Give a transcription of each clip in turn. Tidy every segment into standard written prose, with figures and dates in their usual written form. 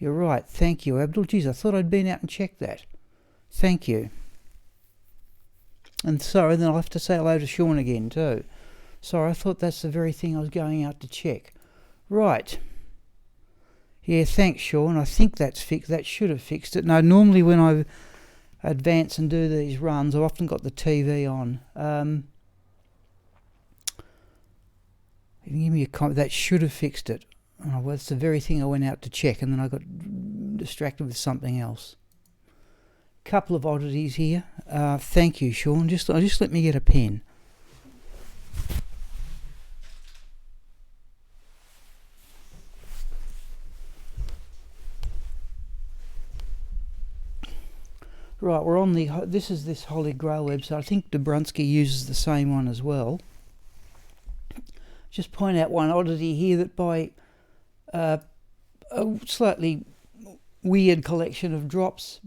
You're right. Thank you, Abdul. Geez, I thought I'd been out and checked that. Thank you. And sorry, then I'll have to say hello to Sean again too. Sorry, I thought that's the very thing I was going out to check. Right. Yeah, thanks, Sean. I think that's fixed. That should have fixed it. No, normally when I advance and do these runs, I've often got the TV on. You can give me a comment. That should have fixed it. Oh, well, that's the very thing I went out to check, and then I got distracted with something else. Couple of oddities here. Thank you, Sean. Just let me get a pen. Right, we're on the, this is this Holy Grail website. I think Dobrunsky uses the same one as well. Just point out one oddity here, that by a slightly weird collection of drops,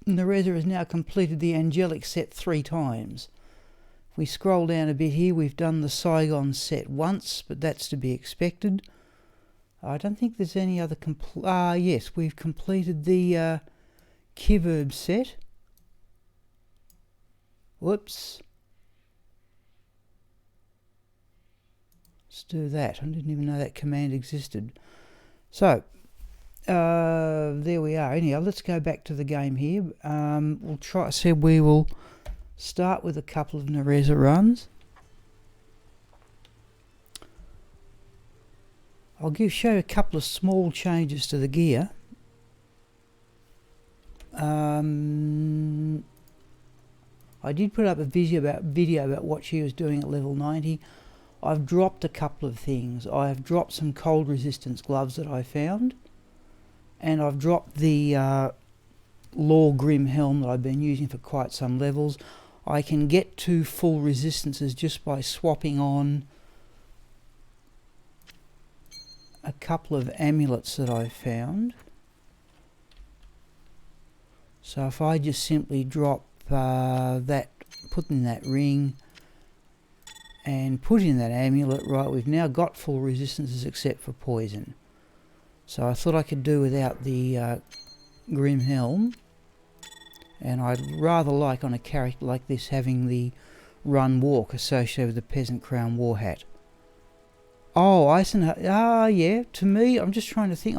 Nerezza has now completed the angelic set 3 times. If we scroll down a bit here, we've done the Saigon set once, but that's to be expected. I don't think there's any other yes, we've completed the Kiverb set. Whoops. Let's do that. I didn't even know that command existed. So, there we are. Anyhow, let's go back to the game here. We'll try. I said we will start with a couple of Nerezza runs. I'll show a couple of small changes to the gear. I did put up a video about what she was doing at level 90. I've dropped a couple of things. I have dropped some cold resistance gloves that I found, and I've dropped the Law Grim helm that I've been using for quite some levels. I can get to full resistances just by swapping on a couple of amulets that I've found. So if I just simply drop that, put in that ring and put in that amulet, right, we've now got full resistances except for poison. So I thought I could do without the Grim Helm, and I'd rather like on a character like this having the Run Walk associated with the Peasant Crown War Hat. Oh, Eisenhart, yeah, to me, I'm just trying to think,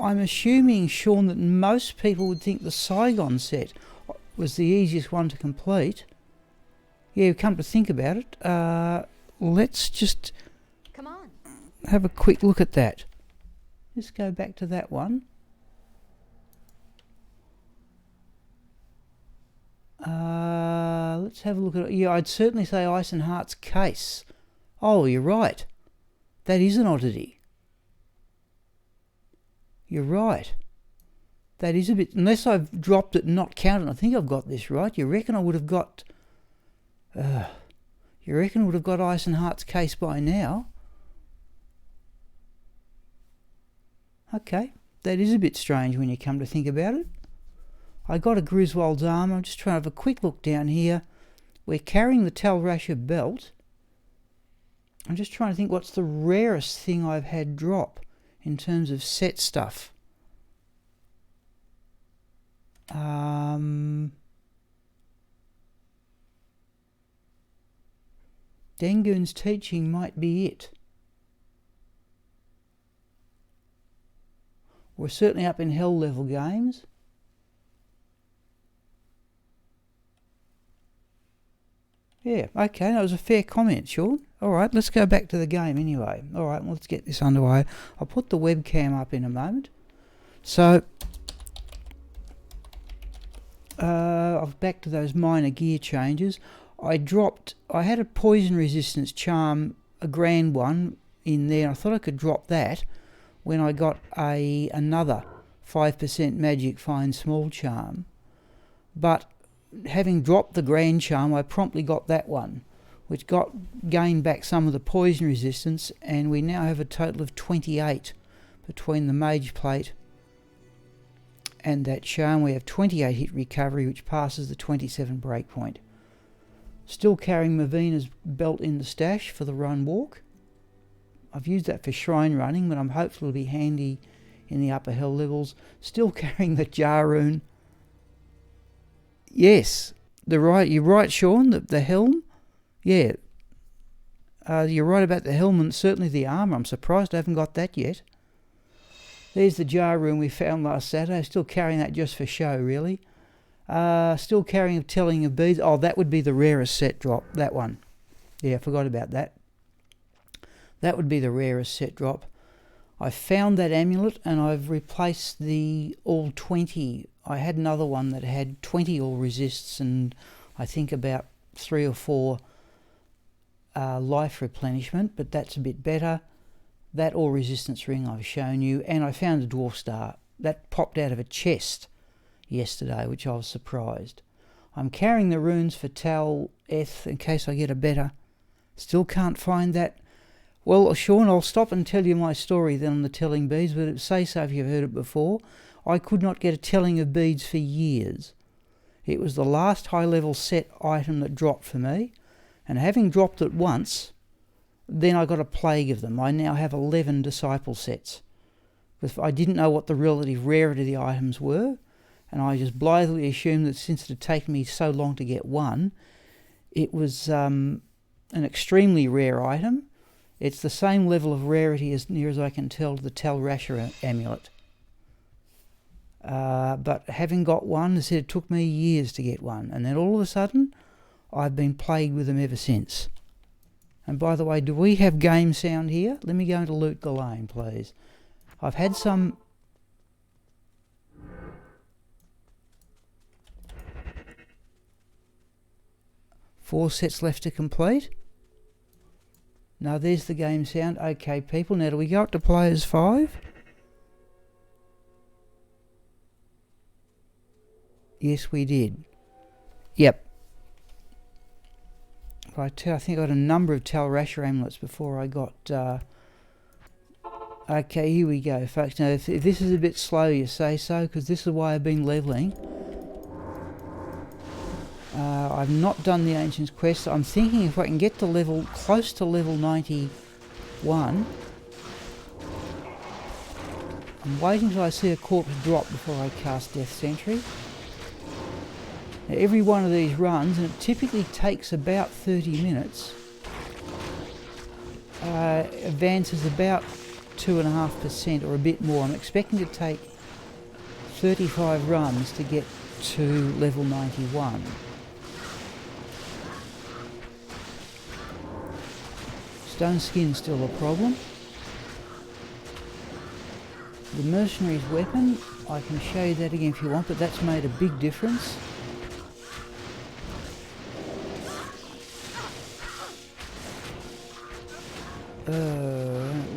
I'm assuming, Sean, that most people would think the Saigon set was the easiest one to complete. Yeah, come to think about it, let's just come on, have a quick look at that. Just go back to that one. Let's have a look at it. Yeah, I'd certainly say Eisenhart's case. Oh, you're right. That is an oddity. You're right. That is a bit... Unless I've dropped it and not counted, I think I've got this right. You reckon I would have got... you reckon I would have got Eisenhart's case by now? Okay. That is a bit strange when you come to think about it. I got a Griswold's armour. I'm just trying to have a quick look down here. We're carrying the Tal Rasher belt. I'm just trying to think what's the rarest thing I've had drop in terms of set stuff. Dengun's teaching might be it. We're certainly up in hell level games. Yeah, okay, that was a fair comment, Sean. Alright, let's go back to the game anyway. Alright, well, let's get this underway. I'll put the webcam up in a moment. So, back to those minor gear changes. I had a poison resistance charm, a grand one, in there. I thought I could drop that when I got another 5% magic fine small charm. But having dropped the grand charm, I promptly got that one, which gained back some of the poison resistance, and we now have a total of 28 between the mage plate and that charm. We have 28 hit recovery, which passes the 27 breakpoint. Still carrying Mavina's belt in the stash for the run walk. I've used that for shrine running, but I'm hopeful it'll be handy in the upper hell levels. Still carrying the Jaroon. Yes, you're right, Sean, the helm. Yeah, you're right about the helm and certainly the armour. I'm surprised I haven't got that yet. There's the jar room we found last Saturday. Still carrying that just for show, really. Still carrying Telling of Beads. Oh, that would be the rarest set drop, that one. Yeah, I forgot about that. That would be the rarest set drop. I found that amulet and I've replaced the all 20. I had another one that had 20 all resists and I think about 3 or 4 life replenishment, but that's a bit better. That all resistance ring I've shown you, and I found a dwarf star that popped out of a chest yesterday, which I was surprised. I'm carrying the runes for Tal Eth in case I get a better. Still can't find that. Well, Sean, I'll stop and tell you my story then on the telling beads, but say so if you've heard it before. I could not get a telling of beads for years. It was the last high-level set item that dropped for me, and having dropped it once, then I got a plague of them. I now have 11 disciple sets. I didn't know what the relative rarity of the items were, and I just blithely assumed that since it had taken me so long to get one, it was an extremely rare item. It's the same level of rarity, as near as I can tell, to the Tal Rasher amulet. But having got one, I said it took me years to get one, and then all of a sudden, I've been plagued with them ever since. And by the way, do we have game sound here? Let me go into Loot Galane, please. I've had some... Four sets left to complete. Now there's the game sound. Okay, people, now do we go up to players 5? Yes, we did. Yep. I think I got a number of Tal Rasher amulets before I got... Okay, here we go, folks. Now, if this is a bit slow, you say so, because this is why I've been levelling. I've not done the Ancient's Quest. I'm thinking if I can get to close to level 91... I'm waiting till I see a corpse drop before I cast Death Sentry. Now, every one of these runs, and it typically takes about 30 minutes, advances about 2.5% or a bit more. I'm expecting to take 35 runs to get to level 91. Stone skin's still a problem. The mercenary's weapon, I can show you that again if you want, but that's made a big difference.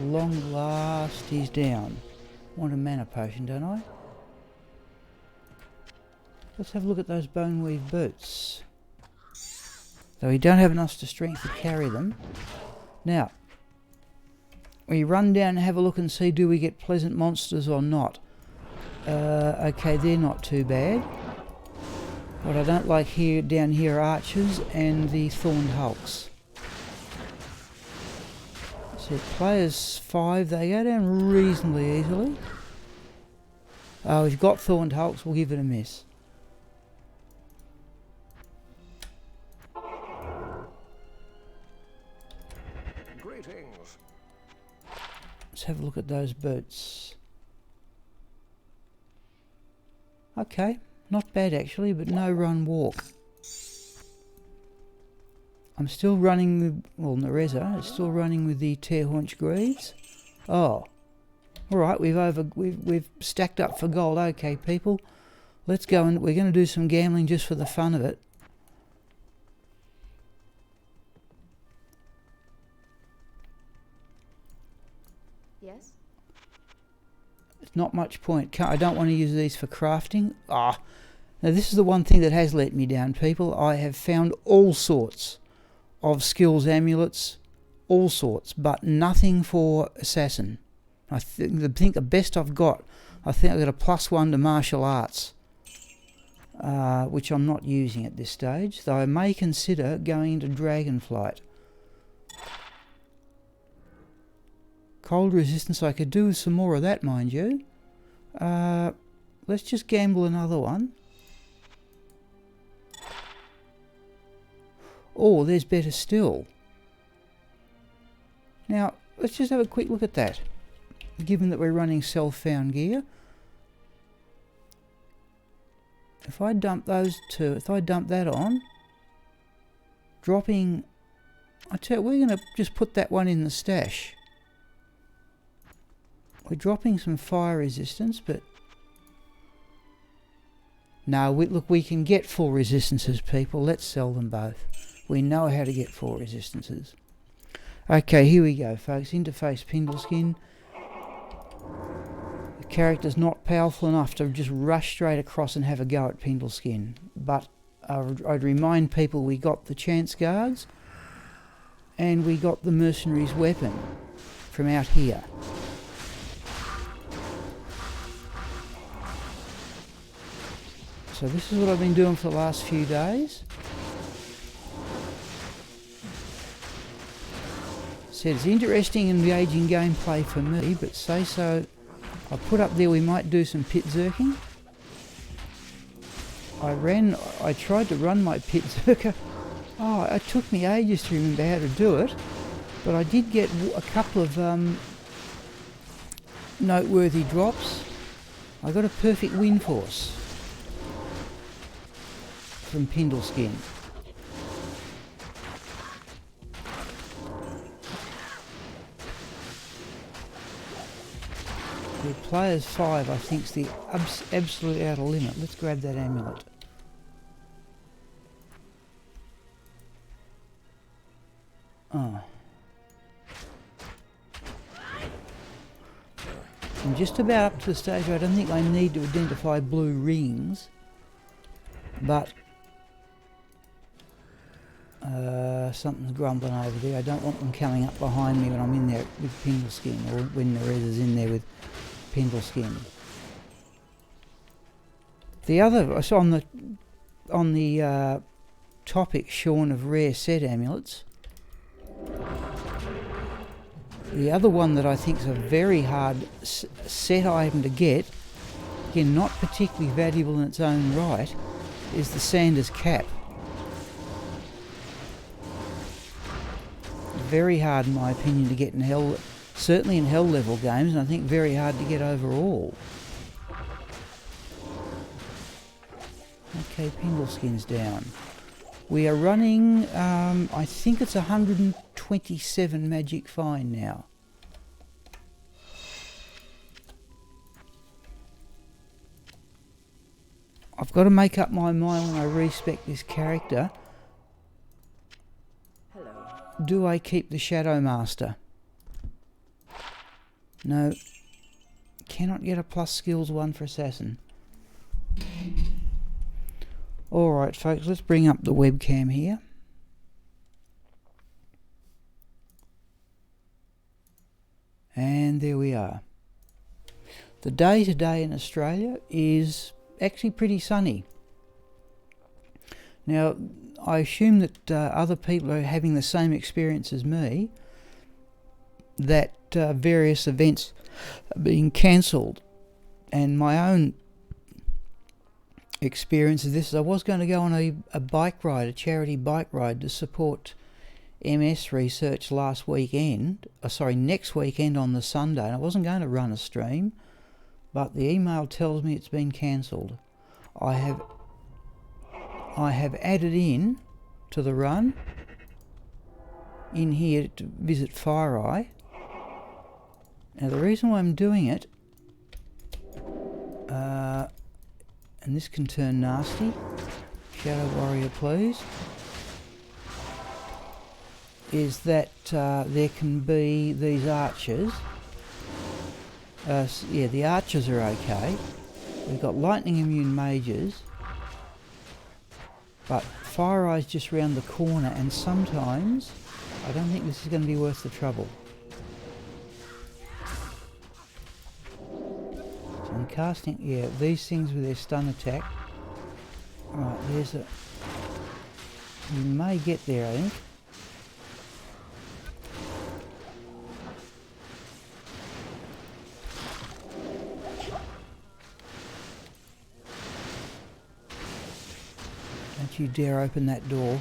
Long last, he's down. Want a mana potion, don't I? Let's have a look at those bone weave boots. Though we don't have enough strength to carry them. Now, we run down and have a look and see do we get pleasant monsters or not. Okay, they're not too bad. What I don't like down here are archers and the thorned hulks. So players 5, they go down reasonably easily. We've got thorned hulks, we'll give it a miss. Greetings. Let's have a look at those boots. Okay, not bad actually, but no run walk. I'm still running with, well, Nerezza is still running with the Tearhaunch Greaves. Oh, alright, we've stacked up for gold. Okay, people, let's go and we're going to do some gambling just for the fun of it. Yes? It's not much point. I don't want to use these for crafting. Now this is the one thing that has let me down, people. I have found all sorts of skills amulets, all sorts, but nothing for assassin. I think the best I've got, I think I've got a +1 to martial arts, which I'm not using at this stage, though I may consider going into Dragonflight. Cold resistance, I could do with some more of that, mind you. Let's just gamble another one. Oh, there's better still. Now, let's just have a quick look at that. Given that we're running self-found gear. If I dump those two, if I dump that on, dropping... I tell you, we're going to just put that one in the stash. We're dropping some fire resistance, but... No, look, we can get full resistances, people. Let's sell them both. We know how to get full resistances. Okay, here we go, folks. Interface Pindleskin. character's not powerful enough to just rush straight across and have a go at Pindleskin. But I'd remind people we got the Chance Guards and we got the Mercenary's weapon from out here. So this is what I've been doing for the last few days. Said it's interesting and engaging gameplay for me, but say so. I put up there we might do some pitzerking. I tried to run my pitzerker. Oh, it took me ages to remember how to do it, but I did get a couple of noteworthy drops. I got a perfect wind force from Pindleskin. The player's 5, I think, is the absolute outer limit. Let's grab that amulet. Oh. I'm just about up to the stage where I don't think I need to identify blue rings, but something's grumbling over there. I don't want them coming up behind me when I'm in there with Pindleskin, or when Nerezza's in there with Pindleskin. The other, so on the topic, Sean, of rare set amulets, the other one that I think is a very hard set item to get, again not particularly valuable in its own right, is the Sander's cap. Very hard in my opinion to get in hell, certainly in hell level games, and I think very hard to get overall. Okay, Pindleskin's down. We are running, I think it's 127 magic fine now. I've got to make up my mind when I respec this character. Hello. Do I keep the Shadow Master? No. Cannot get a plus skills 1 for Assassin. Alright folks, let's bring up the webcam here. And there we are. The day today in Australia is actually pretty sunny. Now, I assume that other people are having the same experience as me, that various events are being cancelled. And my own experience of this is I was going to go on a bike ride, a charity bike ride to support MS research next weekend on the Sunday, and I wasn't going to run a stream, but the email tells me it's been cancelled. I have added in to the run in here to visit FireEye. Now the reason why I'm doing it, and this can turn nasty, Shadow Warrior please, is that there can be these archers. Yeah, the archers are okay. We've got lightning immune mages, but FireEye's just round the corner, and sometimes I don't think this is going to be worth the trouble. So I'm casting, yeah, these things with their stun attack. Right, there's a... You may get there, I think. Don't you dare open that door.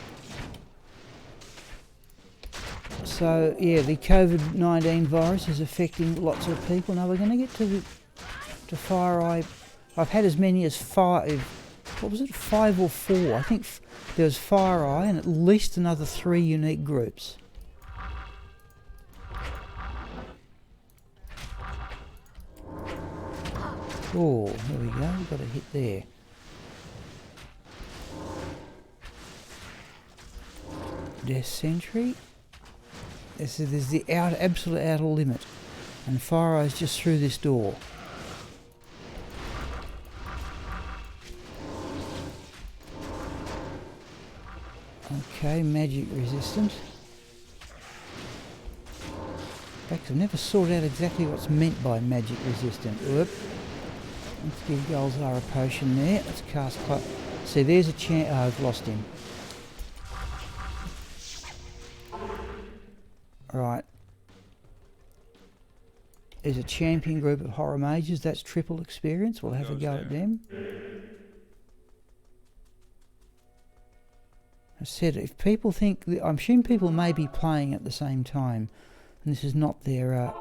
So yeah, the COVID-19 virus is affecting lots of people. Now we're going to get to FireEye. I've had as many as 5. What was it? 5 or 4. I think there was FireEye and at least another 3 unique groups. Oh, there we go. We've got a hit there. Death Sentry. There's the absolute outer limit, and FireEye's just through this door. Okay, magic resistant. In fact, I've never sorted out exactly what's meant by magic resistant. Whoop. Let's give Golzar a potion there. Let's cast... See, there's a chance... Oh, I've lost him. Right. There's a champion group of horror mages. That's triple experience. We'll have a go at them. I said, if people think... I'm assuming people may be playing at the same time. And this is not their...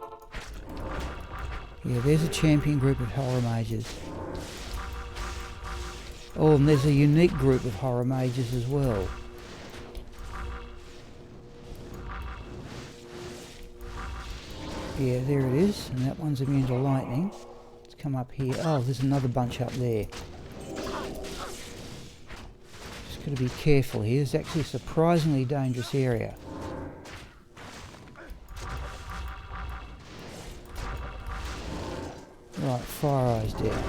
Yeah, there's a champion group of horror mages. Oh, and there's a unique group of horror mages as well. Yeah, there it is. And that one's immune to lightning. Let's come up here. Oh, there's another bunch up there. Just got to be careful here. It's actually a surprisingly dangerous area. Right, Fire Eyes down.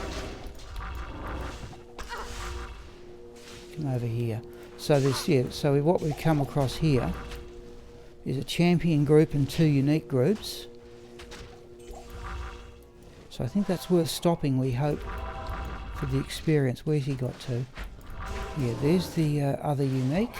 Come over here. So this, yeah, so what we've come across here is a champion group and 2 unique groups. So I think that's worth stopping, we hope, for the experience. Where's he got to? Yeah, there's the other unique.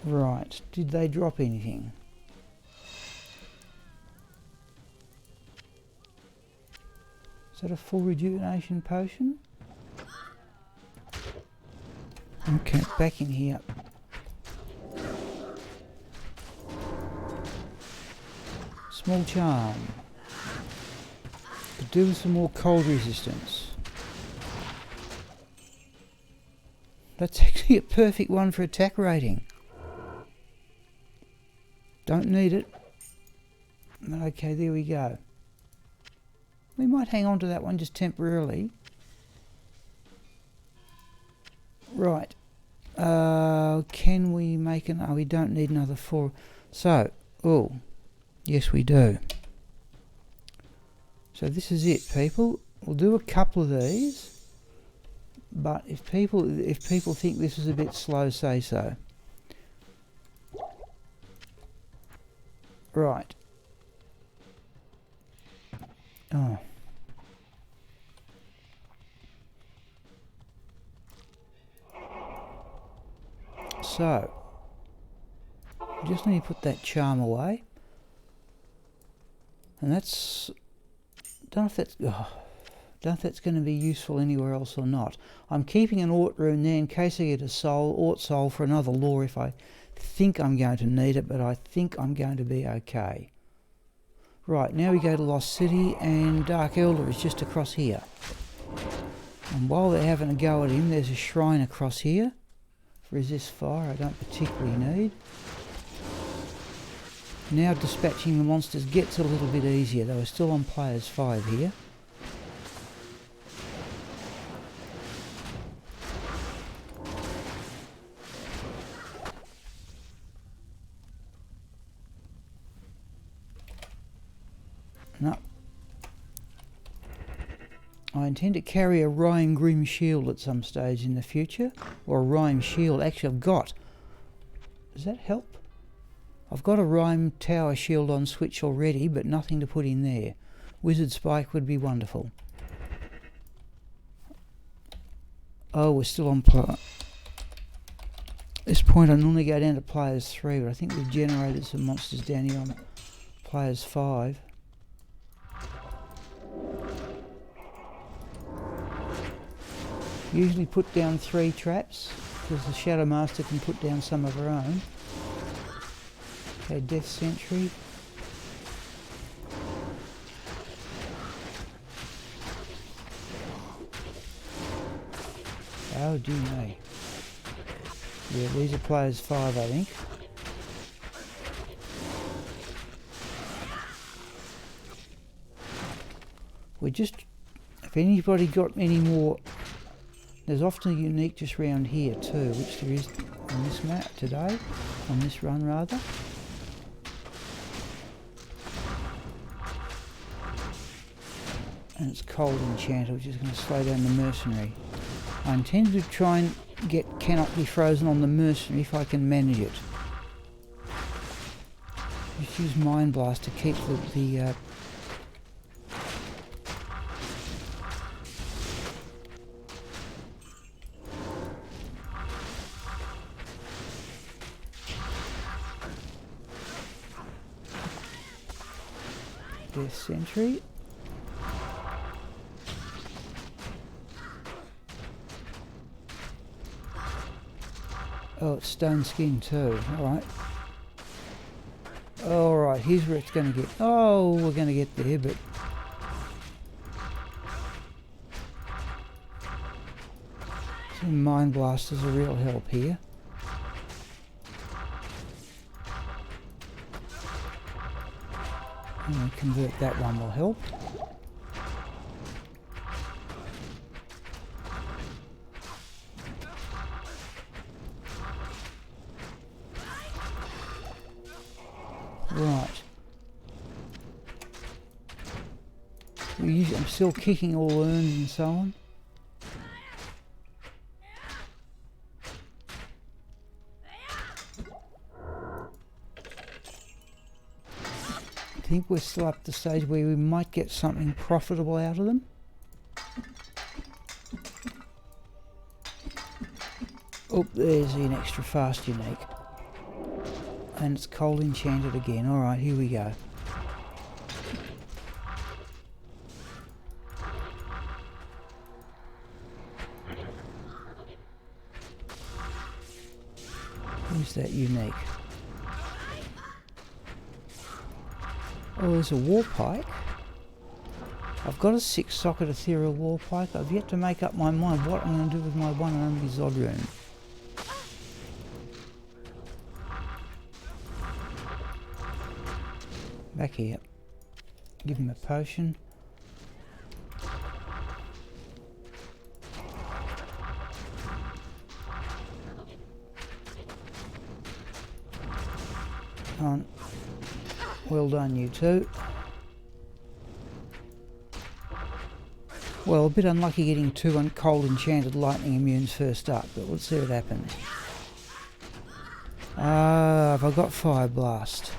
Right, did they drop anything? Is that a full rejuvenation potion? Okay, back in here. Small charm. Could do with some more cold resistance. That's actually a perfect one for attack rating. Don't need it. Okay, there we go. We might hang on to that one just temporarily. Right. Can we make an... Oh, we don't need another 4. So, oh, yes we do. So this is it, people. We'll do a couple of these. But if people think this is a bit slow, say so. Right. Oh. So, just need to put that charm away. And that's... don't know if that's going to be useful anywhere else or not. I'm keeping an Ort rune there in case I get a soul, Ort soul for another lore if I think I'm going to need it, but I think I'm going to be okay. Right, now we go to Lost City, and Dark Elder is just across here. And while they're having a go at him, there's a shrine across here. Resist fire, I don't particularly need. Now dispatching the monsters gets a little bit easier, though we're still on players 5 here. No. I intend to carry a Rhyme Grim Shield at some stage in the future, or a Rhyme Shield. Actually, I've got... Does that help? I've got a Rhyme Tower Shield on Switch already, but nothing to put in there. Wizard Spike would be wonderful. Oh, we're still on play. At this point, I normally go down to players 3, but I think we've generated some monsters down here on players 5. Usually put down 3 traps, because the Shadow Master can put down some of her own. Okay, Death Sentry. Oh, dear me. Yeah, these are players 5, I think. We're just... If anybody got any more... There's often a unique just round here too, which there is on this map today, on this run rather. And it's cold enchanter, which is going to slow down the mercenary. I intend to try and get cannot be frozen on the mercenary if I can manage it. Just use Mind Blast to keep the Death Sentry. Oh, it's stone skin too. Alright. Alright, here's where it's going to get... Oh, we're going to get there, but... So Mind Blast is a real help here. And we convert that one will help. Right. I'm still kicking all urns and so on. I think we're still up to the stage where we might get something profitable out of them. Oh, there's an extra fast unique. And it's cold enchanted again. Alright, here we go. Who's that unique? Oh, there's a war pike. I've got a 6-socket ethereal war pike. I've yet to make up my mind what I'm going to do with my one and only Zod rune. Back here. Give him a potion. Come on. Well done, you two. Well, a bit unlucky getting 2 cold enchanted lightning immunes first up, but we'll see what happens. Have I got Fire Blast?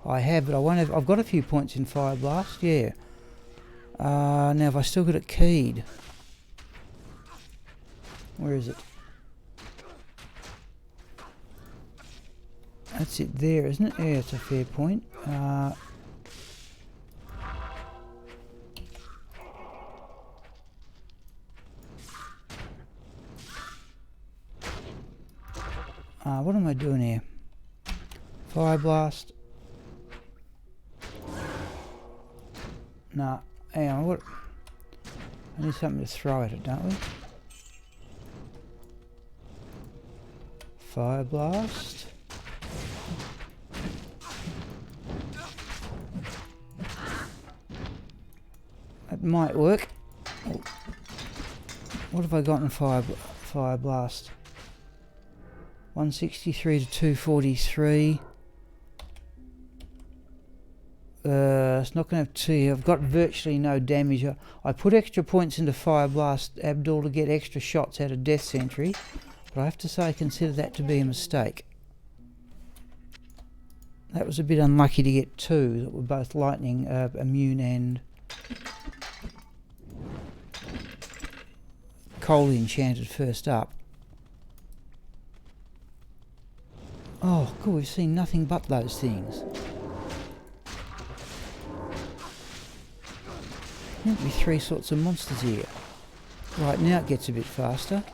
I have, but I won't have. I've got a few points in Fire Blast, yeah. Now have I still got it keyed? Where is it? That's it there, isn't it? Yeah, it's a fair point. What am I doing here? Fire Blast. Nah, hang on, what? I need something to throw at it, don't we? Fire Blast. That might work. Oh. What have I got in Fire Blast? 163 to 243. It's not going to have T. I've got virtually no damage. I put extra points into Fire Blast Abdul to get extra shots out of Death Sentry, but I have to say I consider that to be a mistake. That was a bit unlucky to get 2 that were both lightning immune and cold enchanted first up. Oh, God, we've seen nothing but those things. There might be 3 sorts of monsters here. Right, now it gets a bit faster.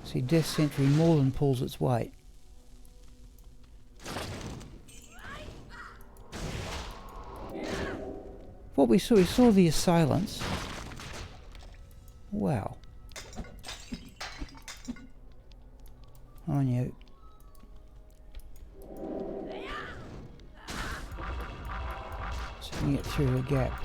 See, Death Sentry more than pulls its weight. What we saw the assailants. Wow. On you. So you can get through the gap.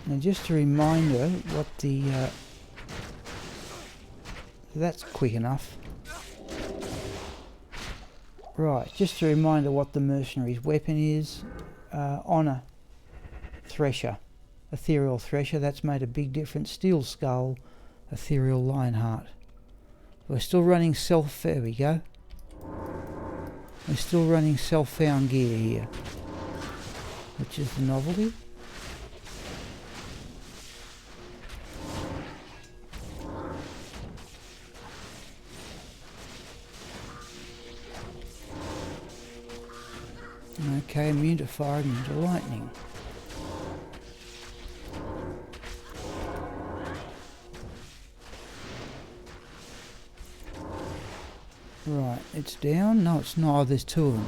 Now just a reminder what the... that's quick enough. Right, just a reminder what the mercenary's weapon is. Honour Thresher, Ethereal Thresher, that's made a big difference. Steel Skull, Ethereal Lionheart. We're still running there we go. We're still running self-found gear here, which is the novelty. Okay, immune to fire, immune to lightning. Right, it's down. No, it's not. Oh, there's two of them.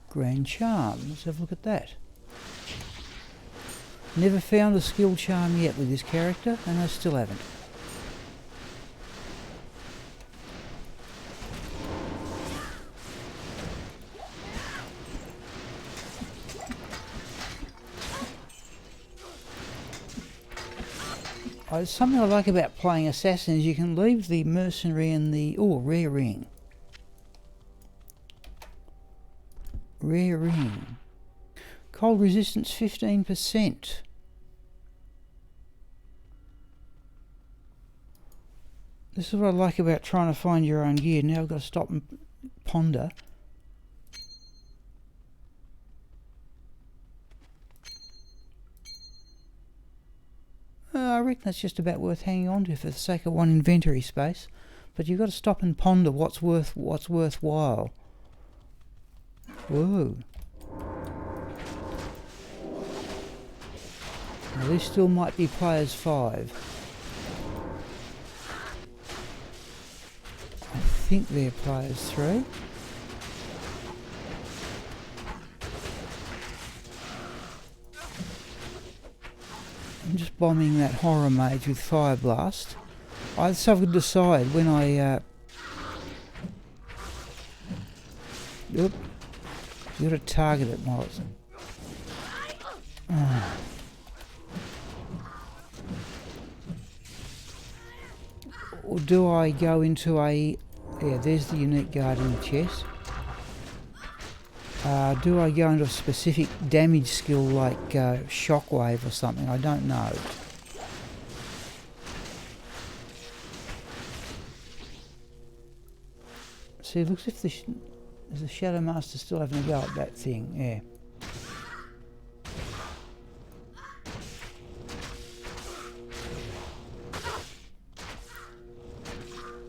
Grand Charm. Let's have a look at that. Never found a skill charm yet with this character, and I still haven't. Something I like about playing Assassins, you can leave the mercenary and the... oh, rare ring. Rare ring. Cold resistance 15%. This is what I like about trying to find your own gear. Now I've got to stop and ponder. I reckon that's just about worth hanging on to for the sake of one inventory space. But you've got to stop and ponder what's worthwhile. Whoa. Now this still might be players 5. I think they're players 3. I'm just bombing that horror mage with Fire Blast. I just have to decide when I... Oop. You've got to target it while it's... Or do I go into a... yeah, there's the unique guard in the chest. Do I go into a specific damage skill like Shockwave or something? I don't know. See, it looks as if the Shadow Master still having a go at that thing. Yeah.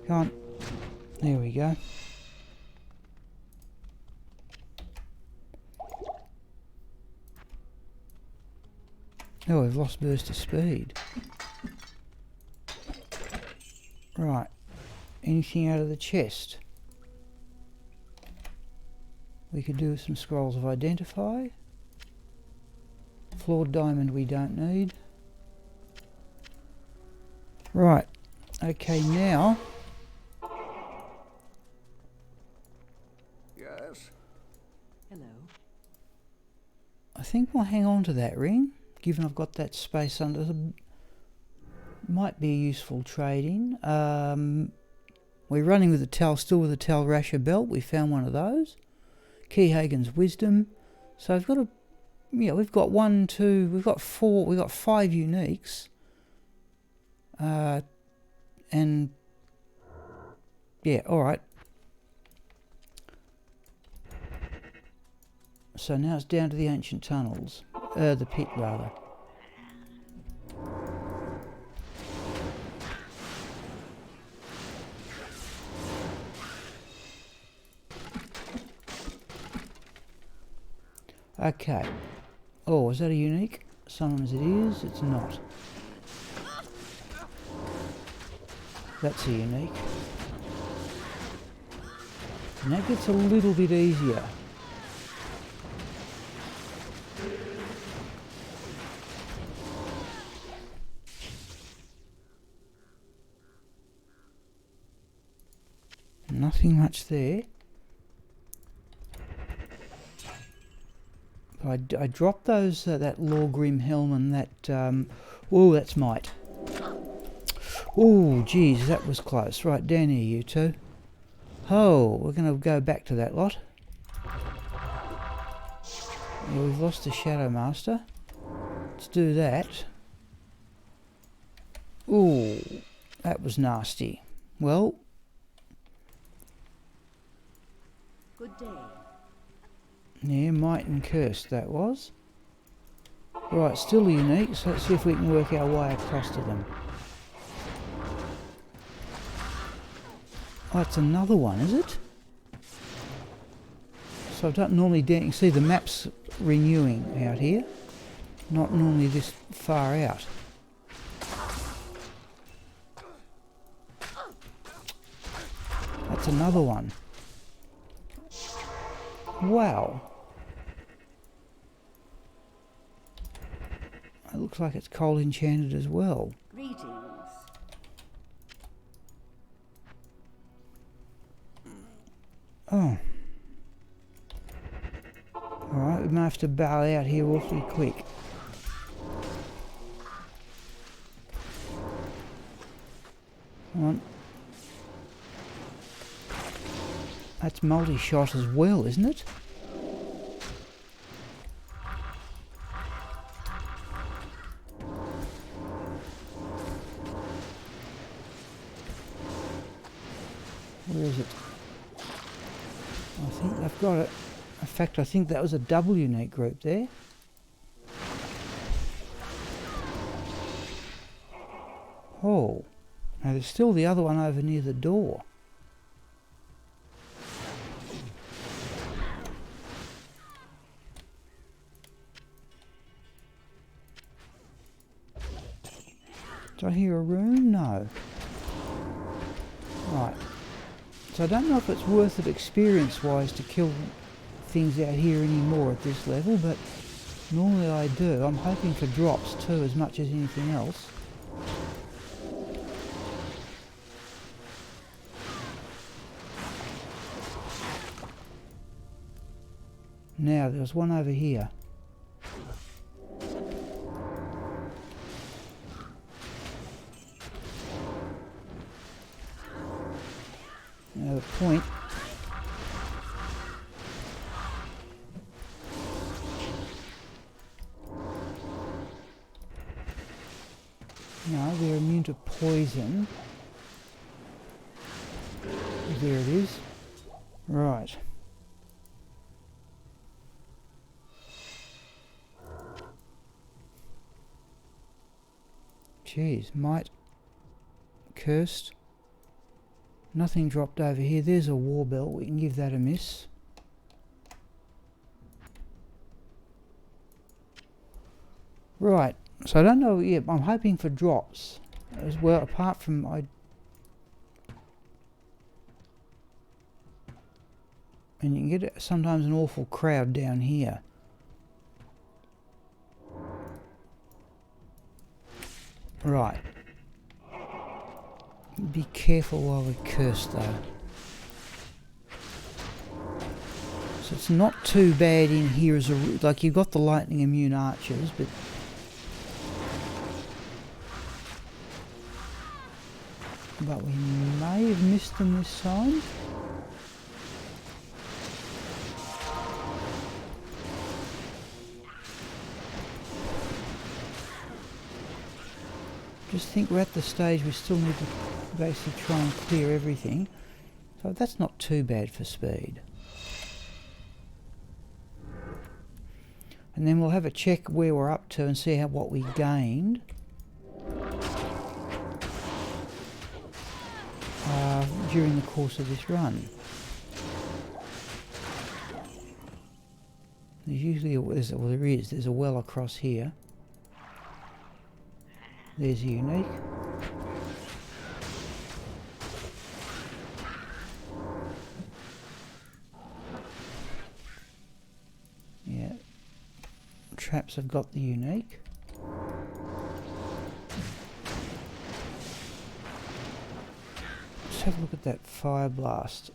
Come on. There we go. Oh, we've lost burst of speed. Right. Anything out of the chest? We could do some scrolls of identify. Flawed diamond we don't need. Right. Okay, now... Yes? Hello. I think we'll hang on to that ring, given I've got that space under them. Might be a useful trade-in. We're running with the still with the Tal Rasher belt. We found one of those. Keyhagen's Wisdom. So I've got a... yeah, we've got 1, 2... we've got 4... we've got 5 uniques. And... yeah, alright. So now it's down to the ancient tunnels. The pit, rather. Okay. Oh, is that a unique? Sometimes it is, it's not. That's a unique. And that gets a little bit easier. Nothing much there. I dropped those, that Lorgrim helm and that... oh, that's might. Oh, geez, that was close. Right, down here, you two. Oh, we're going to go back to that lot. Yeah, we've lost the Shadow Master. Let's do that. Ooh, that was nasty. Well. Good day. Yeah, might and cursed that was. Right, still unique, so let's see if we can work our way across to them. Oh, that's another one, is it? So I don't normally you can see the map's renewing out here. Not normally this far out. That's another one. Wow. It looks like it's coal enchanted as well. Greetings. Oh. Alright, we may have to bail out here awfully quick. Come on. That's multi-shot as well, isn't it? Where is it? I think I've got it. In fact, I think that was a double unique group there. Oh. Now there's still the other one over near the door. Did I hear a room? No. Right. So I don't know if it's worth it experience-wise to kill things out here anymore at this level, but normally I do. I'm hoping for drops too, as much as anything else. Now, there's one over here. Now the point. No, they're immune to poison. There it is. Right. Jeez, might. Cursed. Nothing dropped over here. There's a war belt. We can give that a miss. Right. So I don't know. Yeah, I'm hoping for drops as well. Apart from and you can get sometimes an awful crowd down here. Right. Be careful while we curse though. So it's not too bad in here as a like you've got the lightning immune archers, but we may have missed them this time. Just think we're at the stage we still need to basically try and clear everything. So that's not too bad for speed. And then we'll have a check where we're up to and see what we gained. During the course of this run. There's usually there's a well across here. There's a unique. Yeah. Traps have got the unique. Let's have a look at that fire blast.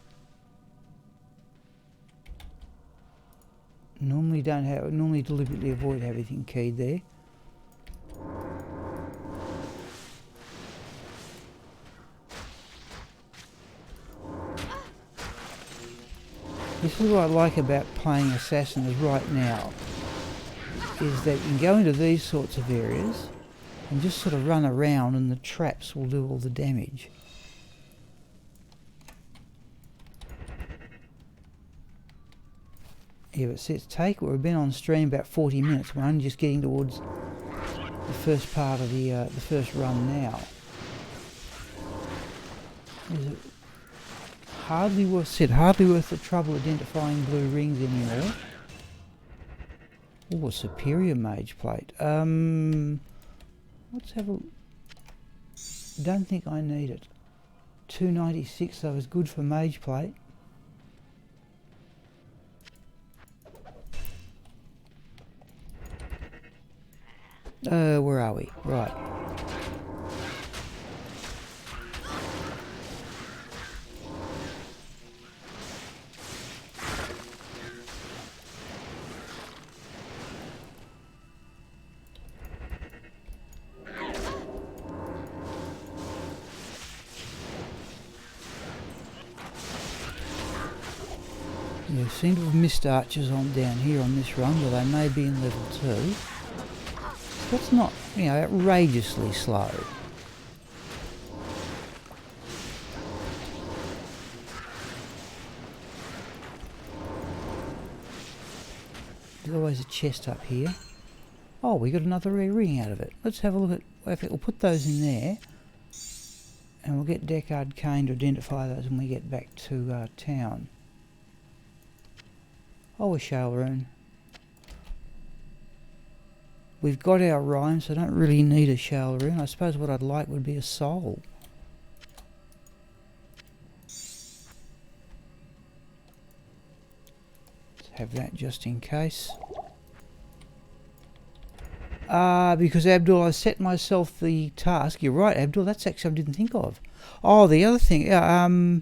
Normally deliberately avoid everything keyed there. This is what I like about playing Assassin right now, is that you can go into these sorts of areas and just sort of run around and the traps will do all the damage. Yeah, but see, we've been on stream about 40 minutes. We're only just getting towards the first part of the first run now. Is it hardly worth the trouble identifying blue rings anymore? Oh, a superior mage plate. Let's have a... Don't think I need it. 296 though is good for mage plate. Where are we? Right. You seem to have missed archers on down here on this run, but they may be in level 2. That's not, you know, outrageously slow. There's always a chest up here. Oh, we got another rare ring out of it. Let's have a look at... We'll put those in there. And we'll get Deckard Kane to identify those when we get back to town. Oh, a shale rune. We've got our rhyme, so I don't really need a shale rune. I suppose what I'd like would be a soul. Let's have that just in case. Because Abdul, I set myself the task. You're right, Abdul, that's actually I didn't think of. Oh, the other thing, no,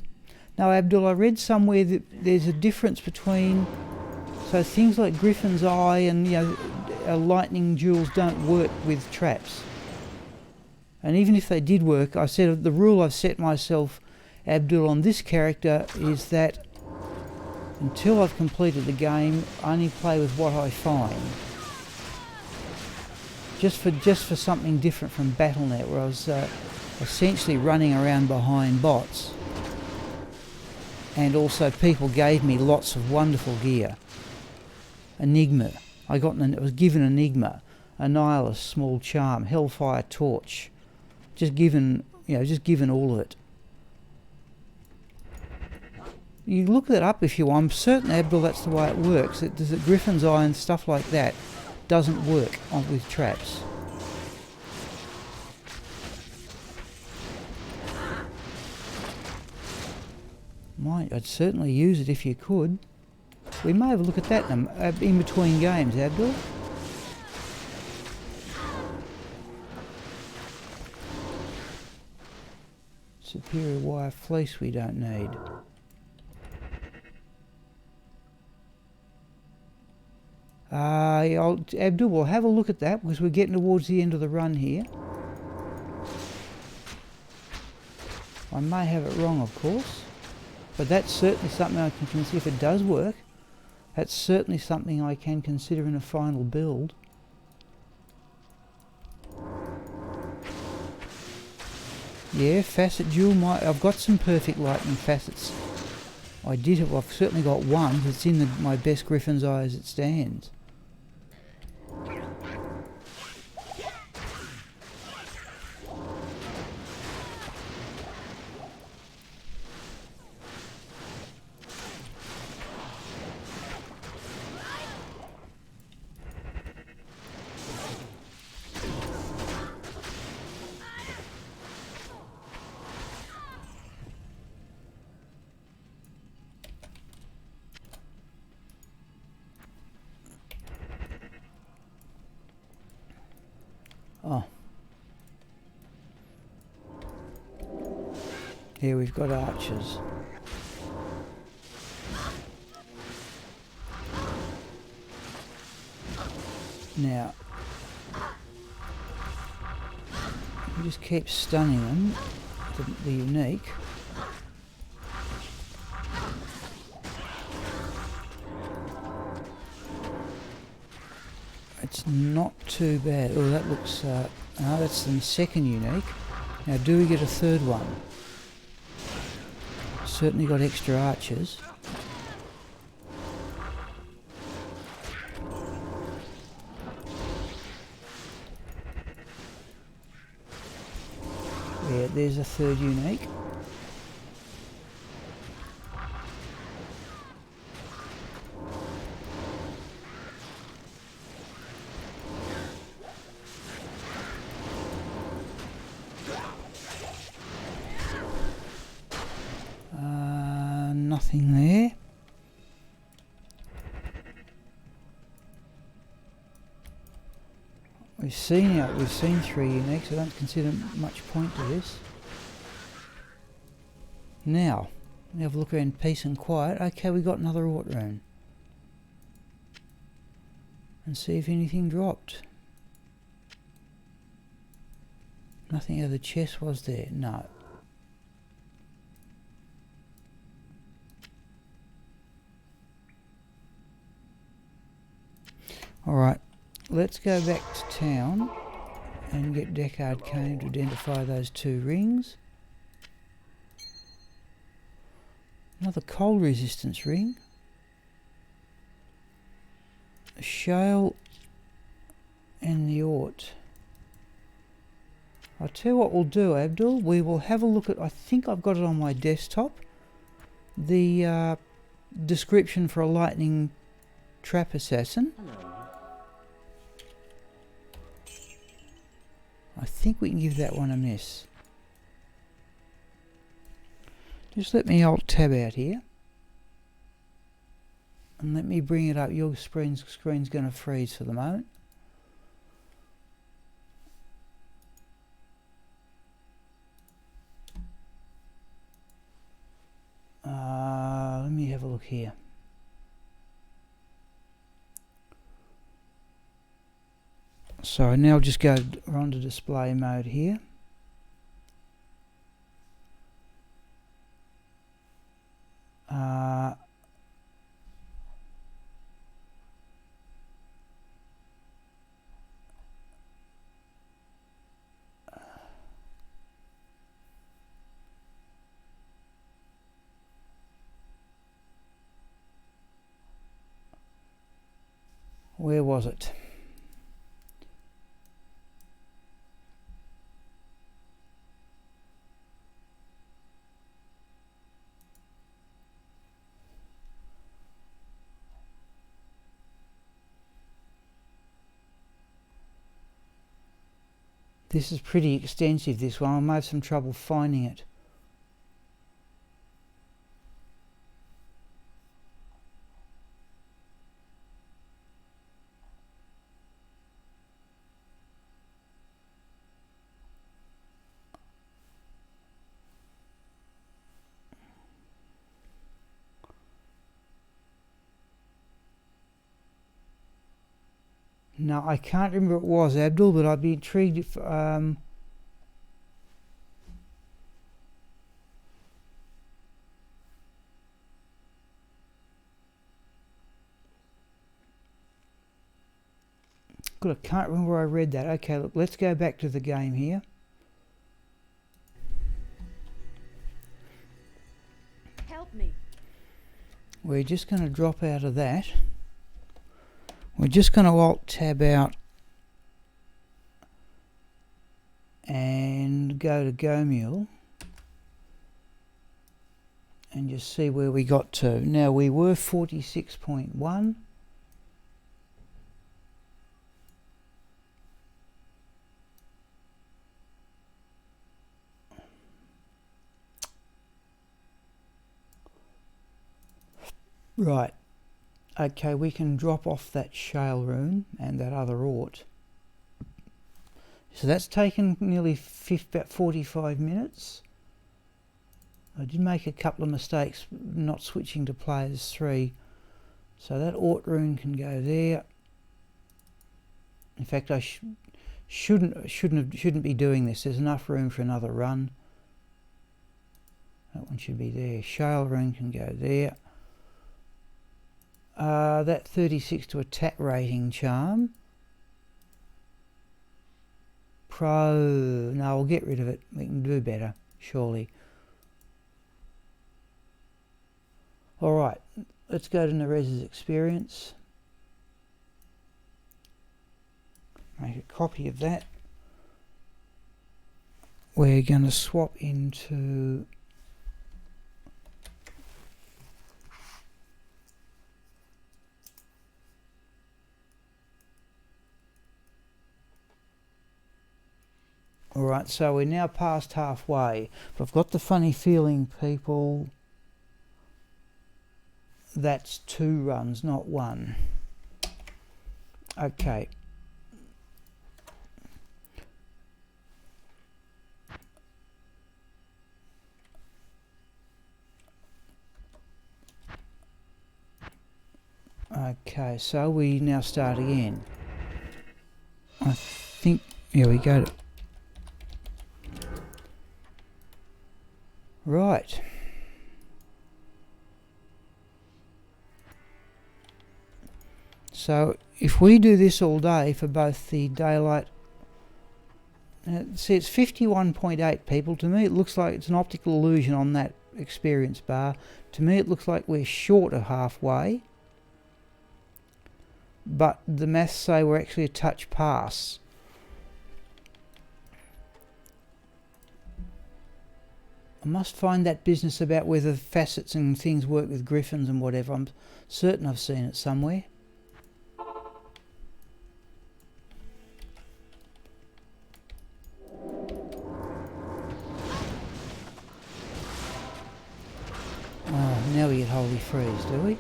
Abdul, I read somewhere that there's a difference between... So things like Griffin's Eye and, you know, lightning jewels don't work with traps. And even if they did work, I said the rule I've set myself, Abdul, on this character is that until I've completed the game, I only play with what I find. Just for something different from BattleNet, where I was essentially running around behind bots. And also people gave me lots of wonderful gear. Enigma. I was given Enigma, Annihilus, Small Charm, Hellfire Torch. Just given all of it. You look that up if you want. I'm certain, Abdul, that's the way it works. There's a Griffin's Eye and stuff like that doesn't work with traps. I'd certainly use it if you could. We may have a look at that in between games, Abdul. Superior wire fleece we don't need. Abdul, we'll have a look at that because we're getting towards the end of the run here. I may have it wrong, of course, but that's certainly something I can consider. If it does work, that's certainly something I can consider in a final build. Yeah, facet jewel. I've got some perfect lightning facets. I've certainly got one that's in my best Griffin's Eye as it stands. Oh. Here we've got archers. Now, you just keep stunning them, the unique. That's not too bad. Oh, that looks... no, that's the second unique. Now, do we get a third one? Certainly got extra archers. Yeah, there's a third unique. Nothing there. We've seen 3 uniques. I don't consider much point to this. Now, have a look around peace and quiet. Okay, we got another Ort rune. And see if anything dropped. Nothing out of the chest was there? No. Alright, let's go back to town and get Deckard Cane to identify those 2 rings. Another cold resistance ring. A shale and the Ort. I'll tell you what we'll do, Abdul. We will have a look at, I think I've got it on my desktop, the description for a lightning trap assassin. Hello. I think we can give that one a miss. Just let me alt tab out here. And let me bring it up. Your screen's going to freeze for the moment. Let me have a look here. So now just go on to display mode here. Where was it? This is pretty extensive, this one. I may have some trouble finding it. No, I can't remember what it was, Abdul, but I'd be intrigued if... got I can't remember where I read that. Okay, look, let's go back to the game here. Help me. We're just going to drop out of that. We're just going to alt tab out and go to Gomule and just see where we got to. Now we were 46.1. Right. Okay, we can drop off that shale rune and that other Ort. So that's taken nearly about 45 minutes. I did make a couple of mistakes not switching to players 3. So that Ort rune can go there. In fact, I shouldn't be doing this. There's enough room for another run. That one should be there. Shale rune can go there. That 36 to attack rating charm Pro. No, we'll get rid of it. We can do better, surely. Alright, let's go to Nerezza's experience. Make a copy of that. We're going to swap into alright, so we're now past halfway. But I've got the funny feeling, people, that's 2 runs, not 1. Okay. Okay, so we now start again. I think, here we go. Right. So if we do this all day for both the daylight, see it's 51.8 people. To me it looks like it's an optical illusion on that experience bar. To me it looks like we're short of halfway. But the maths say we're actually a touch past. I must find that business about whether facets and things work with griffins and whatever. I'm certain I've seen it somewhere. Oh, now we get Holy Freeze, do we?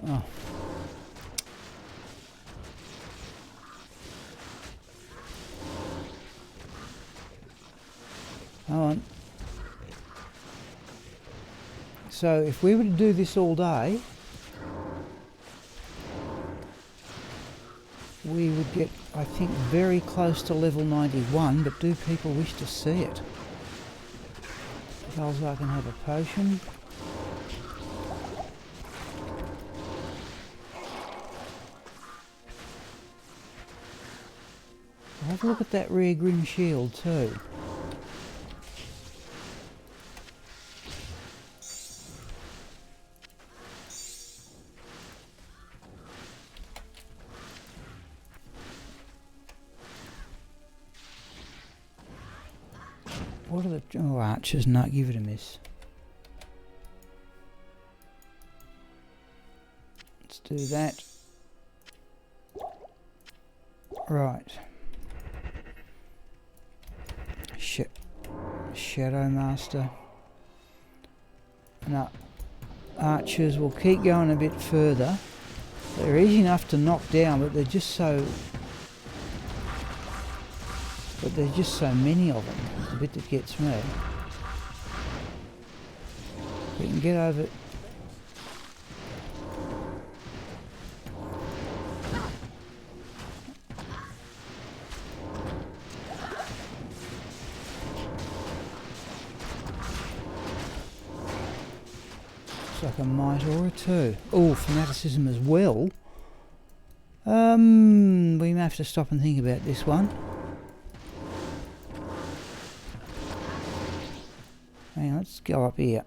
Oh. Hold on. So if we were to do this all day, we would get, I think, very close to level 91, but do people wish to see it? Balzar can have a potion. Have a look at that rare Grim Shield too. What are the... oh, archers, no, give it a miss. Let's do that. Right. Shadow Master. No. Archers will keep going a bit further. They're easy enough to knock down, but they're just so... but there's just so many of them. It's the bit that gets me. We can get over... like a might or a 2. Oh, fanaticism as well. We may have to stop and think about this one. Hang on, let's go up here.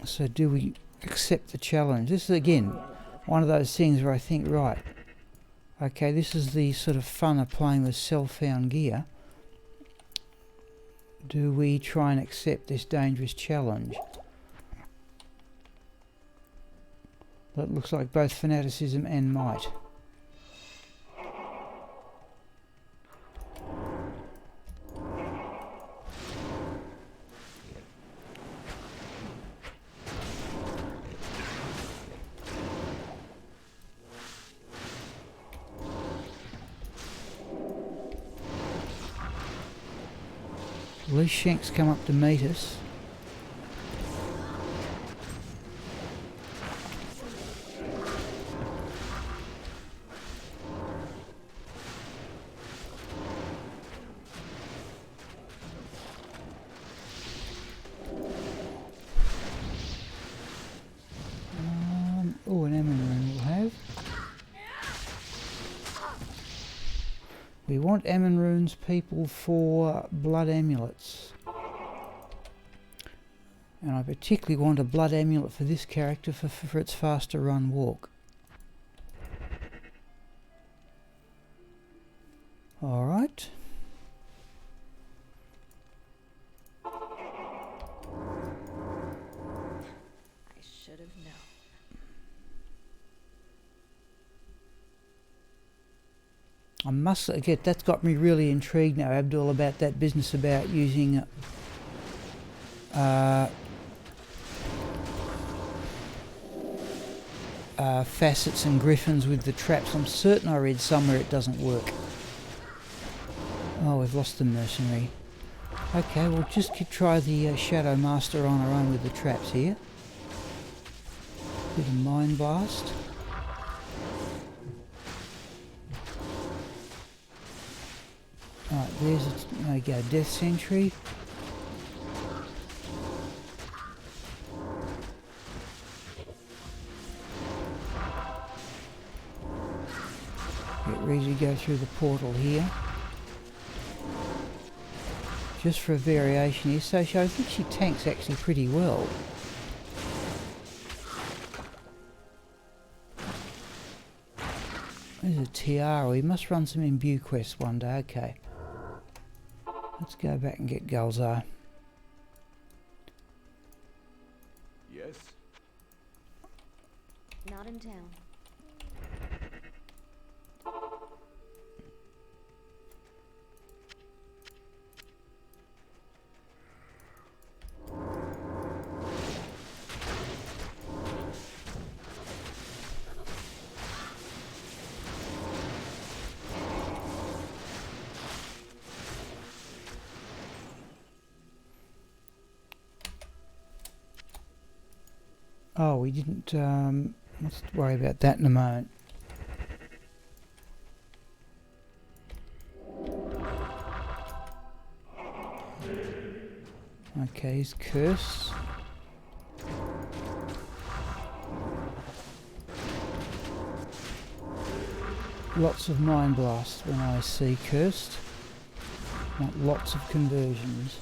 So do we accept the challenge? This is again one of those things where I think, right, okay, this is the sort of fun of playing with self-found gear. Do we try and accept this dangerous challenge? That looks like both fanaticism and might. Loose shanks come up to meet us. want Ammon runes, people, for blood amulets. And I particularly want a blood amulet for this character for its faster run walk. Alright. I should have known. I must get that's got me really intrigued now, Abdul, about that business about using facets and griffins with the traps. I'm certain I read somewhere it doesn't work. Oh, we've lost the mercenary. Okay, we'll just try the Shadow Master on our own with the traps here. Bit of Mind Blast. Alright, there's there we go, Death Sentry. Get ready to go through the portal here. Just for a variation here, so I think she tanks actually pretty well. There's a tiara, we must run some imbue quests one day, okay. Let's go back and get Gulzar. Yes. Not in town. Oh, we didn't, let's worry about that in a moment. Okay, he's cursed. Lots of Mind Blasts when I see cursed. Want lots of conversions.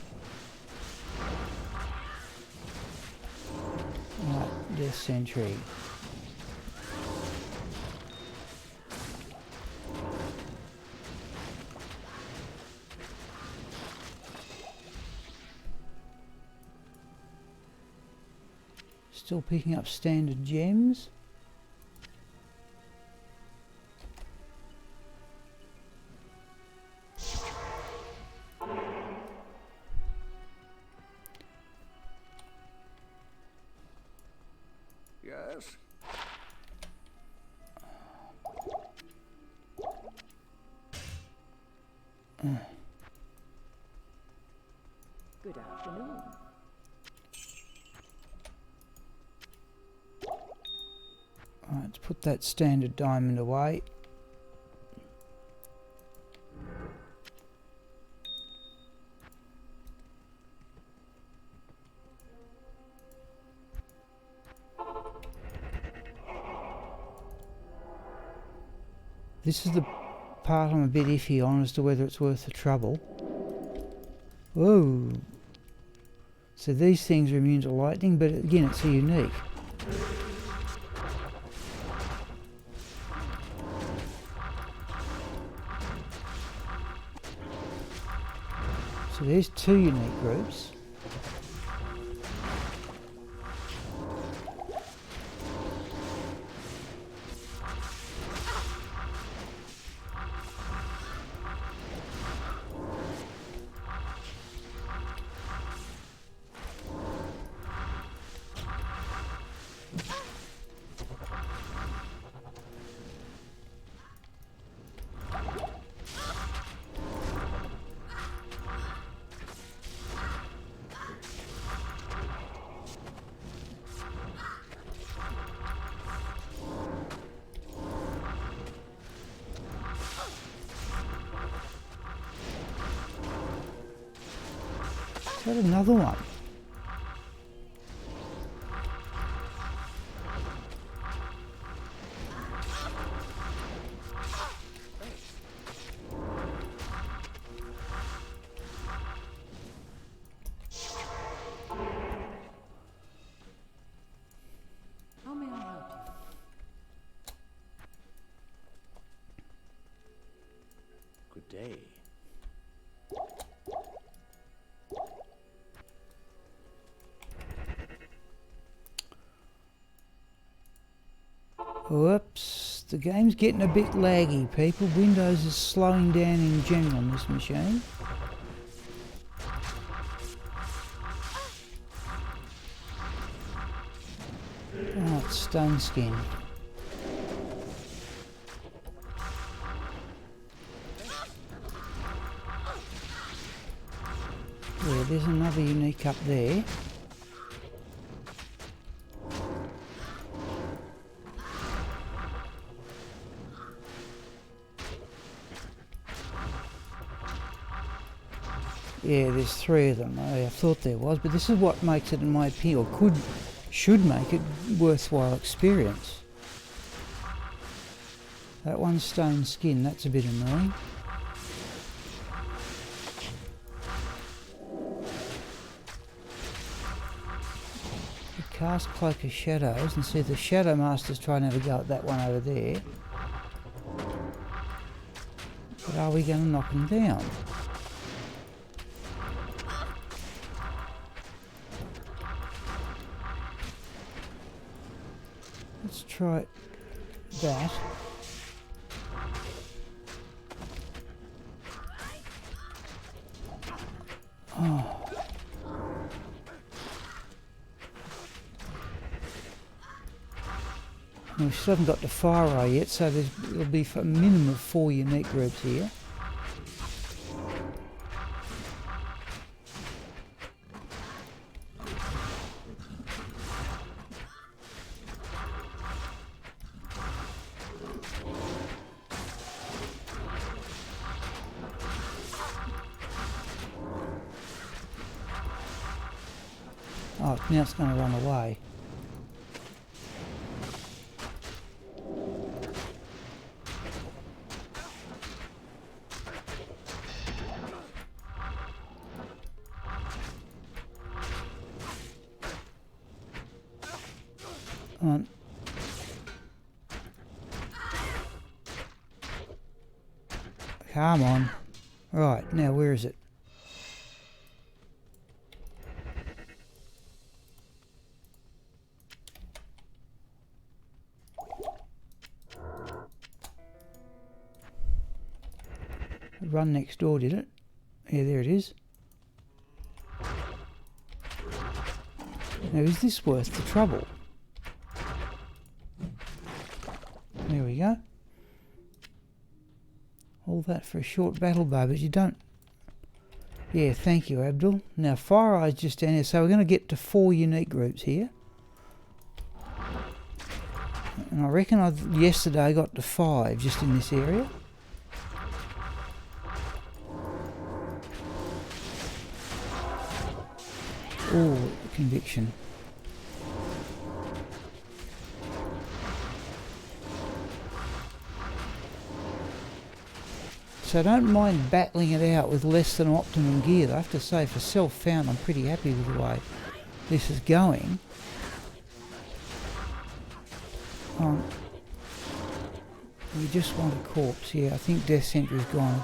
Right, Death Sentry. Still picking up standard gems. Yes. Good afternoon. Alright, let's put that standard diamond away. This is the part I'm a bit iffy on as to whether it's worth the trouble. Whoa! So these things are immune to lightning, but again it's a unique. So there's two unique groups. Is that another one? day. Whoops, the game's getting a bit laggy, people. Windows is slowing down in general on this machine. Oh, it's stone skin. Yeah, there's another unique up there. Yeah, there's 3 of them. I thought there was, but this is what makes it, in my opinion, or should make it worthwhile experience. That one's stone skin, that's a bit annoying. We cast Cloak of Shadows and see the Shadow Master's trying to have a go at that one over there. But are we going to knock him down? Let's try that. Oh. We still haven't got the fire eye yet, so there'll be a minimum of 4 unique groups here. Oh, now it's going to run away. Come on. Come on. Right, now where is it? Run next door, did it? Yeah, there it is. Now, is this worth the trouble? There we go. All that for a short battle bow, but you don't... Yeah, thank you, Abdul. Now, Fire Eye's just down here, so we're going to get to 4 unique groups here. And I reckon yesterday got to 5 just in this area. Oh, conviction. So I don't mind battling it out with less than optimum gear. I have to say, for self-found, I'm pretty happy with the way this is going. We just want a corpse. Yeah, I think Death Sentry's gone.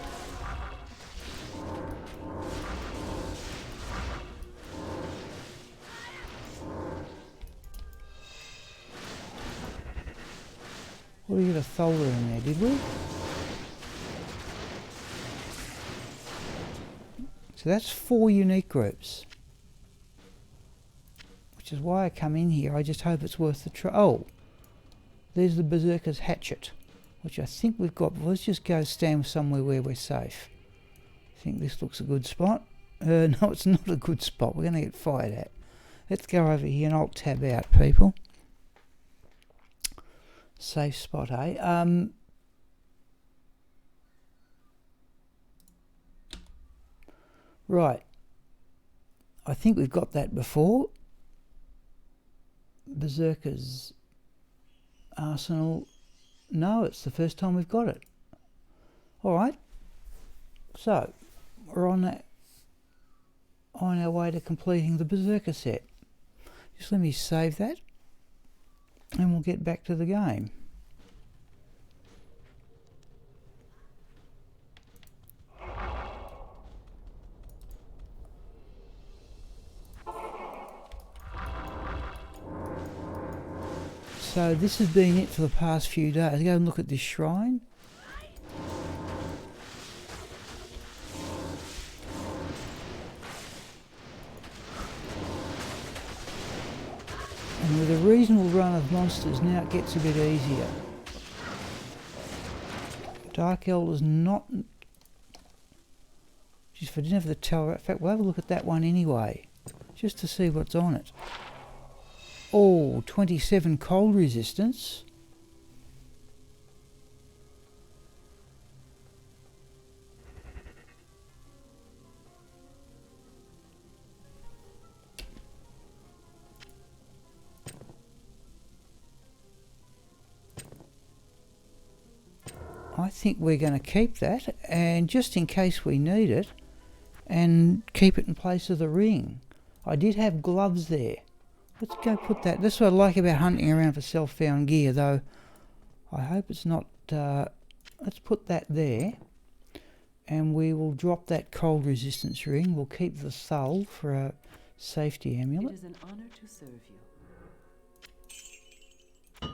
Well, we got a Tholder in there, did we? So that's 4 unique groups. Which is why I come in here. I just hope it's worth the try. Oh, there's the Berserker's Hatchet, which I think we've got. But let's just go stand somewhere where we're safe. I think this looks a good spot. No, it's not a good spot. We're going to get fired at. Let's go over here and I'll tab out, people. Safe spot, eh? Right. I think we've got that before. Berserker's Arsenal. No, it's the first time we've got it. Alright. So, we're on our way to completing the Berserker set. Just let me save that. And we'll get back to the game. So this has been it for the past few days. Go and look at this shrine. And with a reasonable run of monsters, now it gets a bit easier. Dark Elder's not... Just if I didn't have the tower... In fact, we'll have a look at that one anyway. Just to see what's on it. Oh, 27 cold resistance. I think we're going to keep that, and just in case we need it, and keep it in place of the ring. I did have gloves there. Let's go put that. That's what I like about hunting around for self-found gear, though. I hope it's not... let's put that there, and we will drop that cold resistance ring. We'll keep the soul for a safety amulet. It is an honor to serve you.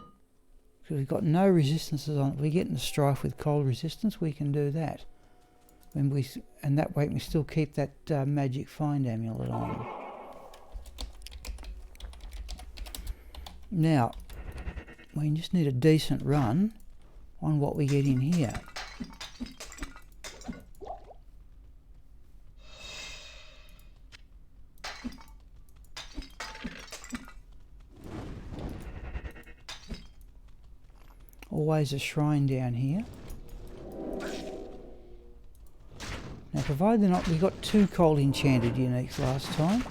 Because we've got no resistances on it. If we get in a strife with cold resistance, we can do that. And that way we can still keep that magic find amulet on. Now, we just need a decent run on what we get in here. Always a shrine down here. Now, provided not, we got 2 cold enchanted uniques last time.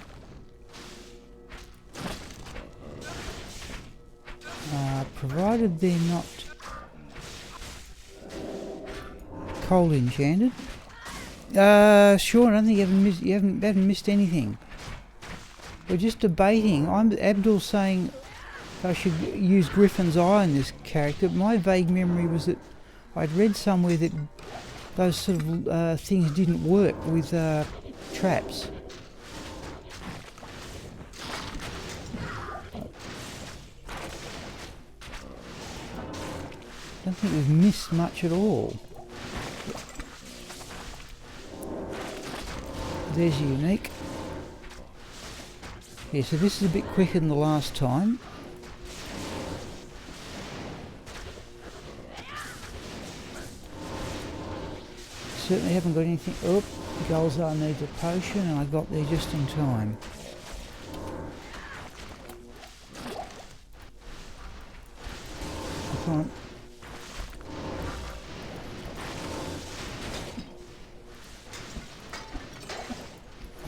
Provided they're not cold enchanted. Sure, I don't think you haven't missed anything. We're just debating. Abdul's saying I should use Griffin's Eye on this character. My vague memory was that I'd read somewhere that those sort of things didn't work with traps. I don't think we've missed much at all. There's your unique. Yeah, so this is a bit quicker than the last time. Certainly haven't got anything. Oh, Golzar needs a potion, and I got there just in time. I can't.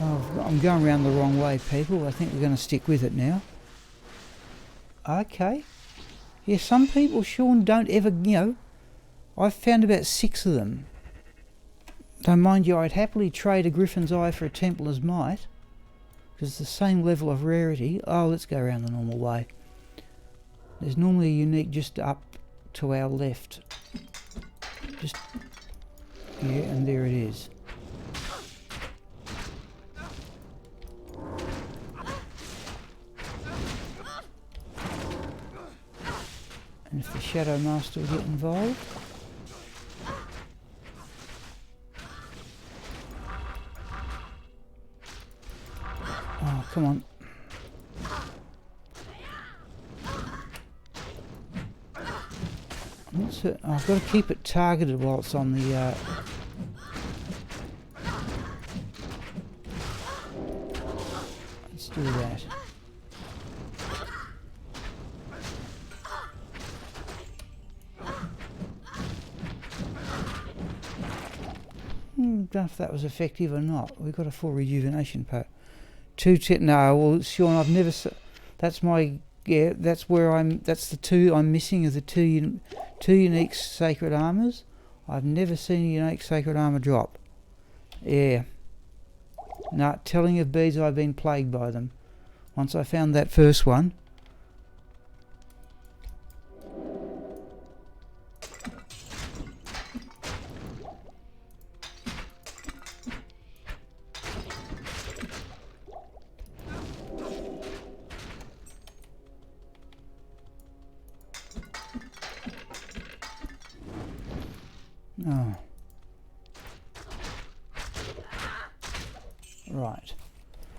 Oh, I'm going around the wrong way, people. I think we're going to stick with it now. Okay. Yeah, some people, Sean, don't ever, I've found about 6 of them. Though, mind you, I'd happily trade a Griffin's Eye for a Templar's Might, because it's the same level of rarity. Oh, let's go around the normal way. There's normally a unique just up to our left. Just, yeah, and there it is. And if the Shadow Master will get involved. Oh, come on. I'm not certain. Oh, I've got to keep it targeted while it's on the... Let's do that. Don't know if that was effective or not. We've got a full rejuvenation pot. No, well, Sean, I've never. That's my. Yeah, that's where I'm. That's the 2 I'm missing. Are the two unique sacred armors. I've never seen a unique sacred armor drop. Yeah. No, telling of beads, I've been plagued by them. Once I found that first one.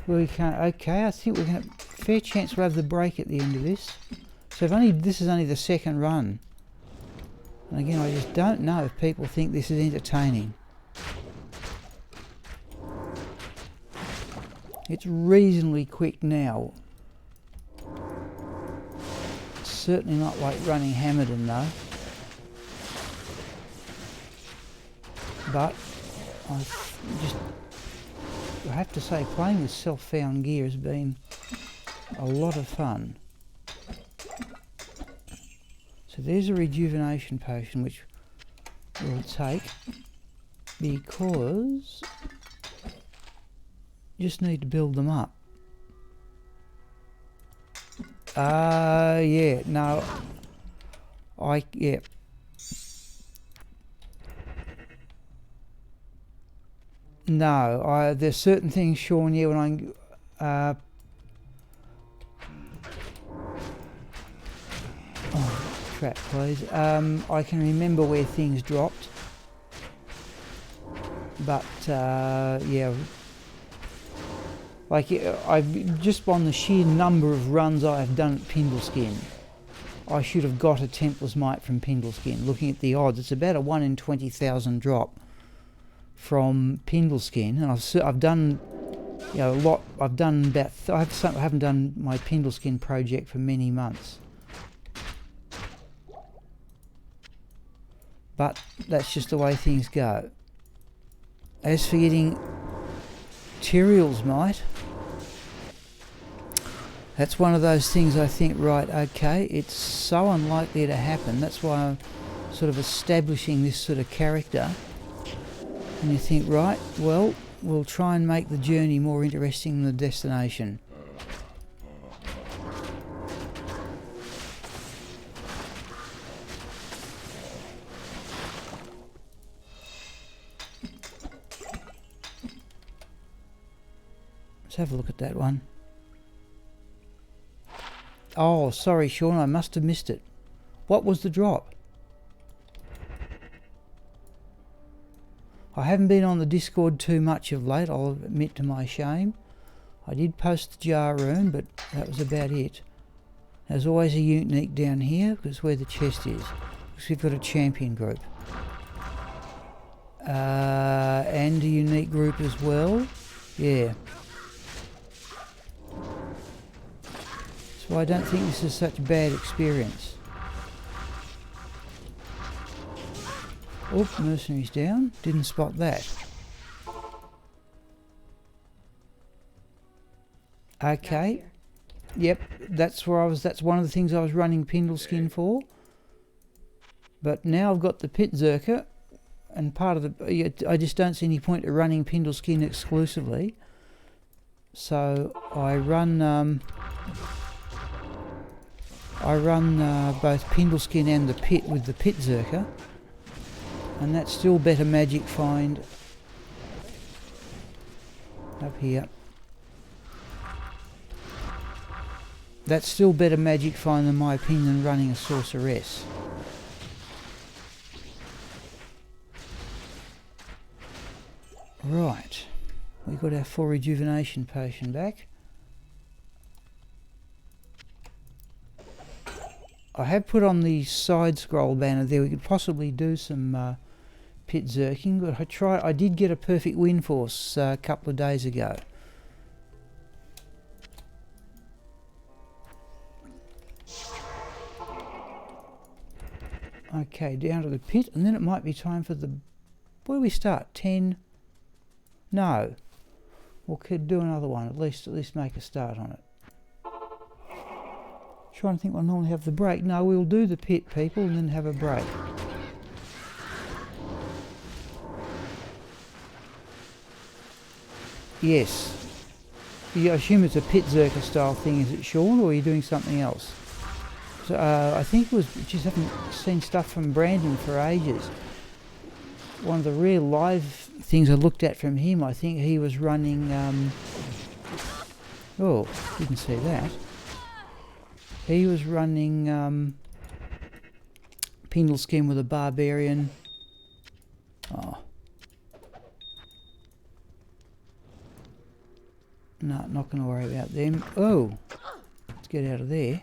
Well, we can't. Okay, I think we're going to. Fair chance we'll have the break at the end of this. So if only this is only the second run. And again, I just don't know if people think this is entertaining. It's reasonably quick now. It's certainly not like running Hamilton though. But I have to say, playing with self-found gear has been a lot of fun. So there's a rejuvenation potion which we'll take because just need to build them up. Yeah, no. Yeah. No, there's certain things, Sean, yeah, when I... trap, please. I can remember where things dropped. But, yeah... Like, I've just on the sheer number of runs I have done at Pindleskin, I should have got a Templar's Might from Pindleskin. Looking at the odds, it's about a 1 in 20,000 drop from Pindleskin, and I've done, you know, a lot. I've done about. I haven't done my Pindleskin project for many months, but that's just the way things go. As for getting Tyrael's Might, that's one of those things I think, right, okay, it's so unlikely to happen. That's why I'm sort of establishing this sort of character. And you think, right, well, we'll try and make the journey more interesting than the destination. Let's have a look at that one. Oh, sorry, Sean, I must have missed it. What was the drop? I haven't been on the Discord too much of late, I'll admit to my shame. I did post the jar room, but that was about it. There's always a unique down here, because where the chest is. Because we've got a champion group. And a unique group as well. Yeah. So I don't think this is such a bad experience. Oop, mercenaries down. Didn't spot that. Okay. Yep, that's where I was. That's one of the things I was running Pindleskin for. But now I've got the pitzerker, and part of the. I just don't see any point of running Pindleskin exclusively. So I run. Both Pindleskin and the pit with the pitzerker. And that's still better magic find up here. That's still better magic find in my opinion than running a sorceress. Right, we got our 4 rejuvenation potion back. I have put on the side scroll banner there. We could possibly do some pitzerking, but I did get a perfect win force a couple of days ago. Okay, down to the pit, and then it might be time for the... Where do we start? 10? No. We could do another one, at least make a start on it. Trying to think we'll normally have the break. No, we'll do the pit, people, and then have a break. Yes. You assume it's a pitzerker style thing, is it, Sean, or are you doing something else? So, I think it was, just haven't seen stuff from Brandon for ages. One of the rare live things I looked at from him, I think he was running, oh, didn't see that. He was running Pindleskin with a barbarian. Oh. No, not going to worry about them. Oh, let's get out of there.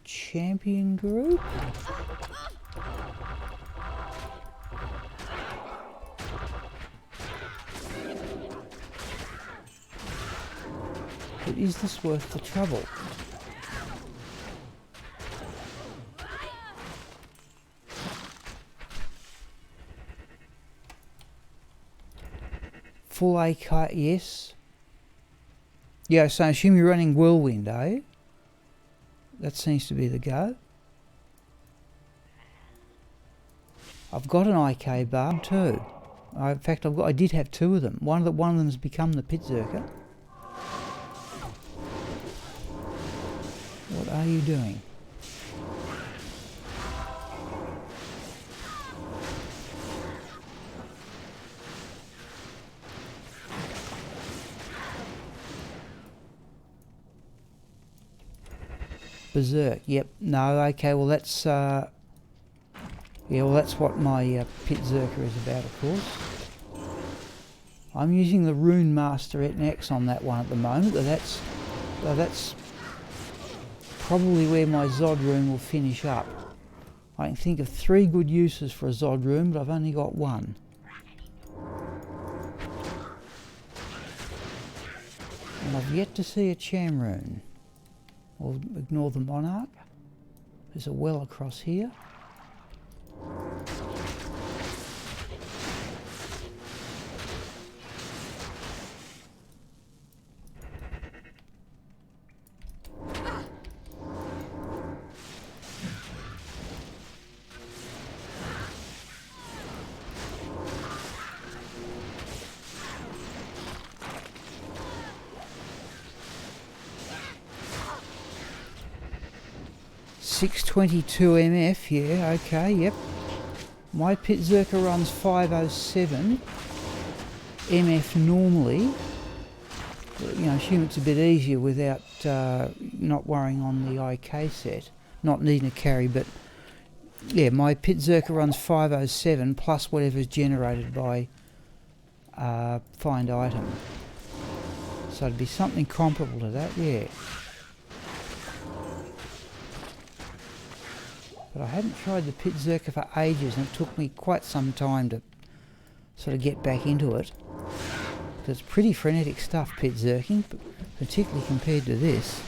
Champion group. But is this worth the trouble? Full AK, yes. Yeah, so I assume you're running Whirlwind, eh? That seems to be the go. I've got an IK bar too. In fact, I did have two of them. One of them's become the pitzerker. What are you doing? Berserk. Yep. No. Okay. Well, that's yeah. Well, that's what my pitzerker is about, of course. I'm using the Rune Master Etnex on that one at the moment. That's probably where my Zod rune will finish up. I can think of 3 good uses for a Zod rune, but I've only got one. And I've yet to see a Cham rune. We'll ignore the Monarch. There's a well across here. .622 MF, yeah, okay, yep. My pitzerker runs 507 MF normally. You know, assume it's a bit easier without not worrying on the IK set, not needing a carry, but yeah, my pitzerker runs 507 plus whatever's generated by find item. So it'd be something comparable to that, yeah. But I hadn't tried the pitzerker for ages, and it took me quite some time to sort of get back into it. It's pretty frenetic stuff, pitzerking, particularly compared to this.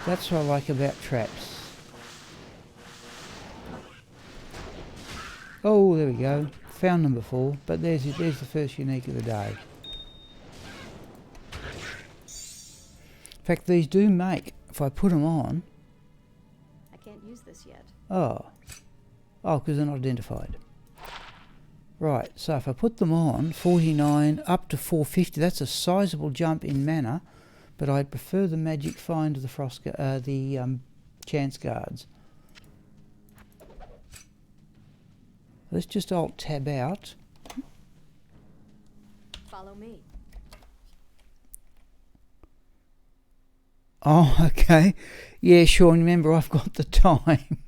That's what I like about traps. Oh, there we go. Found them before, but there's the first unique of the day. In fact, these do make, if I put them on... I can't use this yet. Oh, because they're not identified. Right, so if I put them on, 49 up to 450, that's a sizable jump in mana, but I'd prefer the magic find of the chance guards. Let's just alt tab out. Follow me. Oh, okay. Yeah, sure. And remember, I've got the time.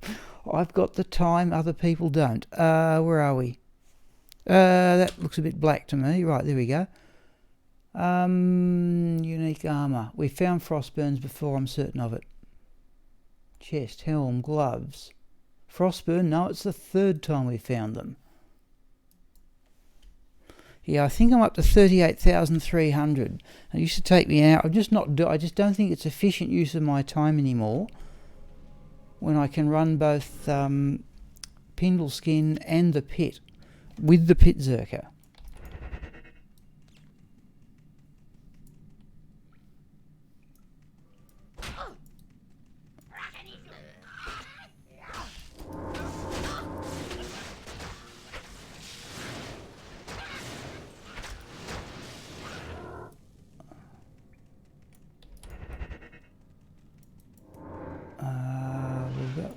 I've got the time, other people don't. Where are we? That looks a bit black to me. Right, there we go. Unique armour. We found Frostburns before, I'm certain of it. Chest, helm, gloves. Frostburn, no, it's the 3rd time we found them. Yeah, I think I'm up to 38,300. It used to take me out. I just don't think it's efficient use of my time anymore when I can run both Pindle Skin and the Pit with the pitzerker.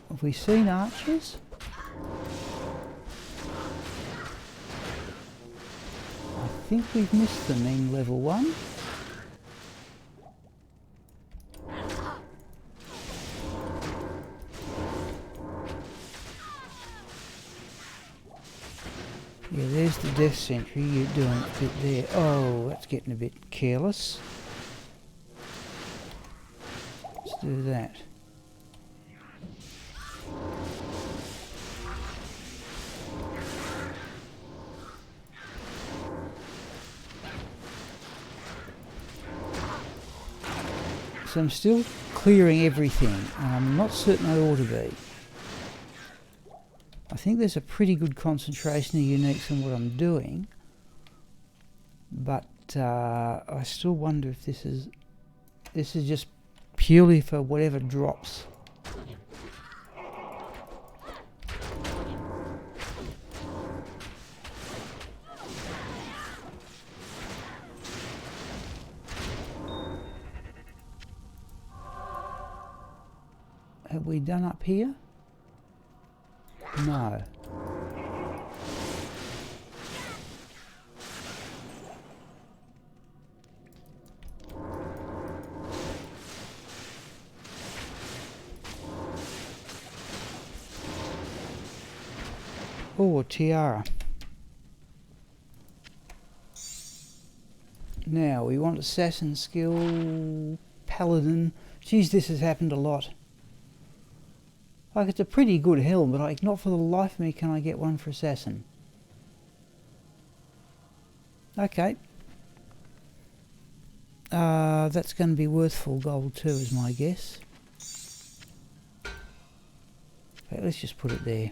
Have we seen archers? think we've missed them in level 1. Yeah, there's the death sentry. You're doing a bit there. Oh, that's getting a bit careless. Let's do that. So I'm still clearing everything, and I'm not certain I ought to be. I think there's a pretty good concentration of uniques in what I'm doing, but I still wonder if this is just purely for whatever drops. Have we done up here? No. Oh, a tiara. Now we want assassin skill, paladin. Geez, this has happened a lot. Like, it's a pretty good helm, but like, not for the life of me can I get one for assassin. Okay. That's going to be worth full gold too, is my guess. Okay, let's just put it there.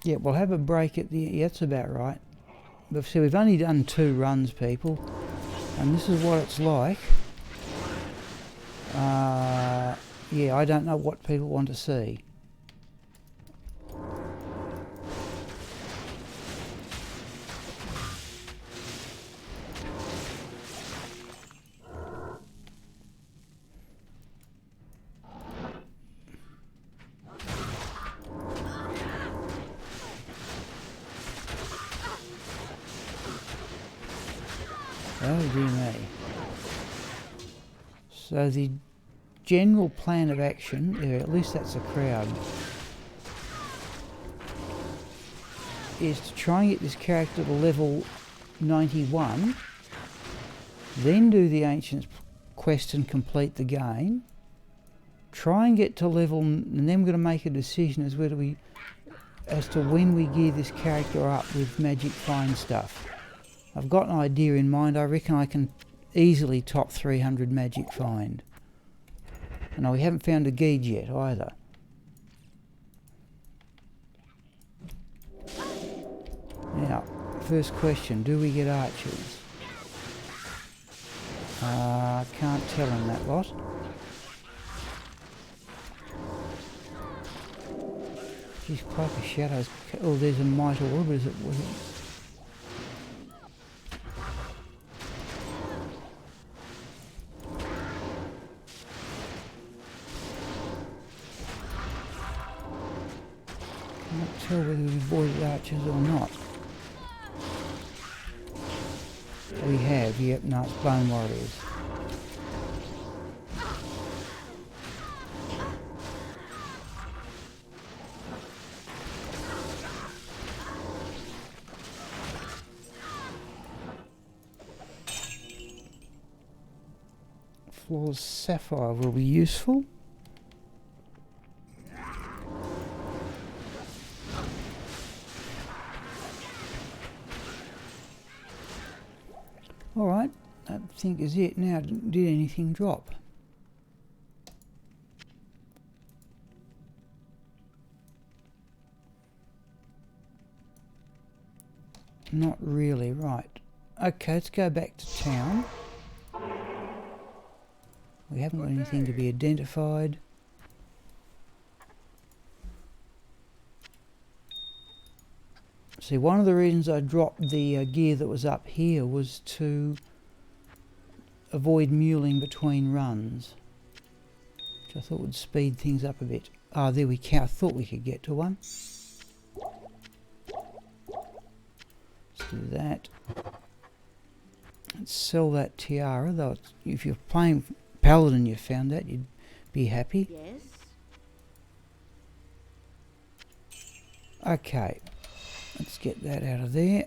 Yeah, we'll have a break at the... Yeah, that's about right. But see, we've only done 2 runs, people. And this is what it's like. Yeah, I don't know what people want to see. Oh dear me. So the general plan of action, yeah, at least that's a crowd, is to try and get this character to level 91, then do the Ancient's quest and complete the game, try and get to level, and then we're going to make a decision as to when we gear this character up with magic find stuff. I've got an idea in mind. I reckon I can easily top 300 magic find. And we haven't found a guide yet either. Now, first question, do we get archers? Can't tell in that lot. Geez, Cloak of Shadows. Oh, there's a Might Orb, was it? Tell whether we've avoided archers or not. We have, yep, no, it's Bone Warriors. Flawless Sapphire will be useful. Alright, I think is it. Now, did anything drop? Not really, right. Okay, let's go back to town. We haven't got anything to be identified. See, one of the reasons I dropped the gear that was up here was to avoid muling between runs, which I thought would speed things up a bit. Ah, there we go. I thought we could get to one. Let's do that. Let's sell that tiara, though if you're playing Paladin you found that, you'd be happy. Yes. Okay, let's get that out of there.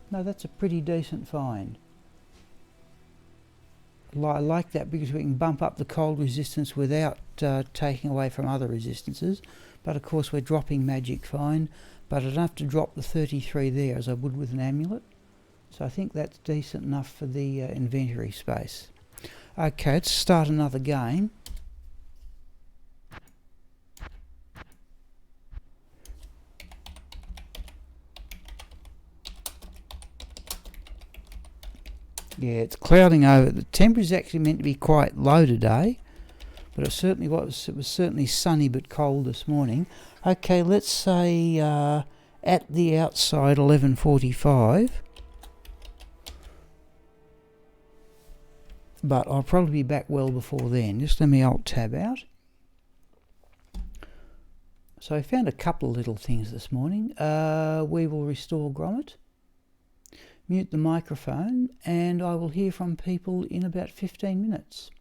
No, that's a pretty decent find. I like that because we can bump up the cold resistance without taking away from other resistances. But of course we're dropping magic fine, but I don't have to drop the 33 there as I would with an amulet. So I think that's decent enough for the inventory space. Okay, let's start another game. Yeah, it's clouding over. The temperature's actually meant to be quite low today, but it certainly was. It was certainly sunny but cold this morning. Okay, let's say at the outside 11:45. But I'll probably be back well before then. Just let me alt tab out. So I found a couple of little things this morning. We will restore grommet, mute the microphone, and I will hear from people in about 15 minutes.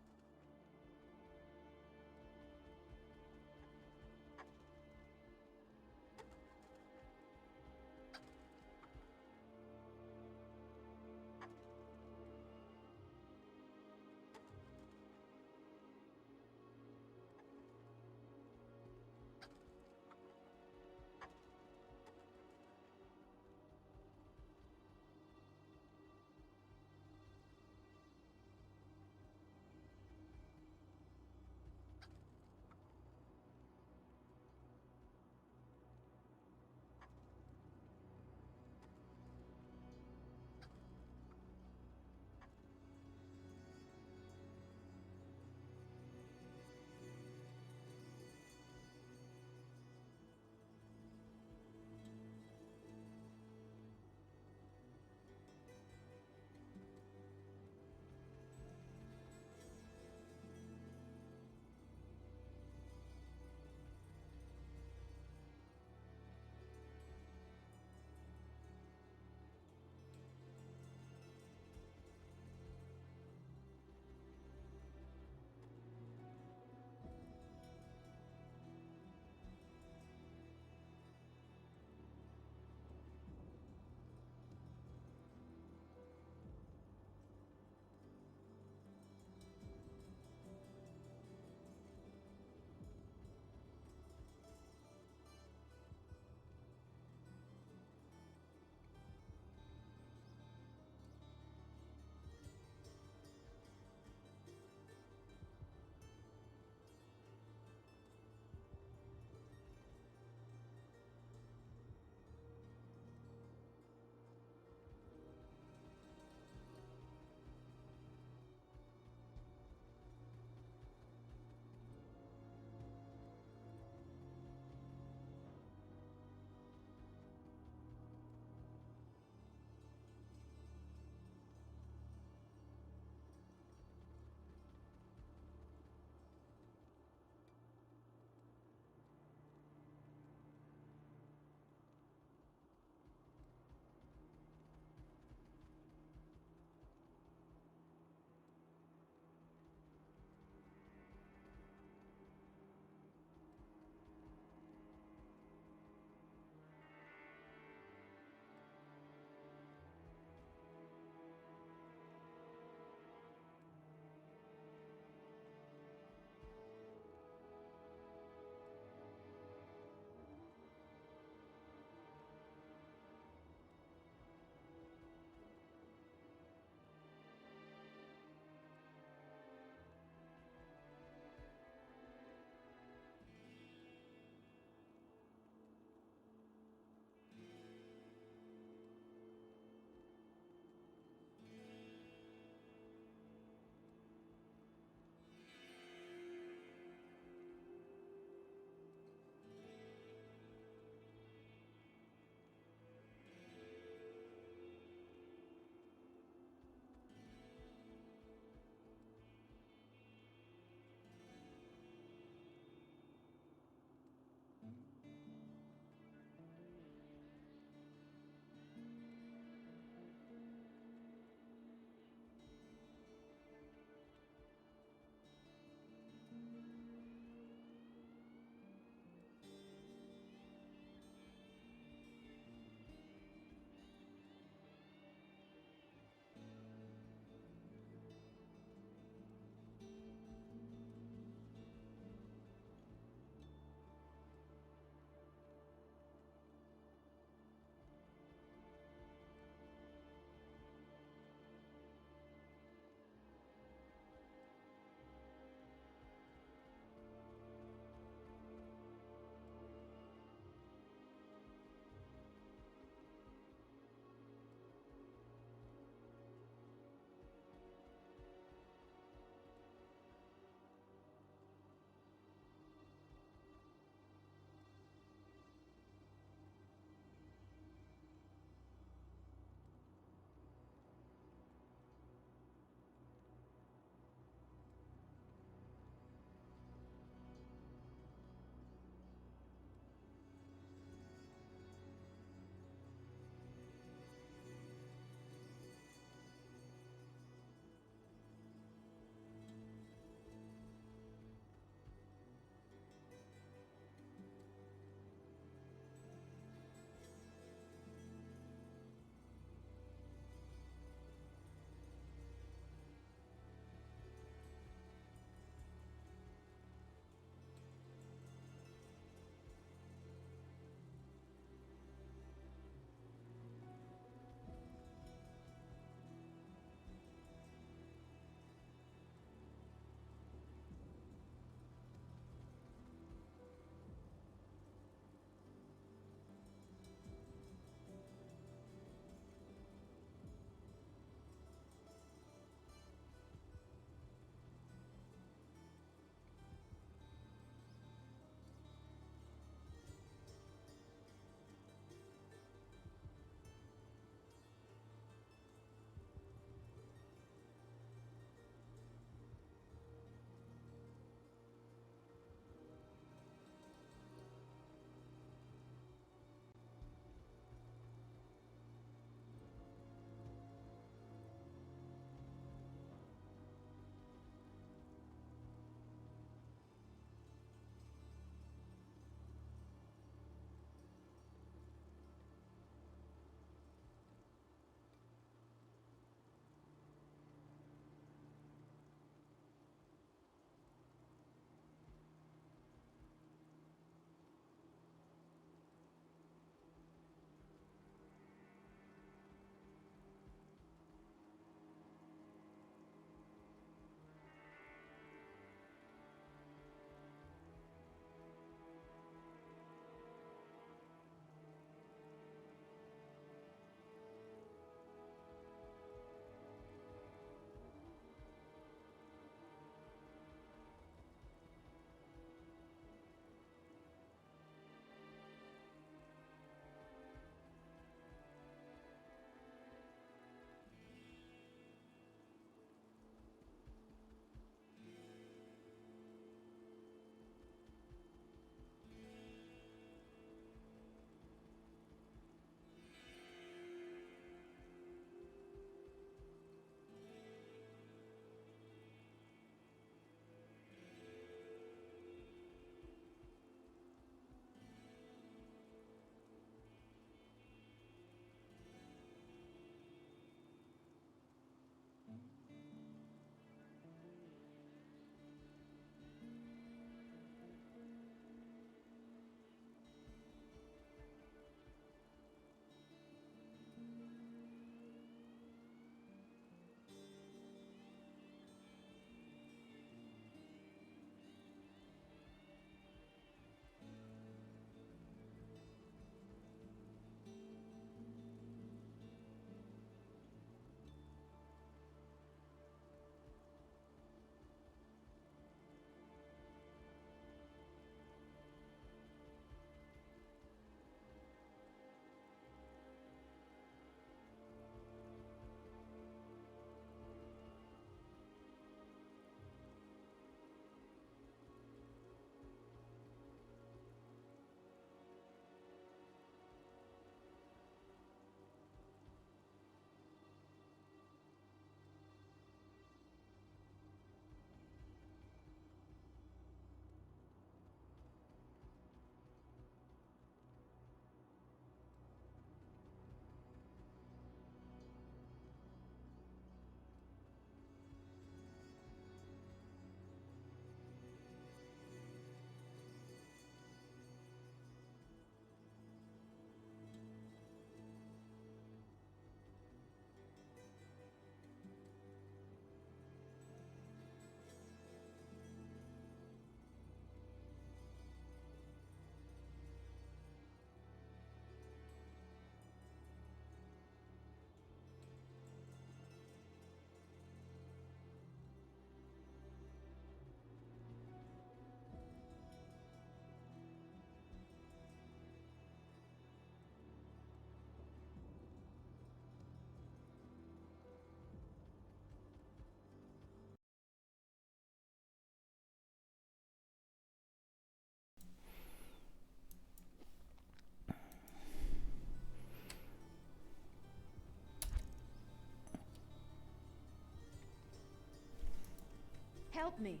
Help me.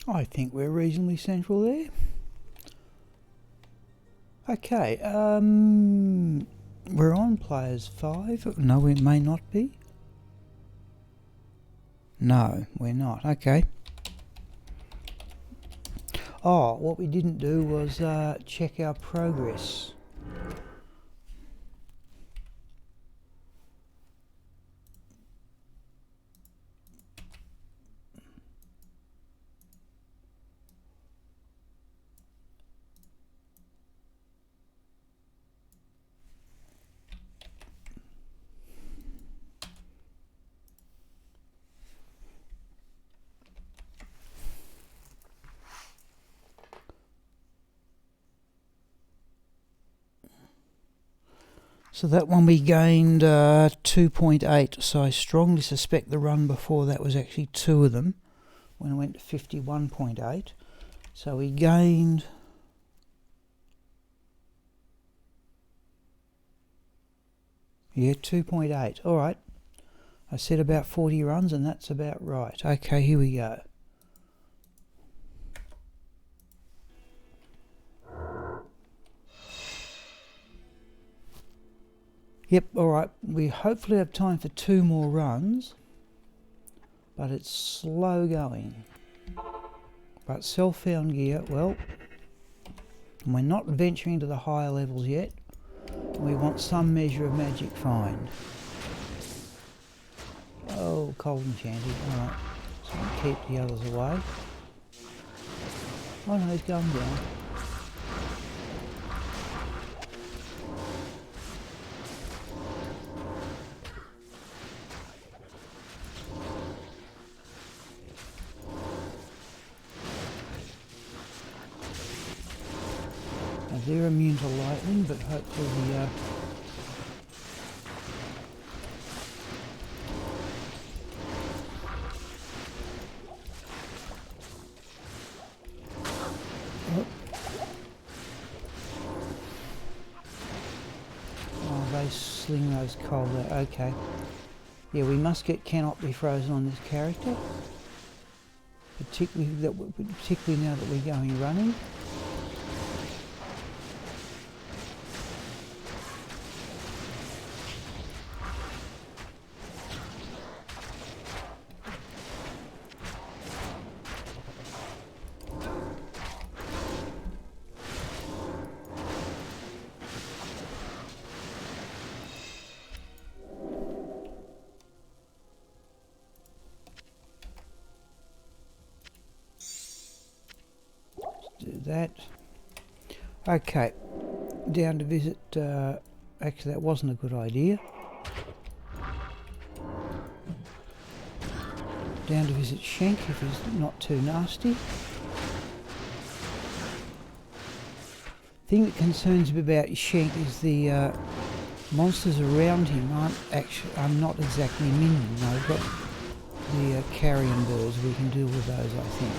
I think we're reasonably central there. Okay, we're on players 5. No, we may not be. No, we're not. Okay. Oh, what we didn't do was check our progress. So that one we gained 2.8, so I strongly suspect the run before that was actually 2 of them when I went to 51.8. So we gained... yeah, 2.8. Alright. I said about 40 runs and that's about right. Okay, here we go. Yep, alright, we hopefully have time for 2 more runs, but it's slow going. But self-found gear, well, we're not venturing to the higher levels yet. We want some measure of magic find. Oh, cold enchanted, alright, so we'll keep the others away. Oh no, he's going down. They're immune to lightning, but hopefully the oh, they sling those cold out. Okay. Yeah, we must get cannot be frozen on this character. Particularly now that we're going running. Do that. Okay, down to visit, actually that wasn't a good idea. Down to visit Shank if he's not too nasty. Thing that concerns me about Shank is the monsters around him are not exactly minions. No, we've got the carrion birds, we can deal with those I think.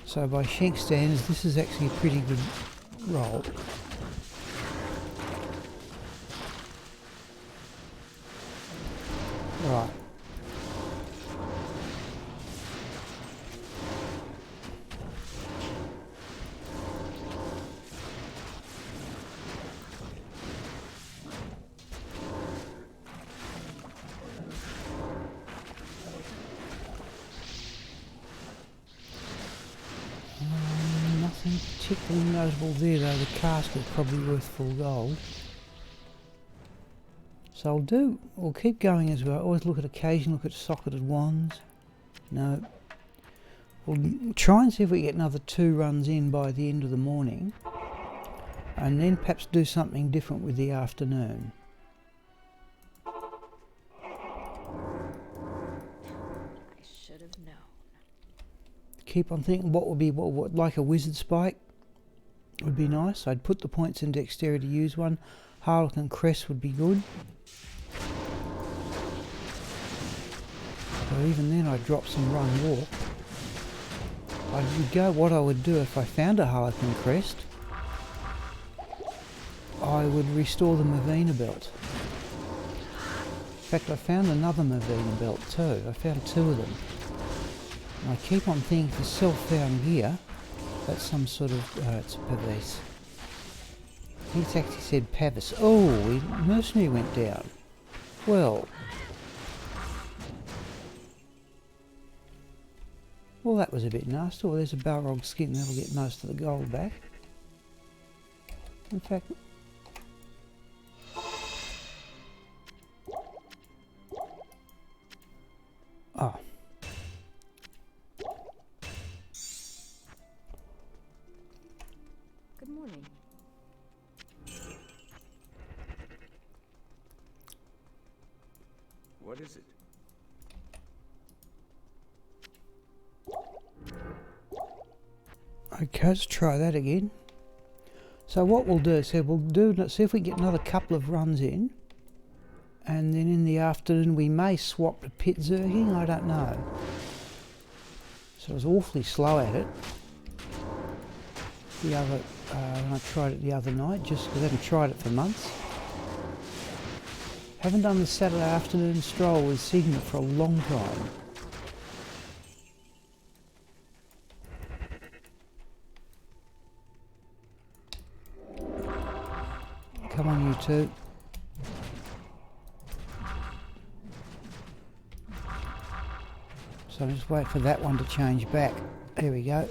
So by Shank standards, this is actually a pretty good roll. Right. Nothing particularly notable there though, the cask is probably worth full gold. So we'll keep going as well. Always look at socketed wands. No. We'll try and see if we get another 2 runs in by the end of the morning. And then perhaps do something different with the afternoon. I should have known. Keep on thinking what would be what like a wizard spike would be nice. I'd put the points in dexterity to use one. Harlequin crest would be good. But even then I'd drop some run walk. What I would do if I found a Harlequin crest I would restore the Movina belt. In fact, I found another Movina belt too. I found 2 of them. And I keep on thinking for self-found gear, that's some sort of... it's a Pavis. I think it's actually said Pavis. Oh, mercenary went down. Well, that was a bit nasty. Well, there's a Balrog skin. That'll get most of the gold back. In fact... Oh. Good morning. What is it? Okay, let's try that again. So what we'll do is see if we get another couple of runs in, and then in the afternoon we may swap to pitzerking, I don't know. So I was awfully slow at it when I tried it the other night, just because I haven't tried it for months. Haven't done the Saturday afternoon stroll with Sigma for a long time. Come on, you two. So just wait for that one to change back. There we go.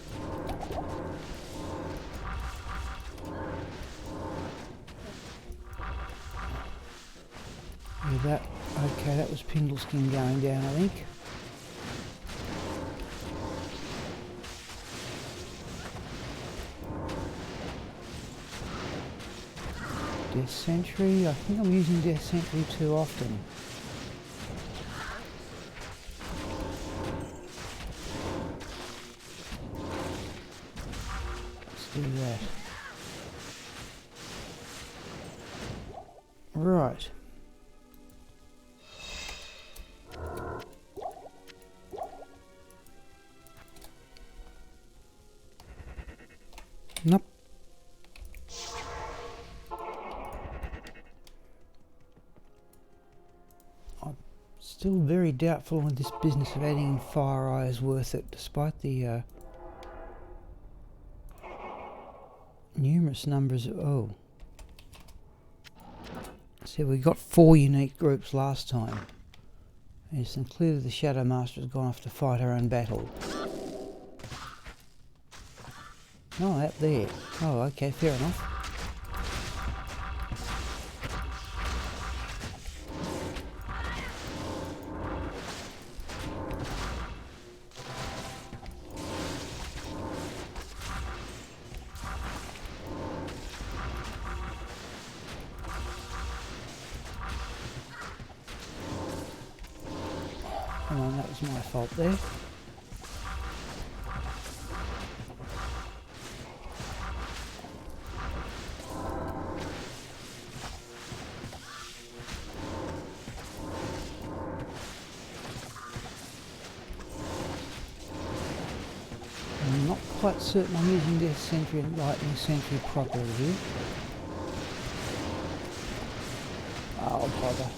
Okay, that was Pindleskin going down, I think. Death Sentry, I think I'm using Death Sentry too often. Let's do that. Right. Nope. I'm still very doubtful on this business of adding Fire Eye is worth it, despite the numerous numbers of... Oh. See, we got 4 unique groups last time. Yes, and clearly the Shadow Master has gone off to fight her own battle. Oh, out there. Oh, okay, fair enough. Come on, that was my fault there. I'm not quite certain I'm using Death Sentry and Lightning Sentry properly here. Oh, bother.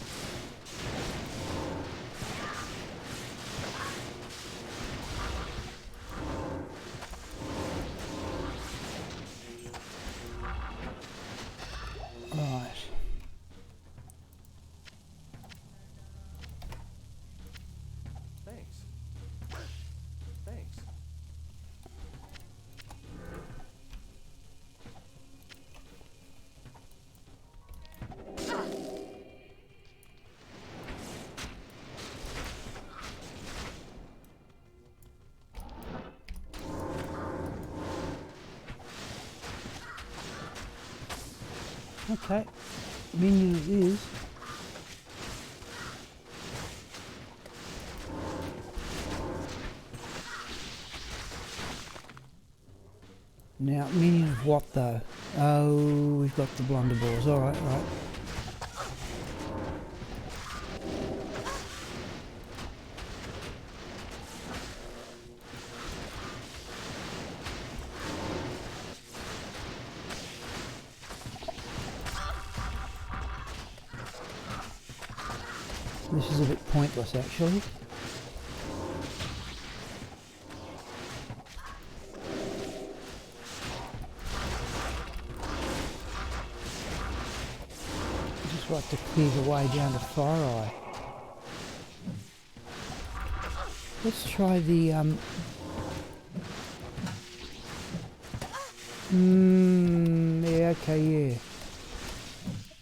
Right. Thanks. Thanks. Okay, minion it is. Now, minion of what though? Oh, we've got the blunderballs. Alright, right. This is a bit pointless actually. I just like to clear the way down to Fire Eye. Let's try the yeah, okay, yeah.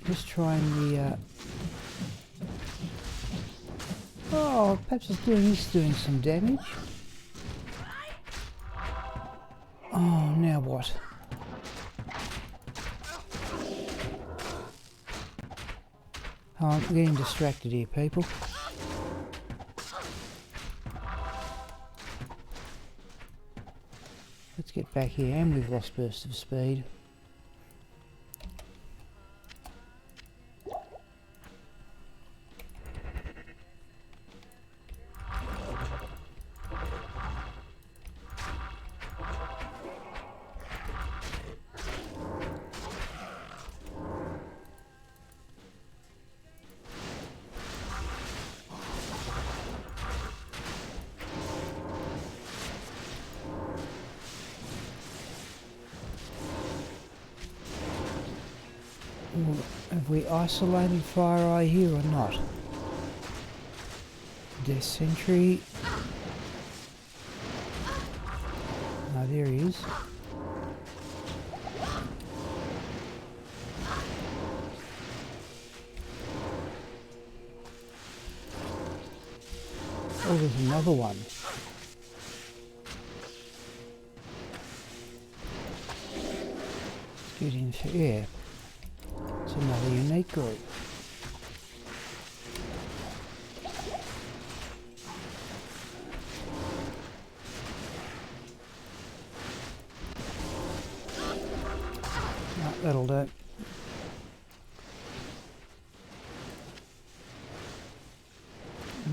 Just trying the oh, perhaps it's doing some damage. Oh, now what? Oh, I'm getting distracted here, people. Let's get back here, and we've lost burst of speed. Have we isolated Fire Eye here or not? Death Sentry. Oh, there he is. Oh, there's another one. Get in for air. It's another unique group. No, that'll do.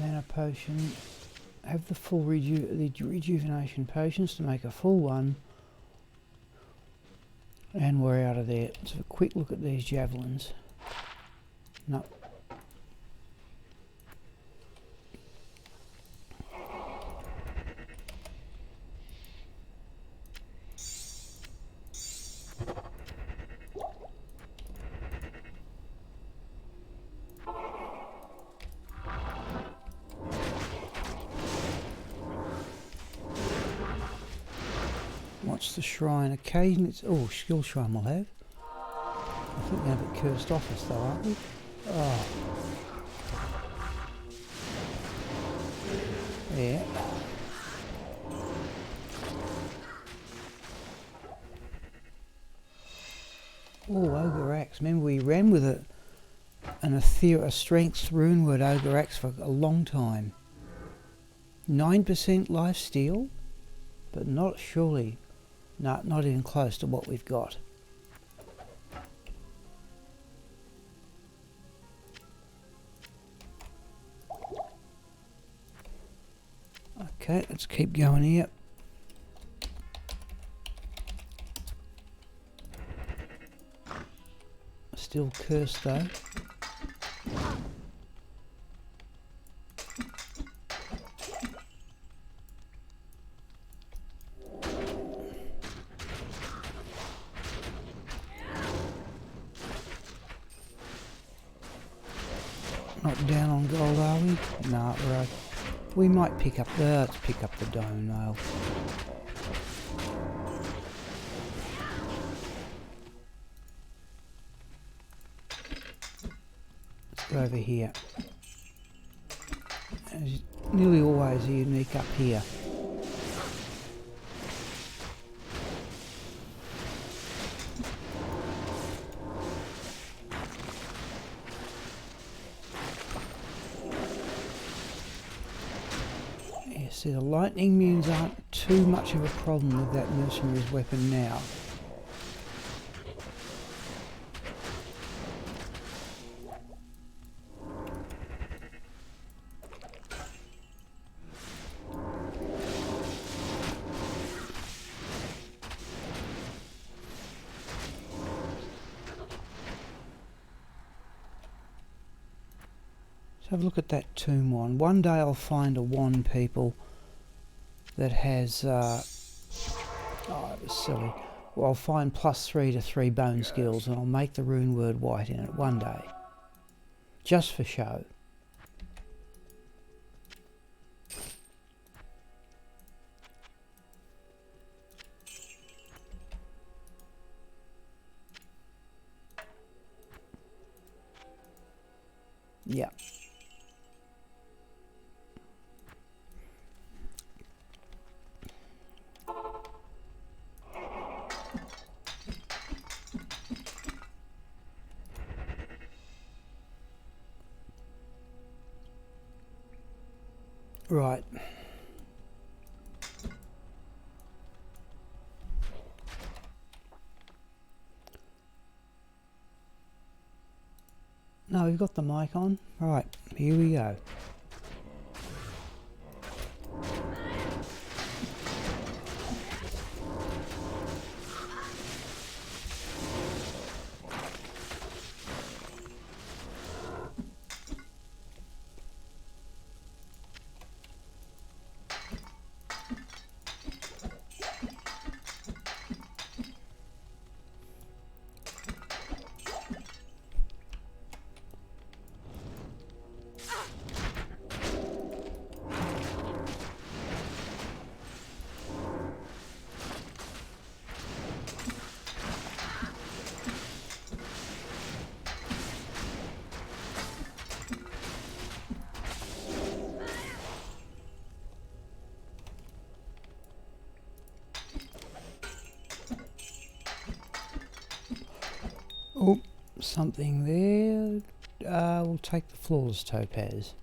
Mana potion. Have the full rejuvenation potions to make a full one. And we're out of there. Let's have a quick look at these javelins. No. What's the shrine? Occasion it's skill shrine we'll have. I think we're a bit cursed off us though, aren't we? Oh. Yeah. Oh, Ogre Axe. Remember we ran with a strength rune word Ogre Axe for a long time. 9% life steal, but not surely. No, not even close to what we've got. Okay, let's keep going here. Still cursed though. Not down on gold, are we? No, right. We might pick up the. Let's pick up the dome nail. Let's go over here. There's nearly always a unique up here. See, the lightning immunes aren't too much of a problem with that mercenary's weapon now. have a look at that tomb wand. One day I'll find a wand, people, that has oh, it was silly. Well, I'll find +3 to 3 bone skills, and I'll make the rune word white in it one day. Just for show. Yeah. Right. No, we've got the mic on. Right, here we go. Oh, something there. We'll take the flawless topaz.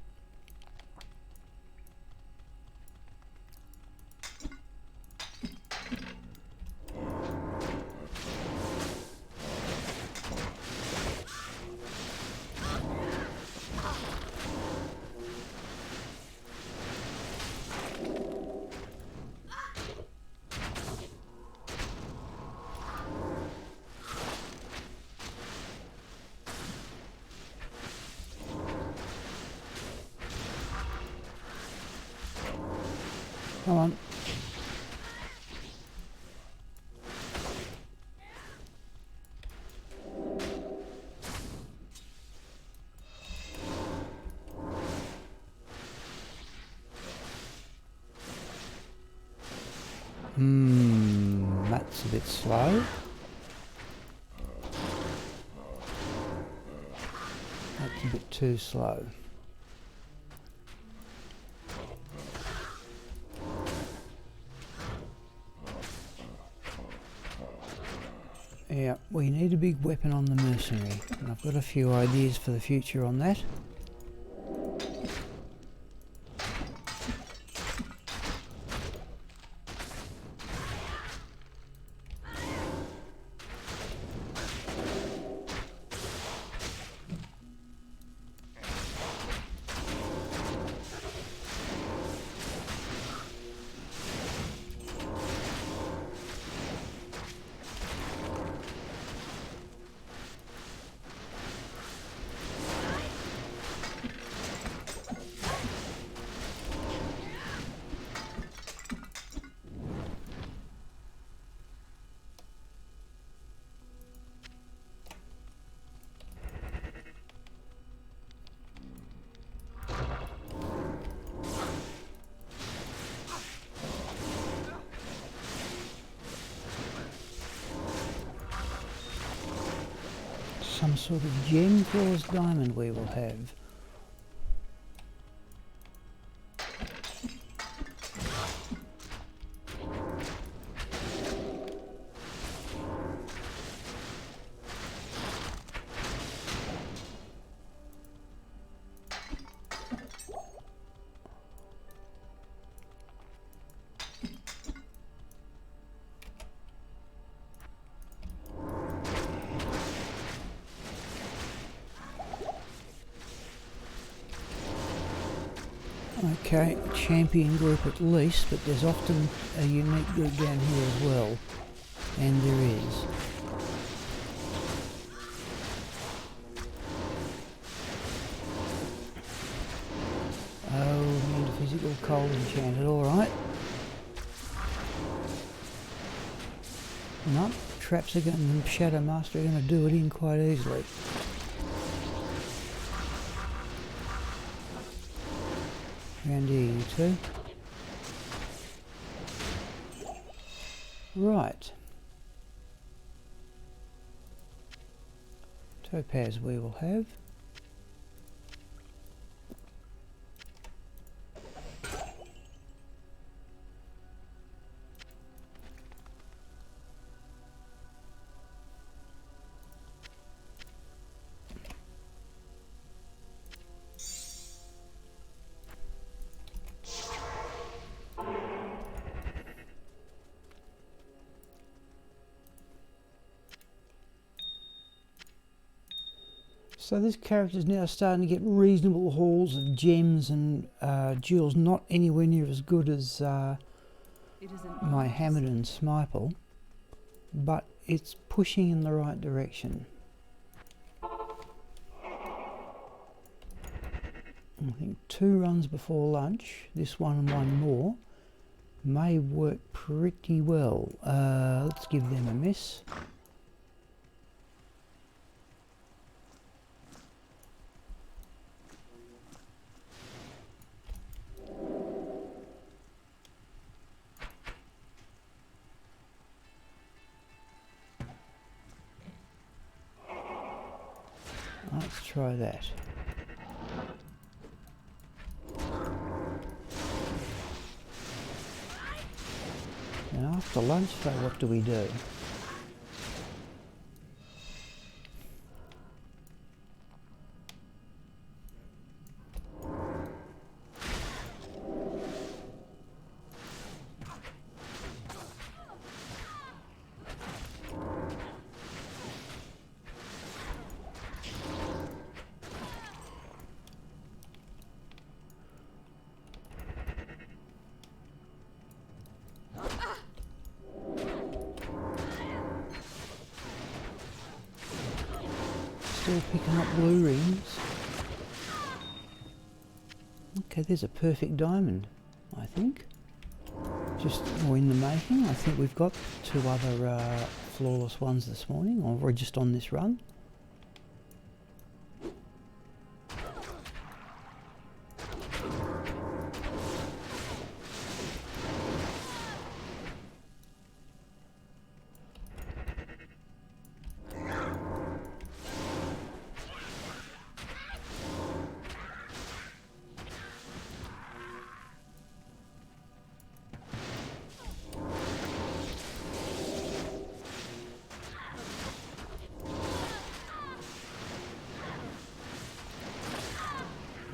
Come on. That's a bit slow. That's a bit too slow. Yeah, we need a big weapon on the mercenary, and I've got a few ideas for the future on that. Some sort of gem claws diamond we will have. Okay, champion group at least, but there's often a unique group down here as well, and there is. enchanted, alright. No, traps are going, Shadow Master are going to do it in quite easily. Around here, you two. Right. Topaz we will have. So this character's now starting to get reasonable hauls of gems and jewels, not anywhere near as good as my Hammered and Smiple, but it's pushing in the right direction. I think 2 runs before lunch, this one and one more, may work pretty well. Let's give them a miss. Let's try that. And after lunch, so what do we do? Still picking up blue rings. Okay, there's a perfect diamond, I think. Just more in the making. I think we've got 2 other flawless ones this morning, or we're just on this run.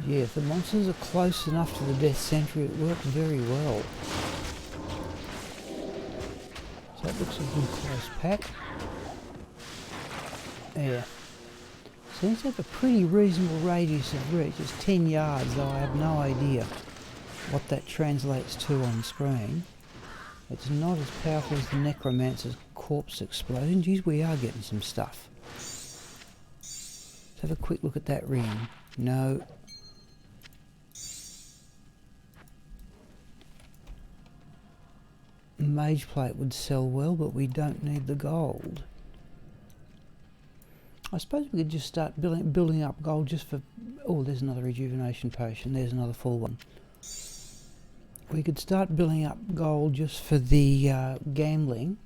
Yeah, if the monsters are close enough to the Death Sentry, it works very well. So that looks a good close pack. Yeah. Seems to have a pretty reasonable radius of reach. It's 10 yards, though I have no idea what that translates to on screen. It's not as powerful as the Necromancer's corpse explosion. Geez, we are getting some stuff. Let's have a quick look at that ring. No. Mage plate would sell well, but we don't need the gold. I suppose we could just start building up gold just for... Oh, there's another rejuvenation potion. There's another full one. We could start building up gold just for the gambling.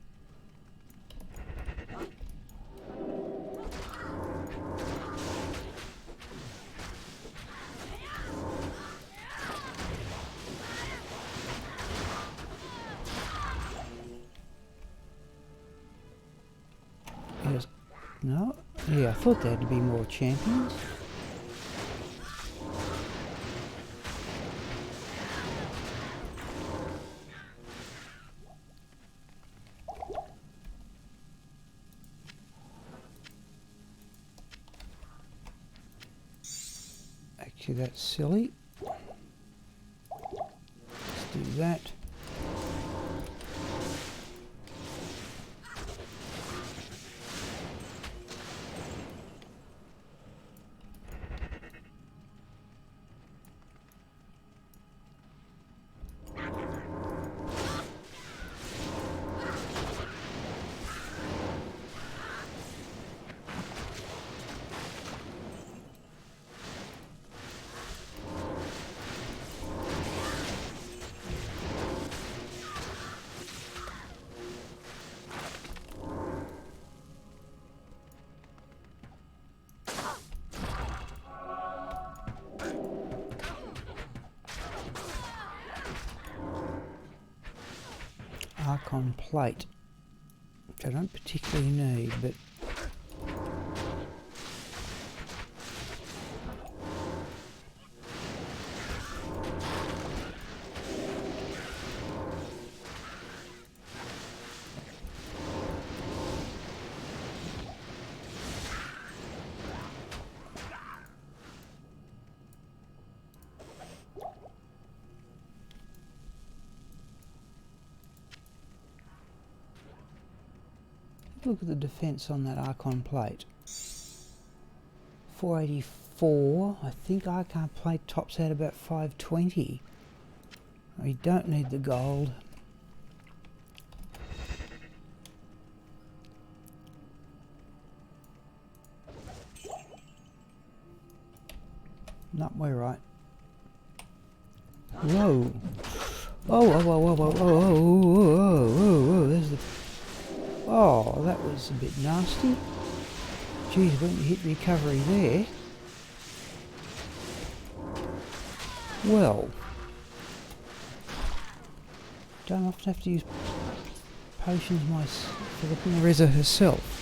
Yes. No? Yeah, I thought there had to be more champions. Actually, that's silly. Let's do that. icon plate, which I don't particularly need, but look at the defence on that icon plate. 484. I think icon plate tops out about 520. We don't need the gold. No, we're right. Whoa. Oh, whoa, whoa, whoa, whoa, whoa, whoa, whoa, whoa, whoa, there's the... Oh, that was a bit nasty. Geez, when you hit recovery there. Well, don't often have to use potions for the Nerezza herself.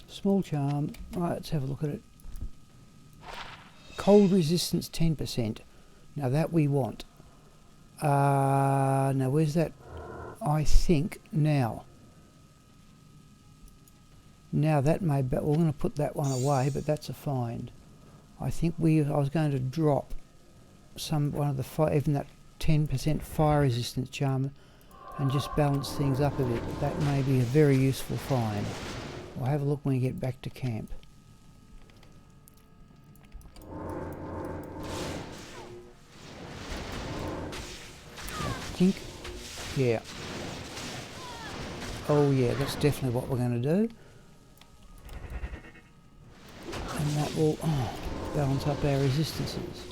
Small charm. Right, let's have a look at it. Cold resistance 10%. Now that we want. Now where's that? I think now. Now that may be, we're going to put that one away, but that's a find. I think I was going to drop one of the even that 10% fire resistance charm and just balance things up a bit. But that may be a very useful find. We'll have a look when we get back to camp. I think, yeah. Oh yeah, that's definitely what we're going to do. And that will balance up our resistances.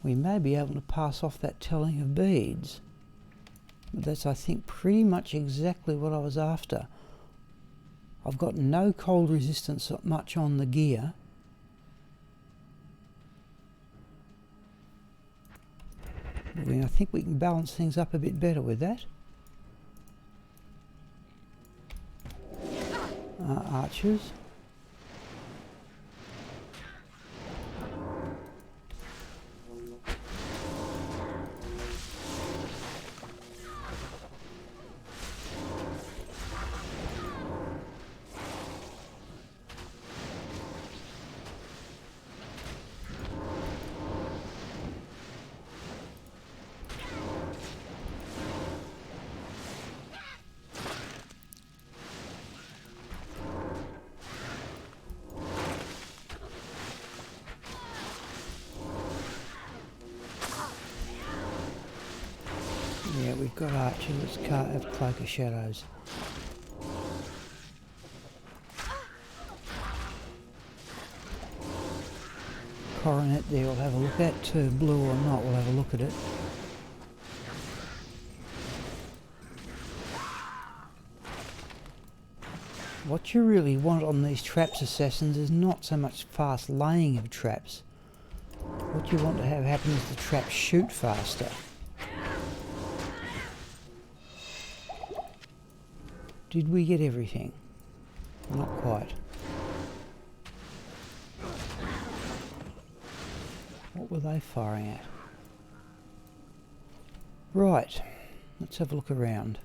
We may be able to pass off that telling of beads. That's, I think, pretty much exactly what I was after. I've got no cold resistance much on the gear. I think we can balance things up a bit better with that. Archers. Yeah, we've got archers. Let's have cloak of shadows. Coronet there, we'll have a look at. Blue or not, we'll have a look at it. What you really want on these traps, assassins, is not so much fast laying of traps. What you want to have happen is the traps shoot faster. Did we get everything? Not quite. What were they firing at? Right, let's have a look around.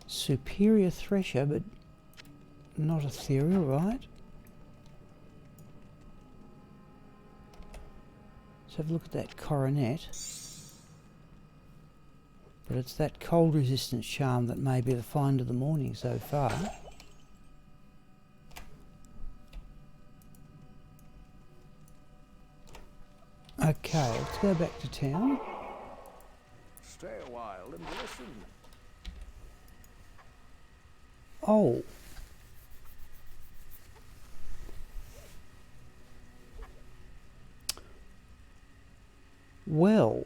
Superior Thresher, but not ethereal, right? Let's have a look at that coronet. But it's that cold resistance charm that may be the find of the morning so far. Okay, let's go back to town. Stay a while and listen. Oh. Well.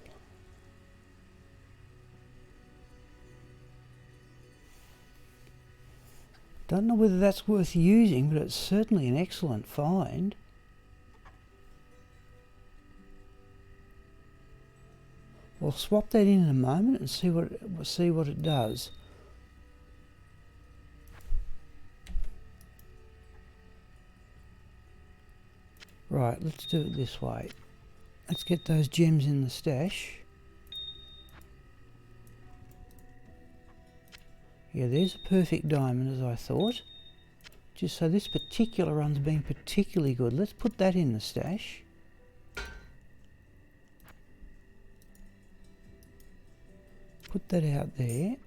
Don't know whether that's worth using, but it's certainly an excellent find. We'll swap that in a moment and see what it does. Right, let's do it this way. Let's get those gems in the stash. Yeah, there's a perfect diamond, as I thought. Just so this particular run's been particularly good. Let's put that in the stash. Put that out there.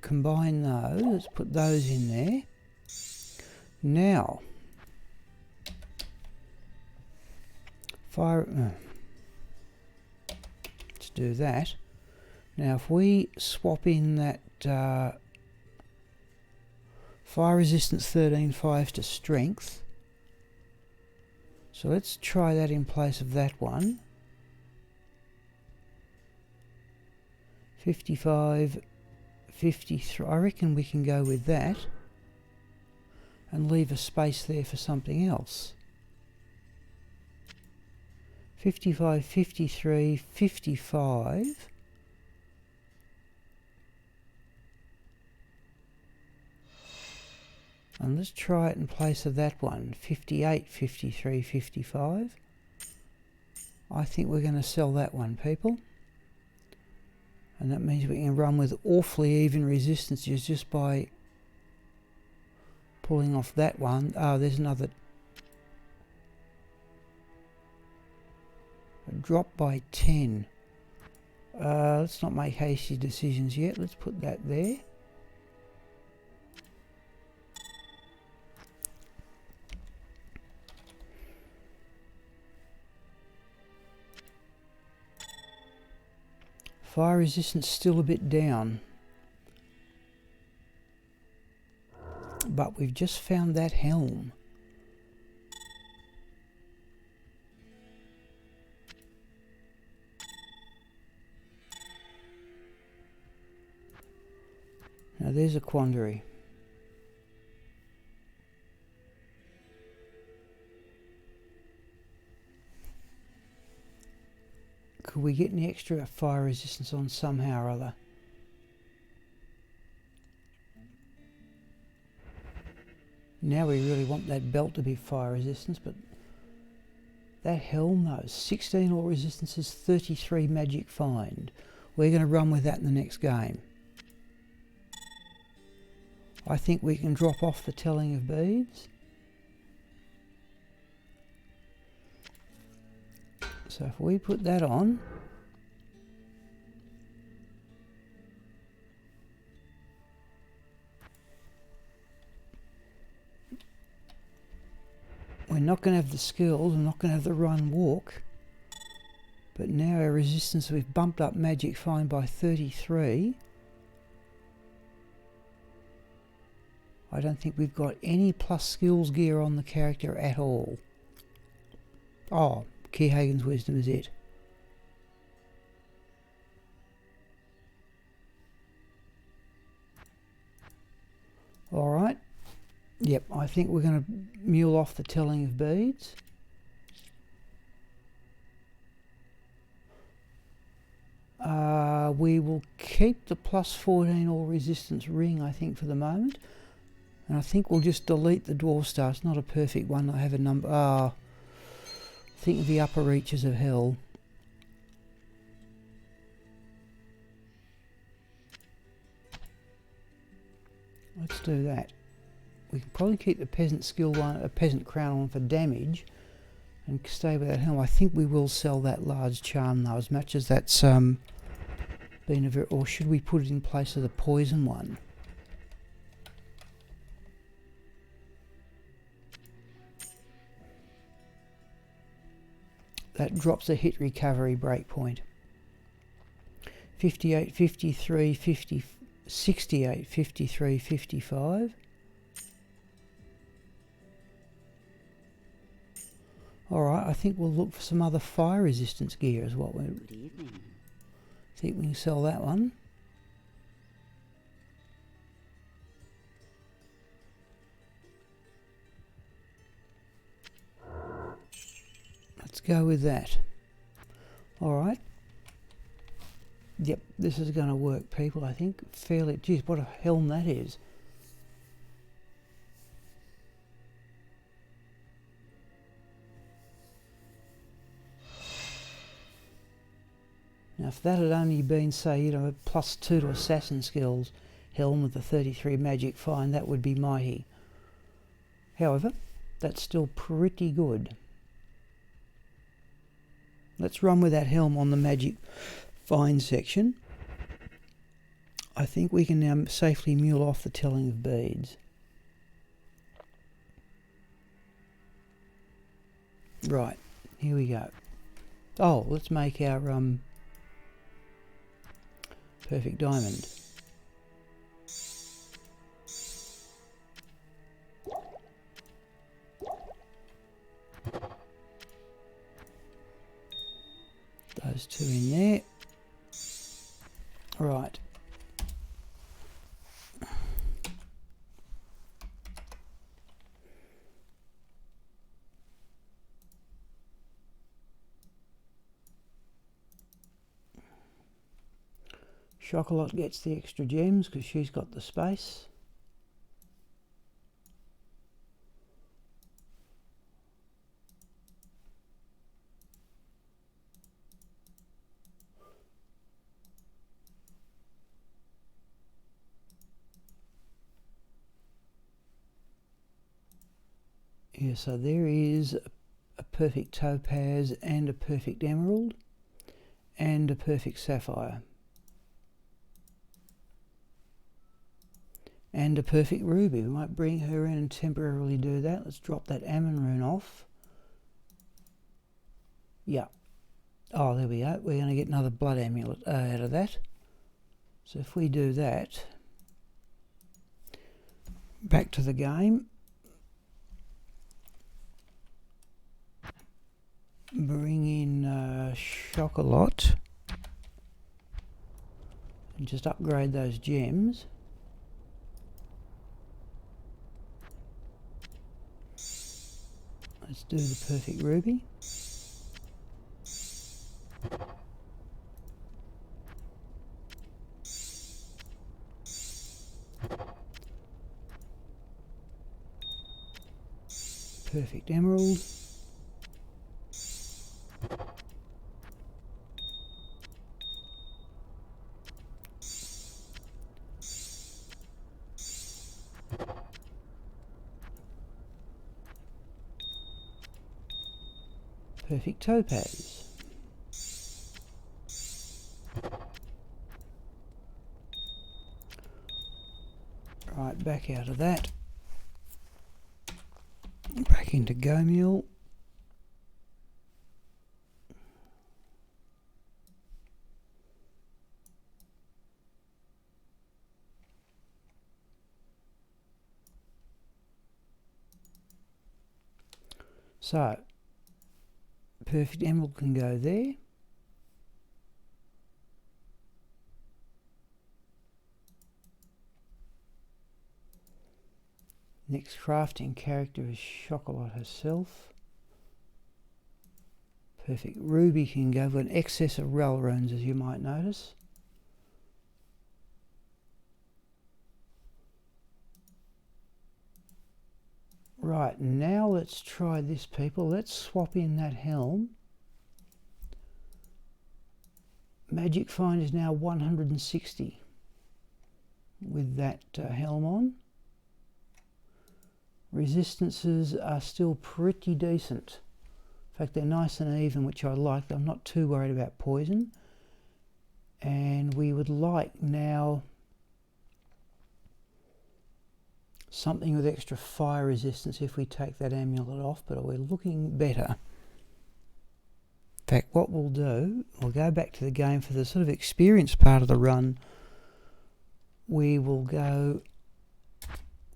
Combine those. Let's put those in there. Now, let's do that. Now, if we swap in that fire resistance 13.5 to strength. So let's try that in place of that one. 55, 53. I reckon we can go with that and leave a space there for something else. 55, 53, 55. And let's try it in place of that one. 58, 53, 55. I think we're going to sell that one, people. And that means we can run with awfully even resistances just by pulling off that one. Oh, there's another. A drop by 10. Let's not make hasty decisions yet. Let's put that there. Fire resistance still a bit down, but we've just found that helm. Now there's a quandary. Could we get any extra fire resistance on somehow or other? Now we really want that belt to be fire resistance, but that helm though, 16 all resistances, 33 magic find. We're going to run with that in the next game. I think we can drop off the telling of beads. So if we put that on, we're not going to have the skills, we're not going to have the run walk, but now our resistance, we've bumped up magic find by 33. I don't think we've got any plus skills gear on the character at all. Oh, Keyhagen's wisdom is it. Alright. Yep, I think we're going to mule off the telling of beads. We will keep the plus 14 all resistance ring, I think, for the moment. And I think we'll just delete the dwarf star. It's not a perfect one. I have a number. Think of the upper reaches of hell. Let's do that. We can probably keep the peasant skill one, a peasant crown on for damage, and stay with that helm. I think we will sell that large charm though, as much as that's been been a very, or should we put it in place of the poison one? That drops a hit recovery breakpoint. 58, 53, 50, 68, 53, 55. Alright, I think we'll look for some other fire resistance gear as what we Good evening. think we can sell that one. Let's go with that. Alright. Yep, this is going to work, people, I think. Fairly, geez, what a helm that is. Now, if that had only been, say, you know, a +2 to assassin skills helm with the 33 magic fine, that would be mighty. However, that's still pretty good. Let's run with that helm on the magic fine section. I think we can now safely mule off the telling of beads. Right, here we go. Oh, let's make our perfect diamond. Those two in there. Right. Chocolat gets the extra gems because she's got the space. Yeah, so there is a perfect topaz and a perfect emerald and a perfect sapphire and a perfect ruby. We might bring her in and temporarily do that. Let's drop that Ammon rune off. Yeah. Oh, there we go. We're going to get another blood amulet out of that. So if we do that, back to the game. Bring in Chocolat and just upgrade those gems. Let's do the perfect ruby. Perfect emerald. Perfect topaz. Right, back out of that. Back into Go Mule. So, perfect emerald can go there. Next crafting character is Chocolat herself. Perfect ruby can go with an excess of rel runes, as you might notice. Right, now let's try this, people. Let's swap in that helm. Magic Find is now 160 with that helm on. Resistances are still pretty decent. In fact, they're nice and even, which I like. I'm not too worried about poison. And we would like now something with extra fire resistance if we take that amulet off, but we're looking better. In fact, what we'll do, we'll go back to the game for the sort of experience part of the run. We will go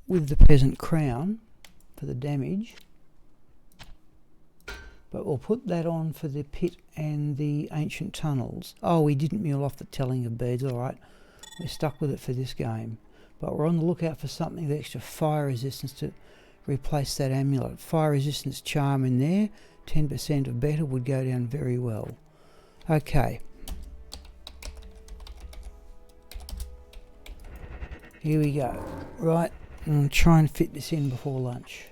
with the peasant crown for the damage, but we'll put that on for the pit and the ancient tunnels. Oh, we didn't mule off the telling of beads, alright. We're stuck with it for this game. But we're on the lookout for something with extra fire resistance to replace that amulet. Fire resistance charm in there, 10% or better would go down very well. Okay. Here we go. Right, I'll try and fit this in before lunch.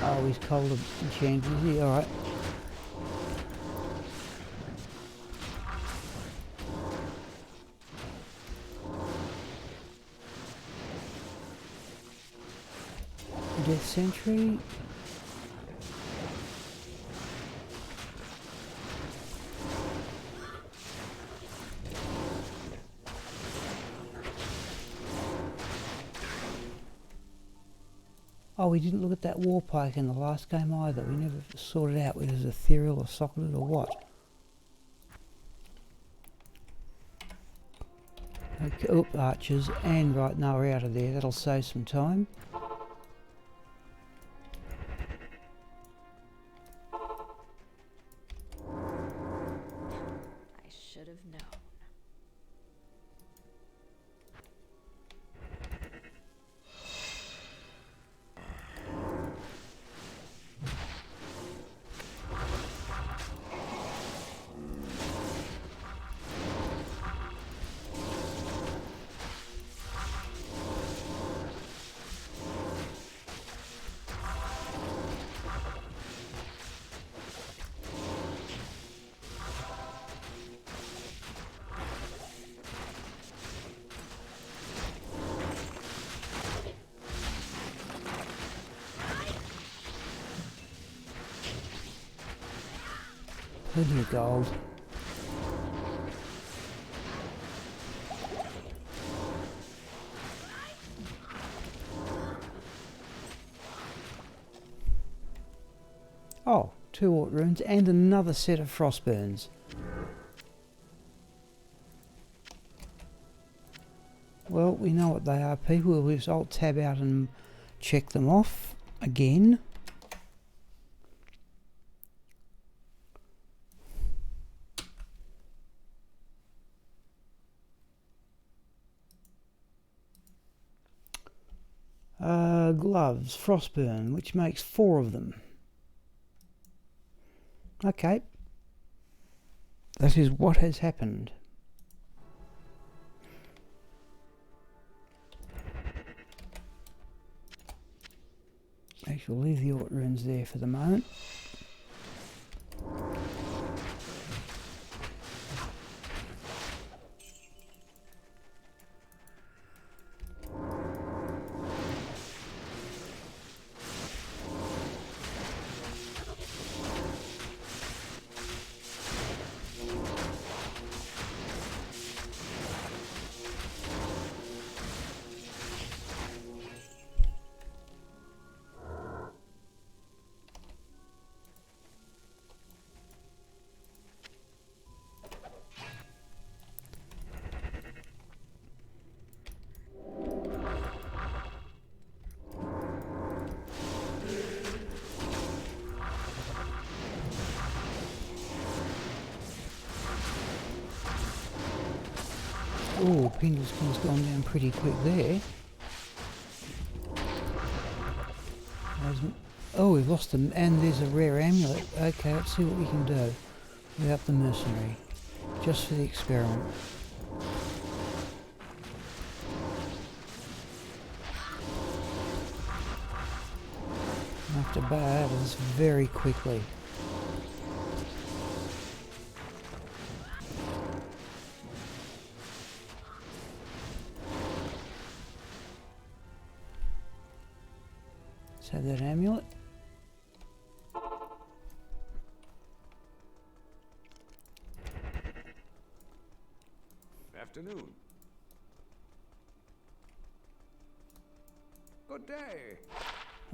Oh, he's cold enchanted, is he? Alright. Death Sentry. Oh, we didn't look at that war pike in the last game either. We never sorted out whether it was ethereal or socketed or what. Okay, oh, archers, and right now we're out of there. That'll save some time. I should have known. Plenty of gold. Oh, 2 Ort runes and another set of frost burns. Well, we know what they are, people. We'll just alt tab out and check them off again. Gloves, frostburn, which makes 4 of them. Okay. That is what has happened. Actually, we'll leave the Ort runes there for the moment. Oh, Pendleskin's gone down pretty quick there. Oh, we've lost them, and there's a rare amulet. Okay, let's see what we can do without the mercenary, just for the experiment. I have to bow out of this very quickly. that amulet. Afternoon. Good day.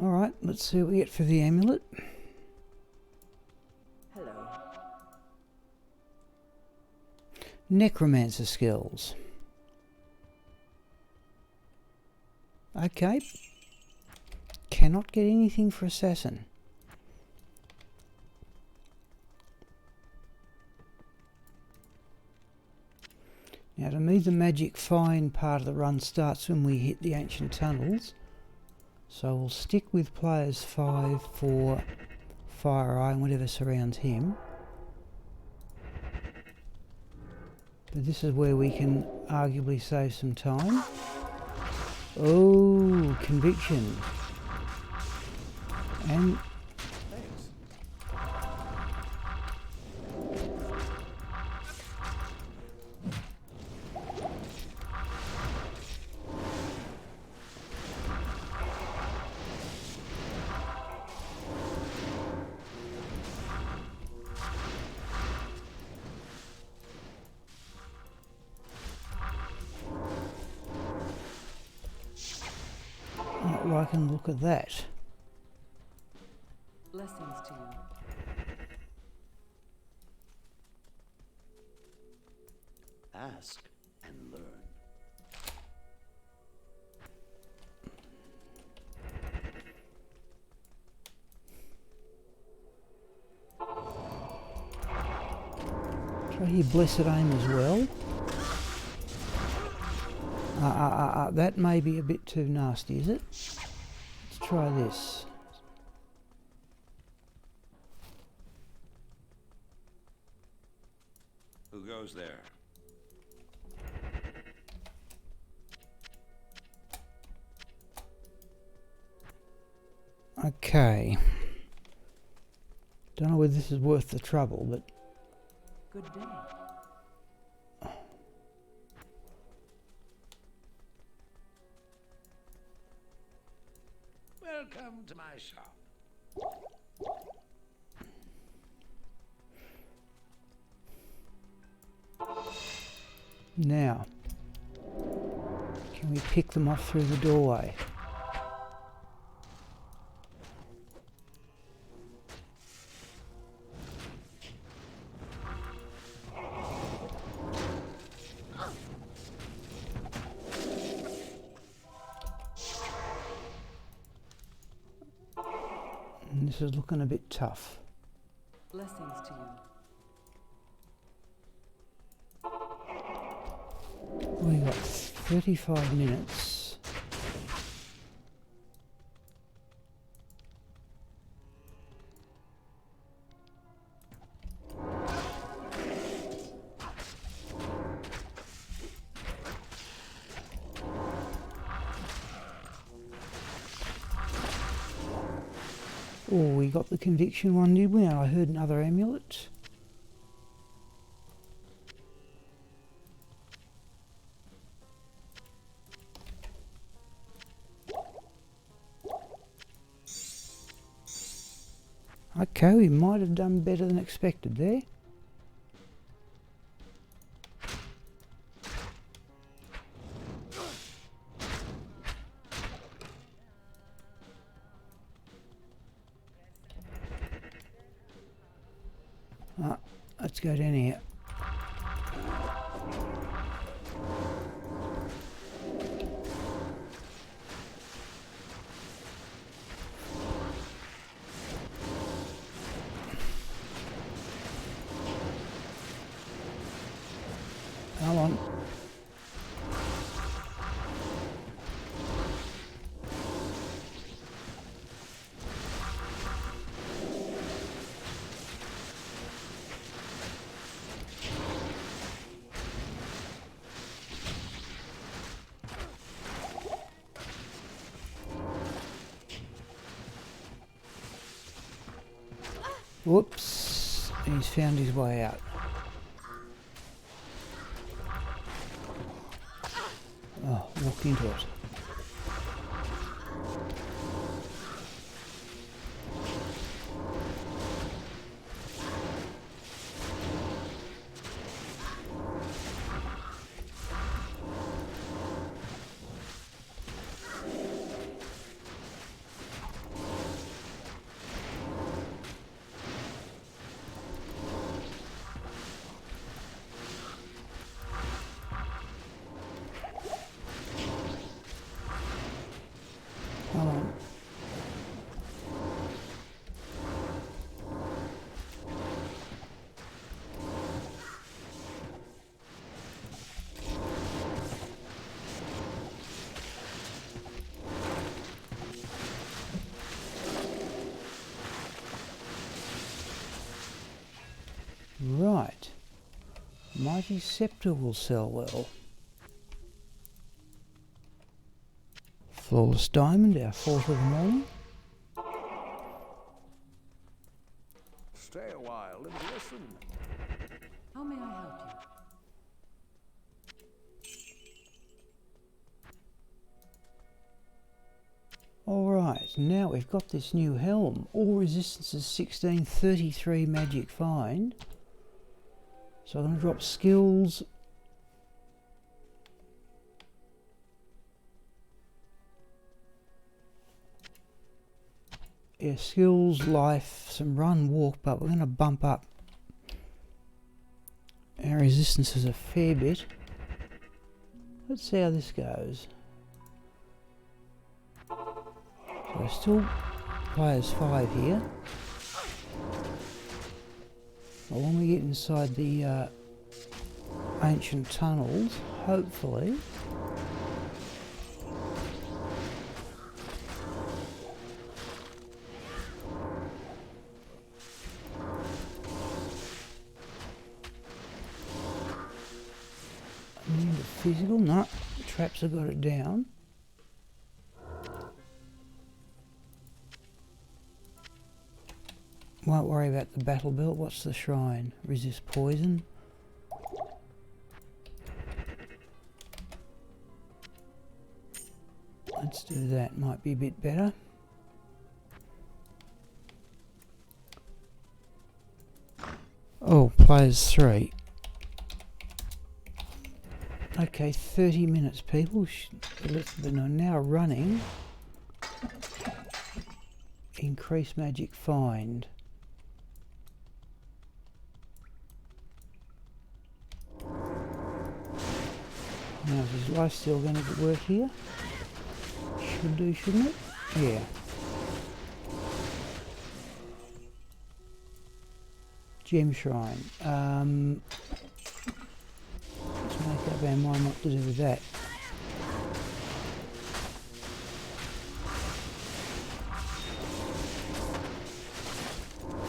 Alright, let's see what we get for the amulet. Hello. Necromancer skills. Okay. Cannot get anything for assassin. Now to me the magic find part of the run starts when we hit the ancient tunnels. So we'll stick with players 5 for Fire Eye and whatever surrounds him. But this is where we can arguably save some time. Oh, conviction. And Thanks. not liking the look of that. Blessings to you. Ask and learn. Try here blessed aim as well. That may be a bit too nasty, is it? Let's try this. Who goes there? Okay. Don't know whether this is worth the trouble, but Good day. Welcome to my shop. now, can we pick them off through the doorway? And this is looking a bit tough. Blessings to you. We got 35 minutes. Oh, we got the conviction one, did we? And I heard another amulet. Okay, we might have done better than expected there. Let's go down here. Come on. Whoops, he's found his way out. Oh, walked into it. mighty sceptre will sell well. Flawless diamond, our fourth of the morning. Stay a while and listen. How may I help you? Alright, now we've got this new helm. All resistances 1633 magic find. So I'm going to drop skills. Yeah, skills, life, some run, walk, but we're going to bump up our resistances a fair bit. Let's see how this goes. So still players 5 here. Well, when we get inside the ancient tunnels, hopefully physical, no, the traps have got it down. Won't worry about the battle belt. What's the shrine? Resist poison. Let's do that, might be a bit better. Oh, players 3. Okay, 30 minutes, people. We're now running. Increase magic find. Now, is his life still going to work here? Should do, shouldn't it? Yeah. Gem shrine. Let's make up our mind what to do with that.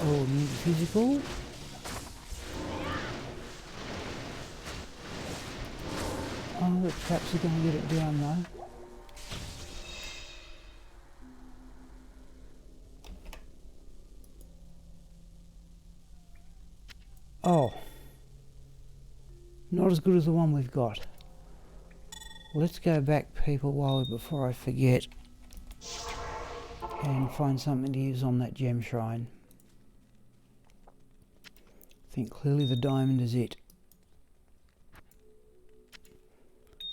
Oh, need physical. Oh, the traps are going to get it down though. Oh, not as good as the one we've got. Let's go back, people, before I forget, and find something to use on that gem shrine. I think clearly the diamond is it.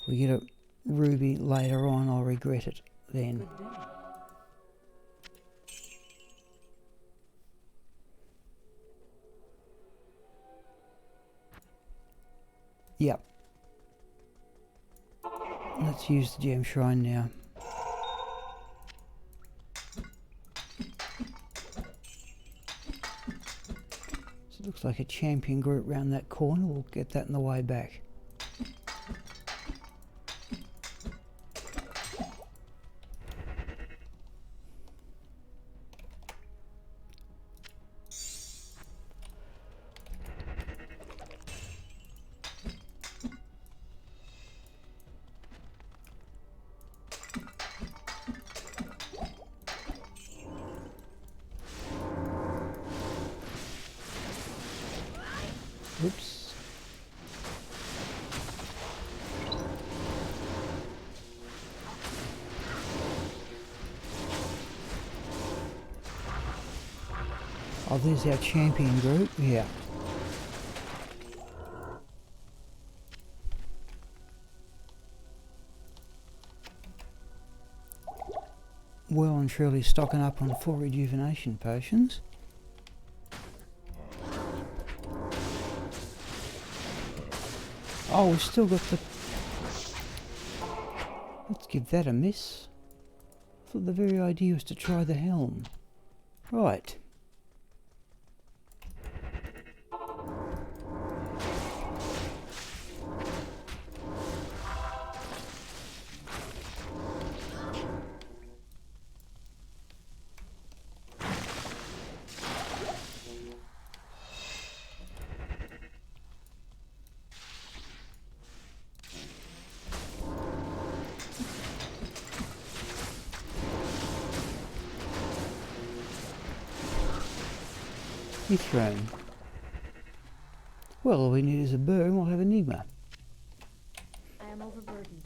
If we get a ruby later on, I'll regret it then. Good day. Yep. Let's use the gem shrine now. So it looks like a champion group round that corner. We'll get that on the way back. Oops. Oh, there's our champion group, yeah. Well and truly stocking up on 4 rejuvenation potions. Oh, we've still got the... Let's give that a miss. I thought the very idea was to try the helm. Right. Mithrone. Well, all we need is a burr and we'll have Enigma. I am overburdened.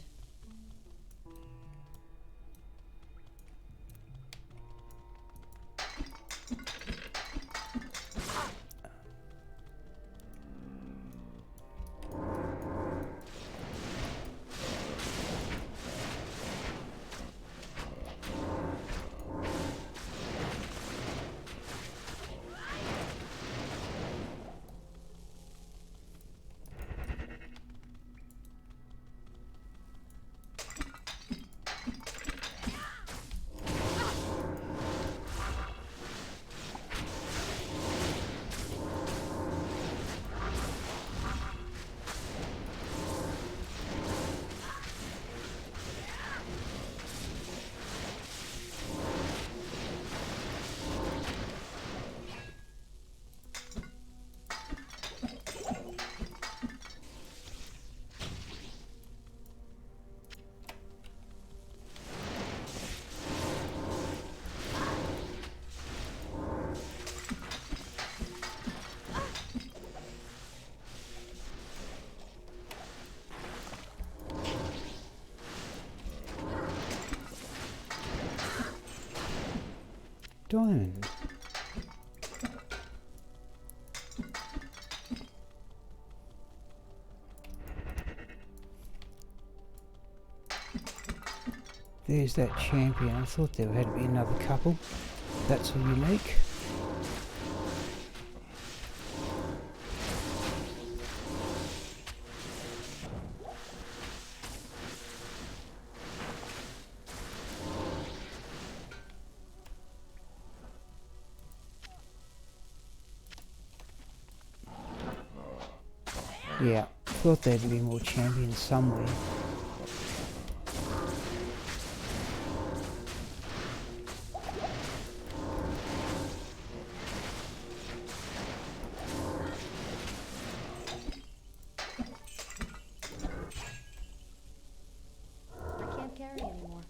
Diamond. There's that champion. I thought there had to be another couple. That's a unique. Yeah, thought there'd be more champions somewhere. I can't carry anymore.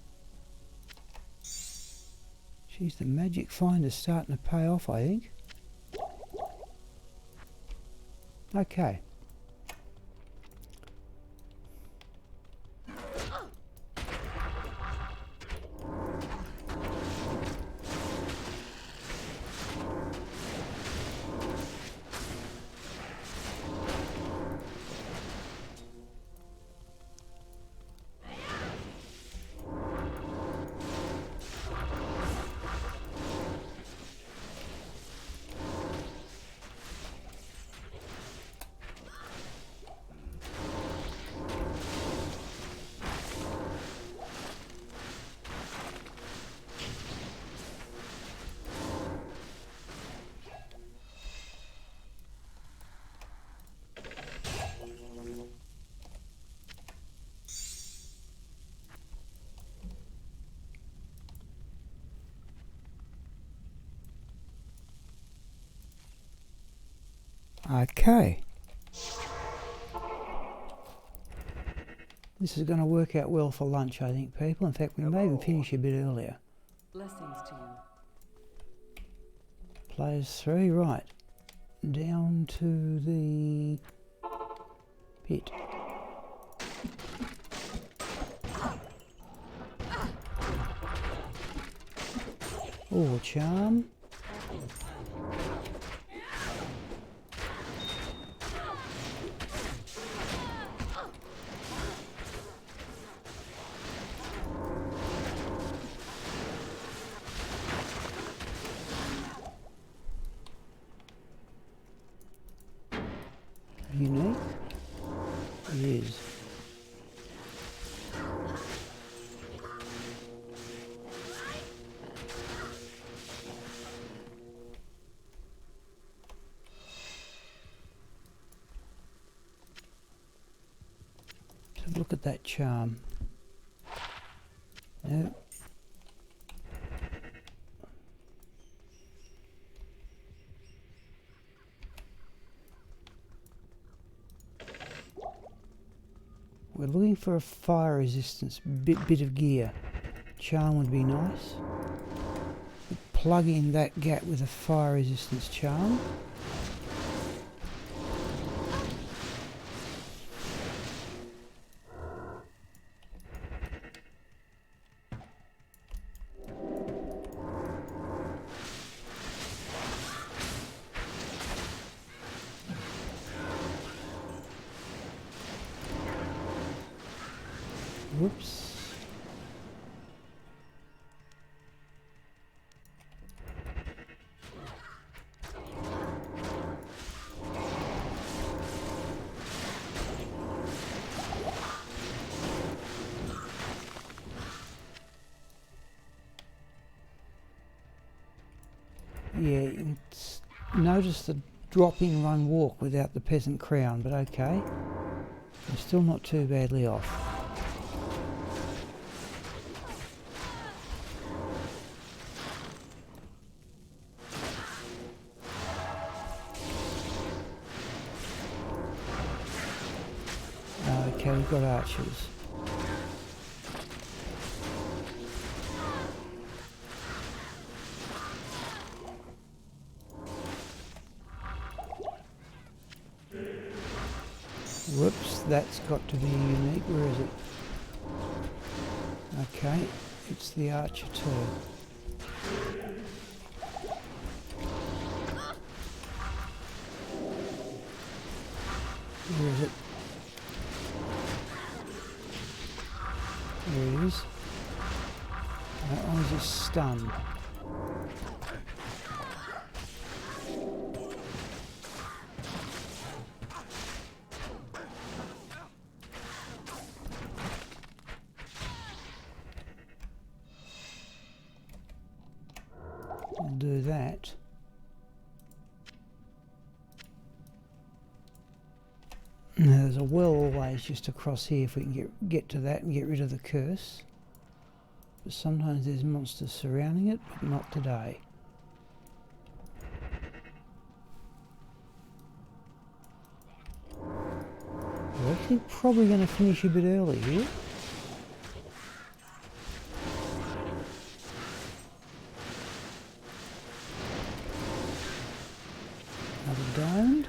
Geez, the magic finder's starting to pay off, I think. Okay. Okay. This is going to work out well for lunch, I think, people. In fact, we may even finish a bit earlier. Blessings to you. Players 3, right. Down to the pit. Oh, charm. Unique? It is. Let's have a look at that charm. No. We're looking for a fire resistance bit of gear. Charm would be nice. plug in that gap with a fire resistance charm. Whoops. Yeah, it's, notice the drop-in run walk without the peasant crown, but okay. We're still not too badly off. Okay, we've got archers. Whoops, that's got to be unique. Where is it? Okay, it's the archer too. Where is it? There it is. That one's just stunned. We'll do that. Now there's a well always just across here if we can get to that and get rid of the curse. But sometimes there's monsters surrounding it, but not today. We're actually probably going to finish a bit early here. Another diamond.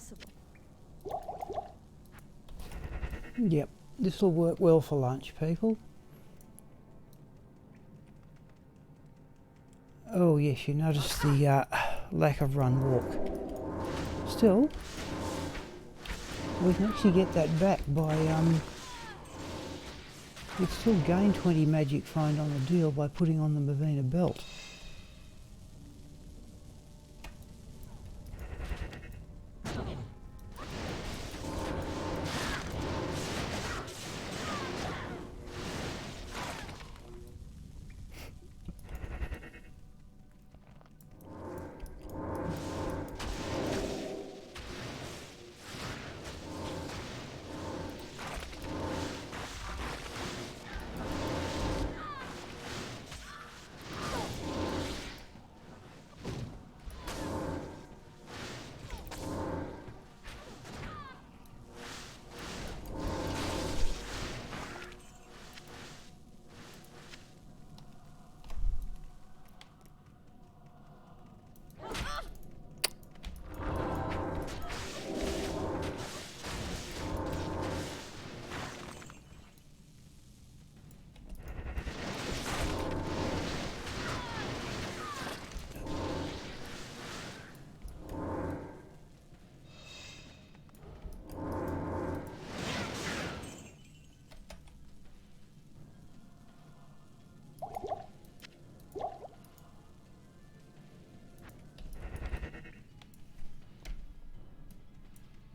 possible. Yep, this will work well for lunch, people. Oh yes, you notice the lack of run walk. Still, we can actually get that back by we still gain 20 magic find on the deal by putting on the Mavina belt.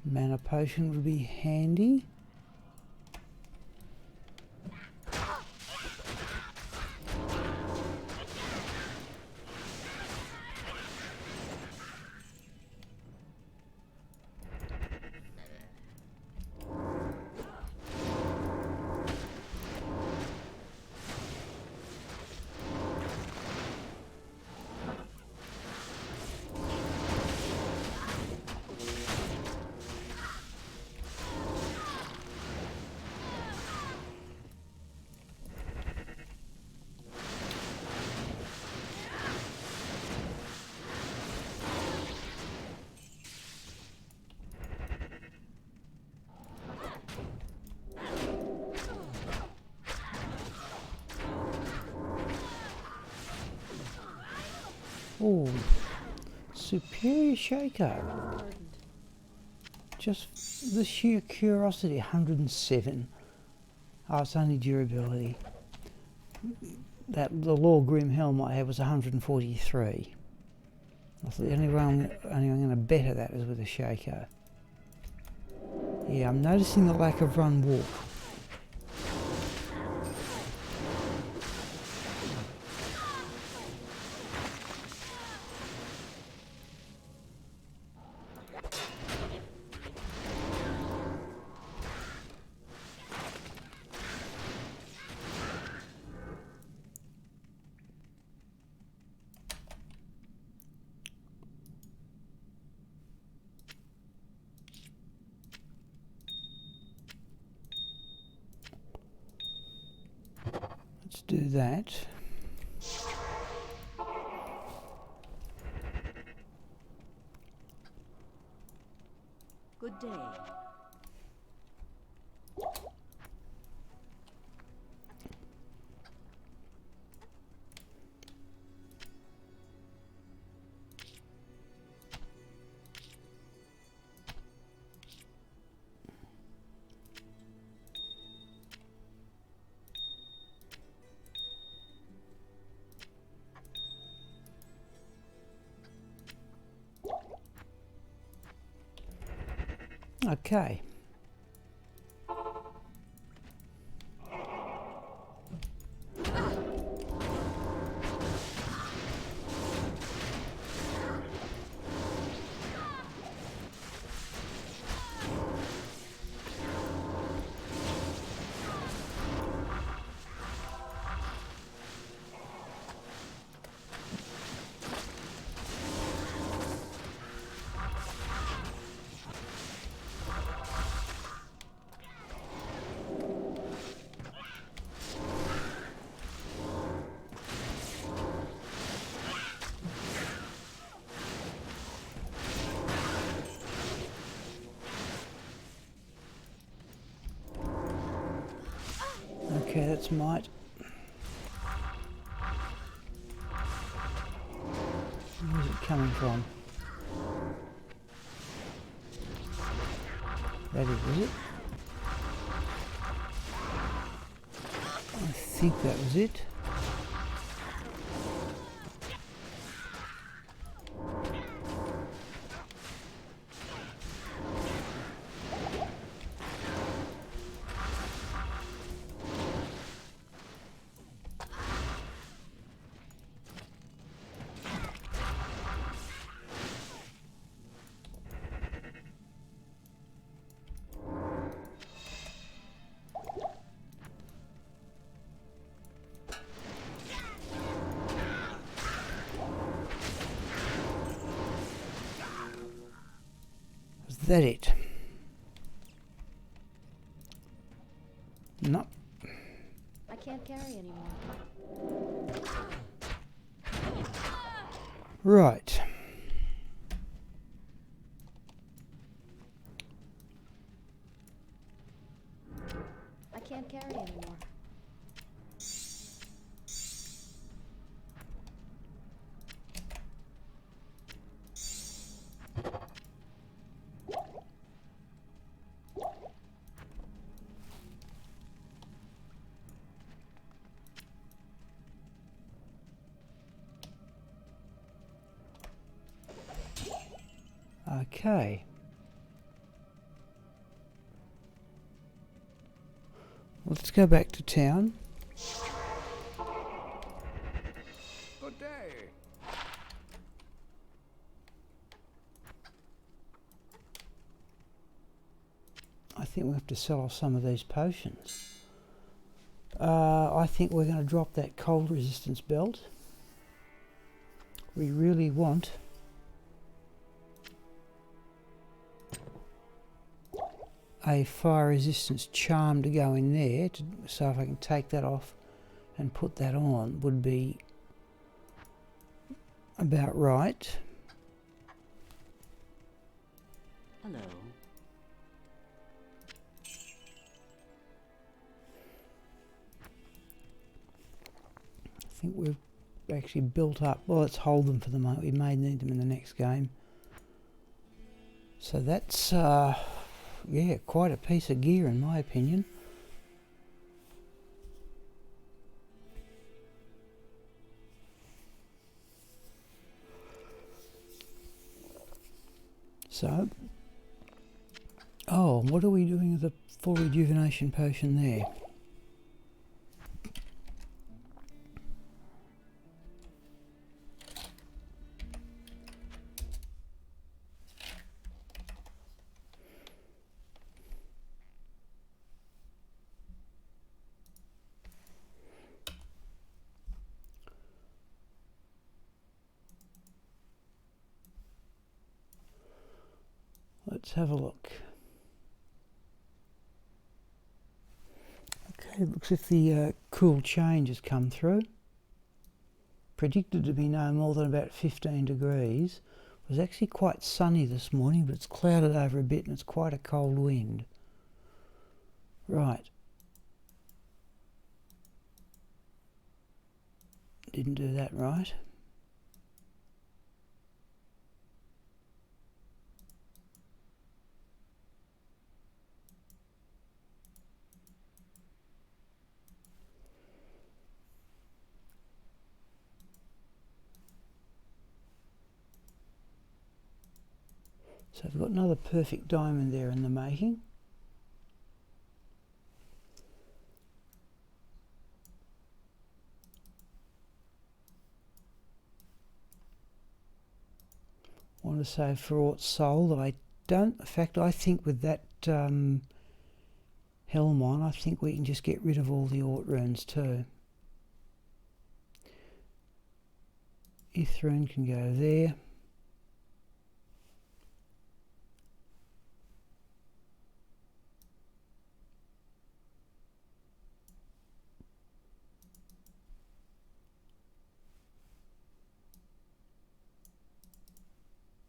Mana potion would be handy. Oh, superior shaker. Burdened. Just the sheer curiosity, 107. Oh, it's only durability. That the Lord Grim helm I had was 143. I thought the only way I'm going to better that is with a shaker. Yeah, I'm noticing the lack of run walk. Let's do that. Good day. Okay. Okay, that's might. Where's it coming from? That is it? I think that was it. Is that it? No. I can't carry anymore. Right. I can't carry anymore. Okay. Let's go back to town. Good day. I think we have to sell off some of these potions. I think we're going to drop that cold resistance belt. We really want a fire resistance charm to go in there, so if I can take that off and put that on would be about right. Hello. I think we've actually built up, well, let's hold them for the moment, we may need them in the next game. So that's yeah, quite a piece of gear in my opinion. So, oh, what are we doing with the full rejuvenation potion there? Let's have a look. Okay, looks as if the cool change has come through. Predicted to be no more than about 15 degrees. It was actually quite sunny this morning, but it's clouded over a bit and it's quite a cold wind. Right. Didn't do that right. So I've got another perfect diamond there in the making. I want to say for aught soul that I don't, in fact I think with that helm on, I think we can just get rid of all the aught runes too. Ithrune can go there.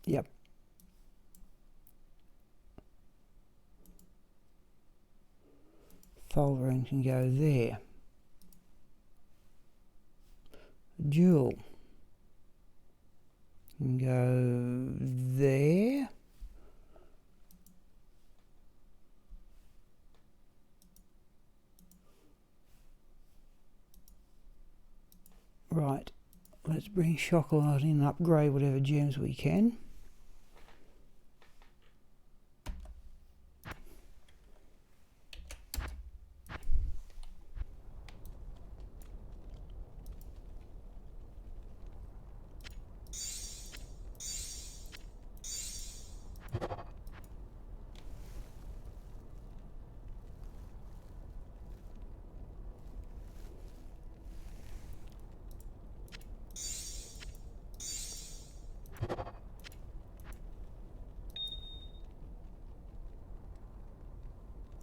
Yep. Thulrune can go there. Jewel. And go there. Right, let's bring Chocolat in and upgrade whatever gems we can.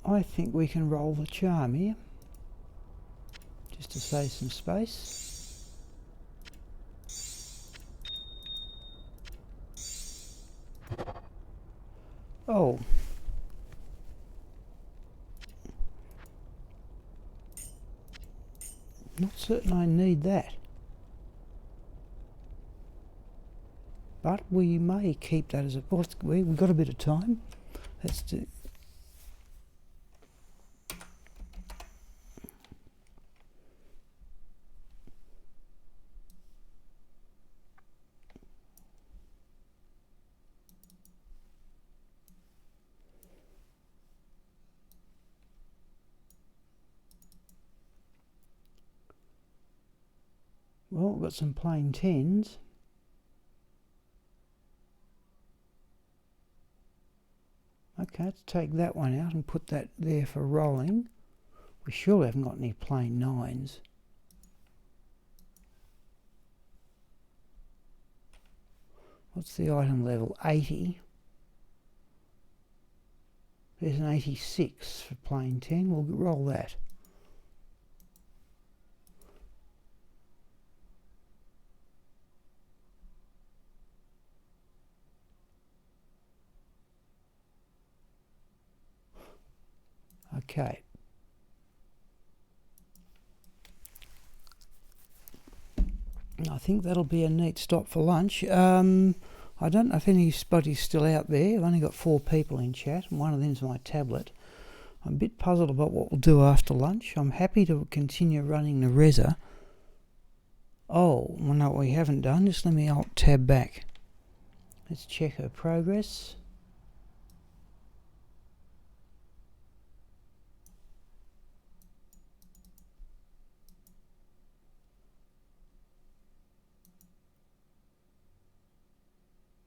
I think we can roll the charm here, just to save some space. Oh. Not certain I need that. But we may keep that as a... We've got a bit of time. Let's do... Well, we've got some plain 10s. Okay, let's take that one out and put that there for rolling. We surely haven't got any plain 9s. What's the item level? 80. There's an 86 for plain 10. We'll roll that. Okay. I think that'll be a neat stop for lunch. I don't know if anybody's still out there. I've only got 4 people in chat, and one of them's my tablet. I'm a bit puzzled about what we'll do after lunch. I'm happy to continue running Nerezza. Oh, well, no, what we haven't done. Just let me Alt-Tab back. Let's check her progress.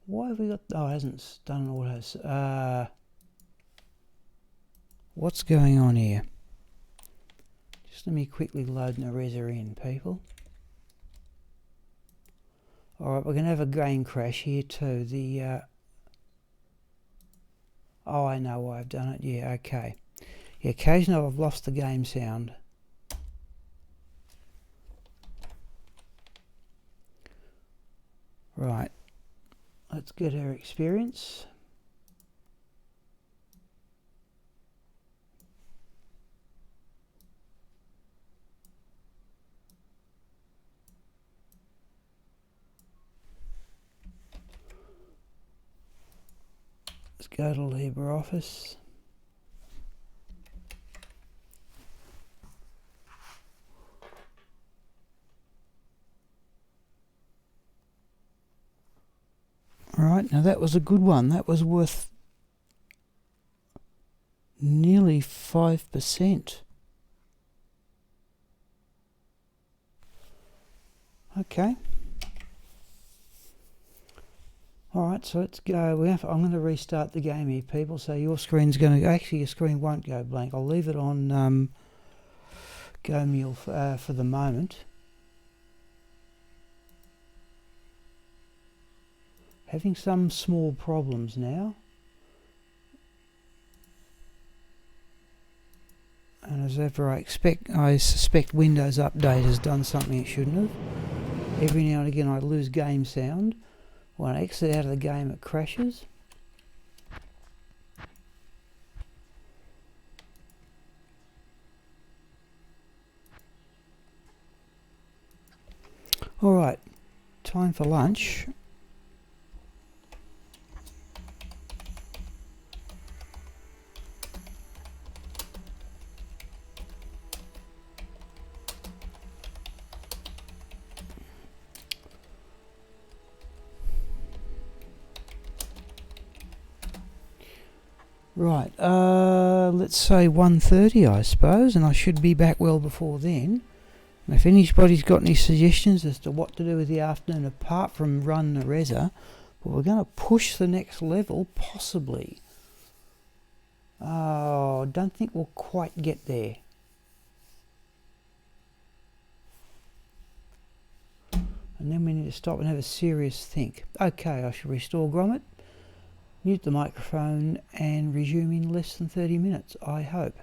Why have we got... Oh, it hasn't done autos. What's going on here? Just let me quickly load Nerezza in, people. Alright, we're going to have a game crash here too. Oh, I know why I've done it. Yeah, okay. Yeah, occasionally I've lost the game sound. Right. Let's get her experience. Let's go to LibreOffice. Alright, now that was a good one. That was worth nearly 5%. Okay. Alright, so let's go. I'm going to restart the game here, people. So your screen's going to... Actually, your screen won't go blank. I'll leave it on Go Mule for the moment. Having some small problems now. And as ever, I suspect Windows Update has done something it shouldn't have. Every now and again I lose game sound. When I exit out of the game it crashes. Alright, time for lunch. Right, let's say 1:30 I suppose, and I should be back well before then. And if anybody's got any suggestions as to what to do with the afternoon apart from run Nerezza, but we're going to push the next level, possibly. Oh, don't think we'll quite get there. And then we need to stop and have a serious think. Okay, I shall restore Grommet, mute the microphone, and resume in less than 30 minutes, I hope.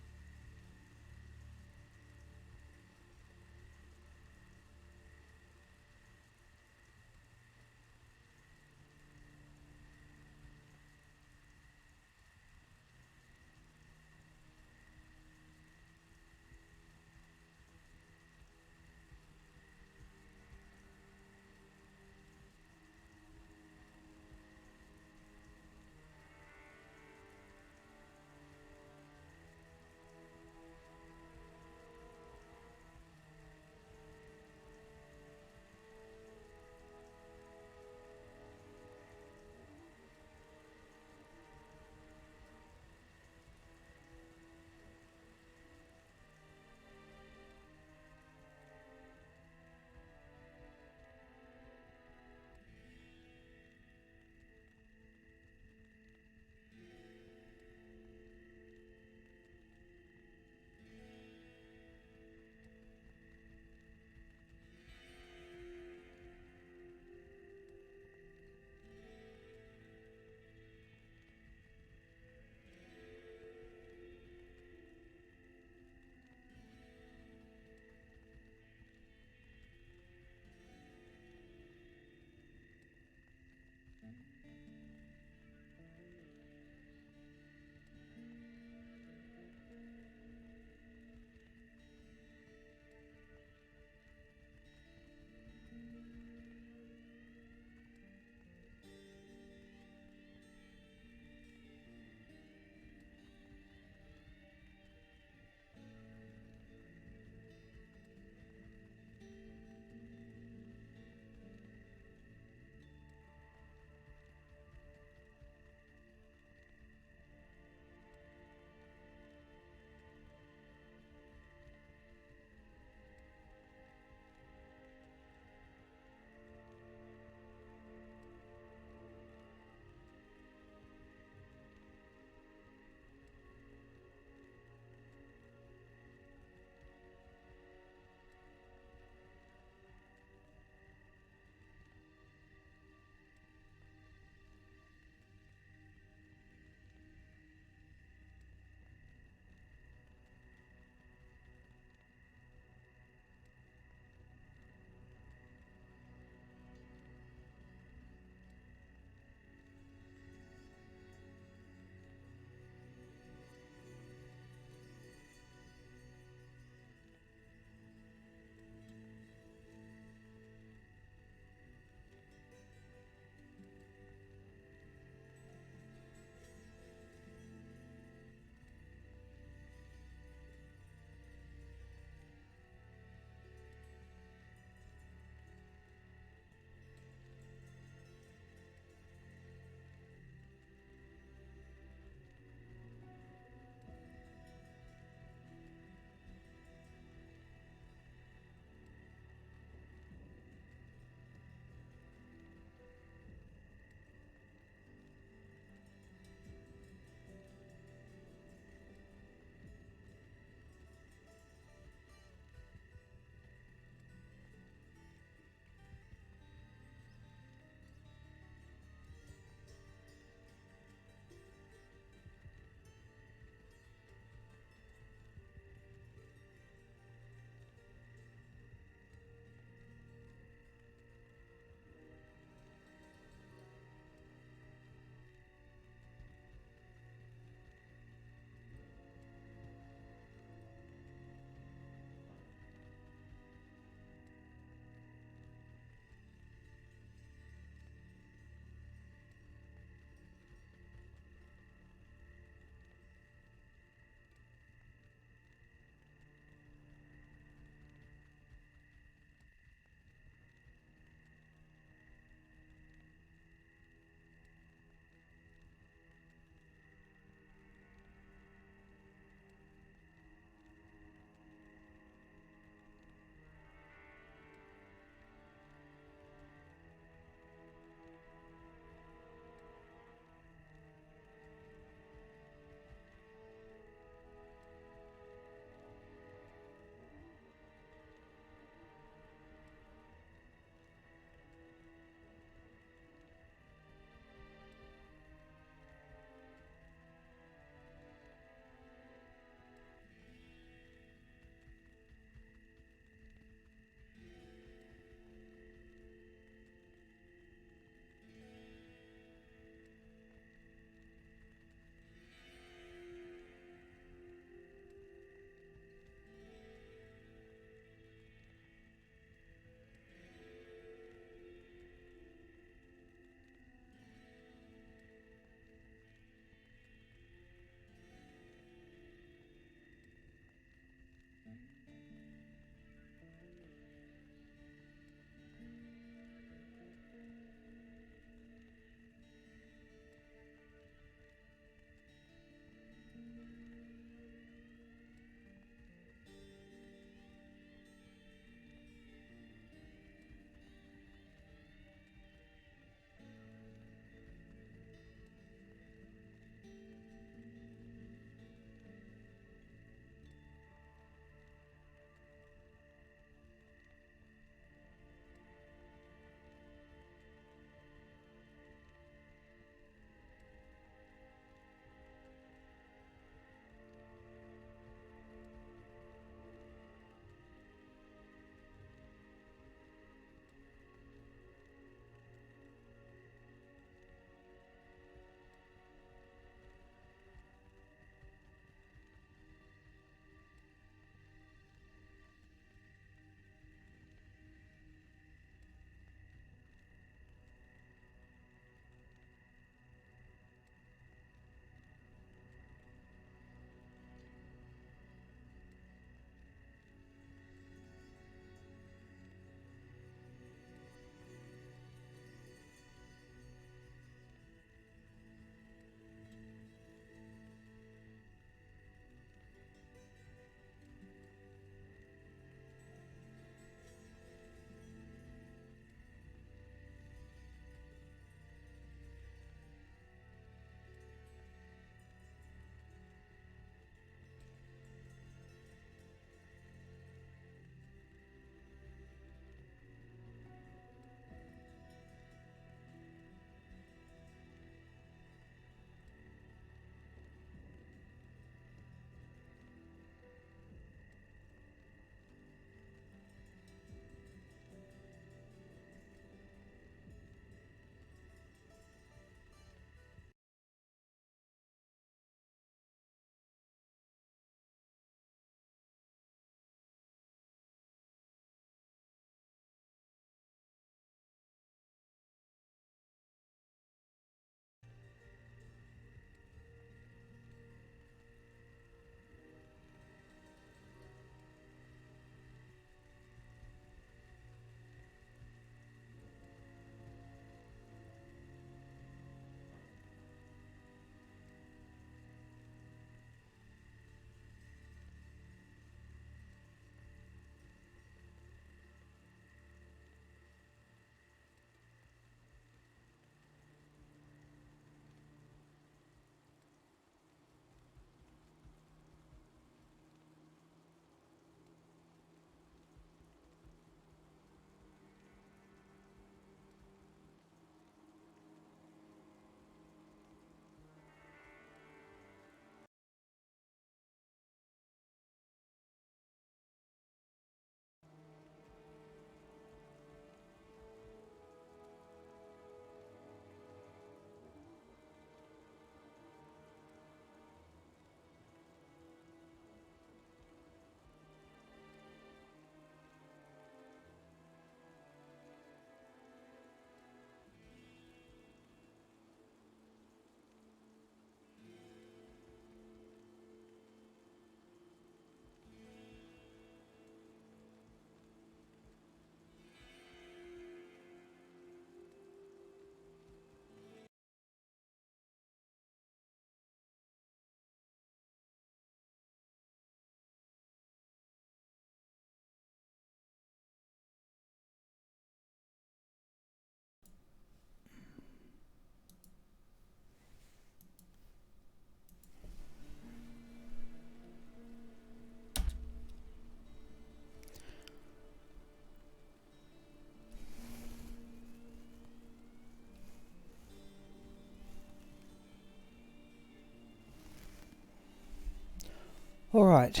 Alright,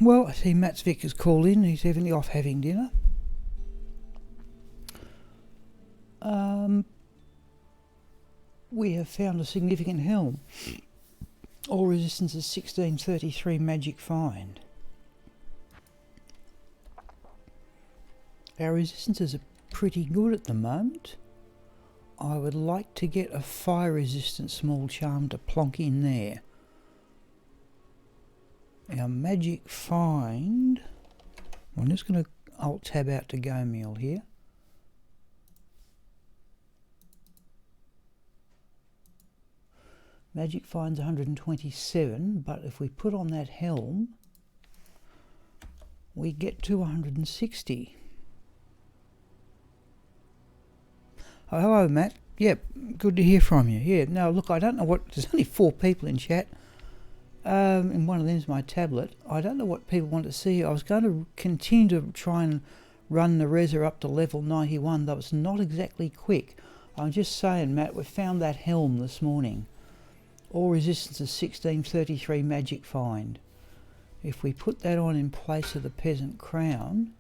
well, I see Matt's Vic has called in. He's definitely off having dinner. We have found a significant helm. All resistance is 1633 magic find. Our resistances are pretty good at the moment. I would like to get a fire resistant small charm to plonk in there. Our magic find, I'm just going to alt tab out to go meal here. Magic find's 127, but if we put on that helm, we get to 160. Oh, hello, Matt. Yep, good to hear from you. Yeah, no, look, I don't know what... There's only 4 people in chat, and one of them's my tablet. I don't know what people want to see. I was going to continue to try and run Nerezza up to level 91. That was not exactly quick. I'm just saying, Matt, we found that helm this morning. All resistance is 1633 magic find. If we put that on in place of the peasant crown,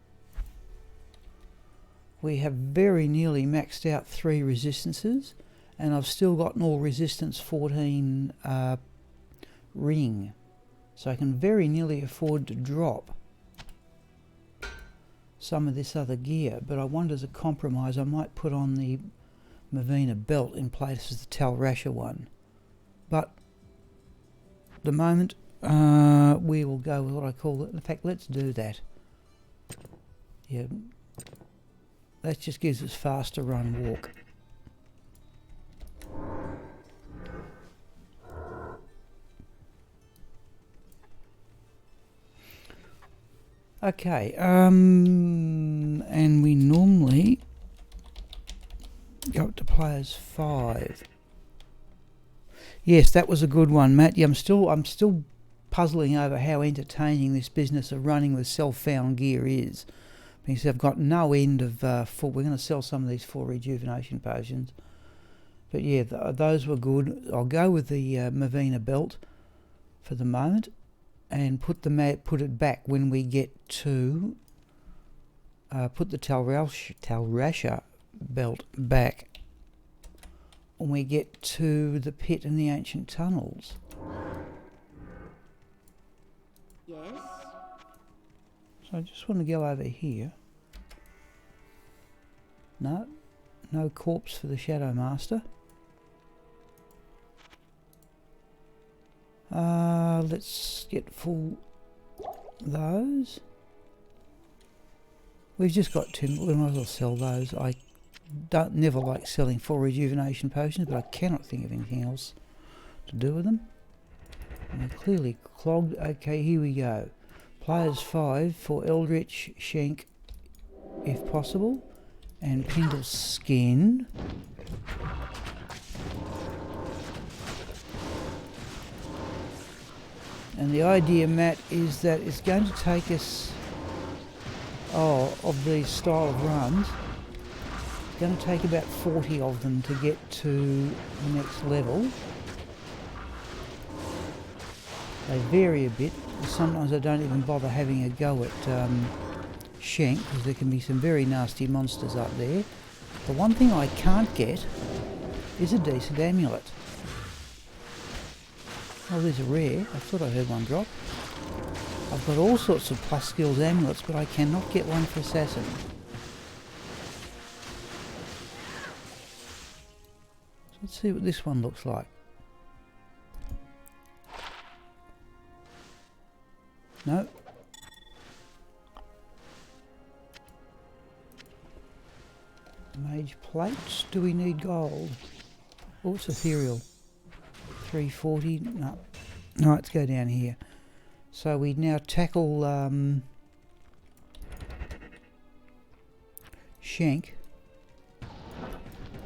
we have very nearly maxed out 3 resistances, and I've still got an all resistance 14 ring, so I can very nearly afford to drop some of this other gear. But I wonder, as a compromise, I might put on the Mavina belt in place of the Talrasha one. But at the moment, we will go with what I call it. In fact, let's do that. Yeah, that just gives us faster run walk. Okay, and we normally go up to players 5. Yes, that was a good one, Matt. Yeah, I'm still puzzling over how entertaining this business of running with self-found gear is. Because I've got no end of full. We're going to sell some of these full rejuvenation potions, but yeah, those were good. I'll go with the Mavina belt for the moment, and put it back when we get to put the Talrasha belt back when we get to the pit and the ancient tunnels. Yes? So I just want to go over here. No corpse for the Shadow Master. Let's get full those. We've just got 2. We might as well sell those. I never like selling full rejuvenation potions, but I cannot think of anything else to do with them. And they're clearly clogged. Okay, here we go. Players 5 for Eldritch, Shank, if possible, and Pendle's Skin. And the idea, Matt, is that it's going to take us, of these style of runs, it's going to take about 40 of them to get to the next level. They vary a bit. Sometimes I don't even bother having a go at Shank, because there can be some very nasty monsters up there. The one thing I can't get is a decent amulet. Oh, there's a rare. I thought I heard one drop. I've got all sorts of plus skills amulets, but I cannot get one for Assassin. So let's see what this one looks like. No. Mage plates. Do we need gold? Oh, it's ethereal. 340. No. No, let's go down here. So we now tackle Shank.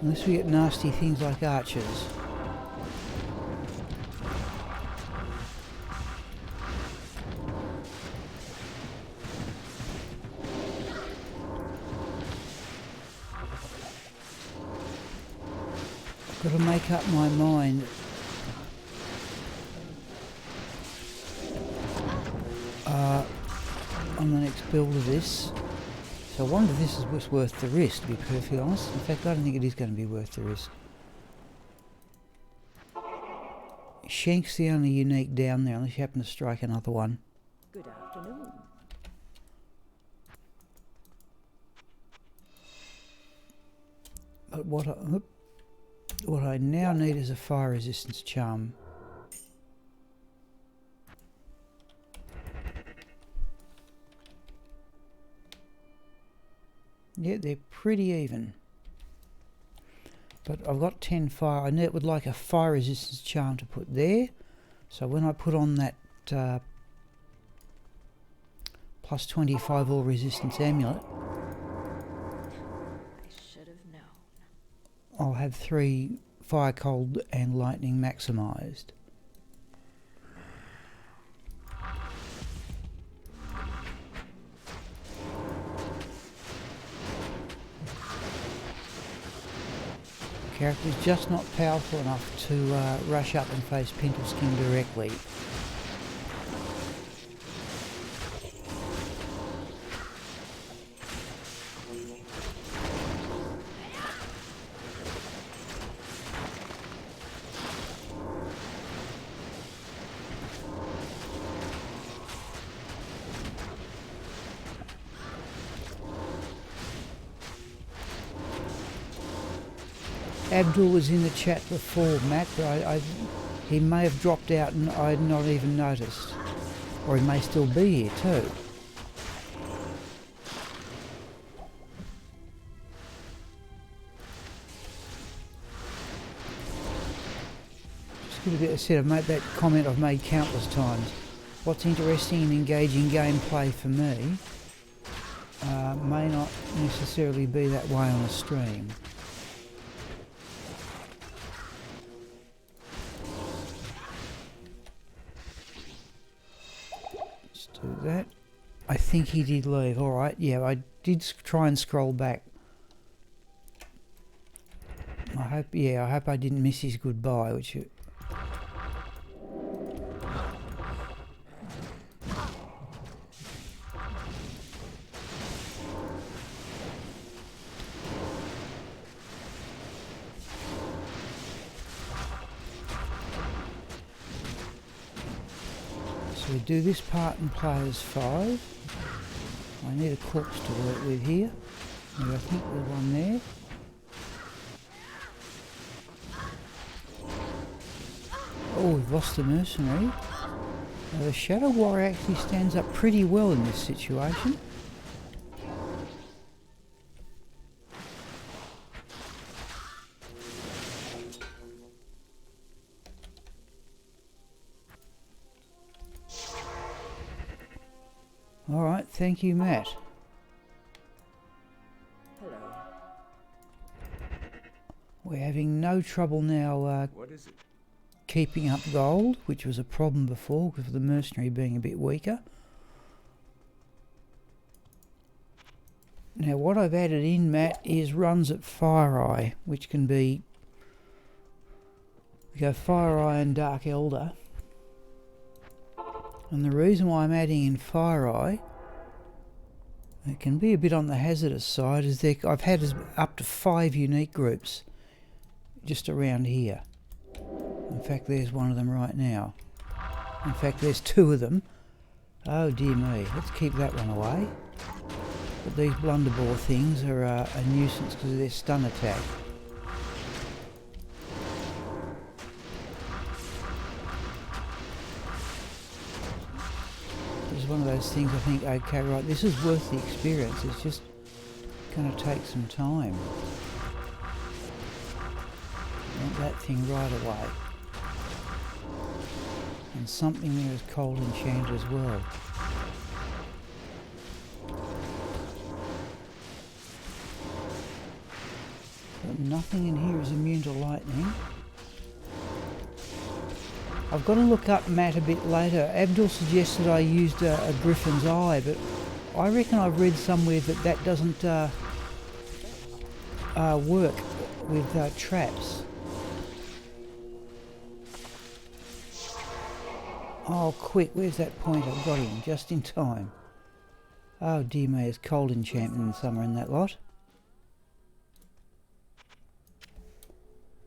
Unless we get nasty things like archers. I've got to make up my mind. next build of this. So I wonder if this is worth the risk, to be perfectly honest. In fact, I don't think it is going to be worth the risk. Shank's the only unique down there, unless you happen to strike another one. Good afternoon. But what I now need is a fire resistance charm. Yeah, they're pretty even. But I've got 10 fire. I would like a fire resistance charm to put there. So when I put on that plus 25 all resistance amulet, I should have known. I'll have 3 fire, cold and lightning maximised. Character's just not powerful enough to rush up and face pitzerking directly. Abdul was in the chat before, Matt, but he may have dropped out and I had not even noticed. Or he may still be here too. Just give a bit of said, I've made that comment I've made countless times. What's interesting and engaging gameplay for me may not necessarily be that way on a stream. Do that. I think he did leave. Alright, yeah, I did try and scroll back. I hope I didn't miss his goodbye, which we do this part and play as 5. I need a corpse to work with here. And I think there's one there. Oh, we've lost the mercenary. Now the Shadow Warrior actually stands up pretty well in this situation. Alright, thank you, Matt. Hello. We're having no trouble now What is it? keeping up gold, which was a problem before because of the mercenary being a bit weaker. Now what I've added in, Matt, is runs at Fire Eye, which can be... We go Fire Eye and Dark Elder. And the reason why I'm adding in Fire Eye, it can be a bit on the hazardous side, is that I've had up to 5 unique groups just around here. In fact, there's one of them right now. In fact, there's 2 of them. Oh dear me, let's keep that one away. But these blunderbore things are a nuisance because of their stun attack. It's one of those things I think, okay, right, this is worth the experience. It's just going to take some time. Want that thing right away. And something there is cold enchanted as well. But nothing in here is immune to lightning. I've got to look up Matt a bit later. Abdul suggested I used a Griffin's Eye, but I reckon I've read somewhere that that doesn't work with traps. Oh, quick, where's that pointer? Got him, just in time. Oh dear me, there's cold enchantment somewhere in that lot.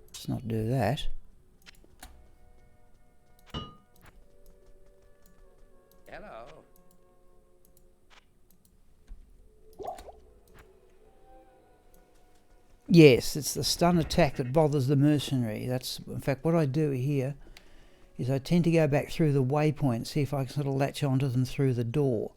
Let's not do that. Hello. Yes, it's the stun attack that bothers the mercenary. That's, in fact, what I do here is I tend to go back through the waypoint, see if I can sort of latch onto them through the door.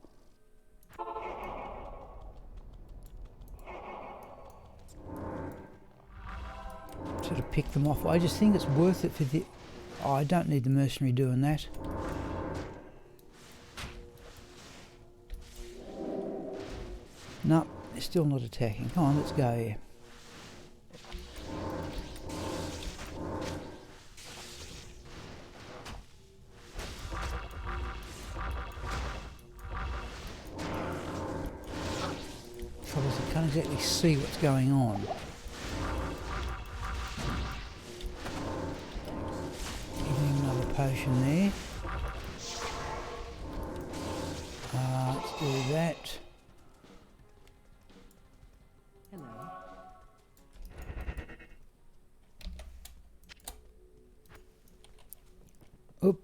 Sort of pick them off. I just think it's worth it for the... Oh, I don't need the mercenary doing that. No, they're still not attacking. Come on, let's go here. Trouble is I can't exactly see what's going on. Give him another potion there. Let's do that. Hello. Oop.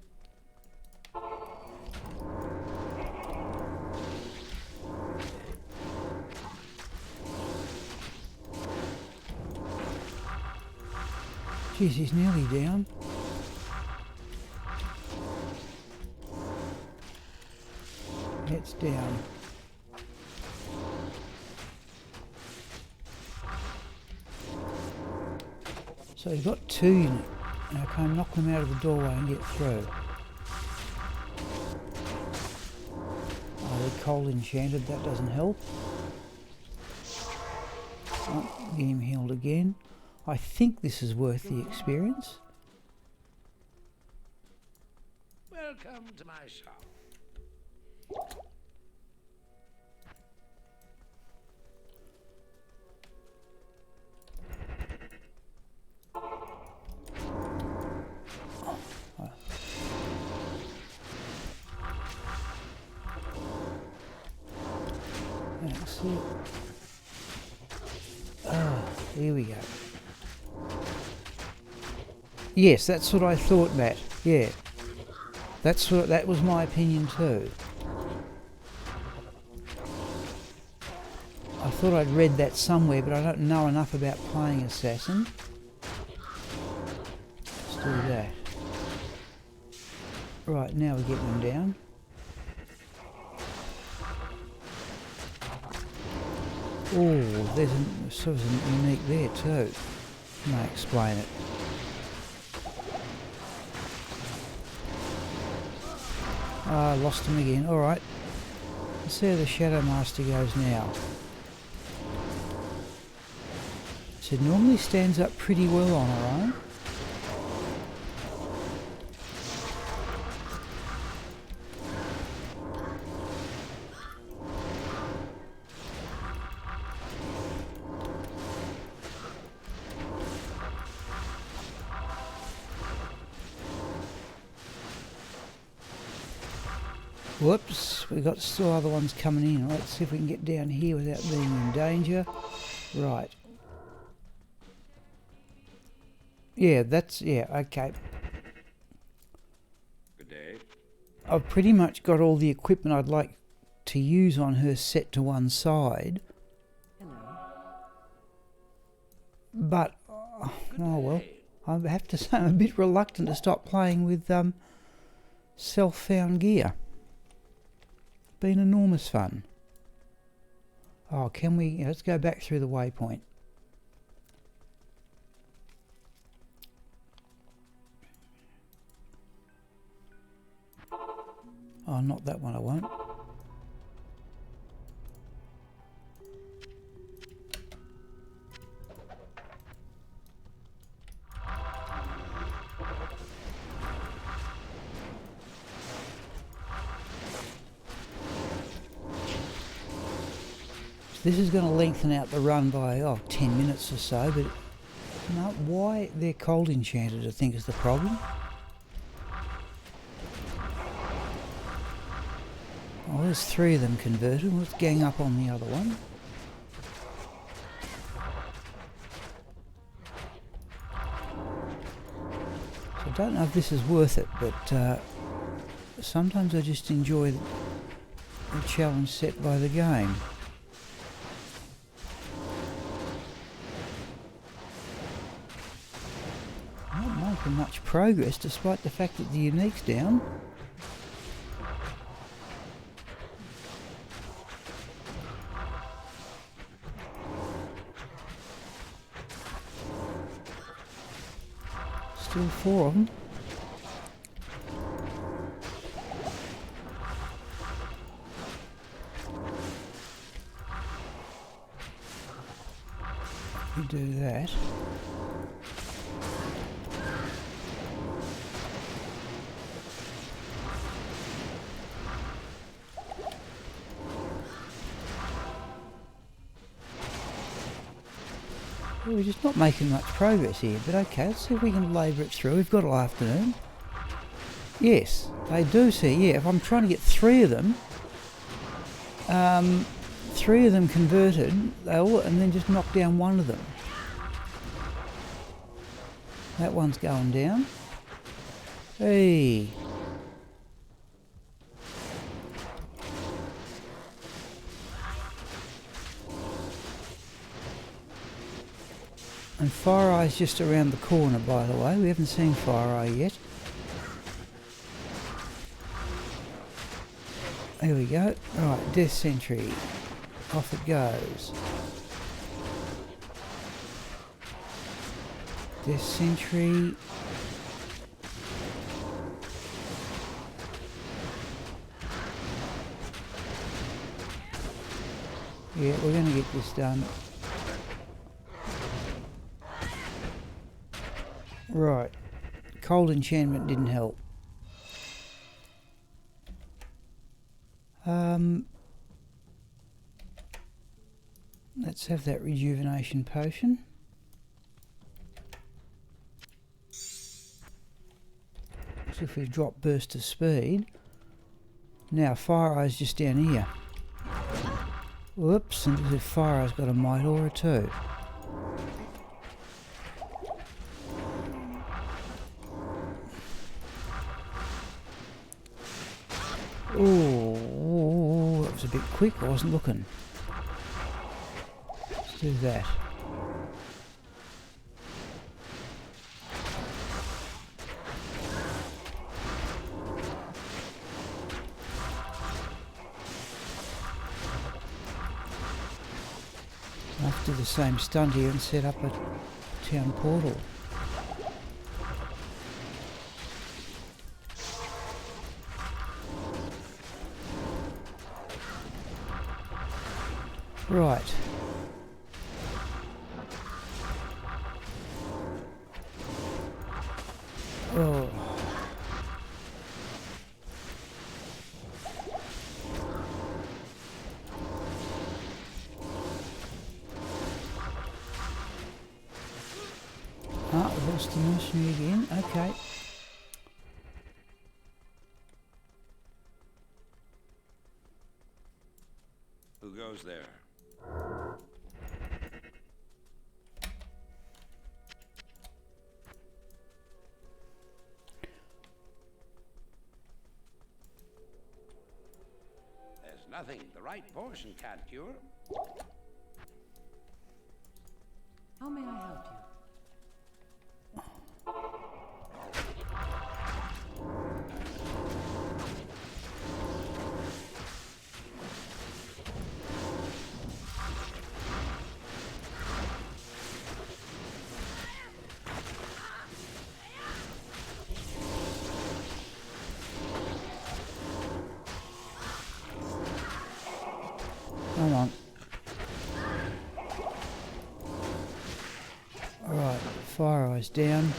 Jeez, he's nearly down. It's down. So you've got 2 units. Now can I knock them out of the doorway and get through? Oh, they're cold enchanted, that doesn't help. Oh, get him healed again. I think this is worth the experience. Welcome to my shop. That's it. Oh, here we go. Yes, that's what I thought, Matt. Yeah. That was my opinion too. I thought I'd read that somewhere, but I don't know enough about playing Assassin. Let's do that. Right, now we're getting them down. Oh, there's a sort of unique there too. Can I explain it? Ah, I lost him again. Alright. Let's see how the Shadow Master goes now. So it normally stands up pretty well on her own. Whoops, we've got still other ones coming in. Let's see if we can get down here without being in danger. Right. Yeah, okay. Good day. I've pretty much got all the equipment I'd like to use on her set to one side. Hello. But, oh well, I have to say I'm a bit reluctant to stop playing with self-found gear. Been enormous fun. Oh, can we... Let's go back through the waypoint. Oh, not that one, I won't. This is going to lengthen out the run by 10 minutes or so, but no, why they're cold enchanted I think is the problem. Well, there's 3 of them converted. Let's gang up on the other one. So I don't know if this is worth it, but sometimes I just enjoy the challenge set by the game. Not making much progress despite the fact that the unique's down. Still 4 of them. We do that. Well, we're just not making much progress here, but okay, let's see if we can labour it through. We've got all afternoon. Yes, they do see, yeah, if I'm trying to get 3 of them, 3 of them converted, and then just knock down 1 of them. That one's going down. Hey. And Fire Eye's just around the corner, by the way. We haven't seen Fire Eye yet. There we go. Right, Death Sentry. Off it goes. Death Sentry. Yeah, we're going to get this done. Right. Cold enchantment didn't help. Let's have that rejuvenation potion. So if we drop burst of speed. Now Fire Eye's just down here. Whoops, and the Fire Eye's got a Might Aura too. Oh, that was a bit quick. I wasn't looking. Let's do that. I'll have to do the same stunt here and set up a town portal. Right. Oh. Ah, we lost the mercenary again. Okay. Who goes there? There's nothing the right potion can't cure. How may I help you? Come on. Alright, Fire Eye's down.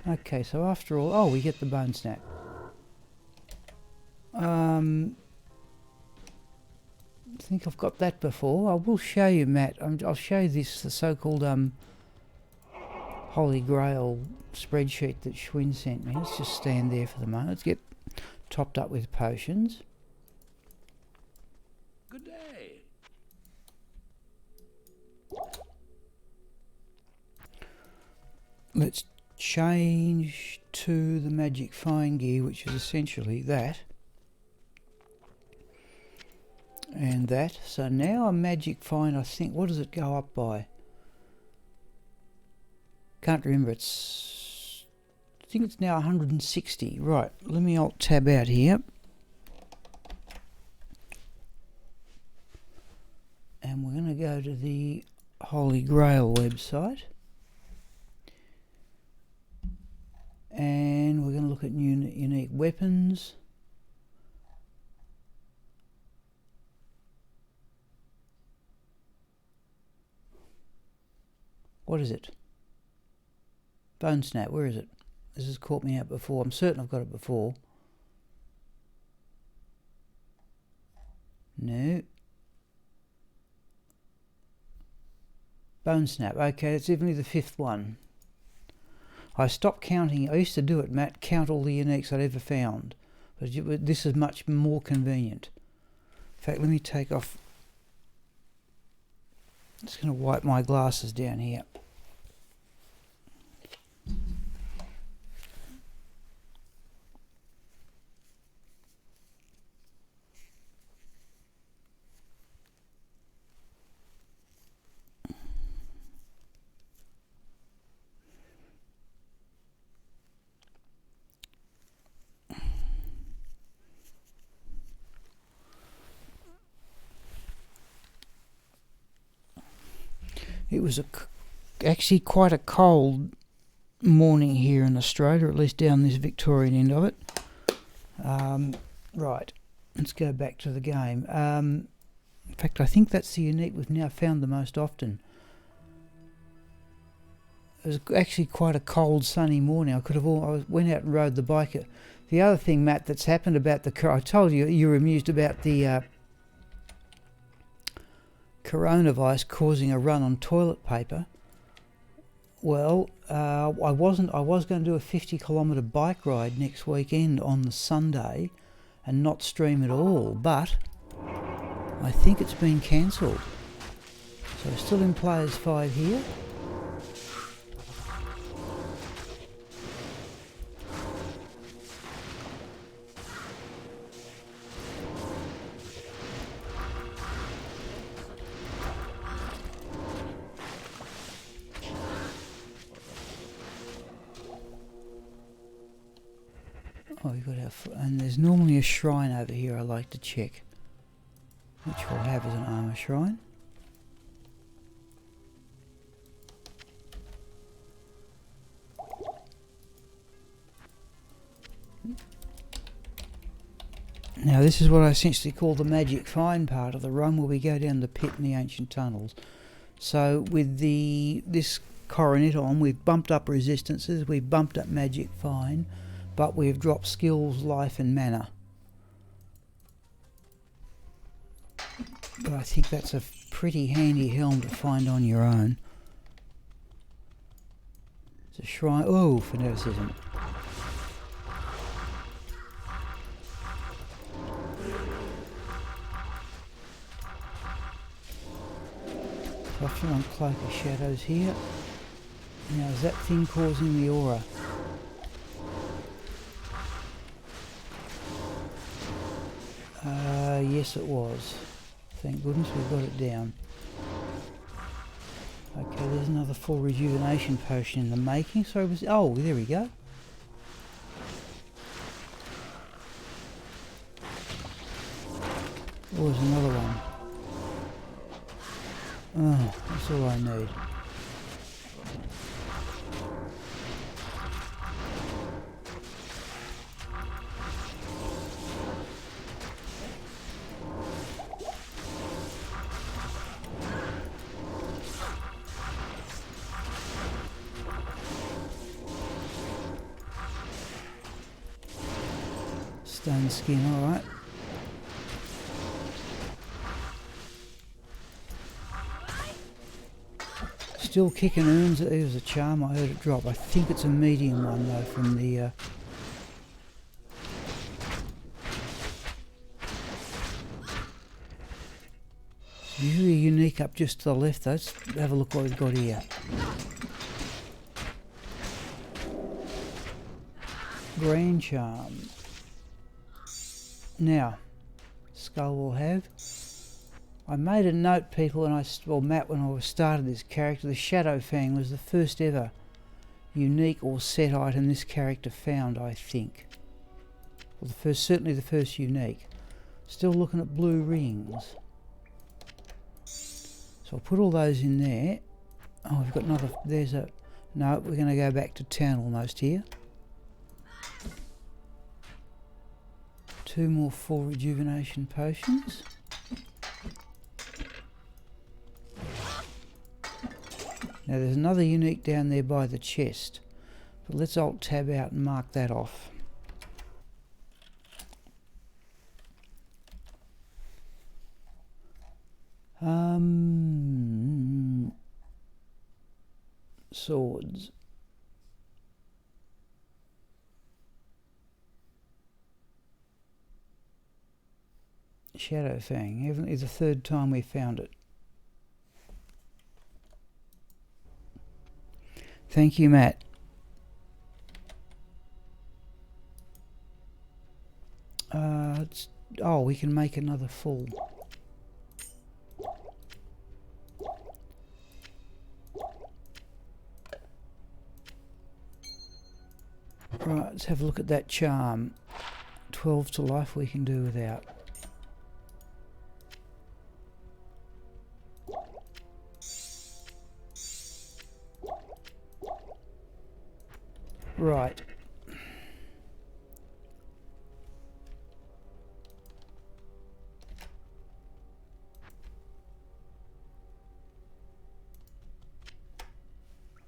Okay, so after all... Oh, we get the Bone Snap. I think I've got that before. I will show you, Matt. I'll show you this, the so-called Holy Grail spreadsheet that Schwinn sent me. Let's just stand there for the moment. Let's get topped up with potions. Good day. Let's change to the magic fine gear, which is essentially that. And that. So now a magic fine, I think, what does it go up by? Can't remember. I think it's now 160. Right, let me alt tab out here. And we're going to go to the Holy Grail website. And we're going to look at unique weapons. What is it? Bone Snap, where is it? This has caught me out before. I'm certain I've got it before. No. Bone Snap, okay, it's definitely the 5th one. I stopped counting. I used to do it, Matt, count all the uniques I'd ever found. But this is much more convenient. In fact, let me take off. I'm just going to wipe my glasses down here. It was actually quite a cold morning here in Australia, at least down this Victorian end of it. Right, let's go back to the game. In fact, I think that's the unique we've now found the most often. It was actually quite a cold, sunny morning. I went out and rode the bike. The other thing, Matt, that's happened about I told you you were amused about the coronavirus causing a run on toilet paper. Well, I was going to do a 50-kilometre bike ride next weekend on the Sunday and not stream at all, but I think it's been cancelled. So still in Players 5 here. Oh, we've got and there's normally a shrine over here I like to check, which we'll have as an armour shrine. Now this is what I essentially call the magic find part of the run, where we go down the pit in the ancient tunnels. So with this coronet on, we've bumped up resistances, we've bumped up magic find, but we've dropped skills, life and mana. But I think that's a pretty handy helm to find on your own. It's a shrine. Oh, fanaticism. Often on Cloak of Shadows here. Now is that thing causing the aura? Yes it was. Thank goodness we've got it down. Okay, there's another full rejuvenation potion in the making. So oh, there we go. Oh, there's another one. Oh, that's all I need. Stone skin, alright. Still kicking urns. There's a charm, I heard it drop. I think it's a medium one though from the Usually unique up just to the left. Let's have a look what we've got here. Grand Charm. Now, Skull will have. I made a note, people, Matt, when I started this character, the Shadow Fang was the first ever unique or set item this character found, I think. Well, certainly the first unique. Still looking at blue rings. So I'll put all those in there. Oh, we've got another. No, we're going to go back to town almost here. 2 more full rejuvenation potions. Now there's another unique down there by the chest, but let's Alt tab out and mark that off. Swords. Shadow Fang, evidently the 3rd time we found it. Thank you, Matt. We can make another full. Right, let's have a look at that charm. 12 to life we can do without. Right.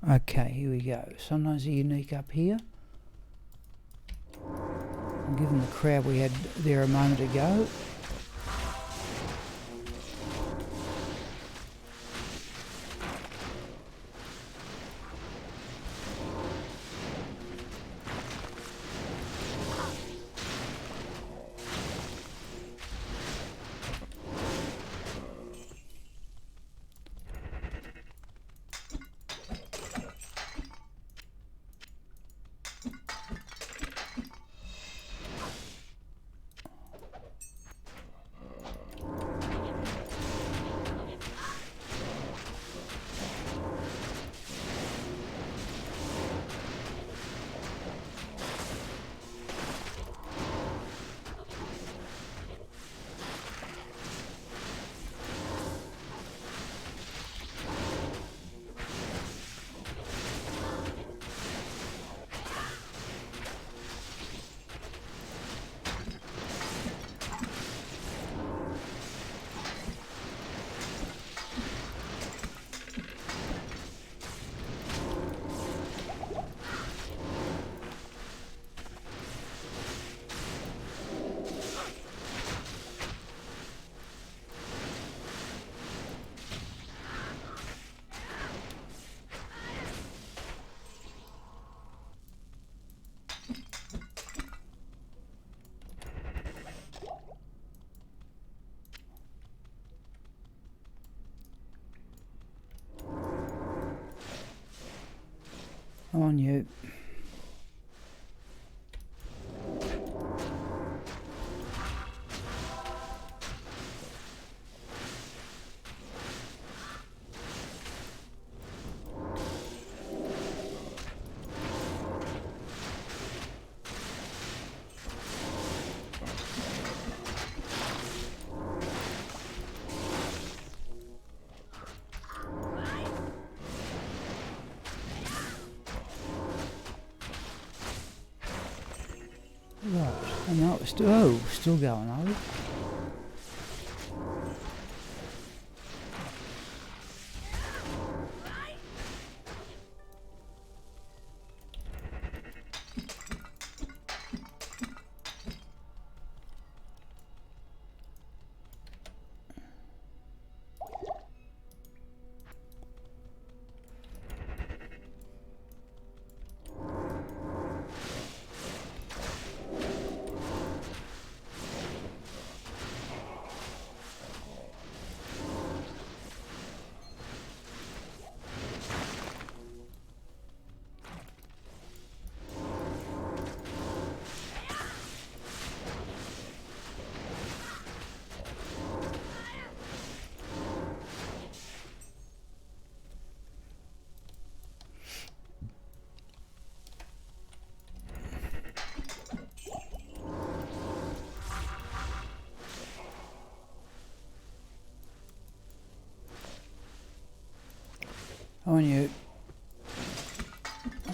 Okay, here we go. Sometimes a unique up here. I'll give them the crowd we had there a moment ago. On you. Right, and now it's still going, are we? Oh, and you...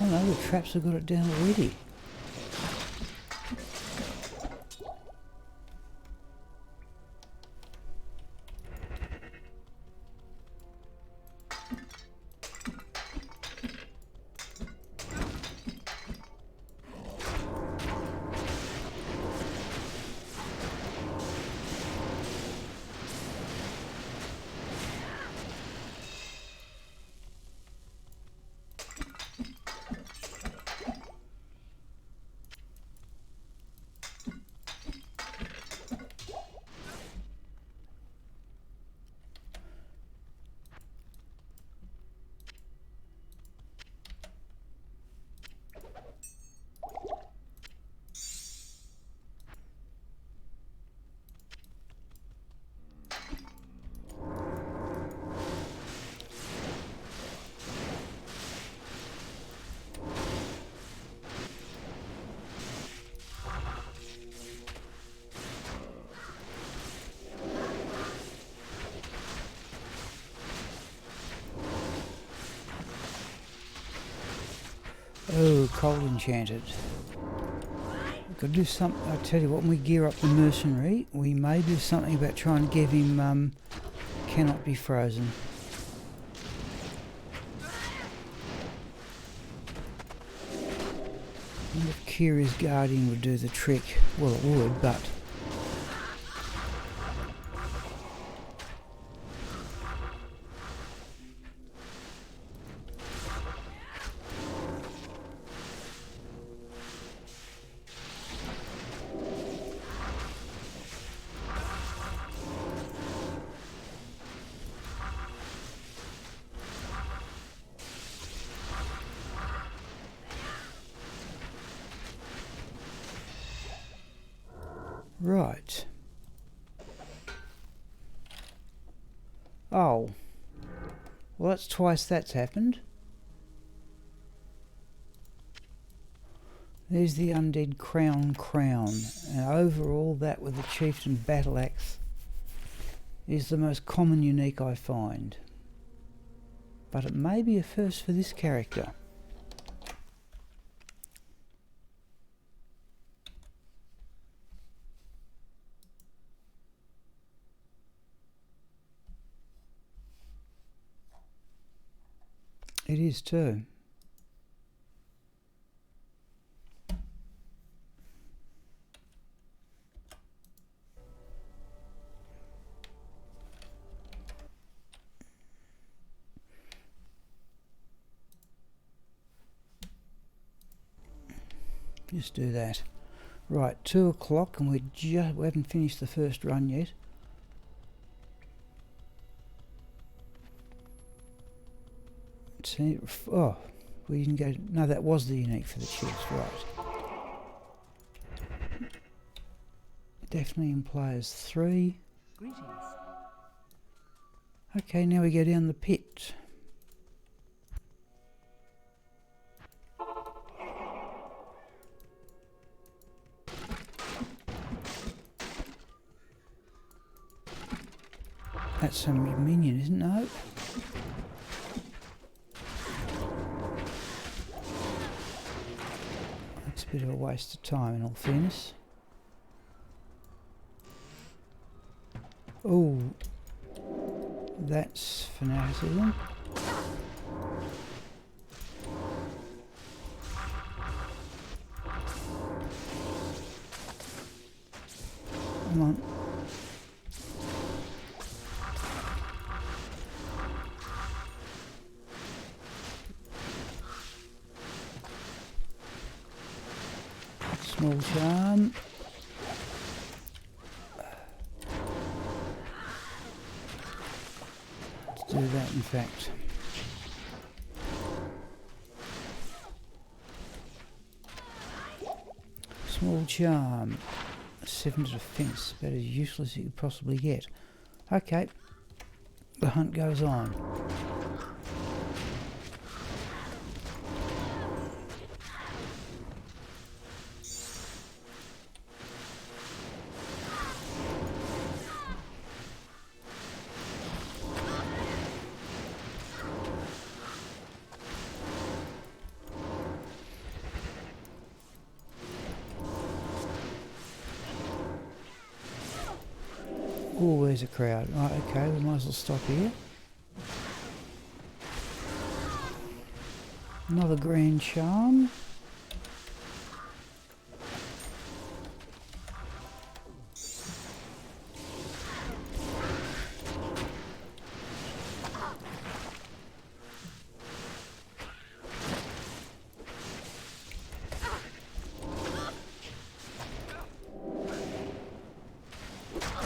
Oh no, the traps have got it down already. Oh, cold enchanted. We've got to do something. I tell you what, when we gear up the mercenary, we may do something about trying to give him cannot be frozen. I wonder if Kiri's guardian would do the trick. Well, it would, but... Right. Oh. Well, that's twice that's happened. There's the undead crown. And overall that with the chieftain battle axe is the most common unique I find. But it may be a first for this character. It is too. Just do that. Right, 2 o'clock and we haven't finished the first run yet. Oh, we didn't go... No, that was the unique for the chiefs, right. Definitely in players 3. Greetings. Okay, now we go down the pit. That's some minion, isn't it? No. That's a bit of a waste of time in all fairness. Oh, that's fanaticism. Come on. Small charm. Let's do that, in fact. Small charm. 7 to defense. About as useless as you could possibly get. Okay. The hunt goes on. there's a crowd. Right, okay, we might as well stop here. Another grand charm.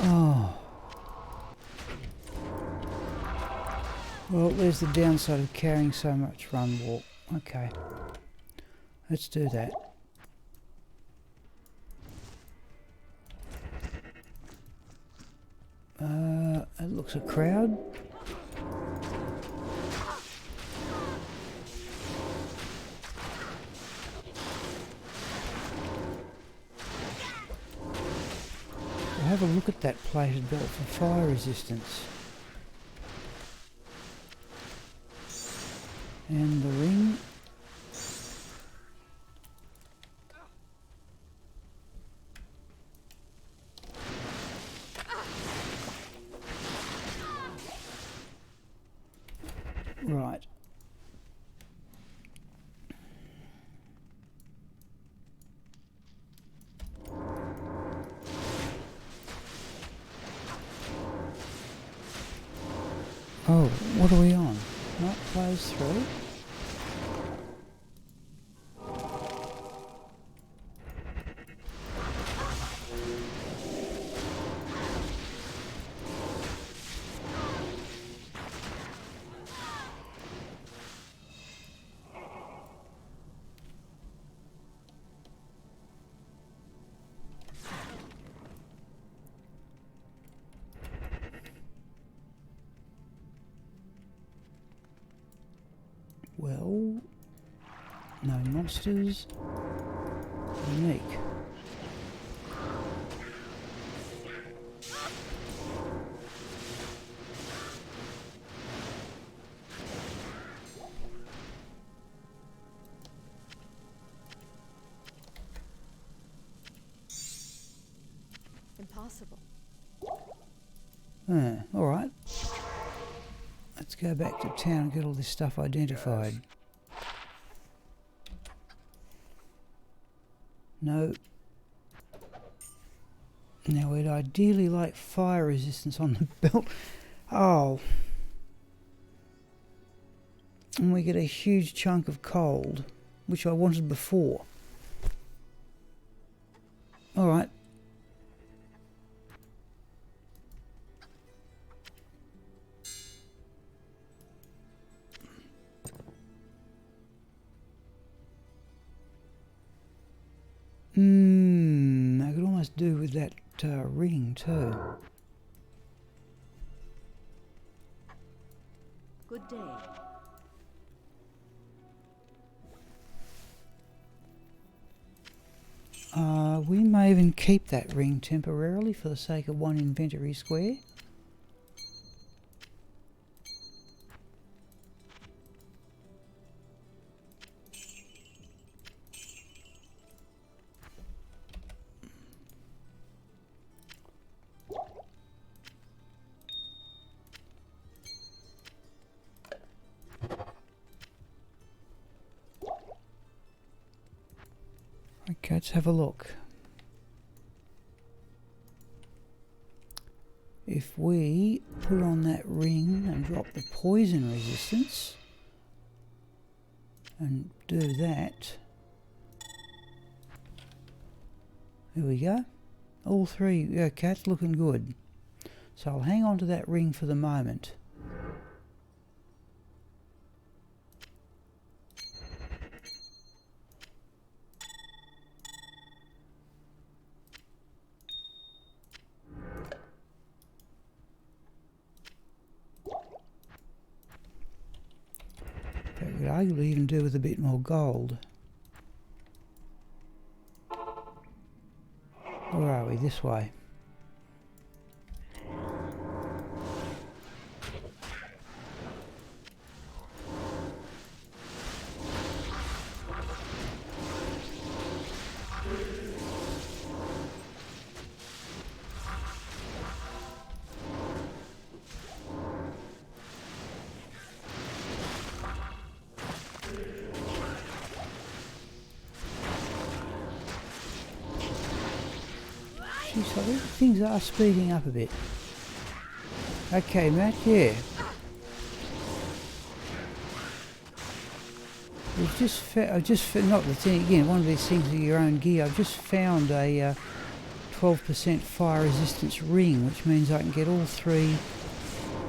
Oh. Well, there's the downside of carrying so much run walk. Okay. Let's do that. It looks a crowd. We'll have a look at that plated belt for fire resistance. And the ring. Right. Oh, what are we on? Not plays through. Well, no monsters. Unique. Impossible. All right. Let's go back to town and get all this stuff identified. No. Now we'd ideally like fire resistance on the belt. Oh. And we get a huge chunk of cold, which I wanted before. Alright. I could almost do with that ring too. Good day. We may even keep that ring temporarily for the sake of one inventory square. Okay, let's have a look. If we put on that ring and drop the poison resistance and do that, there we go. All three, okay, it's looking good. So I'll hang on to that ring for the moment. That would arguably even do with a bit more gold. Where are we? This way. looks like things are speeding up a bit. Okay, Matt, yeah. We've just not the thing again, one of these things with your own gear. I've just found a 12% fire resistance ring, which means I can get all three.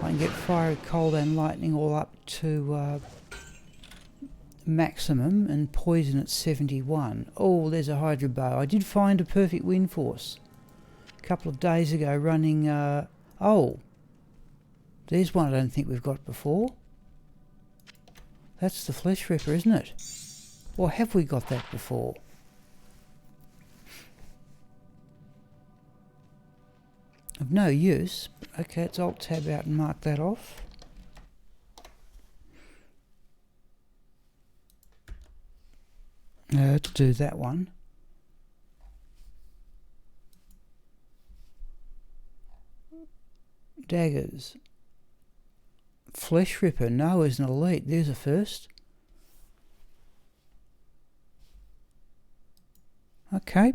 I can get fire, cold and lightning all up to maximum, and poison at 71. Oh, there's a hydro bow. I did find a perfect wind force a couple of days ago running, oh, there's one I don't think we've got before. That's the flesh ripper, isn't it? Or have we got that before? Of no use. Okay, let's alt tab out and mark that off. Let's do that one. Daggers. Flesh ripper, no, is an elite. There's a first. Okay.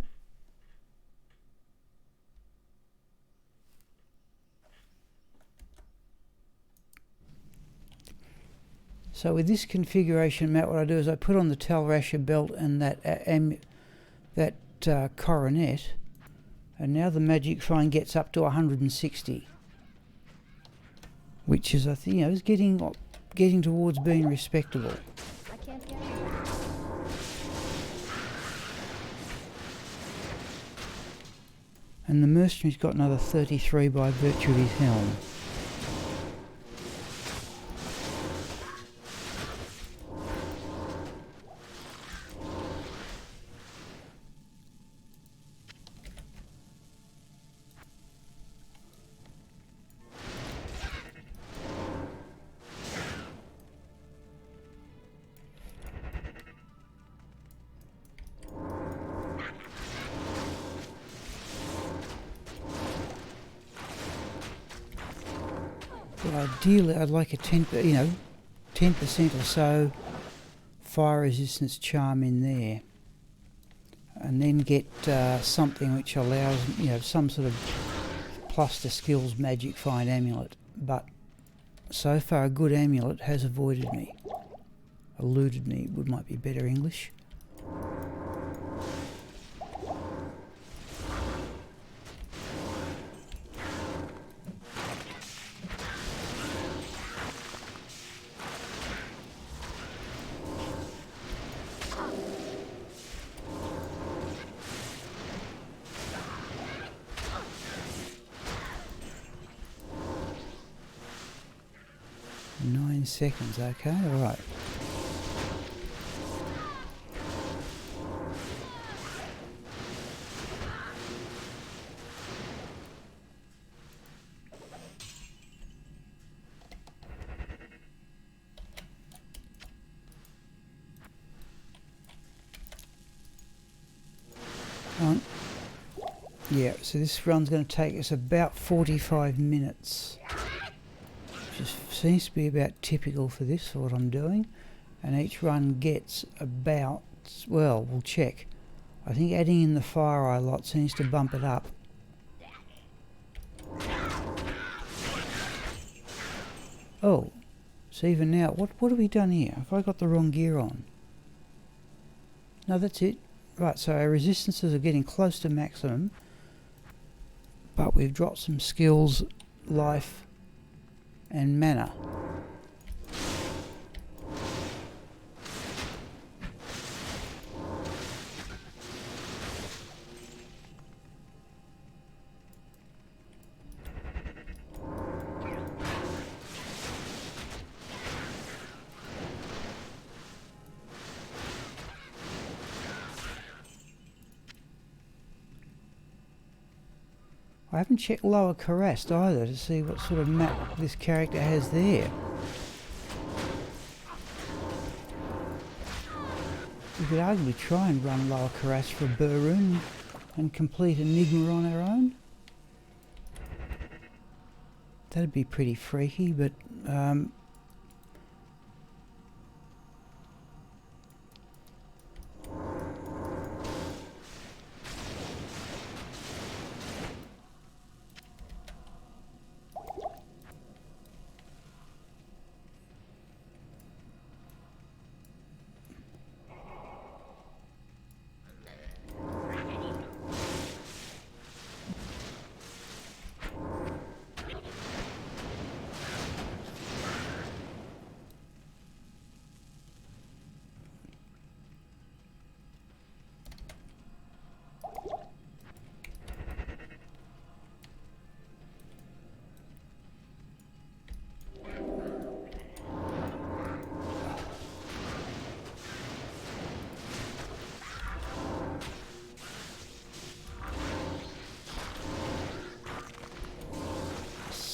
So with this configuration, Matt, what I do is I put on the Talrasher belt and that coronet, and now the magic fine gets up to 160, which is, I think, you know, is getting towards being respectable. I can't carry anymore. And the mercenary's got another 33 by virtue of his helm. But ideally, I'd like a 10% or so fire resistance charm in there, and then get something which allows, you know, some sort of plus to skills magic find amulet. But so far, a good amulet has eluded me. Might be better English. Seconds, okay, alright. Yeah, so this run's going to take us about 45 minutes. Just seems to be about typical for this, for what I'm doing, and each run gets about, well, we'll check. I think adding in the fire eye lot seems to bump it up. Oh, so even now, what have we done here? Have I got the wrong gear on? No, that's it. Right, so our resistances are getting close to maximum, but we've dropped some skills, life, and mana. I haven't checked lower Karast either to see what sort of map this character has there. We could arguably try and run lower Karast for Burun and complete Enigma on our own. That'd be pretty freaky, but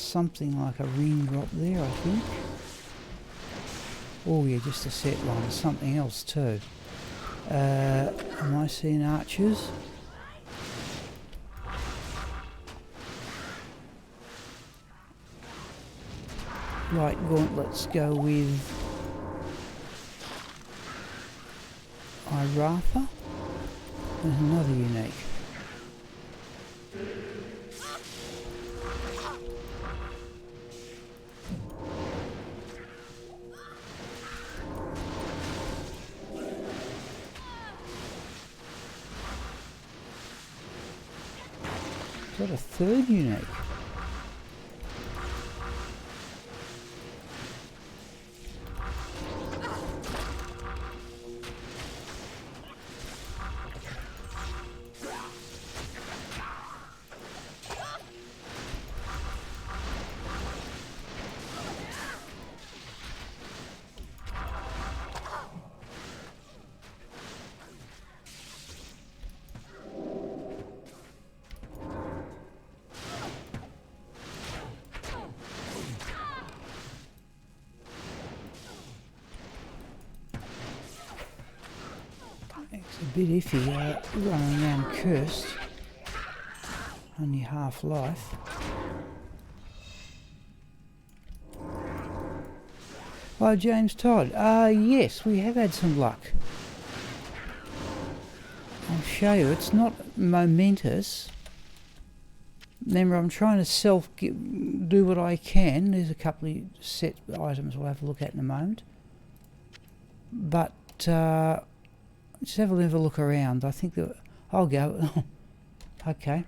something like a ring drop there, I think. Oh yeah, just a set one. Something else too. Am I seeing archers? Right, gauntlets go with Iratha. There's another unique. Is that a third unique? It's a bit iffy running around cursed. Only half life. Oh, James Todd. Yes, we have had some luck. I'll show you. It's not momentous. Remember, I'm trying to do what I can. There's a couple of set items we'll have a look at in a moment. But let's have a little look around. I think that I'll go. Okay.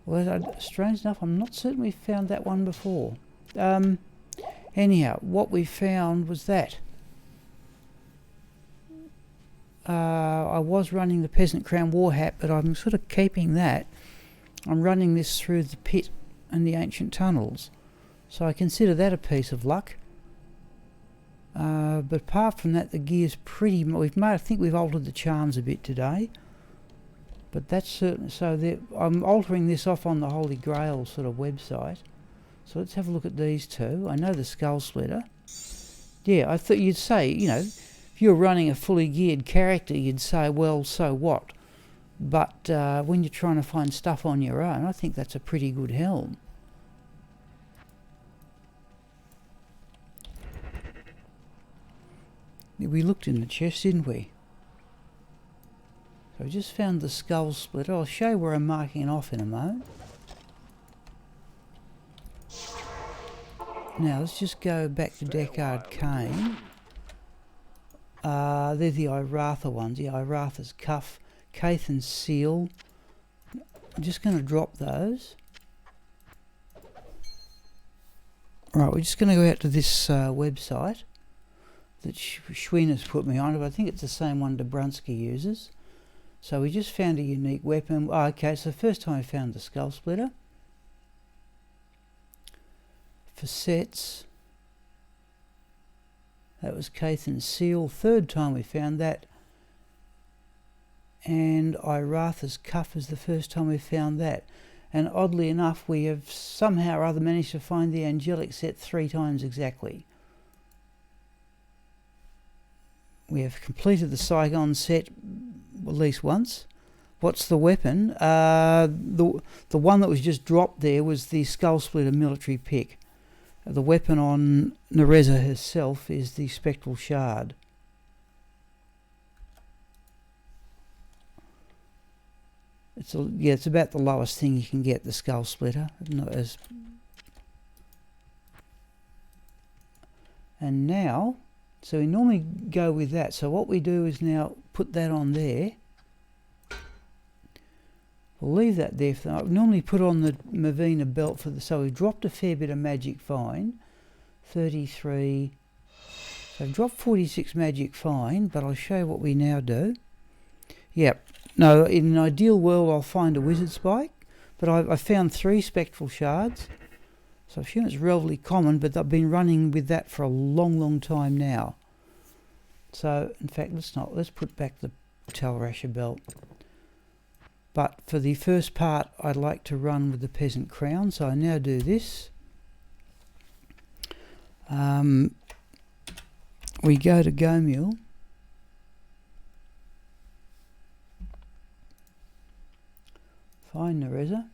Well, strange enough, I'm not certain we found that one before. Anyhow, what we found was that I was running the Peasant Crown War Hat, but I'm sort of keeping that. I'm running this through the pit and the ancient tunnels, so I consider that a piece of luck. But apart from that, the gear's pretty. I think we've altered the charms a bit today, but that's certain. So I'm altering this off on the Holy Grail sort of website. So let's have a look at these two. I know the Skull Splitter. Yeah, I thought you'd say, you know, if you're running a fully geared character, you'd say, well, so what? But when you're trying to find stuff on your own, I think that's a pretty good helm. We looked in the chest, didn't we? So I just found the Skull Splitter. I'll show you where I'm marking it off in a moment. Now let's just go back to Deckard Cain. They're the Iratha ones. The Iratha's Cuff, Cathan's Seal. I'm just going to drop those. Right, we're just going to go out to this website that Schween's put me on. But I think it's the same one Dobrunsky uses. So we just found a unique weapon. Oh, okay, so the first time we found the Skull Splitter. For sets, that was Cathan's Seal. Third time we found that. And Iratha's Cuff is the first time we found that. And oddly enough, we have somehow or other managed to find the angelic set 3 times exactly. We have completed the Saigon set at least once. What's the weapon? The one that was just dropped there was the Skull Splitter military pick. The weapon on Nerezza herself is the Spectral Shard. It's about the lowest thing you can get, the Skull Splitter. And now, so we normally go with that. So what we do is now put that on there. We'll leave that there. I normally put on the Mavina belt so we've dropped a fair bit of magic fine. 33. So I've dropped 46 magic fine, but I'll show you what we now do. Yep. No, in an ideal world I'll find a wizard spike, but I found 3 spectral shards. So I assume it's relatively common, but I've been running with that for a long, long time now. So in fact let's put back the Talrasher belt. But for the first part, I'd like to run with the peasant crown, so I now do this. We go to Go Mule. Find Nerezza.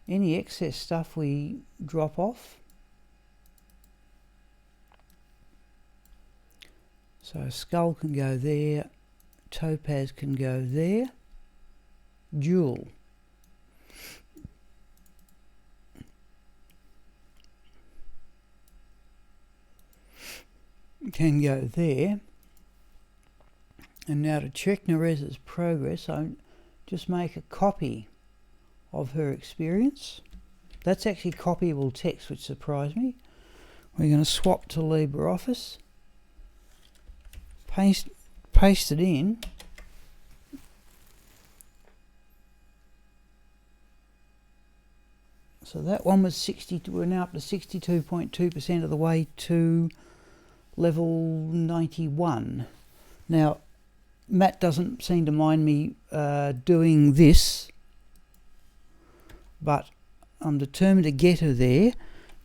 Any excess stuff we drop off. So skull can go there, topaz can go there, jewel. Can go there. And now to check Nerezza's progress, I just make a copy of her experience. That's actually copyable text, which surprised me. We're going to swap to LibreOffice. Paste it in. So that one was 60. We're now up to 62.2% of the way to level 91. Now, Matt doesn't seem to mind me doing this, but I'm determined to get her there.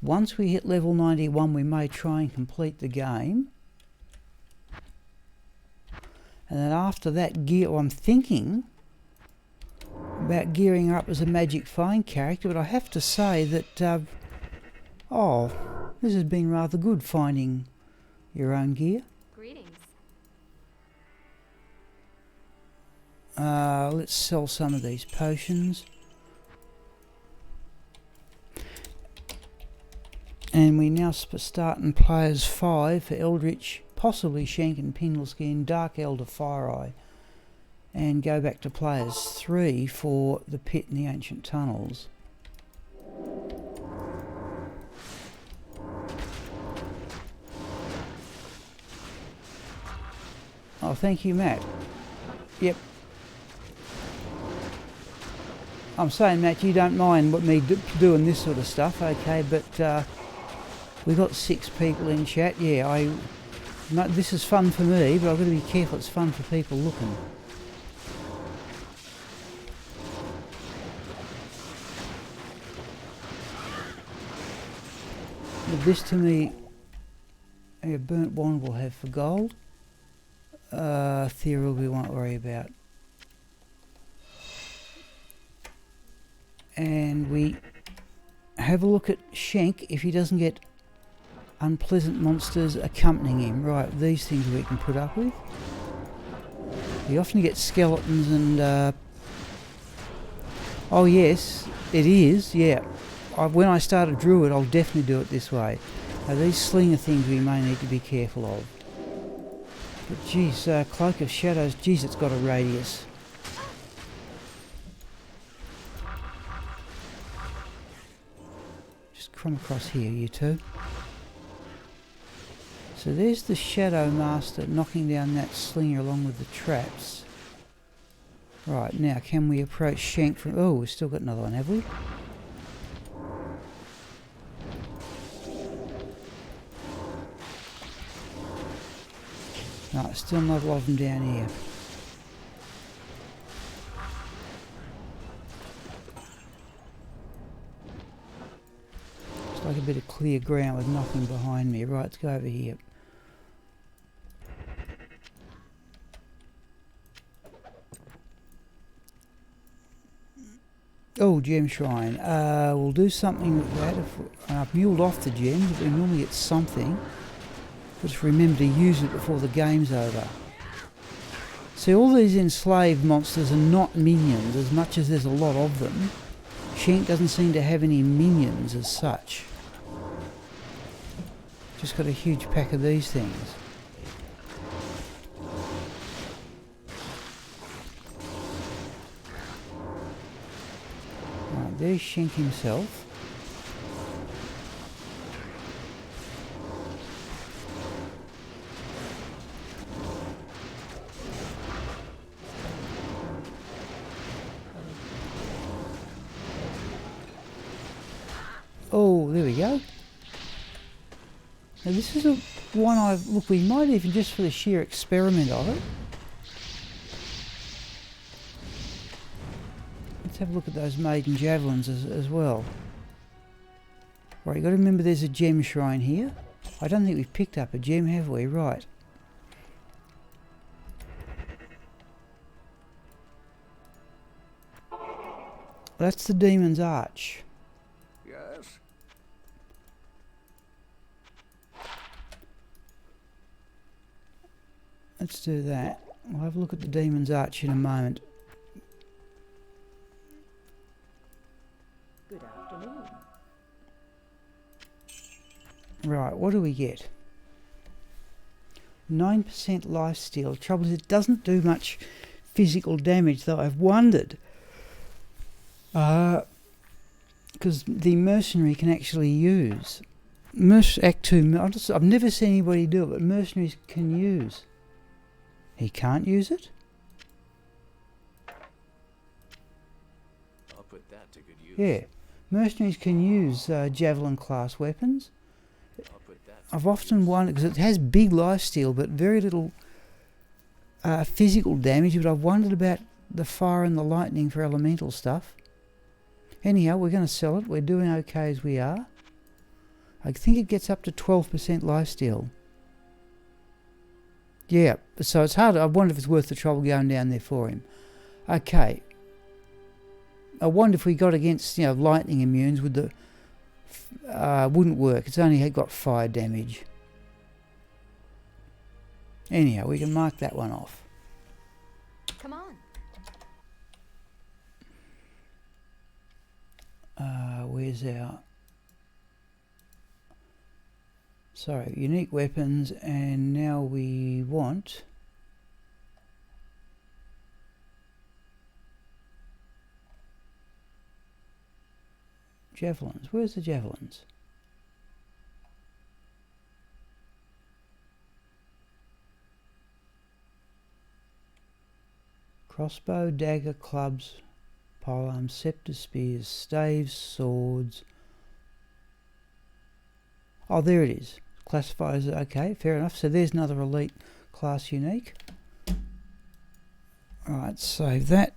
Once we hit level 91, we may try and complete the game. And then after that, I'm thinking about gearing her up as a Magic Find character, but I have to say that, this has been rather good, finding your own gear. Greetings. Let's sell some of these potions. And we now start in players 5 for Eldritch, possibly Shank and Pindleskin, Dark Elder, Fire Eye, and go back to players 3 for the Pit and the Ancient Tunnels. Oh, thank you, Matt. Yep. I'm saying, Matt, you don't mind me doing this sort of stuff, okay, but we got 6 people in chat. Yeah, this is fun for me, but I've got to be careful it's fun for people looking. But this to me, a burnt wand will have for gold. Ethereal we won't worry about. And we have a look at Shank if he doesn't get unpleasant monsters accompanying him. Right, these things we can put up with. He often gets skeletons and... oh yes, it is, yeah. When I start a druid, I'll definitely do it this way. Now these slinger things we may need to be careful of. But geez, Cloak of Shadows, geez, it's got a radius. Just come across here, you two. So there's the Shadow Master knocking down that slinger along with the traps. Right, now can we approach Shank from... oh, we've still got another one, have we? No, still another lot of them down here. It's like a bit of clear ground with nothing behind me. Right, let's go over here. Oh, gem shrine. We'll do something with that. I've muled off the gems, but we normally get something. Just remember to use it before the game's over. See, all these enslaved monsters are not minions, as much as there's a lot of them. Shank doesn't seem to have any minions as such. Just got a huge pack of these things. Right, there's Shank himself. Oh, there we go. Now this is one look, we might even, just for the sheer experiment of it, Let's have a look at those maiden javelins as well. Right, you've got to remember there's a gem shrine here. I don't think we've picked up a gem, have we? Right. That's the Demon's Arch. Yes. Let's do that. We'll have a look at the Demon's Arch in a moment. Good afternoon. Right, what do we get? 9% lifesteal. Trouble is it doesn't do much physical damage, though I've wondered. Because the mercenary can actually use... Act 2, I've never seen anybody do it, but mercenaries can use. He can't use it? I'll put that to good use. Yeah. Mercenaries can use javelin class weapons. I'll put that to I've good often use. wondered, because it has big lifesteal but very little physical damage, but I've wondered about the fire and the lightning for elemental stuff. Anyhow, we're going to sell it. We're doing okay as we are. I think it gets up to 12% lifesteal. Yeah, so it's hard. I wonder if it's worth the trouble going down there for him. Okay. I wonder if we got against, lightning immunes with the... wouldn't work. It's only got fire damage. Anyhow, we can mark that one off. Come on. Where's our... Sorry, unique weapons, and now we want... javelins. Where's the javelins? Crossbow, dagger, clubs, polearms, scepters, spears, staves, swords. Oh, there it is. Classifies, okay, fair enough. So there's another elite class unique. Alright, save that.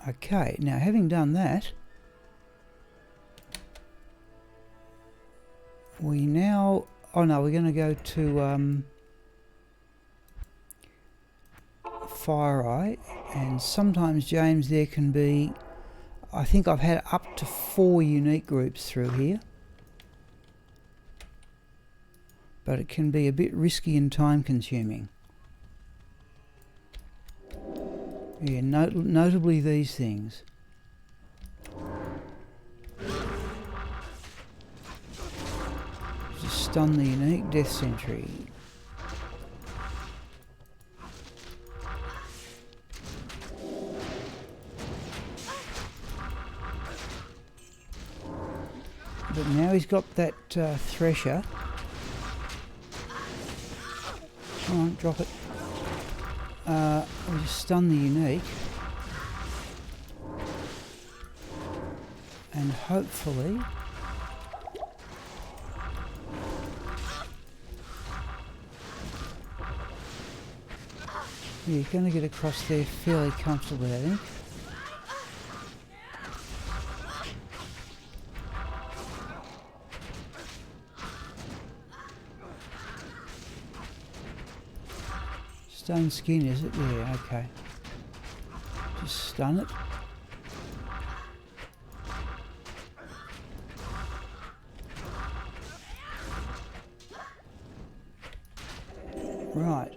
Okay, now having done that, we now... Oh no, we're going to go to Fire Eye, and sometimes, James, there can be... I think I've had up to 4 unique groups through here. But it can be a bit risky and time consuming. Yeah, notably these things. Just stun the unique, death sentry. But now he's got that thresher. Come on, drop it. We just stun the unique. And hopefully... Yeah, you're going to get across there fairly comfortably, I think. Stone skin, is it? Yeah, okay. Just stun it. Right.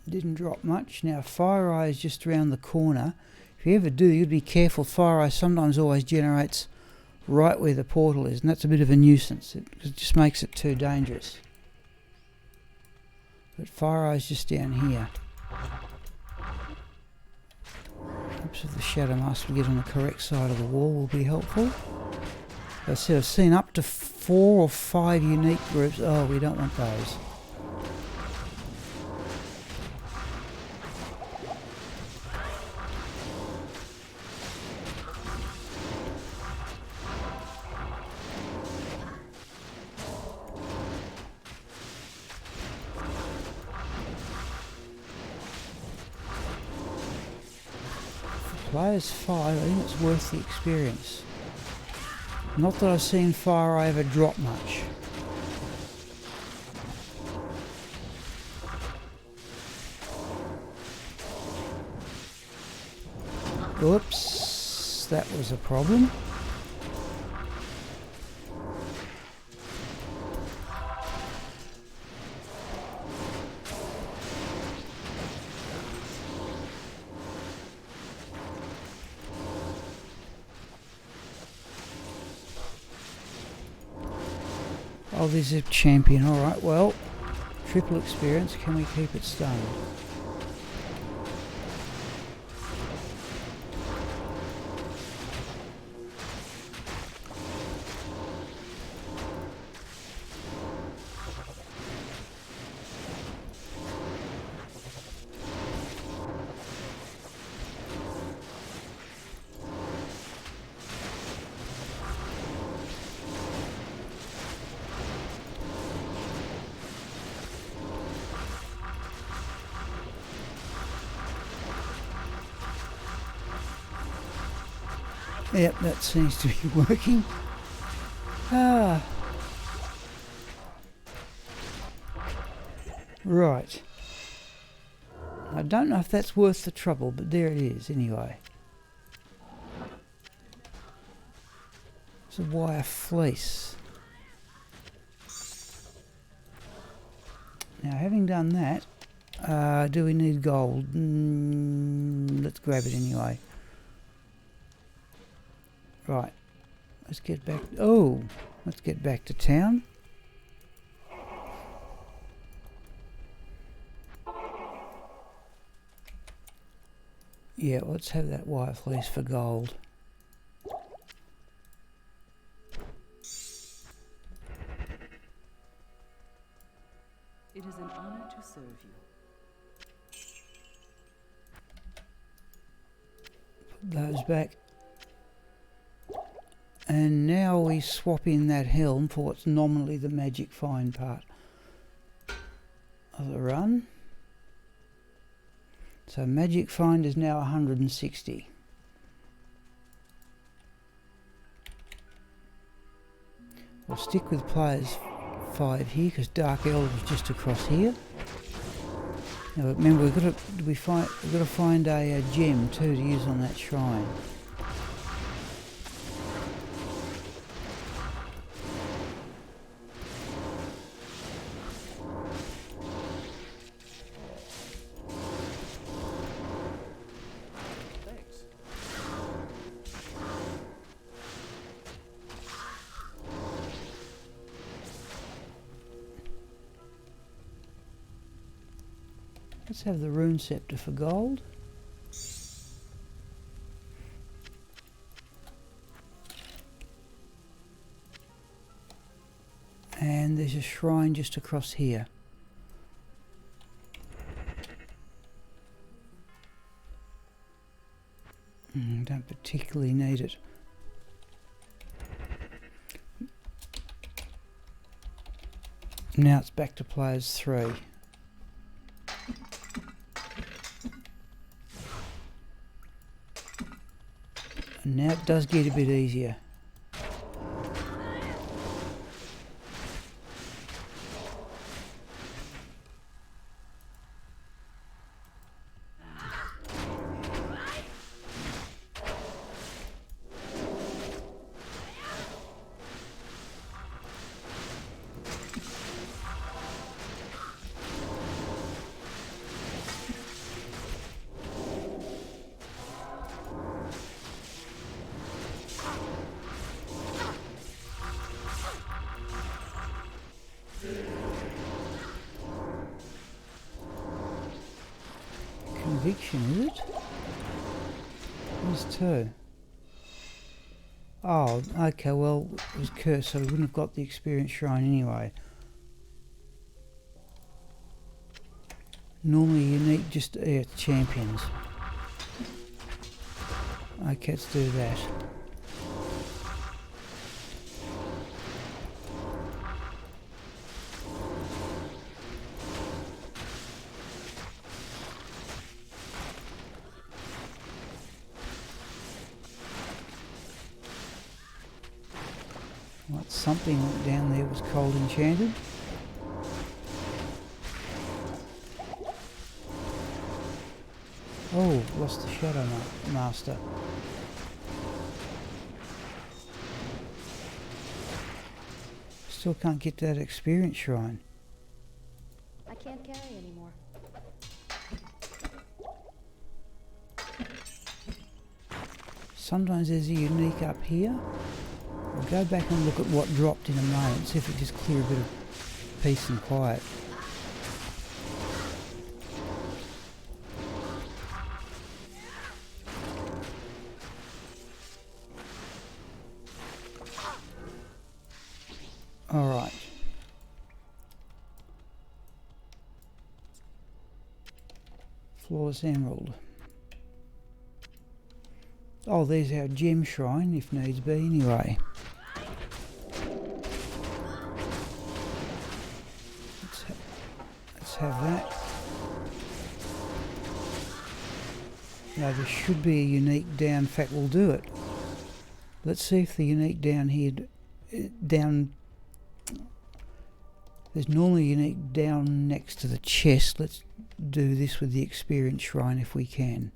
Didn't drop much. Now, Fire Eye is just around the corner. If you ever do, you'd be careful. Fire Eye sometimes always generates right where the portal is, and that's a bit of a nuisance. It just makes it too dangerous. But Fire Eye's just down here. Perhaps if the Shadow Master will get on the correct side of the wall will be helpful. As I said, I've seen up to 4 or 5 unique groups. Oh, we don't want those. Players 5, I think it's worth the experience. Not that I've seen Fire Eye ever drop much. Oops, that was a problem. Oh, there's a champion. Alright, well, triple experience. Can we keep it stunned? Yep, that seems to be working. Ah. Right. I don't know if that's worth the trouble, but there it is anyway. It's a wire fleece. Now, having done that, do we need gold? Let's grab it anyway. Right, let's get back. Oh, let's get back to town. Yeah, let's have that wire fleece for gold. It is an honor to serve you. Put those back. And now we swap in that helm for what's nominally the magic find part of the run. So magic find is now 160. We'll stick with players 5 here because Dark Elf is just across here. Now remember we've got to find a gem too to use on that shrine. Let's have the rune scepter for gold. And there's a shrine just across here. Don't particularly need it. Now it's back to players 3. And now it does get a bit easier. Conviction, is it? There's 2. Oh, okay, well, it was cursed, so we wouldn't have got the experience shrine anyway. Normally you need just champions. Okay, let's do that. Like something down there was cold enchanted. Oh, lost the Shadow Master. Still can't get to that experience shrine. I can't carry anymore. Sometimes there's a unique up here. I'll go back and look at what dropped in a moment, see if it just clear a bit of peace and quiet. Alright. Flawless Emerald. Oh, there's our gem shrine, if needs be, anyway. Let's have that. Now, there should be a unique down. In fact, we'll do it. Let's see if the unique down here... down... There's normally a unique down next to the chest. Let's do this with the experience shrine if we can.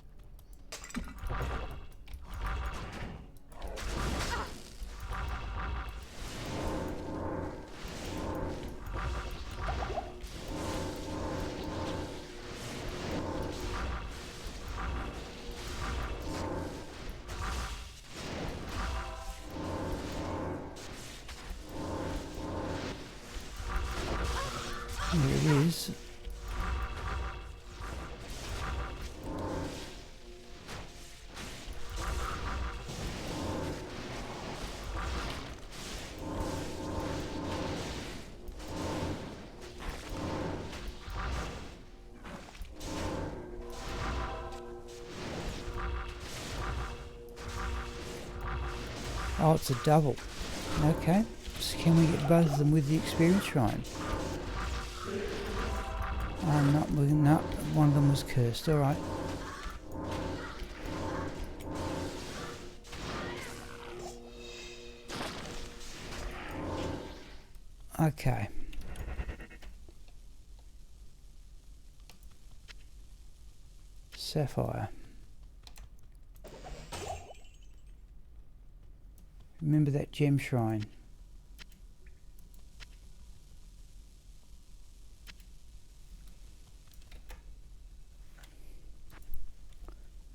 There it is. Oh, it's a double. Okay. So can we get both of them with the experience shrine? No, one of them was cursed. All right. Okay. Sapphire. Remember that gem shrine.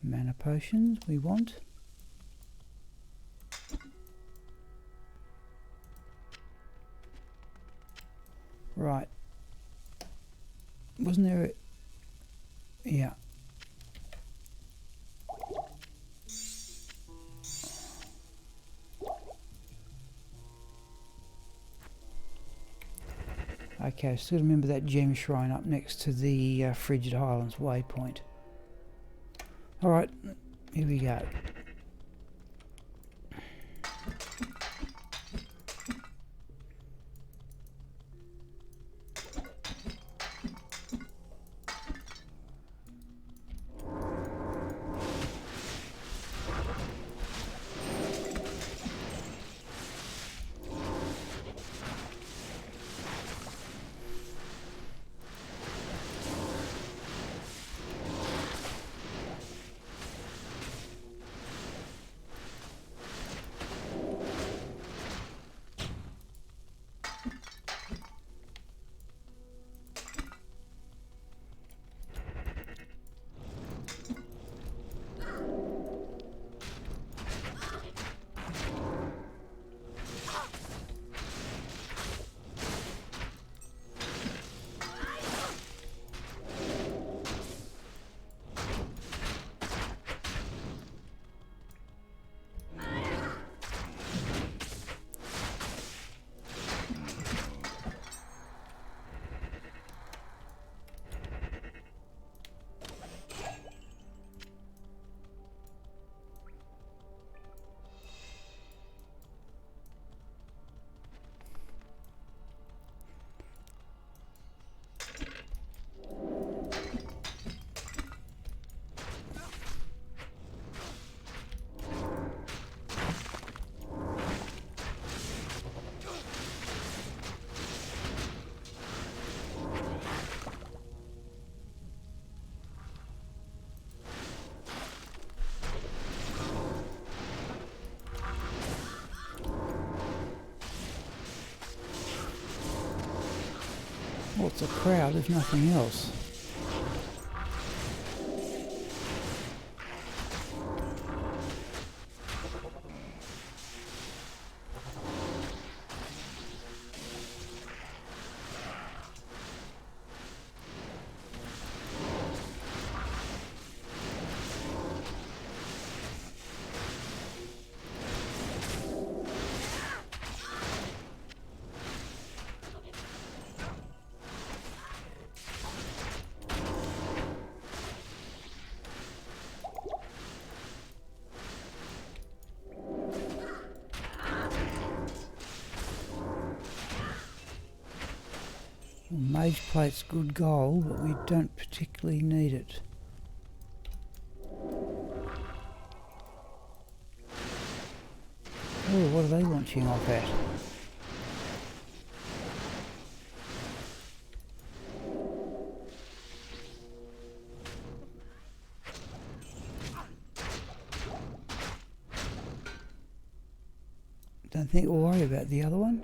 Mana potions we want. Right. Wasn't there a... Yeah. Okay, still remember that gem shrine up next to the Frigid Highlands waypoint. Alright, here we go. Well, it's a crowd if nothing else. Mage plate's good gold, but we don't particularly need it. Oh, what are they launching off at? Don't think we'll worry about the other one.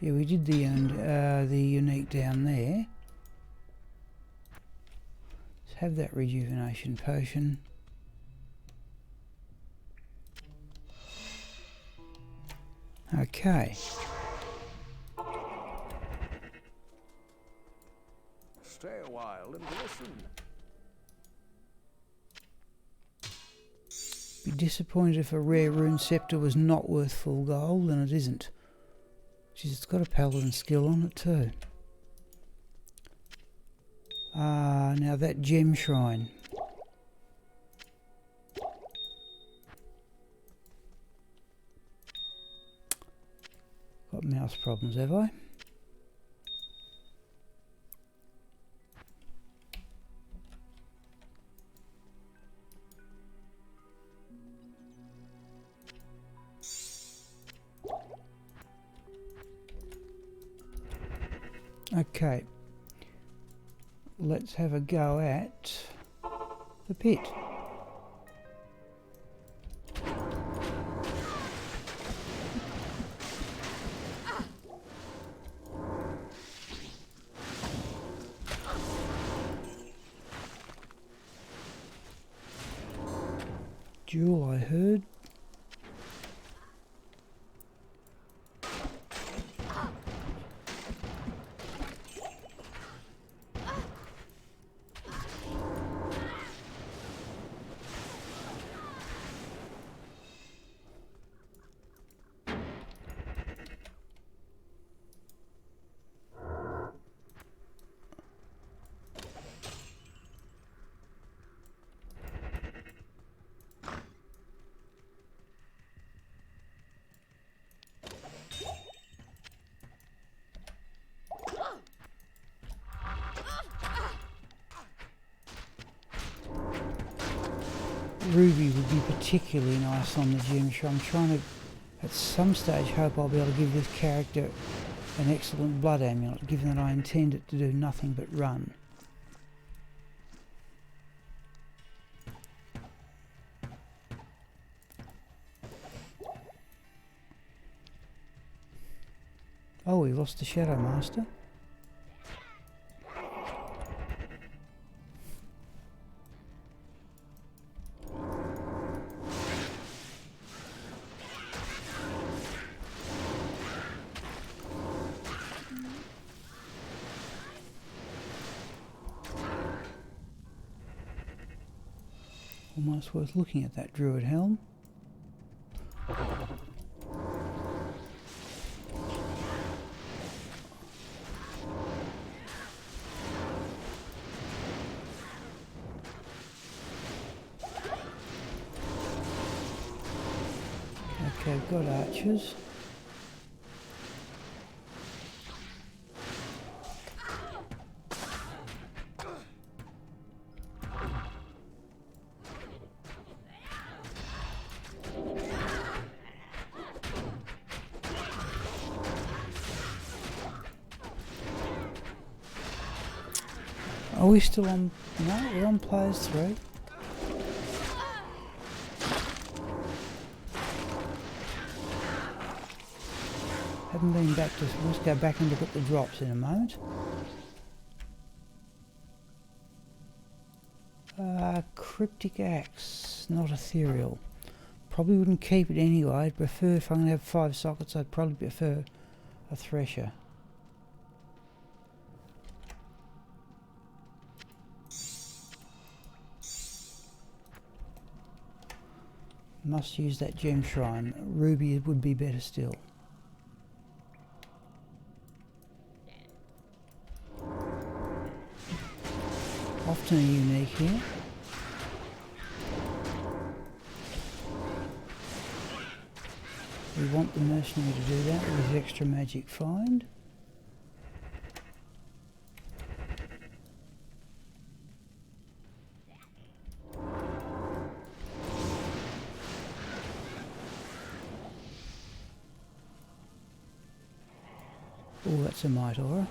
Yeah, we did the unique down there. Let's have that rejuvenation potion. Okay. Stay a while and listen. Be disappointed if a rare rune scepter was not worth full gold, and it isn't. Jeez, it's got a paladin skill on it too. Now that gem shrine. Got mouse problems, have I? Okay, let's have a go at the pit. Jewel, I heard. Ruby would be particularly nice on the gym show. I'm trying to, at some stage, hope I'll be able to give this character an excellent blood amulet, given that I intend it to do nothing but run. Oh, we lost the Shadow Master. Almost worth looking at that druid helm. Okay, we've got archers. Are we still on? No, we're on players 3. Haven't been back to. Let's go back and look at the drops in a moment. Cryptic axe, not ethereal. Probably wouldn't keep it anyway. I'd prefer, if I'm going to have 5 sockets, I'd probably prefer a thresher. Must use that gem shrine. Ruby would be better still. Often a unique here. We want the mercenary to do that with his extra magic find. Oh, that's a Might Aura.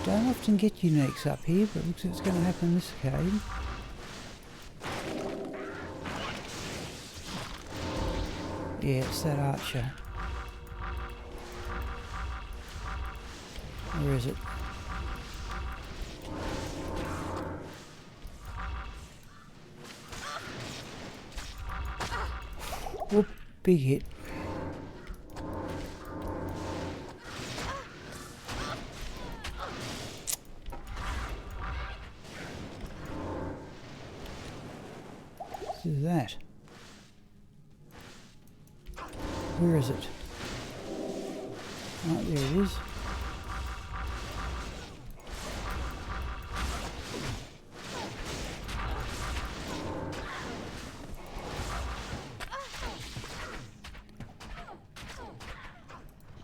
Don't often get uniques up here, but it looks like it's going to happen this occasion. Yeah, it's that archer. Where is it? Whoop, big hit. Is that? Where is it? Oh, there it is.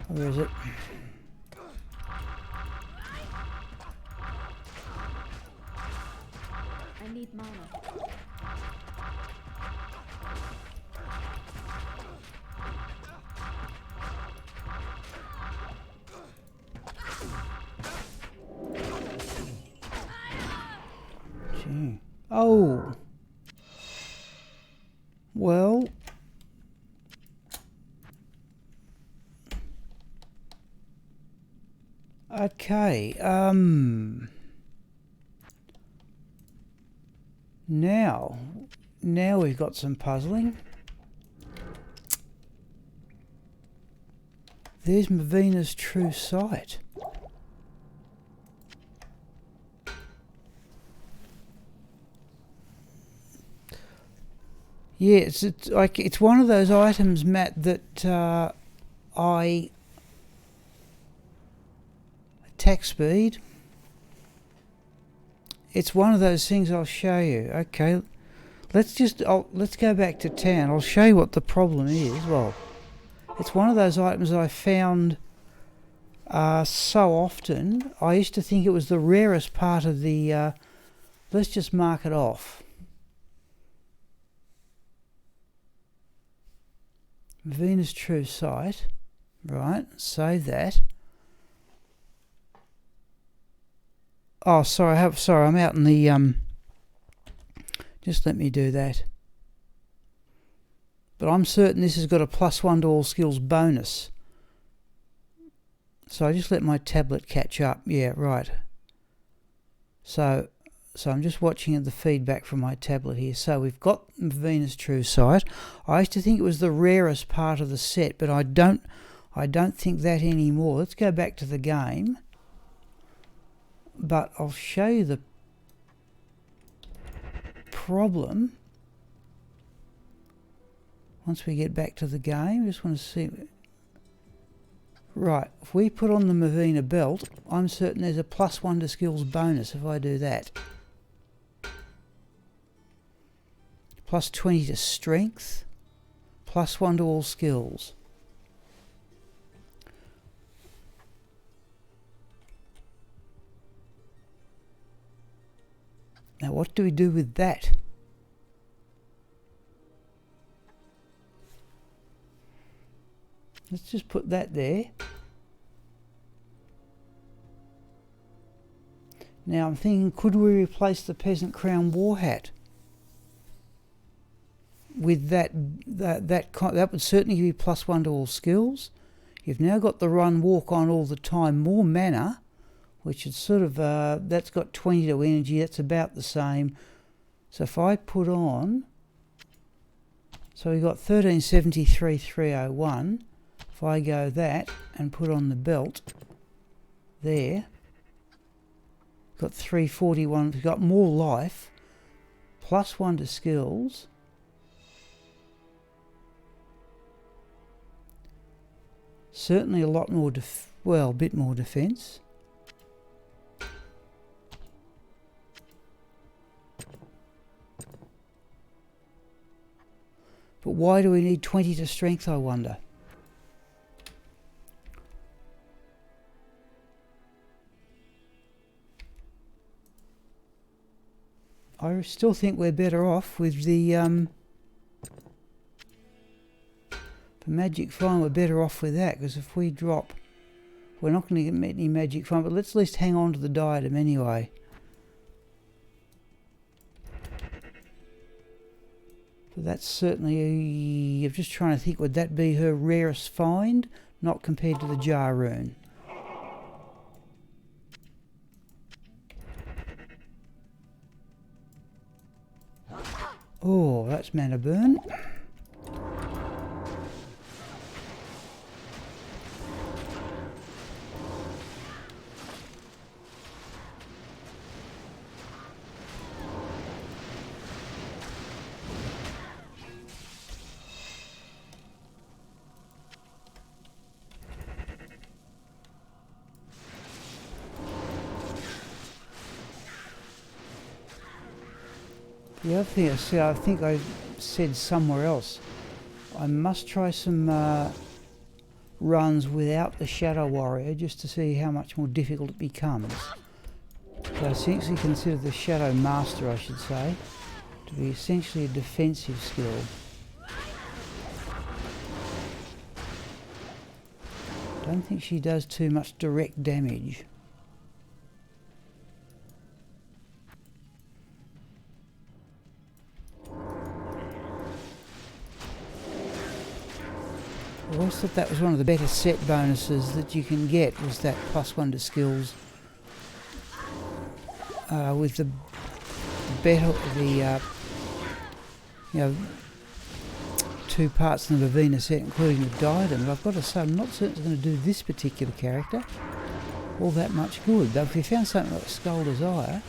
Where is it? I need mana. Gee. Oh. Well. Okay. Now we've got some puzzling. There's Mavina's true sight. Yeah, it's like it's one of those items, Matt, that attack speed. It's one of those things I'll show you. Okay, let's go back to town. I'll show you what the problem is. Well, it's one of those items I found so often. I used to think it was the rarest part of the. Let's just mark it off. Venus True Sight, right? Save that. Oh, sorry. I'm out in the. Just let me do that. But I'm certain this has got a +1 to all skills bonus. So I just let my tablet catch up. Yeah, right. So I'm just watching the feedback from my tablet here. So we've got Venus True Sight. I used to think it was the rarest part of the set, but I don't think that anymore. Let's go back to the game. But I'll show you the problem once we get back to the game. I just want to see. Right, if we put on the Mavina belt, I'm certain there's a +1 to skills bonus if I do that. +20 to strength, +1 to all skills. Now what do we do with that? Let's just put that there. Now I'm thinking, could we replace the peasant crown war hat with that would certainly give you +1 to all skills. You've now got the run walk on all the time, more mana, which is sort of that's got 20 to energy, that's about the same. So if I put on, so we've got 1373 301. If I go that and put on the belt there, got 341, we've got more life, +1 to skills. Certainly a lot more, a bit more defense. But why do we need 20 to strength, I wonder? I still think we're better off with the magic find. We're better off with that, because if we drop, we're not going to get any magic find, but let's at least hang on to the diadem anyway. But that's certainly, I'm just trying to think, would that be her rarest find? Not compared to the jar rune. Oh, that's mana burn. The other thing I think I said somewhere else, I must try some runs without the Shadow Warrior just to see how much more difficult it becomes. So I essentially consider the Shadow Master, I should say, to be essentially a defensive skill. I don't think she does too much direct damage. I always thought that was one of the better set bonuses that you can get, was that +1 to skills with the better two parts of the Vivina set, including the diadem. But I've got to say, I'm not certain it's going to do this particular character all that much good. Though if we found something like Skull Desire,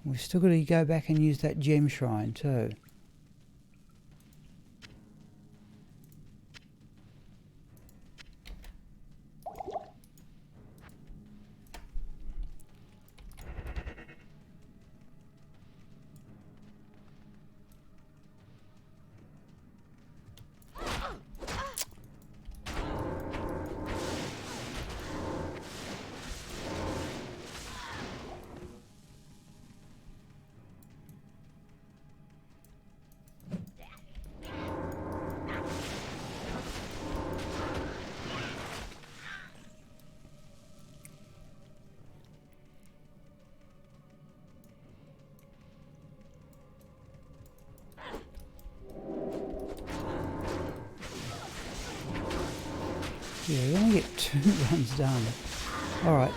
we've still got to go back and use that gem shrine too. Yeah, we only get 2 runs done. Alright.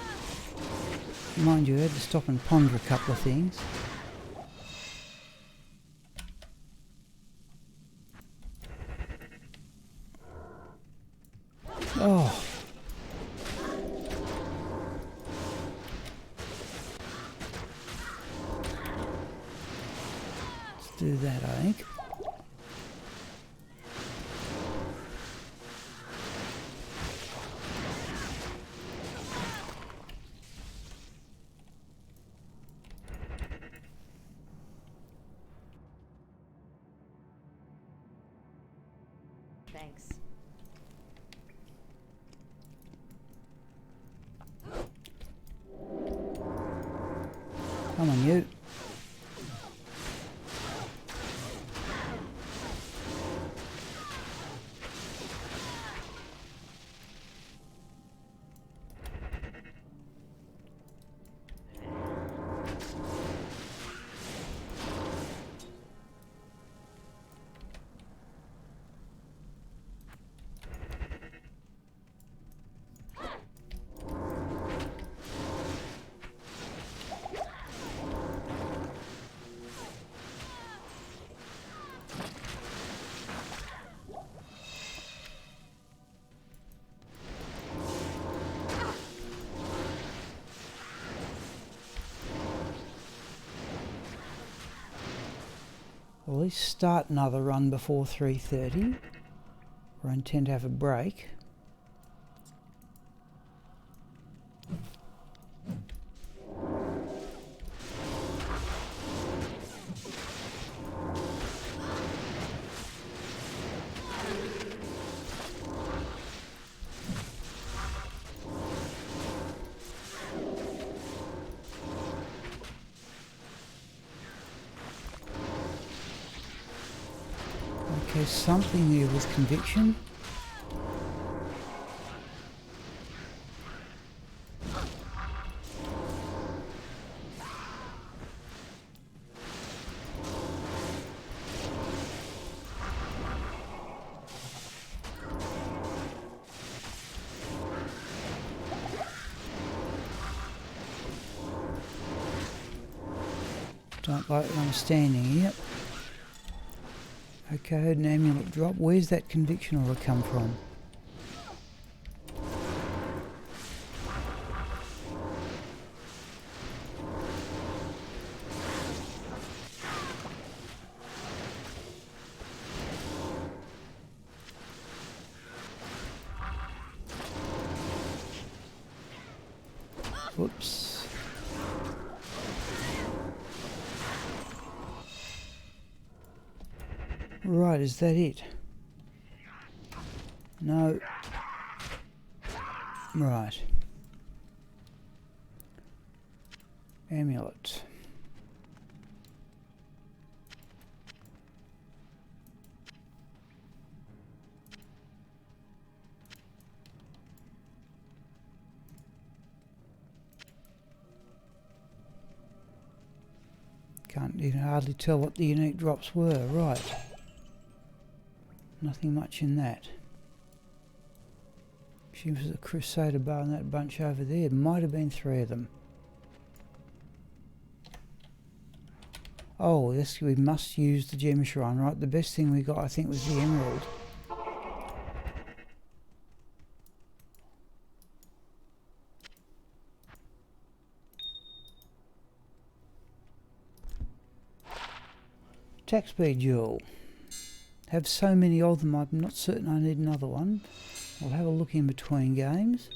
Mind you, I had to stop and ponder a couple of things. Oh. Let's do that, I think. Thanks. Come on, you. Well, let's start another run before 3:30. I intend to have a break. Okay, something there with conviction. Don't like what I'm standing here. Okay, heard an amulet drop. Where's that conviction aura come from? Whoops. Right, is that it? No. Right. Amulet. Can't even hardly tell what the unique drops were. Right. Nothing much in that. She was a Crusader bar in that bunch over there. Might have been 3 of them. Oh, this we must use the gem shrine, right? The best thing we got, I think, was the emerald. Attack speed jewel. Have so many of them, I'm not certain I need another one. I'll have a look in between games.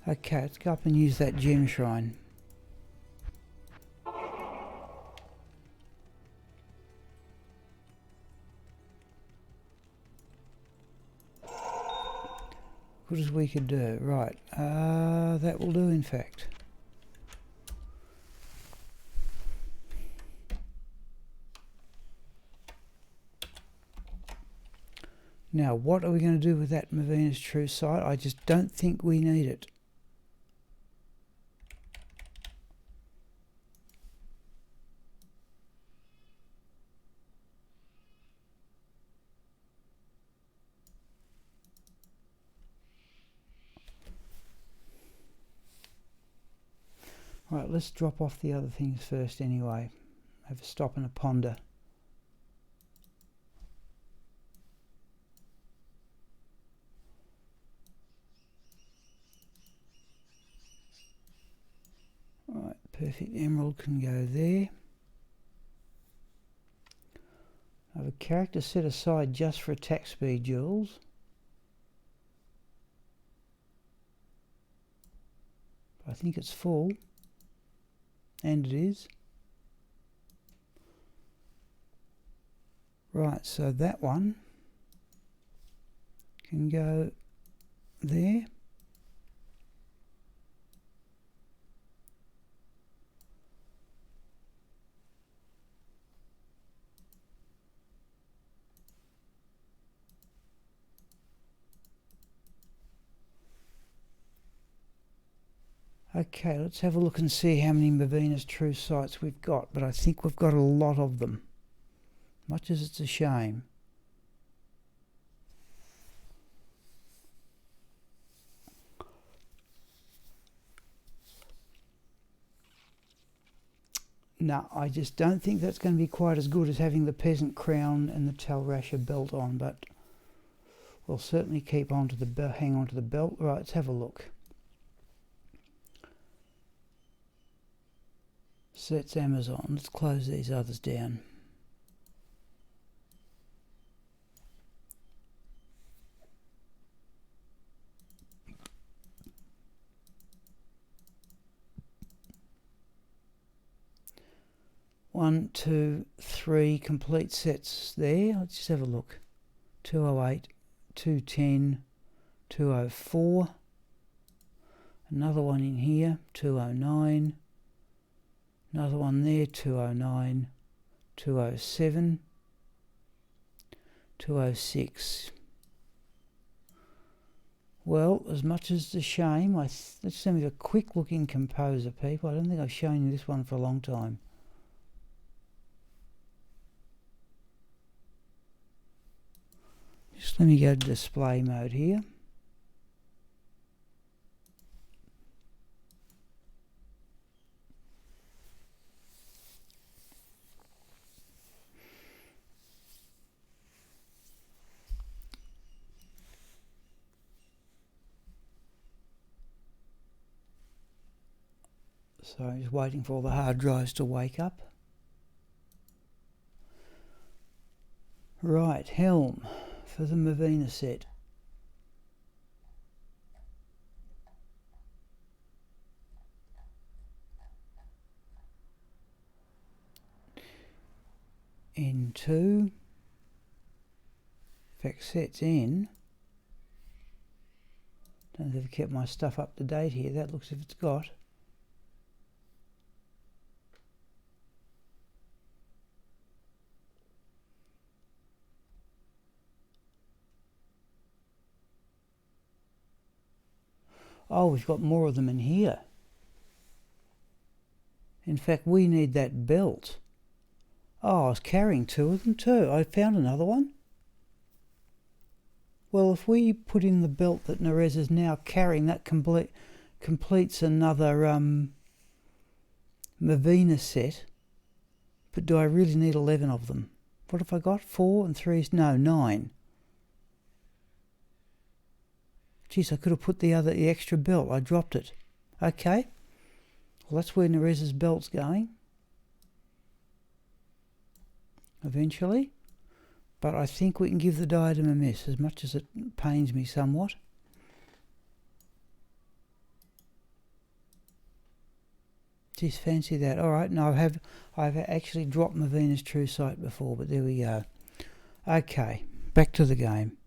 Okay, let's go up and use that gem shrine. Good as we could do. Right, that will do in fact. Now, what are we going to do with that Mavina's True Sight? I just don't think we need it. Right, let's drop off the other things first anyway. Have a stop and a ponder. Right, perfect emerald can go there. I have a character set aside just for attack speed jewels. 'Cause as we could do it, right. Nothing much in that. think it's full. And it is. Right, so that one can go there. Okay, let's have a look and see how many Movina's true sights we've got, but I think we've got a lot of them, much as it's a shame. No, I just don't think that's going to be quite as good as having the peasant crown and the Talrasher belt on, but we'll certainly keep on to the hang on to the belt. Right, let's have a look. So that's Amazon. Let's close these others down. One, two, three complete sets there. Let's just have a look. 208, 210, 204. Another one in here, 209. Another one there, 209, 207, 206. Well, as much as it's a shame, let's have a quick look in Composer, people. I don't think I've shown you this one for a long time. Just let me go to display mode here. So I'm just waiting for all the hard drives to wake up. Right, helm for the Movina set. N2. In fact, sets in. Don't know if I've kept my stuff up to date here. That looks as if it's got. Oh, we've got more of them in here. In fact, we need that belt. Oh, I was carrying two of them too. I found another one. Well, if we put in the belt that Nerezza is now carrying, that completes another Movina set. But do I really need 11 of them? What have I got? 4 and 3? No, 9. Geez, I could have put the extra belt. I dropped it. Okay. Well, that's where Nerezza's belt's going. Eventually. But I think we can give the diadem a miss, as much as it pains me somewhat. Geez, fancy that. Alright, no, I've actually dropped Movina's true sight before, but there we go. Okay, back to the game.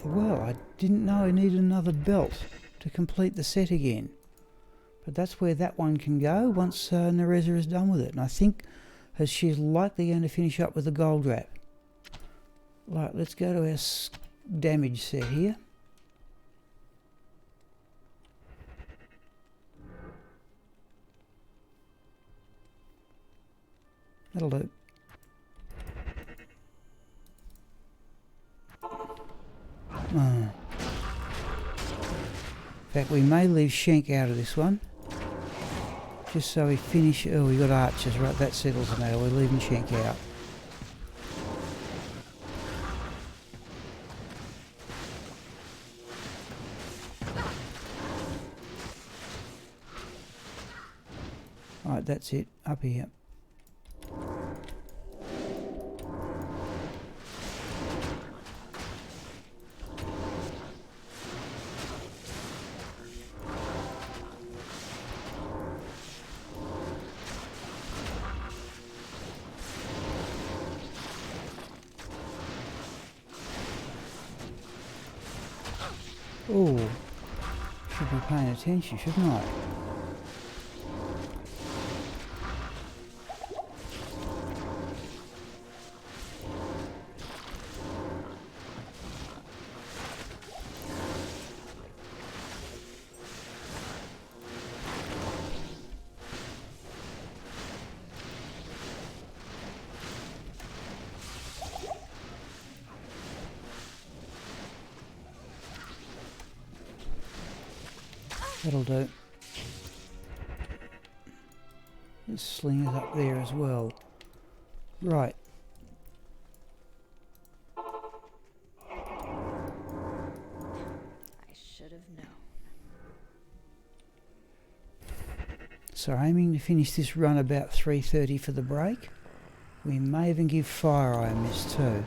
Well, I didn't know I needed another belt to complete the set again. But that's where that one can go once Nerezza is done with it. And I think as she's likely going to finish up with the gold wrap. Right, let's go to our damage set here. That'll do. In fact, we may leave Shank out of this one. Just so we finish... Oh, we got archers. Right, that settles the matter. We're leaving Shank out. Right, that's it. Up here. Oh, should be paying attention, shouldn't I? That'll do. Let's sling it up there as well. Right. I should have known. So aiming to finish this run about 3:30 for the break. We may even give Fire Eye a miss too.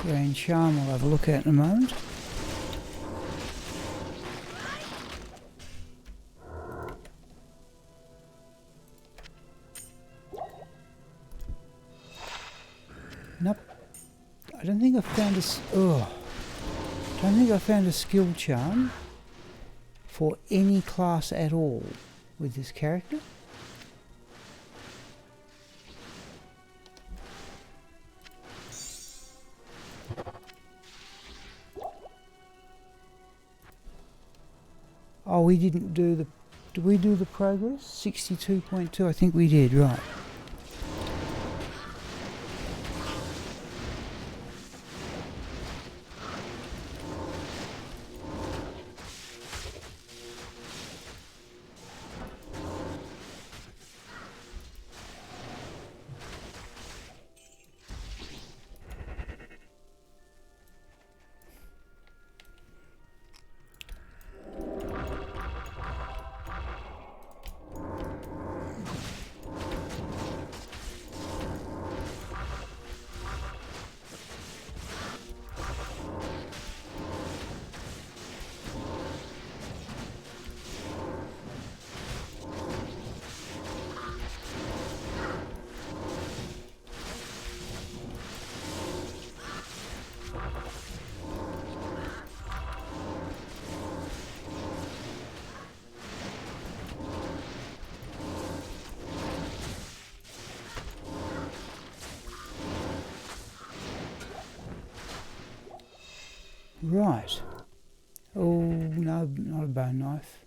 Grand Charm we'll have a look at in a moment. Nope. I don't think I found a don't think I found a skill charm for any class at all with this character. Oh, we didn't do the... Did we do the progress? 62.2, I think we did, right. Right. Oh, no, not a bone knife.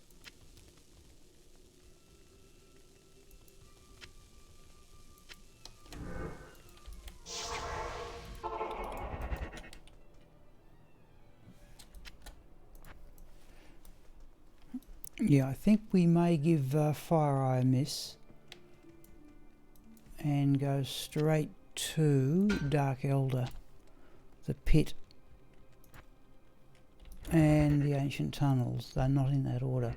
Yeah, I think we may give Fire Eye a miss and go straight to Dark Elder, the pit and the ancient tunnels. They're not in that order.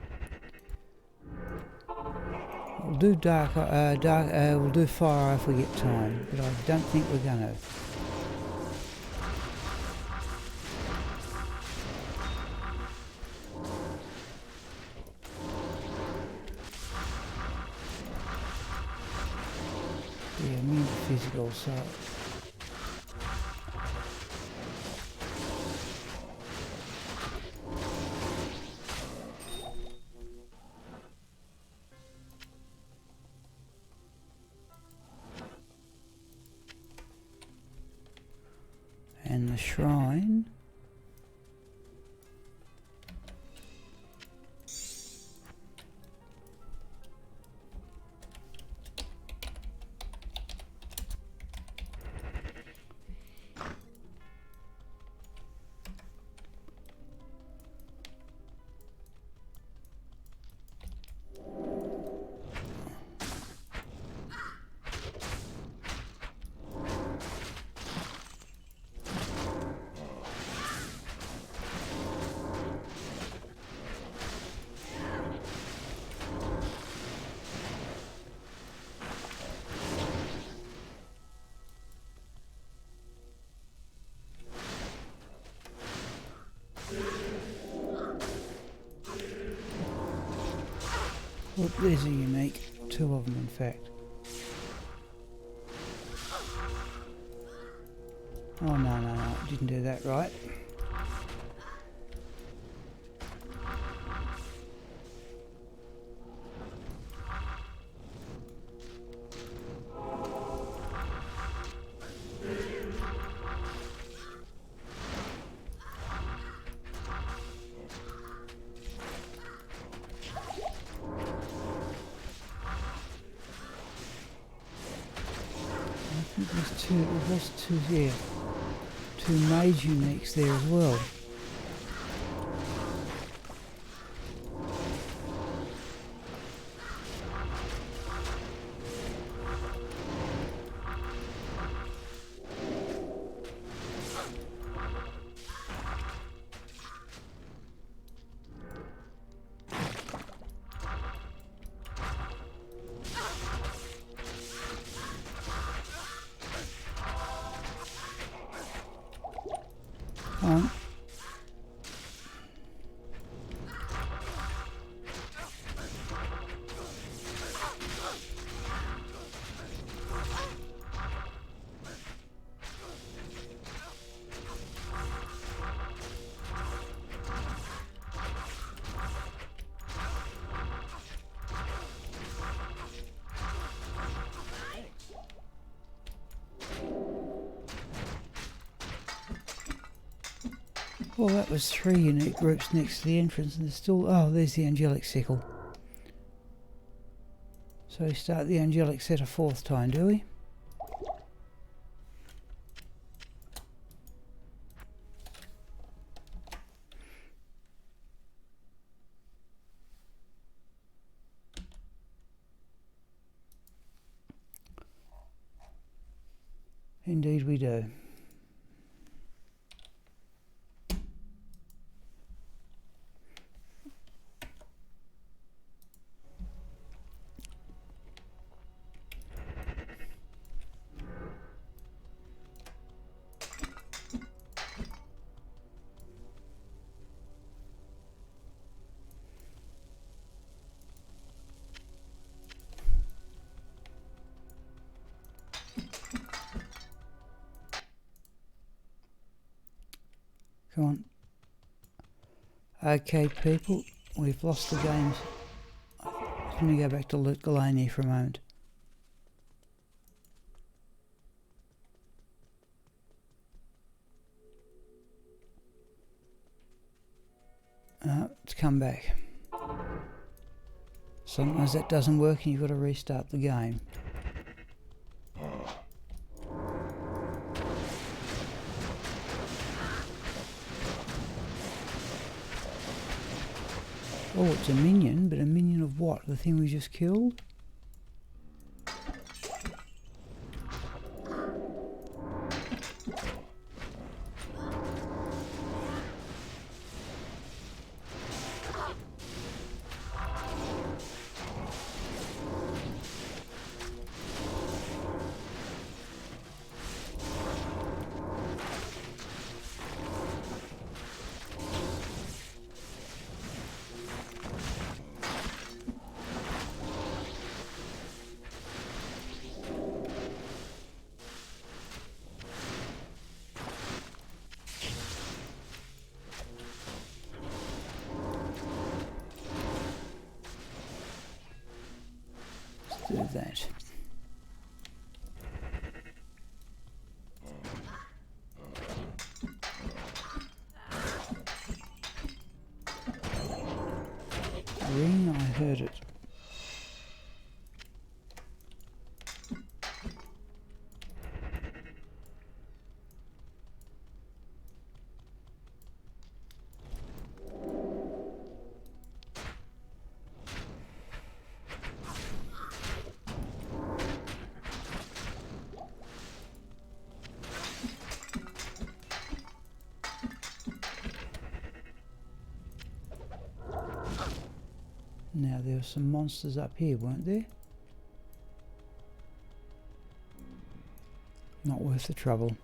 We'll do we'll do Fire Eye if we get time, but I don't think we're gonna. Yeah, immune to physical, so and the shrine Oh, there's a unique. 2 of them, in fact. Oh, no. Didn't do that right. There's two, yeah, 2 mage uniques there as well. On. Well, that was 3 unique groups next to the entrance, and there's still... Oh, there's the angelic sickle. So we start the angelic set a 4th time, do we? Indeed we do. Come on. Okay, people, we've lost the games. Let me go back to Loot Galani for a moment. It's come back. Sometimes that doesn't work and you've got to restart the game. Oh, it's a minion, but a minion of what? The thing we just killed? Do that. Ring, I heard it. Now there were some monsters up here, weren't there? Not worth the trouble.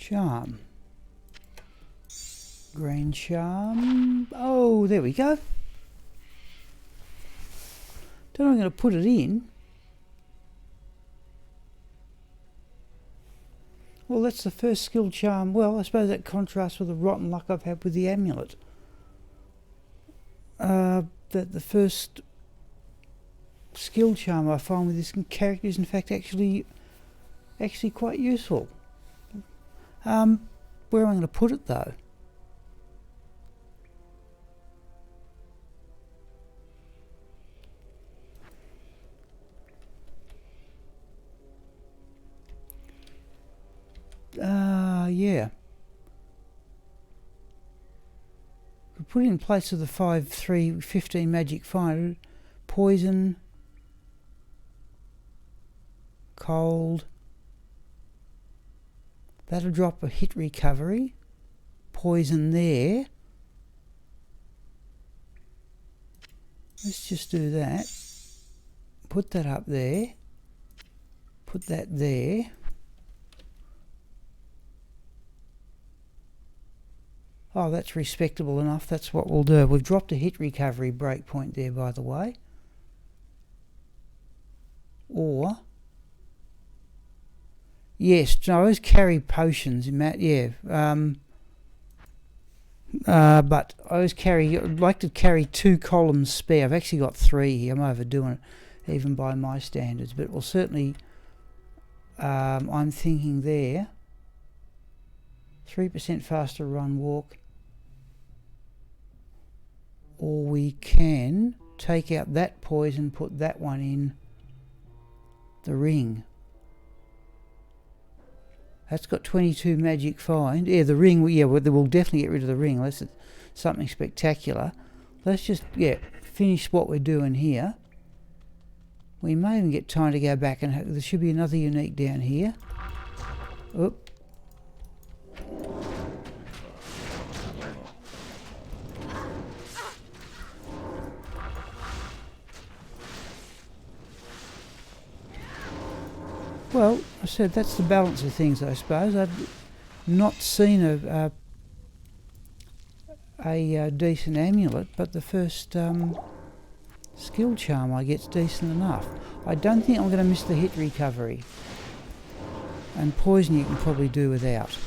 Charm. Grand charm. Oh, there we go. Don't know I'm going to put it in. Well, that's the first skill charm. Well, I suppose that contrasts with the rotten luck I've had with the amulet. That the first skill charm I find with this character is in fact actually quite useful. Where am I going to put it though? Yeah. We put it in place of the 5/3 15 magic finder. Poison, cold. That'll drop a hit recovery. Poison there. Let's just do that. Put that up there. Put that there. Oh, that's respectable enough. That's what we'll do. We've dropped a hit recovery breakpoint there, by the way. Or, yes, I always carry potions in that. Yeah. But I always I'd like to carry 2 columns spare. I've actually got 3 here. I'm overdoing it, even by my standards. But we'll certainly. I'm thinking there. 3% faster run walk. Or we can take out that poison, put that one in the ring. That's got 22 magic find. Yeah, the ring, yeah, we'll definitely get rid of the ring unless it's something spectacular. Let's just, yeah, finish what we're doing here. We may even get time to go back and there should be another unique down here. Oop. Well, I said that's the balance of things, I suppose. I've not seen a decent amulet, but the first skill charm I get's decent enough. I don't think I'm going to miss the hit recovery. And poison you can probably do without.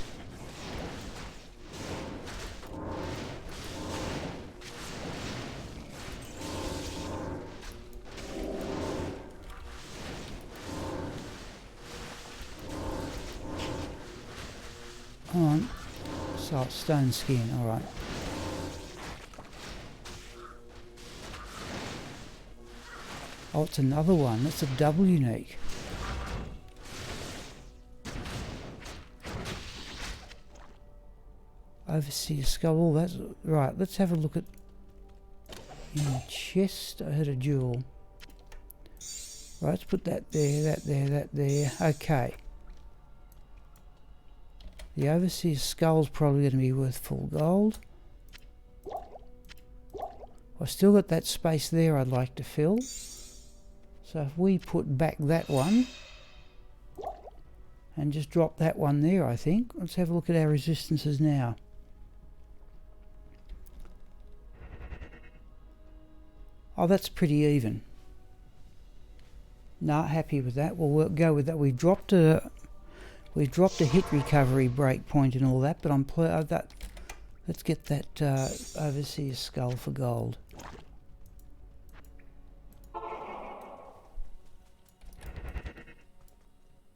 On. So it's stone skin, alright. Oh, it's another one. That's a double unique. Overseer skull. Oh, that's right. Let's have a look at in the chest. I heard a jewel. Right, let's put that there, that there, that there. Okay. The overseer's skull's probably going to be worth full gold. I've still got that space there I'd like to fill. So if we put back that one and just drop that one there, I think. Let's have a look at our resistances now. Oh, that's pretty even. No, happy with that. We'll go with that. We've dropped a hit recovery breakpoint and all that, but I'm let's get that overseer's skull for gold.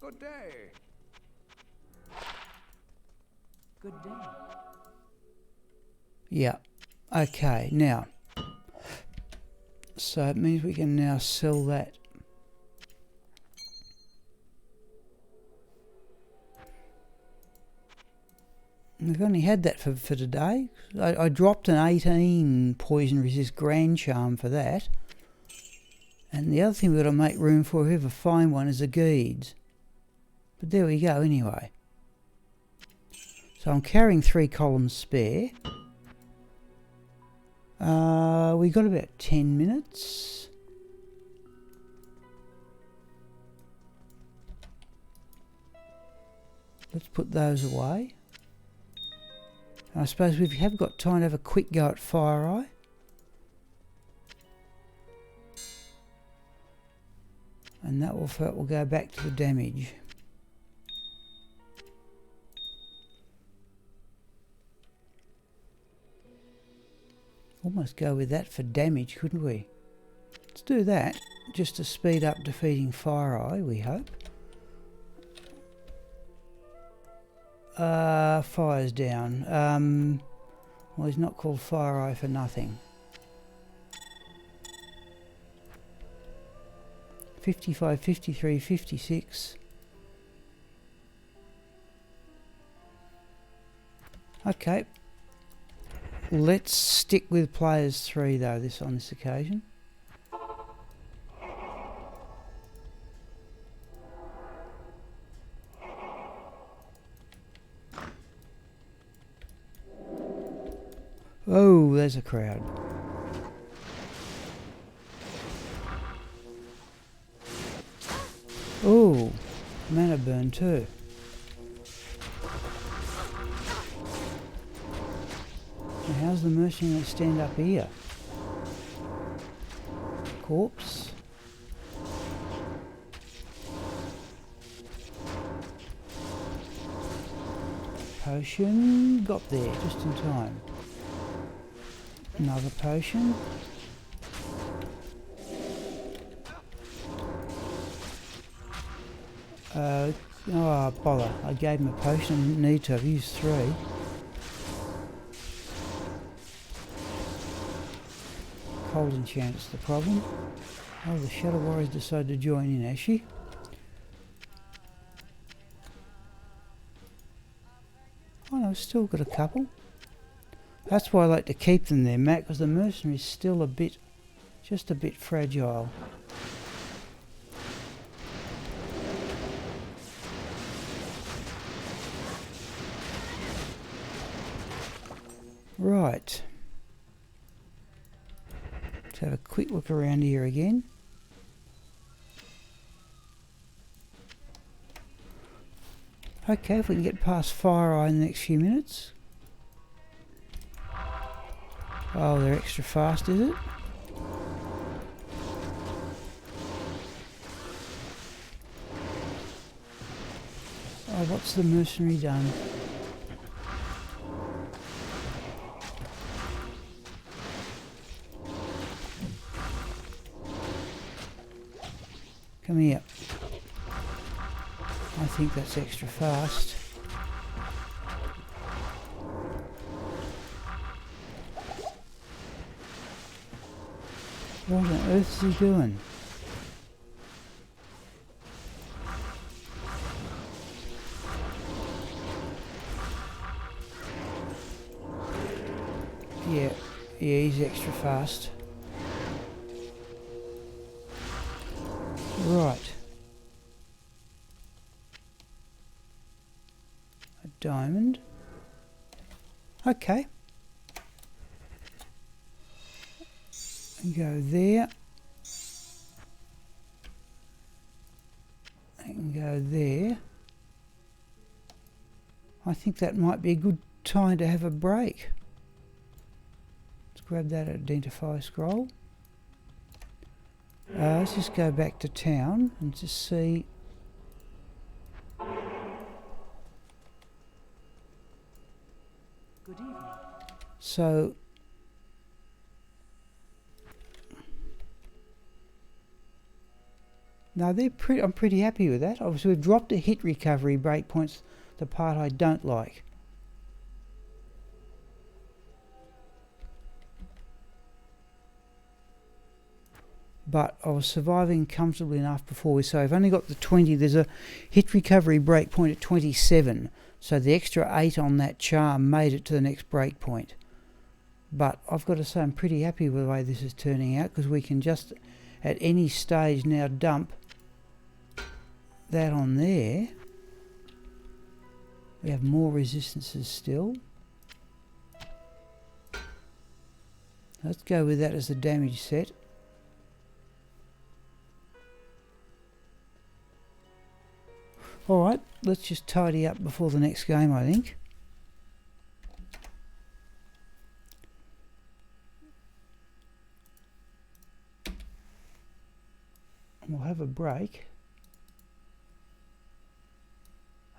Good day. Good day. Yeah. Okay, now. So it means we can now sell that. We've only had that for today. I dropped an 18 poison resist grand charm for that. And the other thing we've got to make room for, whoever find one, is a Geeds. But there we go anyway. So I'm carrying 3 columns spare. We got about 10 minutes. Let's put those away. And I suppose we have got time to have a quick go at Fire Eye. And that will go back to the damage. Almost go with that for damage, couldn't we? Let's do that, just to speed up defeating Fire Eye, we hope. Fire's down. Well, he's not called Fire Eye for nothing. 55, 53, 56. Okay. Let's stick with players 3 though on this occasion. Oh, there's a crowd. Oh, mana burn too. Now how's the mercenary going to stand up here? Corpse. Potion. Got there just in time. Another potion. Oh, bother. I gave him a potion. I didn't need to. I've used 3. Cold enchant's the problem. Oh, the Shadow Warriors decided to join in, has she? Oh no, I've still got a couple. That's why I like to keep them there, Matt, because the mercenary's still just a bit fragile. Right. Let's have a quick look around here again. Okay, if we can get past Fire Eye in the next few minutes. Oh, they're extra fast, is it? Oh, what's the mercenary done? Come here. I think that's extra fast. What on earth is he doing? Yeah, he's extra fast. Right. A diamond. Okay. And go there. And go there. I think that might be a good time to have a break. Let's grab that identify scroll. Let's just go back to town and just see. Good evening. So no, I'm pretty happy with that. Obviously, we've dropped the hit recovery breakpoints, the part I don't like. But I was surviving comfortably enough before, so I've only got the 20. There's a hit recovery breakpoint at 27, so the extra 8 on that charm made it to the next breakpoint. But I've got to say I'm pretty happy with the way this is turning out, because we can just at any stage now dump that on there. We have more resistances still. Let's go with that as the damage set. Alright, let's just tidy up before the next game, I think. We'll have a break.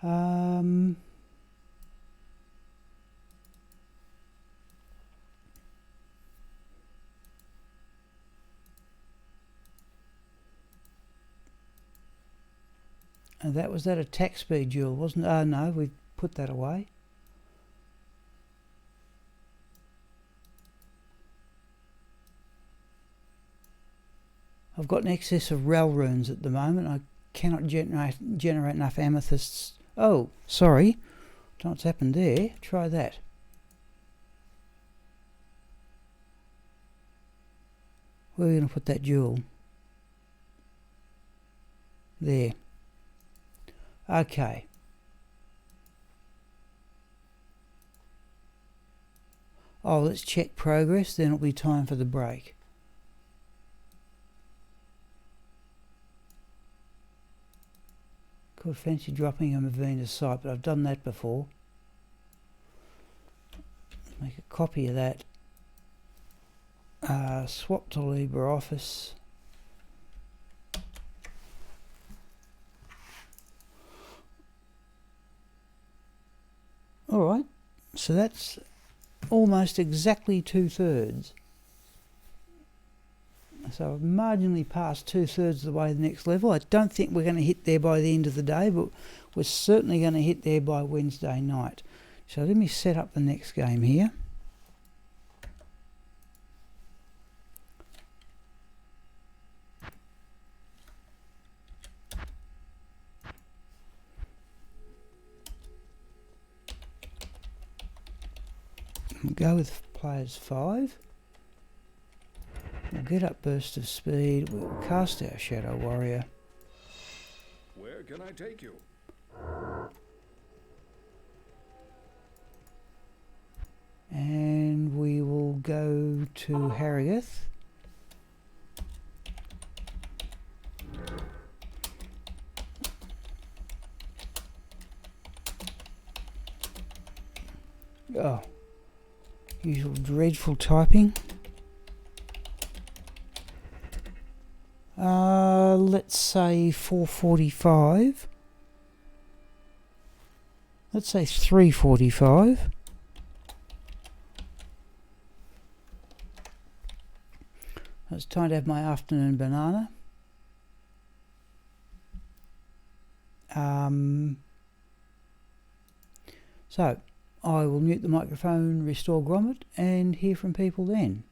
And that was that attack speed duel, wasn't it? Oh no, we've put that away. I've got an excess of rel runes at the moment. I cannot generate enough amethysts. Oh, sorry. Don't know what's happened there. Try that. Where are we going to put that jewel? There. Okay. Oh, let's check progress, then it'll be time for the break. Could fancy dropping a Mavina site, but I've done that before. Make a copy of that. Swap to LibreOffice. Alright, so that's almost exactly 2/3. So I've marginally passed 2/3 of the way to the next level. I don't think we're going to hit there by the end of the day, but we're certainly going to hit there by Wednesday night. So let me set up the next game here. We'll go with players 5. We'll get up burst of speed. We'll cast our Shadow Warrior. Where can I take you? And we will go to Harrogate. Oh. Usual dreadful typing. Let's say 4:45. Let's say 3:45. It's time to have my afternoon banana. So I will mute the microphone, restore grommet, and hear from people then.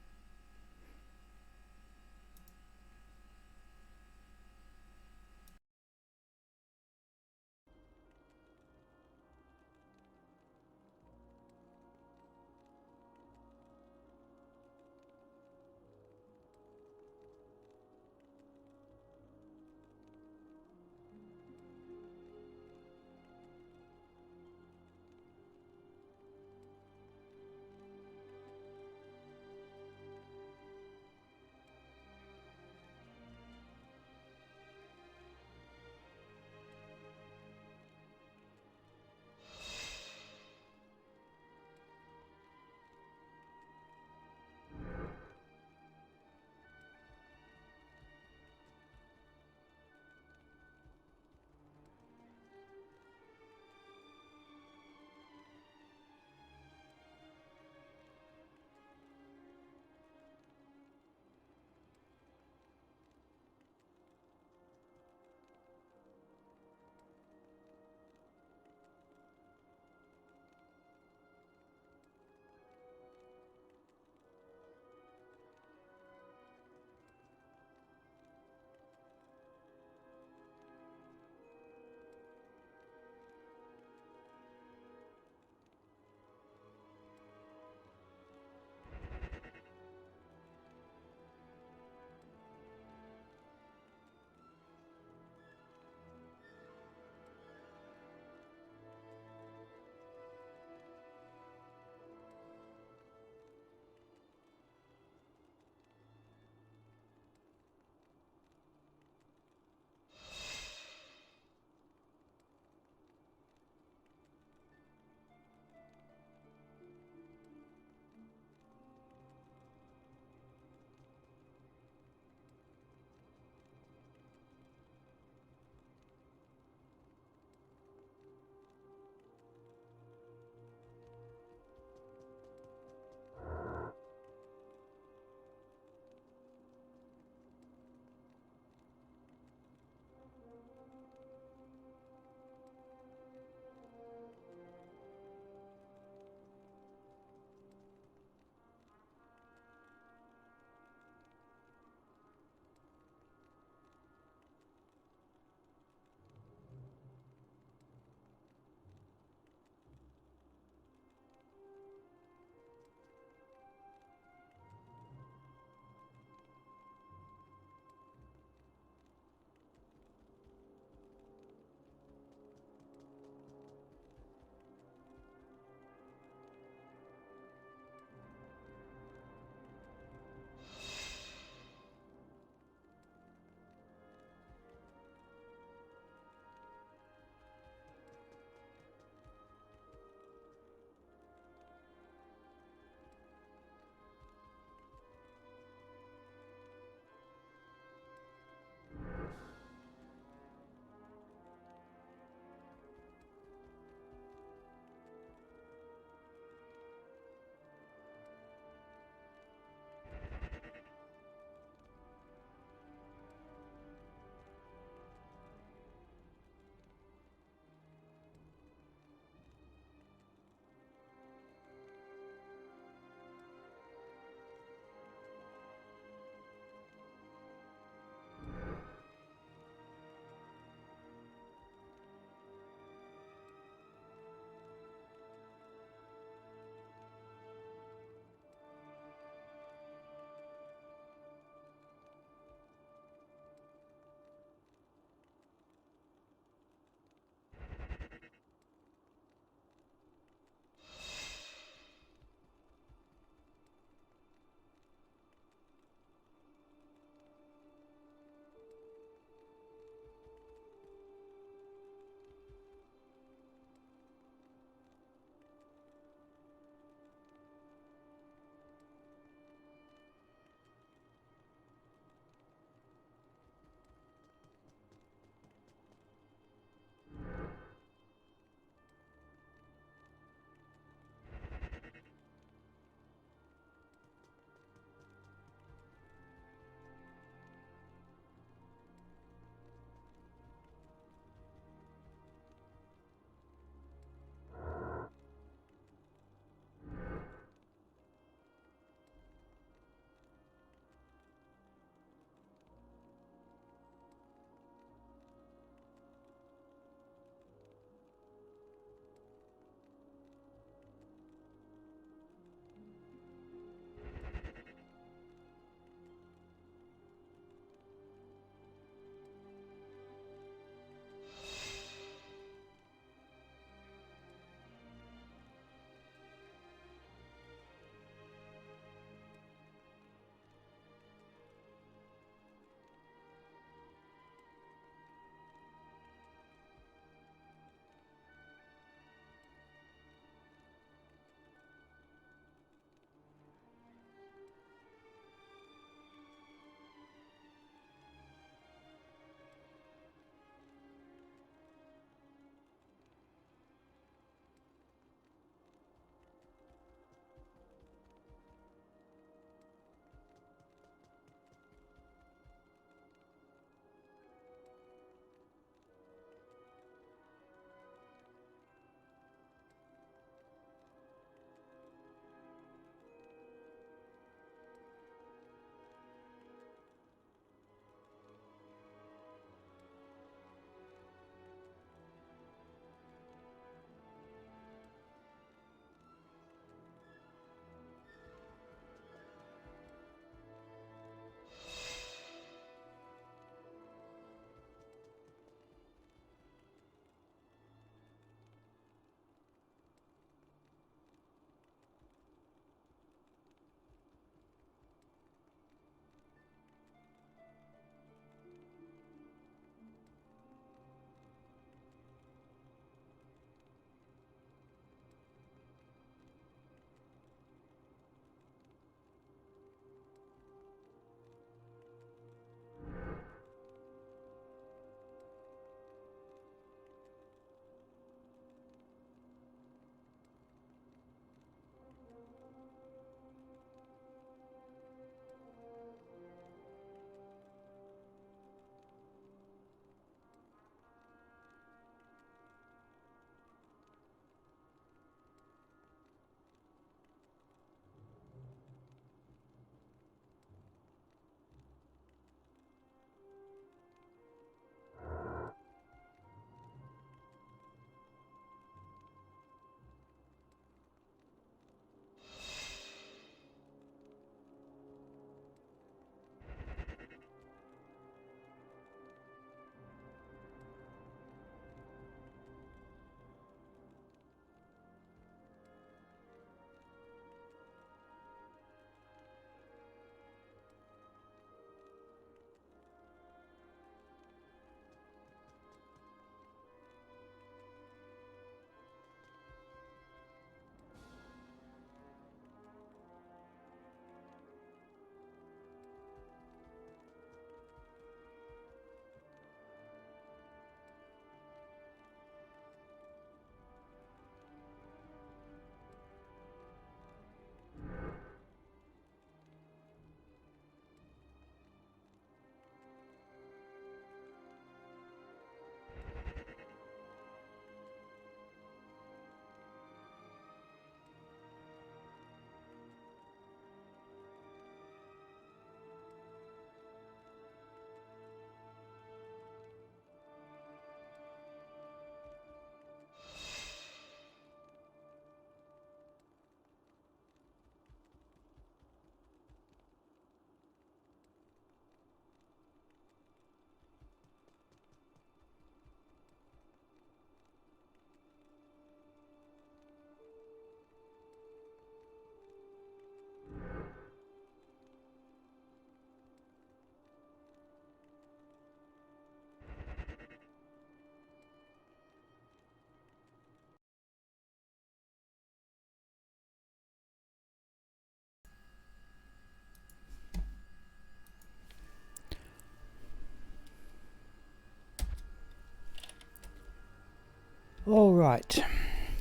All right,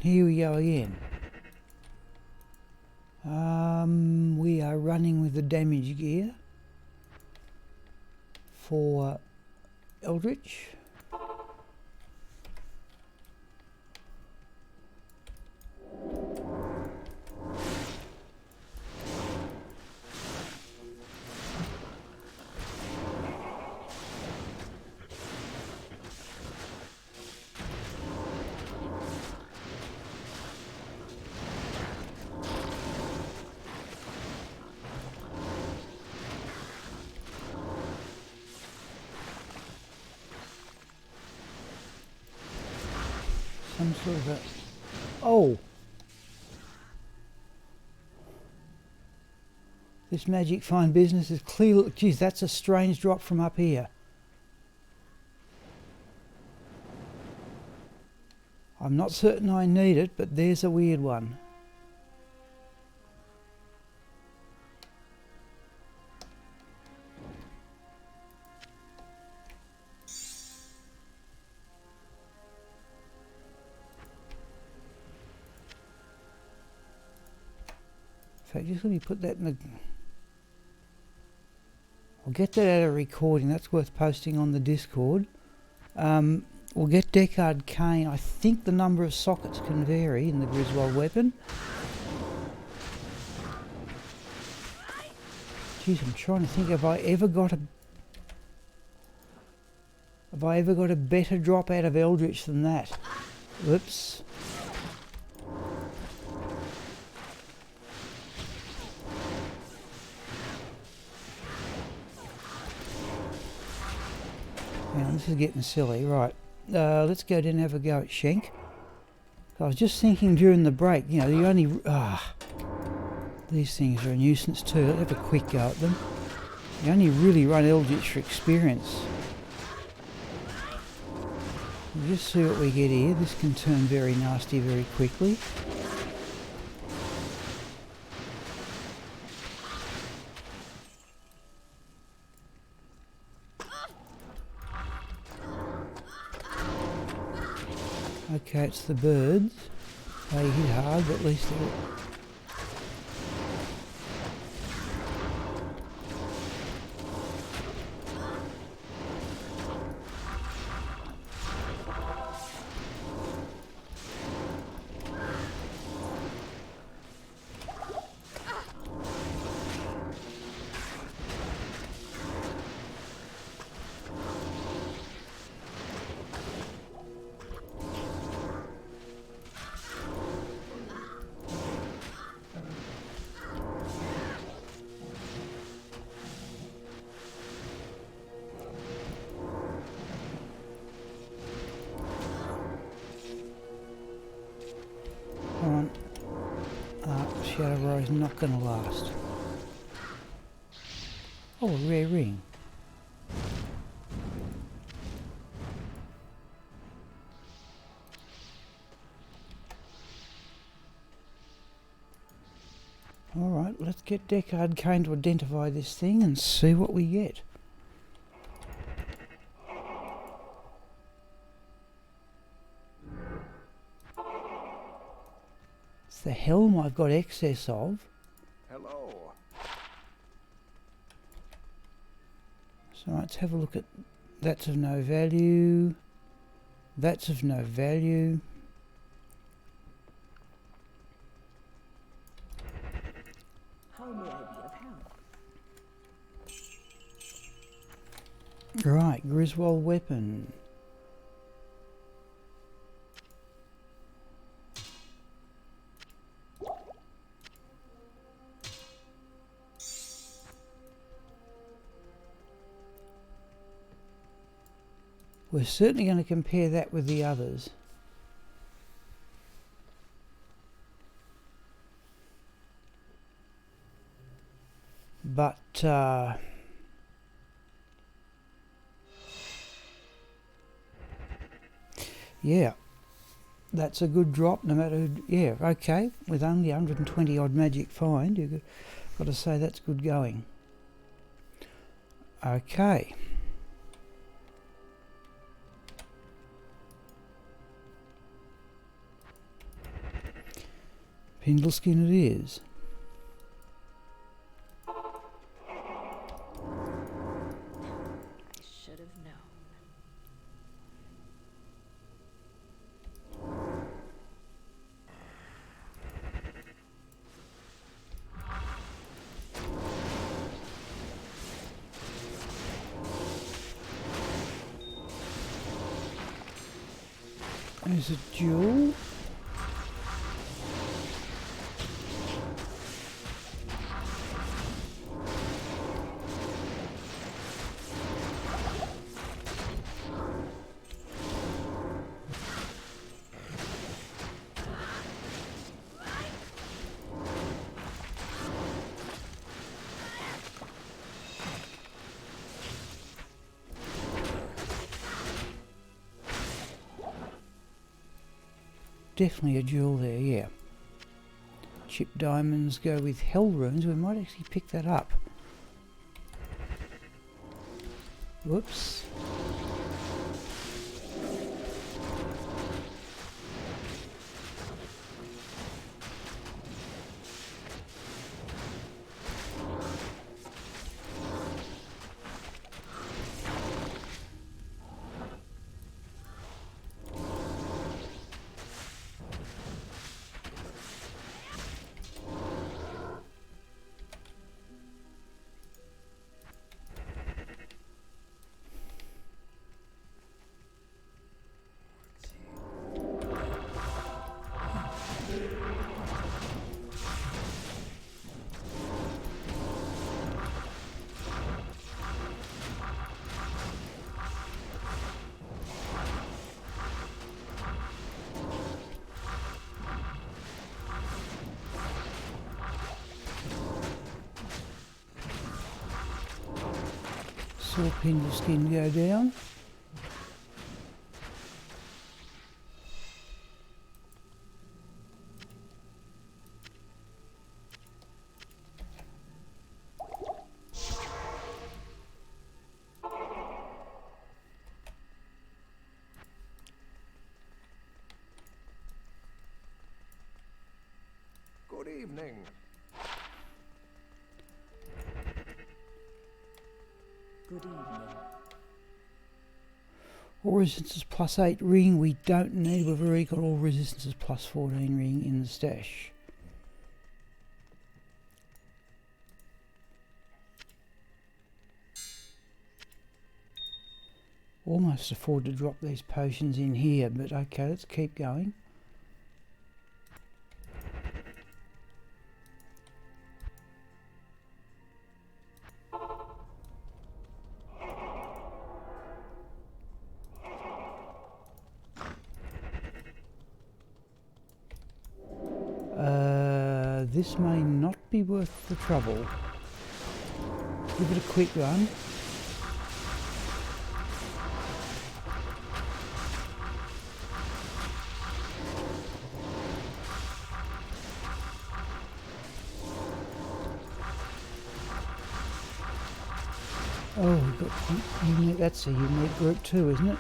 here we go again. We are running with the damage gear for Eldritch. Some sort of a... Oh! This magic fine business is clear. Geez, that's a strange drop from up here. I'm not certain I need it, but there's a weird one. In fact, just let me put that in the... I'll get that out of recording. That's worth posting on the Discord. We'll get Deck Arcane. I think the number of sockets can vary in the Griswold weapon. Geez, I'm trying to think, have I ever got a better drop out of Eldritch than that? Whoops. Now, this is getting silly. Right, let's go down and have a go at Shank. I was just thinking during the break, you know, the only... these things are a nuisance too. Let's have a quick go at them. You only really run Eldritch for experience. We'll just see what we get here. This can turn very nasty very quickly. Okay, it's the birds. They hit hard, but at least they'll... Shadow Rose not going to last. Oh, a rare ring. Alright, let's get Deck Arcane to identify this thing and see what we get. It's the helm I've got excess of. Hello. So let's have a look at... That's of no value. That's of no value. How may I be of help? Right, Griswold weapon. We're certainly going to compare that with the others. But yeah, that's a good drop no matter who, yeah, okay, with only 120 odd magic find, you've got to say that's good going. Okay. Pindle skin it is. I should have known. There's a jewel. Definitely a jewel there, yeah. Chip diamonds go with hell runes. We might actually pick that up. Whoops. Saw Pindle skin go down. Good evening. Good evening. All resistances +8 ring we don't need. We've already got all resistances +14 ring in the stash. Almost afford to drop these potions in here, but okay, let's keep going. This may not be worth the trouble. Give it a quick run. Oh, we've got unique, that's a unique group too, isn't it?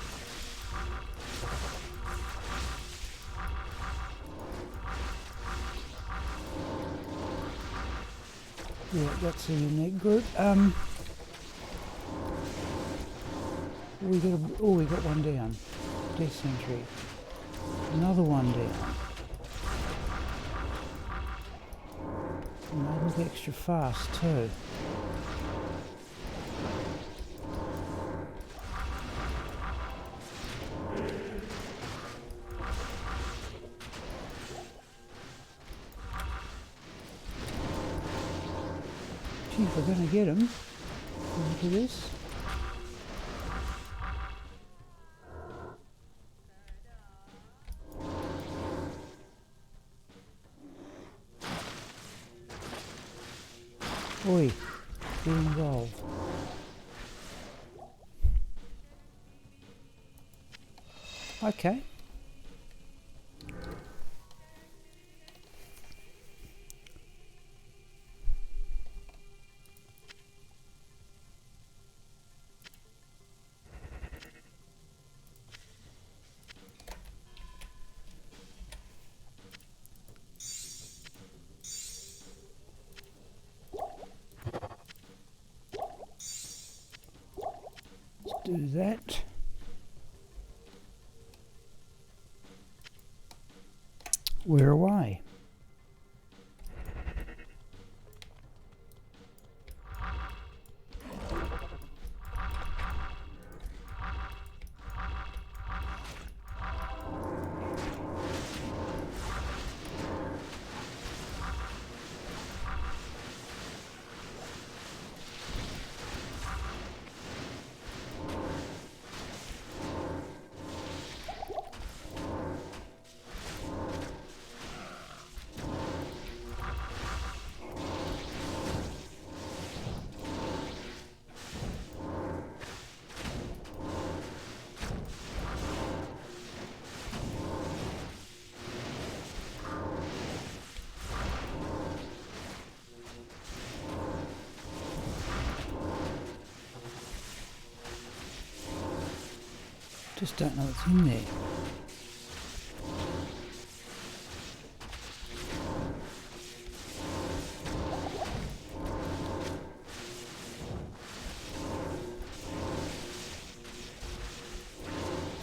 Yeah, that's a unique group. We got one down. Death Sentry. Another one down. And they look extra fast too. Gee, if we're going to get them, look at this. Oi, get involved. Okay. do that. We're away. Just don't know what's in there.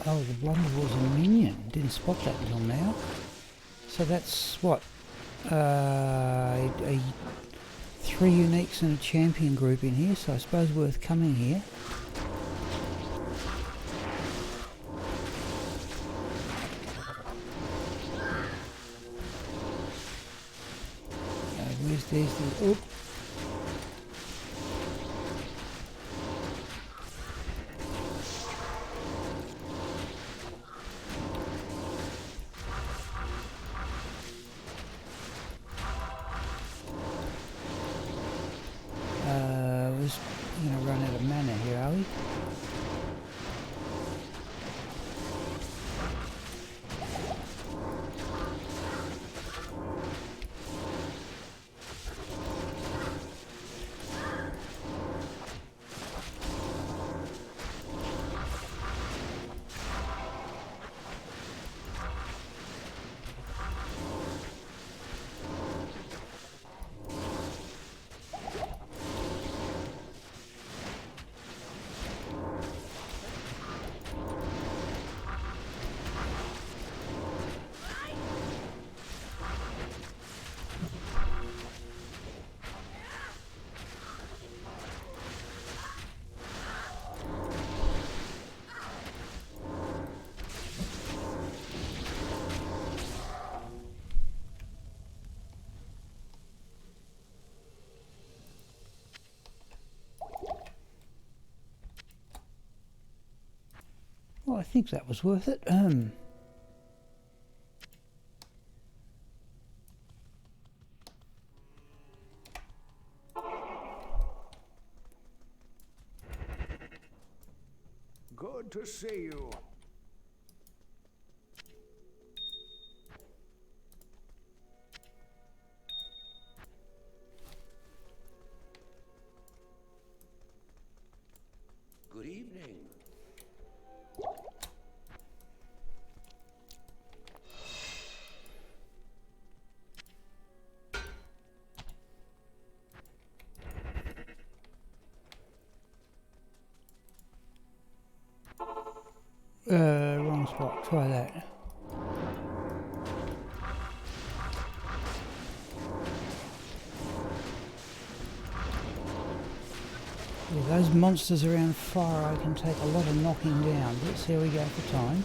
Oh, the Bludger was a minion. Didn't spot that until now. So that's what? 3 uniques and a champion group in here, so I suppose worth coming here. There's the... Oh. We're going to run out of mana here, are we? Well, I think that was worth it. Good to see you. Good evening. Wrong spot. Try that. Yeah, those monsters around fire, I can take a lot of knocking down. Let's see how we go for time.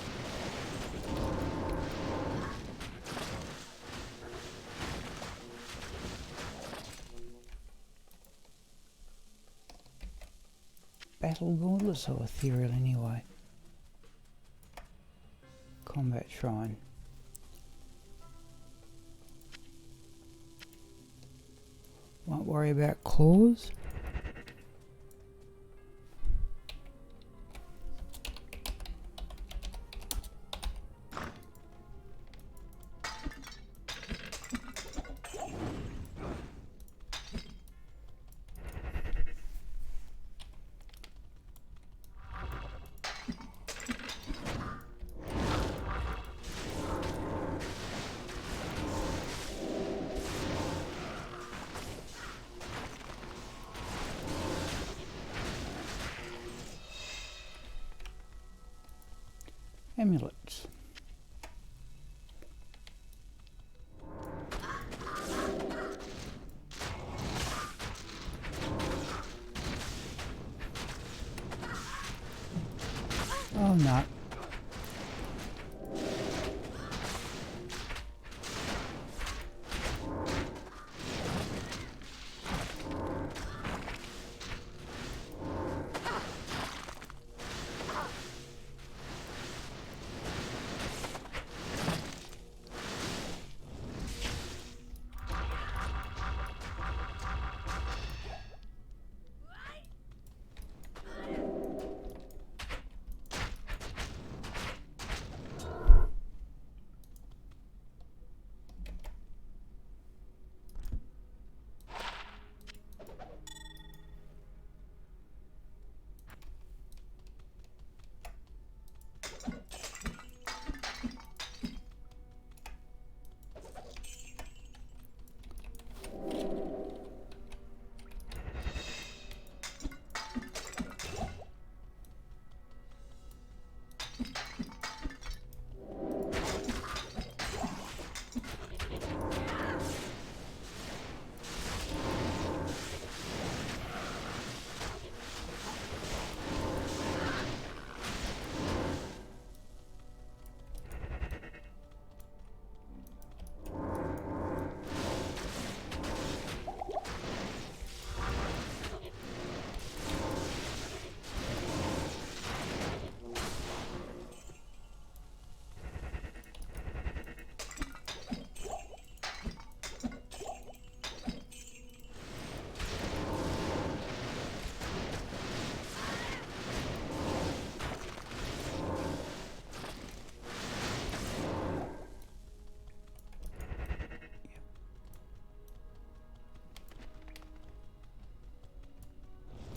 Battle gauntlets or ethereal anyway. Combat shrine. Won't worry about claws. Amulets. Oh no.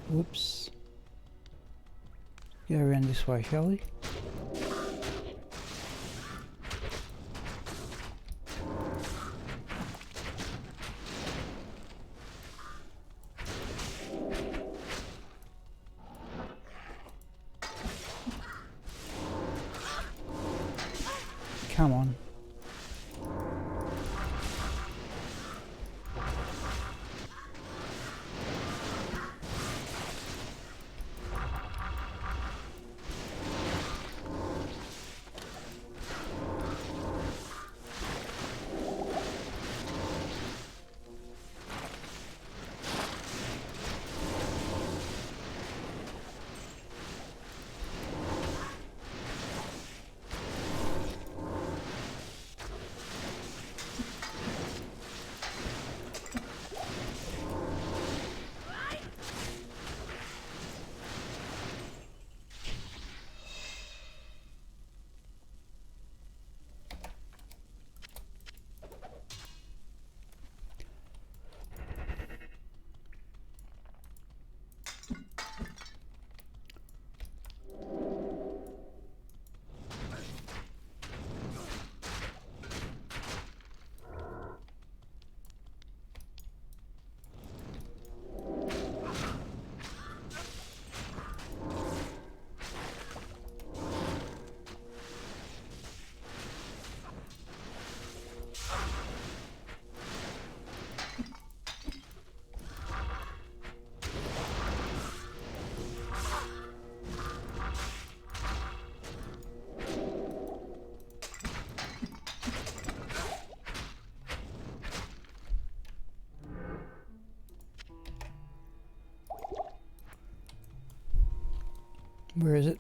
Whoops. Go around this way, shall we? Come on. Where is it?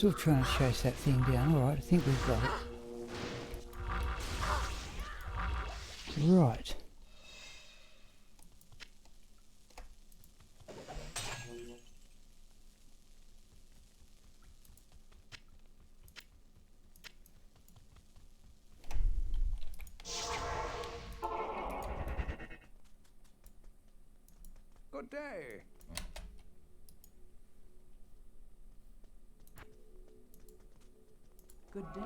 Still trying to chase that thing down. Alright, I think we've got it. Right. Good day. Good day.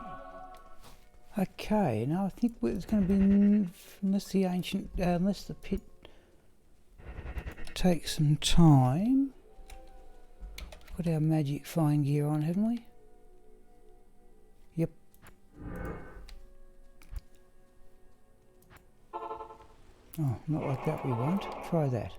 Okay, now I think it's going to be, unless the pit takes some time. Got our magic fine gear on, haven't we? Yep. Oh, not like that we won't. Try that.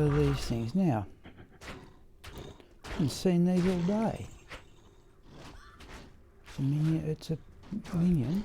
These things now. Haven't seen these all day. It's a minion.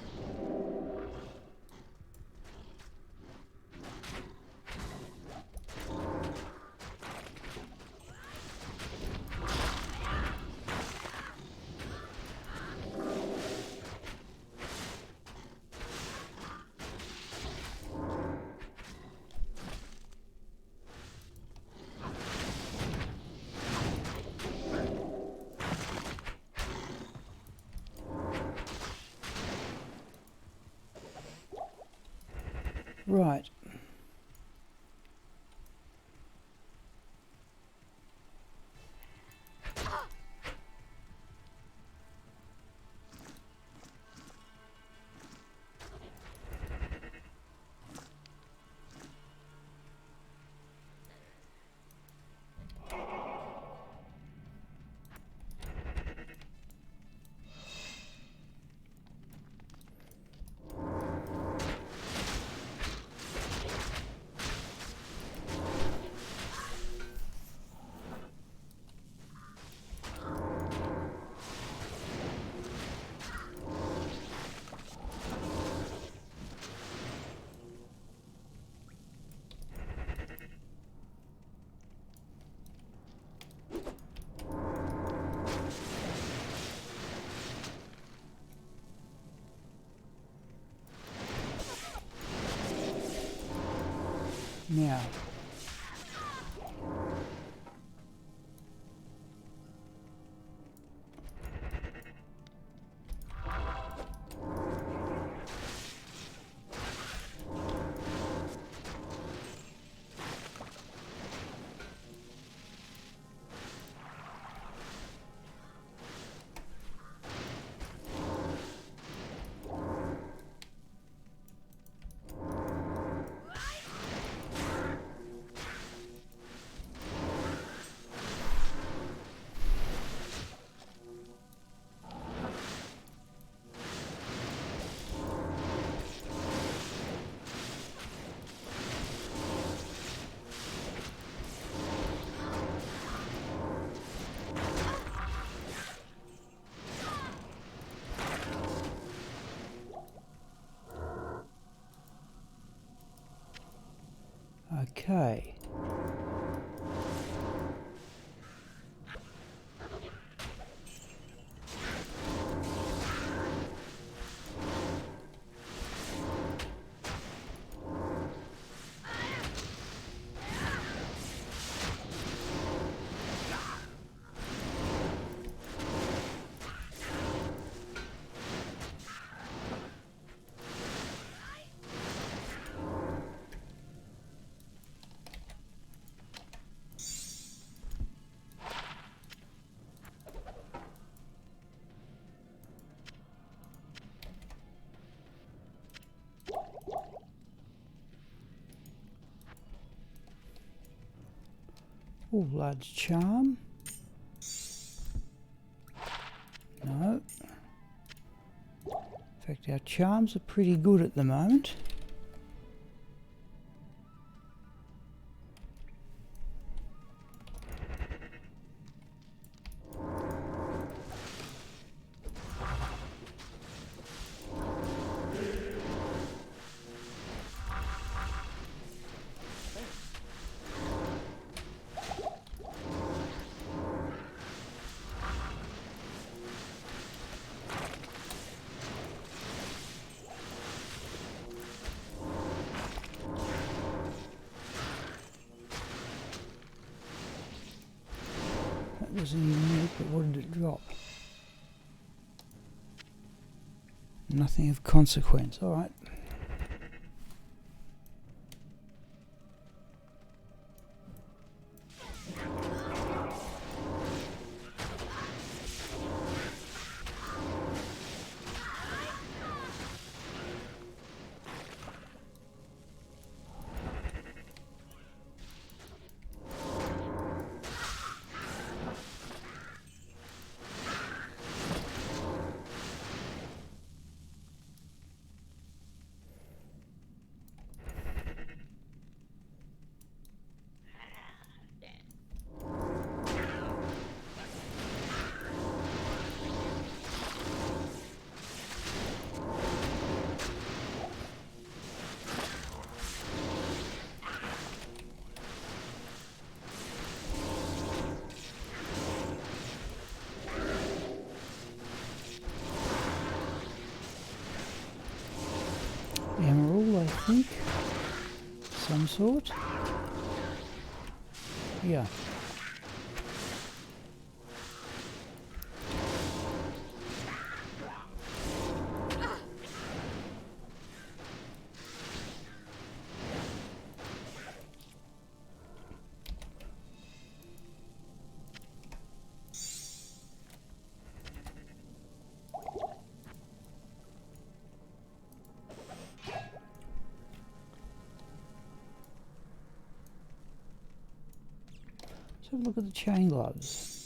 Right. Now, okay. Oh, large charm. No. In fact, our charms are pretty good at the moment. That wasn't unique, but what did it drop? Nothing of consequence. Alright. Emerald, I think. Some sort. Yeah. Let's have a look at the chain gloves.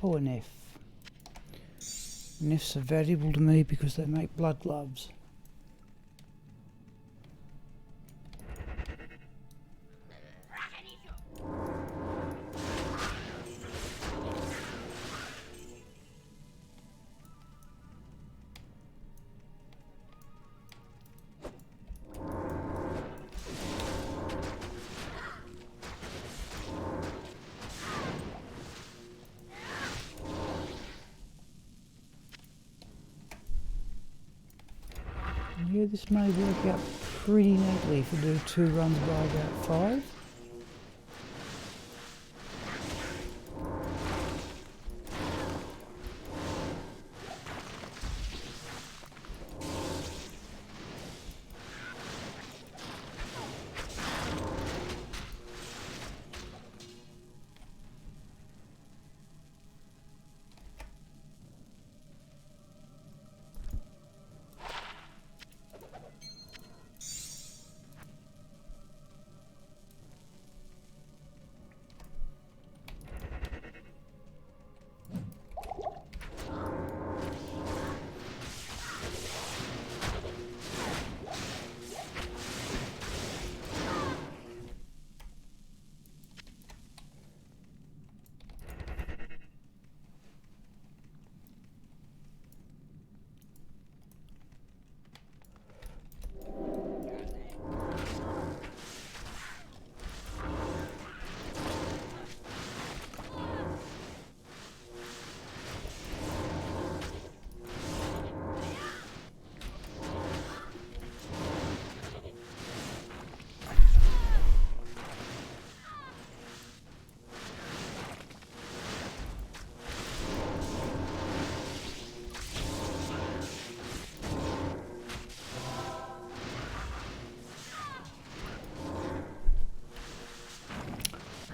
Oh, an F. And Fs are valuable to me because they make blood gloves. Yeah, this may work out pretty neatly if we do 2 runs by about 5.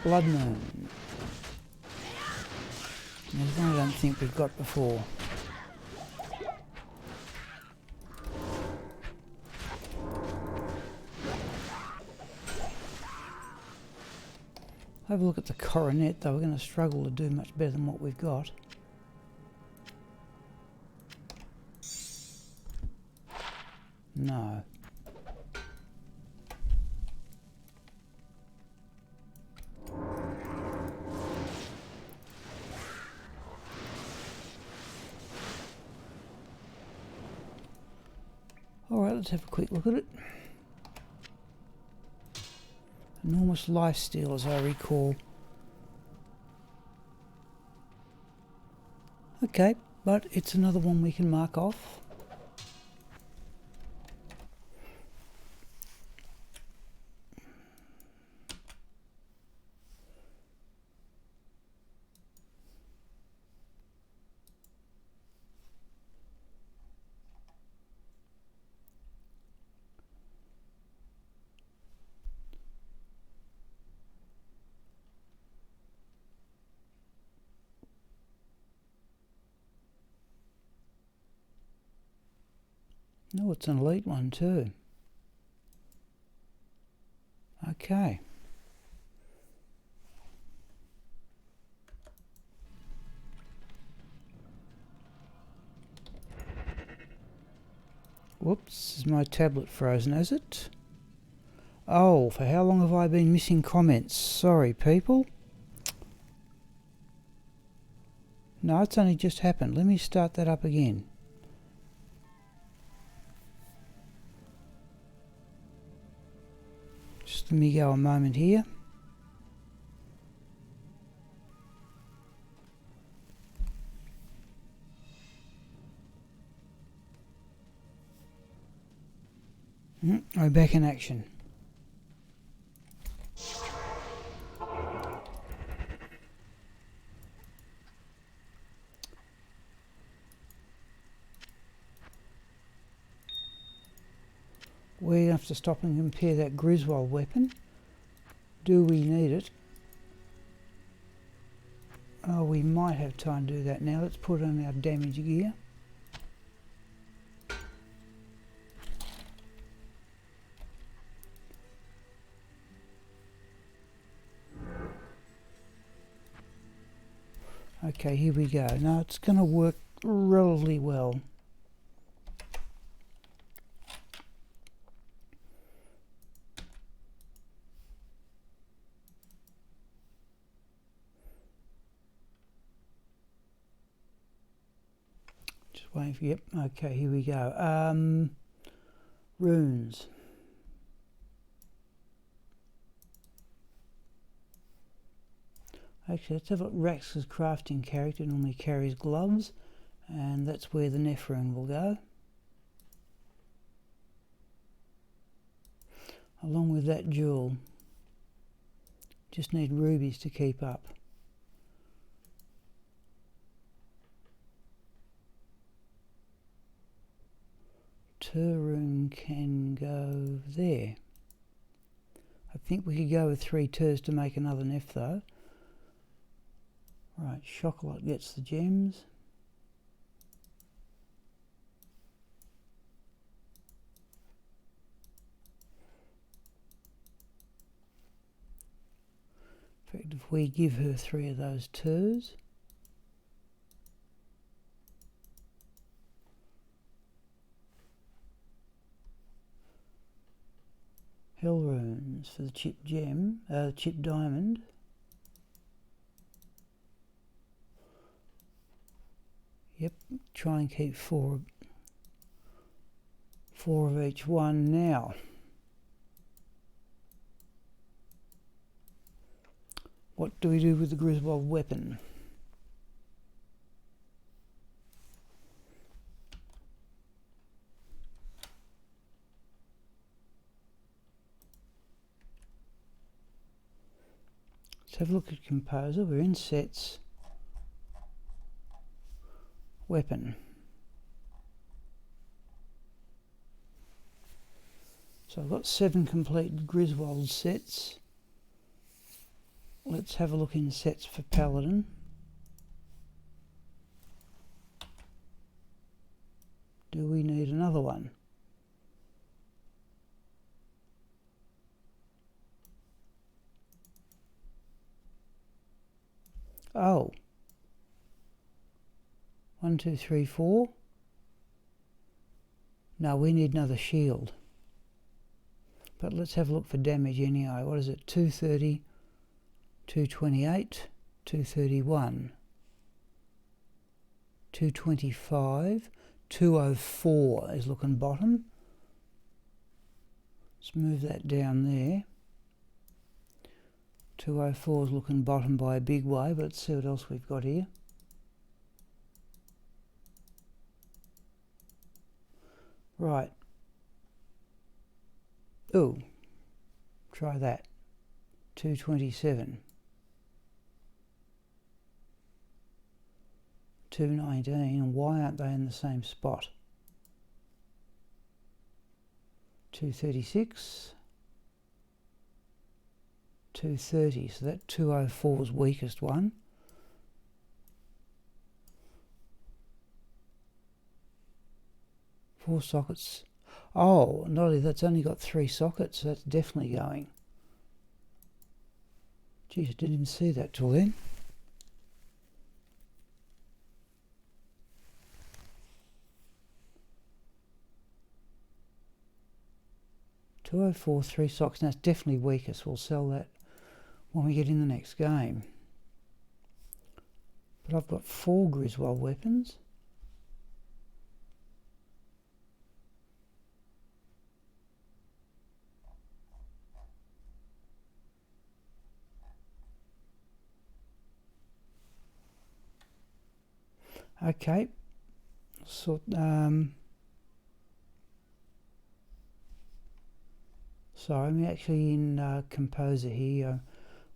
Blood Moon. There's one I don't think we've got before. Have a look at the coronet, though we're going to struggle to do much better than what we've got. No. Alright, let's have a quick look at it. Enormous lifesteal, as I recall. Okay, but it's another one we can mark off. No, it's an elite one too. Okay. Whoops, is my tablet frozen, has it? Oh, for how long have I been missing comments? Sorry, people. No, it's only just happened. Let me start that up again. Just let me go a moment here. I'm back in action. We have to stop and compare that Griswold weapon. Do we need it? Oh, we might have time to do that now. Let's put on our damage gear. Okay, here we go. Now it's going to work relatively well. Just waiting for, yep, okay, here we go. Runes. Actually, let's have a look. Rax's crafting character normally carries gloves, and that's where the Nephrune will go. Along with that jewel. Just need rubies to keep up. Rune can go there. I think we could go with 3 Turs to make another Neph though. Right, Chocolat gets the gems. In fact, if we give her 3 of those Turs, Hell Runes for the chip gem, chip diamond. Yep, try and keep 4 of each one now. What do we do with the Griswold weapon? Let's have a look at Composer. We're in sets. Weapon. So I've got 7 complete Griswold sets. let's have a look in sets for Paladin. Do we need another one? Oh. 1, 2, 3, 4. No, we need another shield. But let's have a look for damage anyway. What is it? 230, 228, 231, 225, 204 is looking bottom. Let's move that down there. 204 is looking bottom by a big way, but let's see what else we've got here. Right. Oh, try that. 227. 219, and why aren't they in the same spot? 236. 230, so that 204's weakest one. Four sockets. Oh, not only that's only got 3 sockets, so that's definitely going. Geez, I didn't even see that till then. .204, 3 sockets. Now it's definitely weakest. We'll sell that when we get in the next game. But I've got 4 Griswold weapons. Okay, so sorry, I'm actually in Composer here.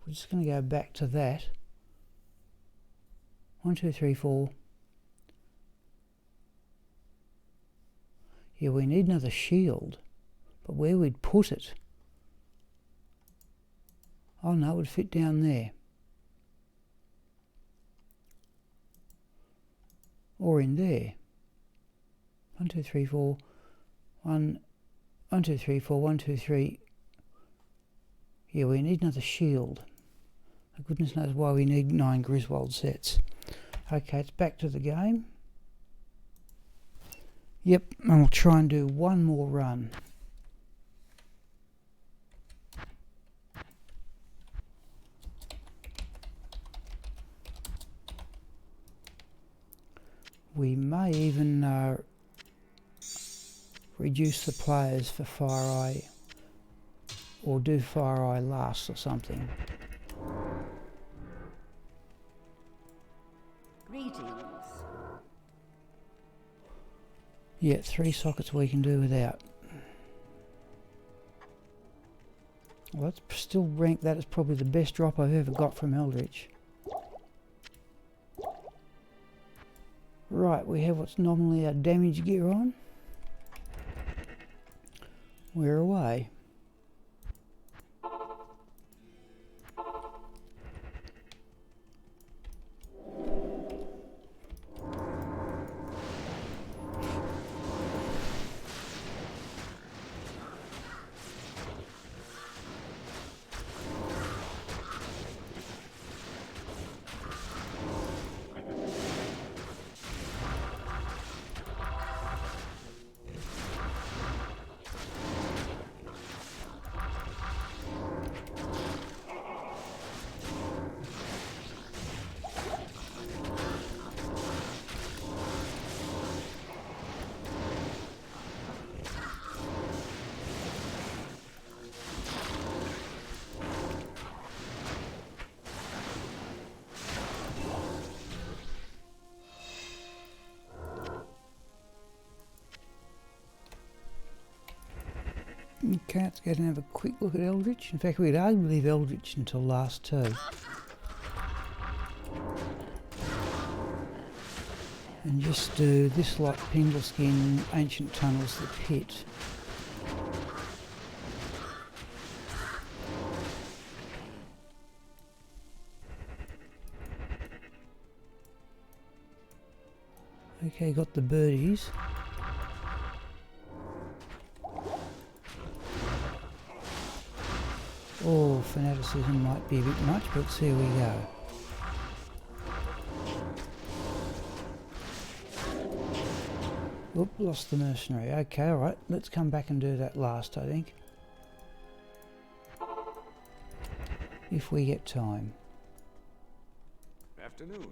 We're just going to go back to that. 1, 2, 3, 4. Yeah, we need another shield, but where we'd put it? Oh no, it would fit down there. Or in there. 1, 2, 3, 4. 1, 2, 3, 4. 1, 2, 3. Yeah, we need another shield. Goodness knows why we need 9 Griswold sets. Okay, it's back to the game. Yep, and we'll try and do one more run. We may even reduce the players for FireEye, or do FireEye last or something. Greetings. Yeah, 3 sockets we can do without. Well, let's still rank that as probably the best drop I've ever got from Eldritch. Right, we have what's nominally our damage gear on. We're away. Okay, let's go and have a quick look at Eldritch. In fact, we'd hardly leave Eldritch until last two. And just do this lot, Pendleskin, Ancient Tunnels, the Pit. Okay, got the birdies. Oh, fanaticism might be a bit much, but here we go. Oop, lost the mercenary. Okay, alright, let's come back and do that last, I think. If we get time. Afternoon.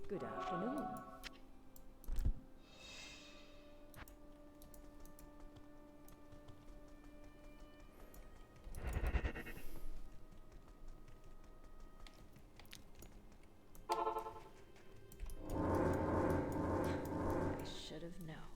Good afternoon. I should have known.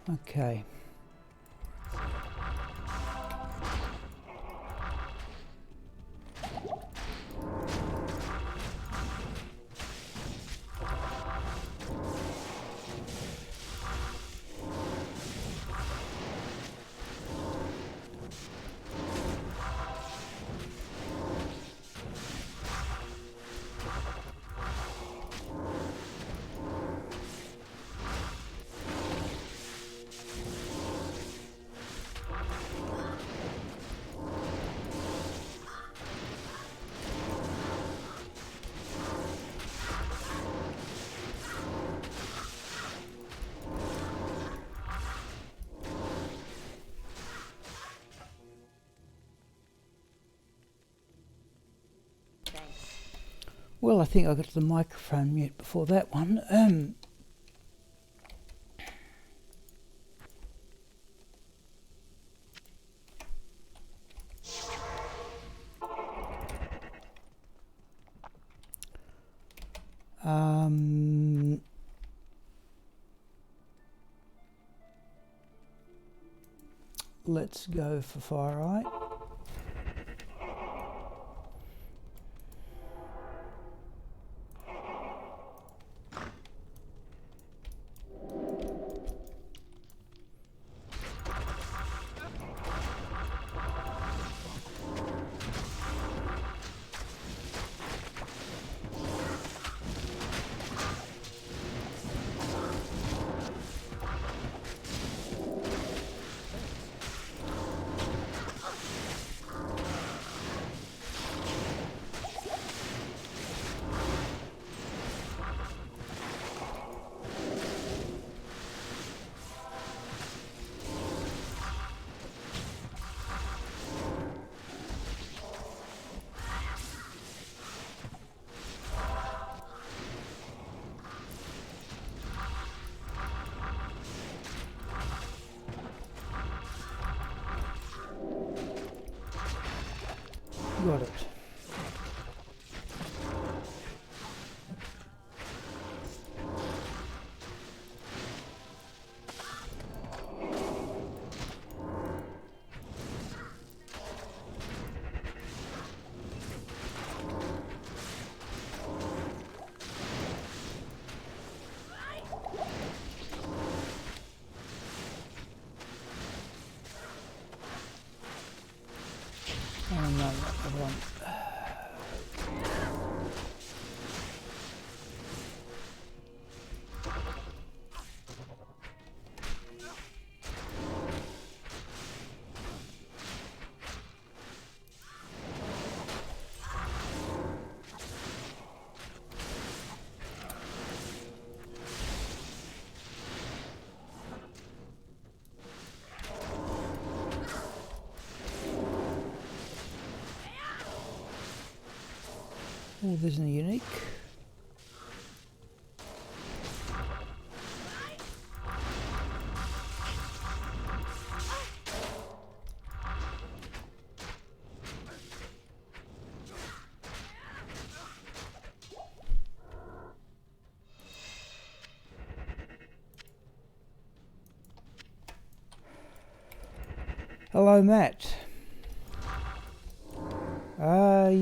Okay. Well, I think I got the microphone mute before that one. Let's go for Fire Eye. Oh, there's a unique. Hello, Matt.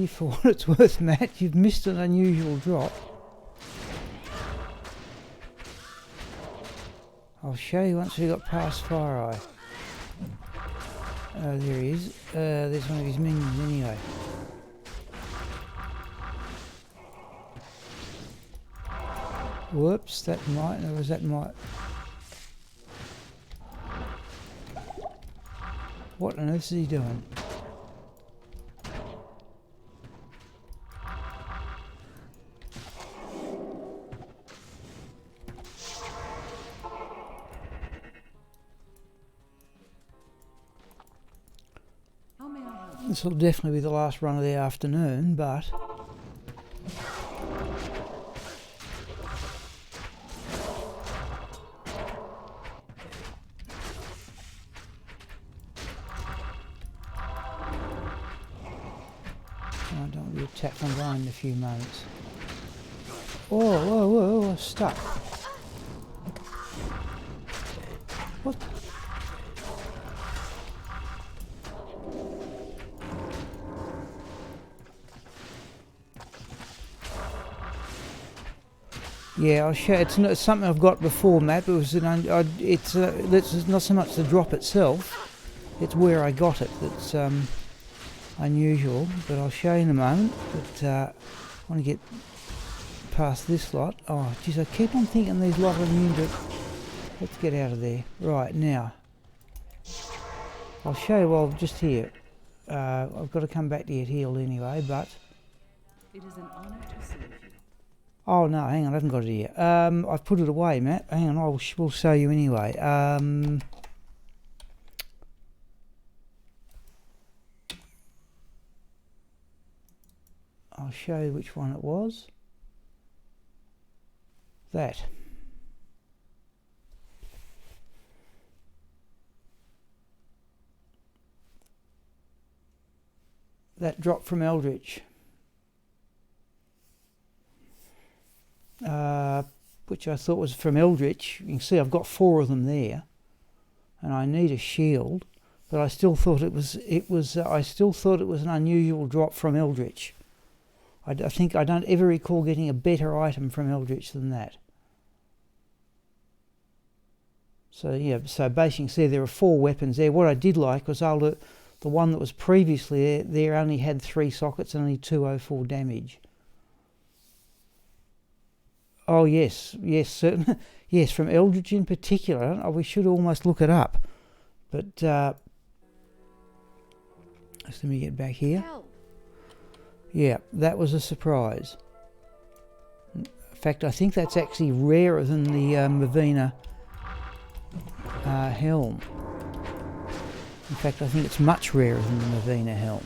For what it's worth, Matt, you've missed an unusual drop. I'll show you once we got past Fire Eye. Oh, there he is. There's one of his minions anyway. Whoops, that might, or was that might? What on earth is he doing? How may I help? This will definitely be the last run of the afternoon, but I don't want to be attacked from behind in a few moments. Whoa, whoa, whoa, whoa, stuck. What? Yeah, I'll show. It's something I've got before, Matt. It was it's not so much the drop itself; it's where I got it that's unusual. But I'll show you in a moment. But I want to get past this lot. Oh, geez, I keep on thinking these lot are immune to. Let's get out of there. Right now, I'll show you. Well, just here. I've got to come back to get healed anyway, but. It is an honor to serve you. Oh no, hang on, I haven't got it here. I've put it away, Matt. Hang on, we'll show you anyway. I'll show you which one it was. That. That drop from Eldritch. Which I thought was from Eldritch. You can see I've got 4 of them there, and I need a shield, but I still thought it was an unusual drop from Eldritch. I think I don't ever recall getting a better item from Eldritch than that. So yeah, so basically see there are 4 weapons there. What I did like was the one that was previously there only had 3 sockets and only 204 damage. Oh yes, certainly. Yes, from Eldritch in particular. We should almost look it up. But just let me get back here. Help. Yeah, that was a surprise. In fact, I think that's actually rarer than the Mavina helm. In fact, I think it's much rarer than the Mavina helm.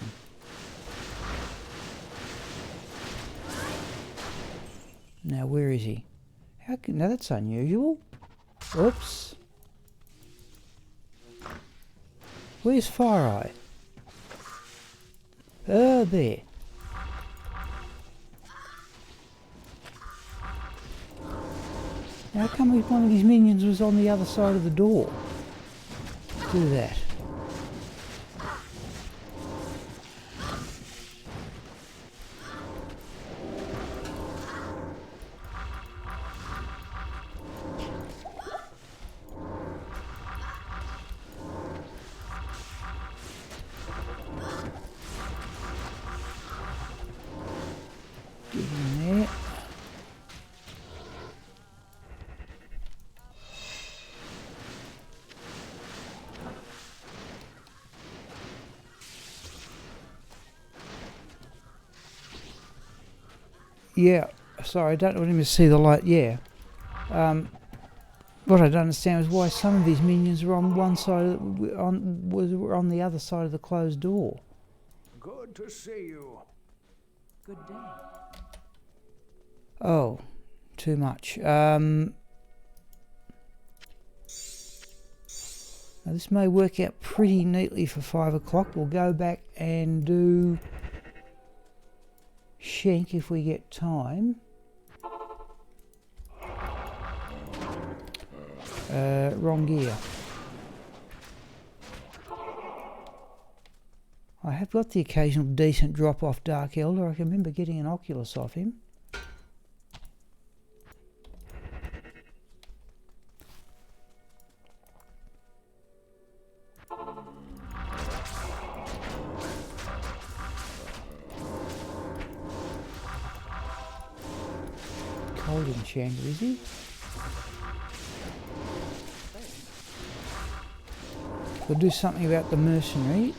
Now, where is he? Now that's unusual. Oops. Where's Fire Eye? Oh, there. Now, how come one of his minions was on the other side of the door? Do that. Get in there. Yeah, sorry, I don't want him to see the light. Yeah. What I don't understand is why some of his minions were on one side, were on the other side of the closed door. Good to see you. Good day. Oh, too much. Now this may work out pretty neatly for 5 o'clock. We'll go back and do shank if we get time. Wrong gear. I have got the occasional decent drop off Dark Elder. I can remember getting an Oculus off him. Cold enchanted, is he? We'll do something about the mercenary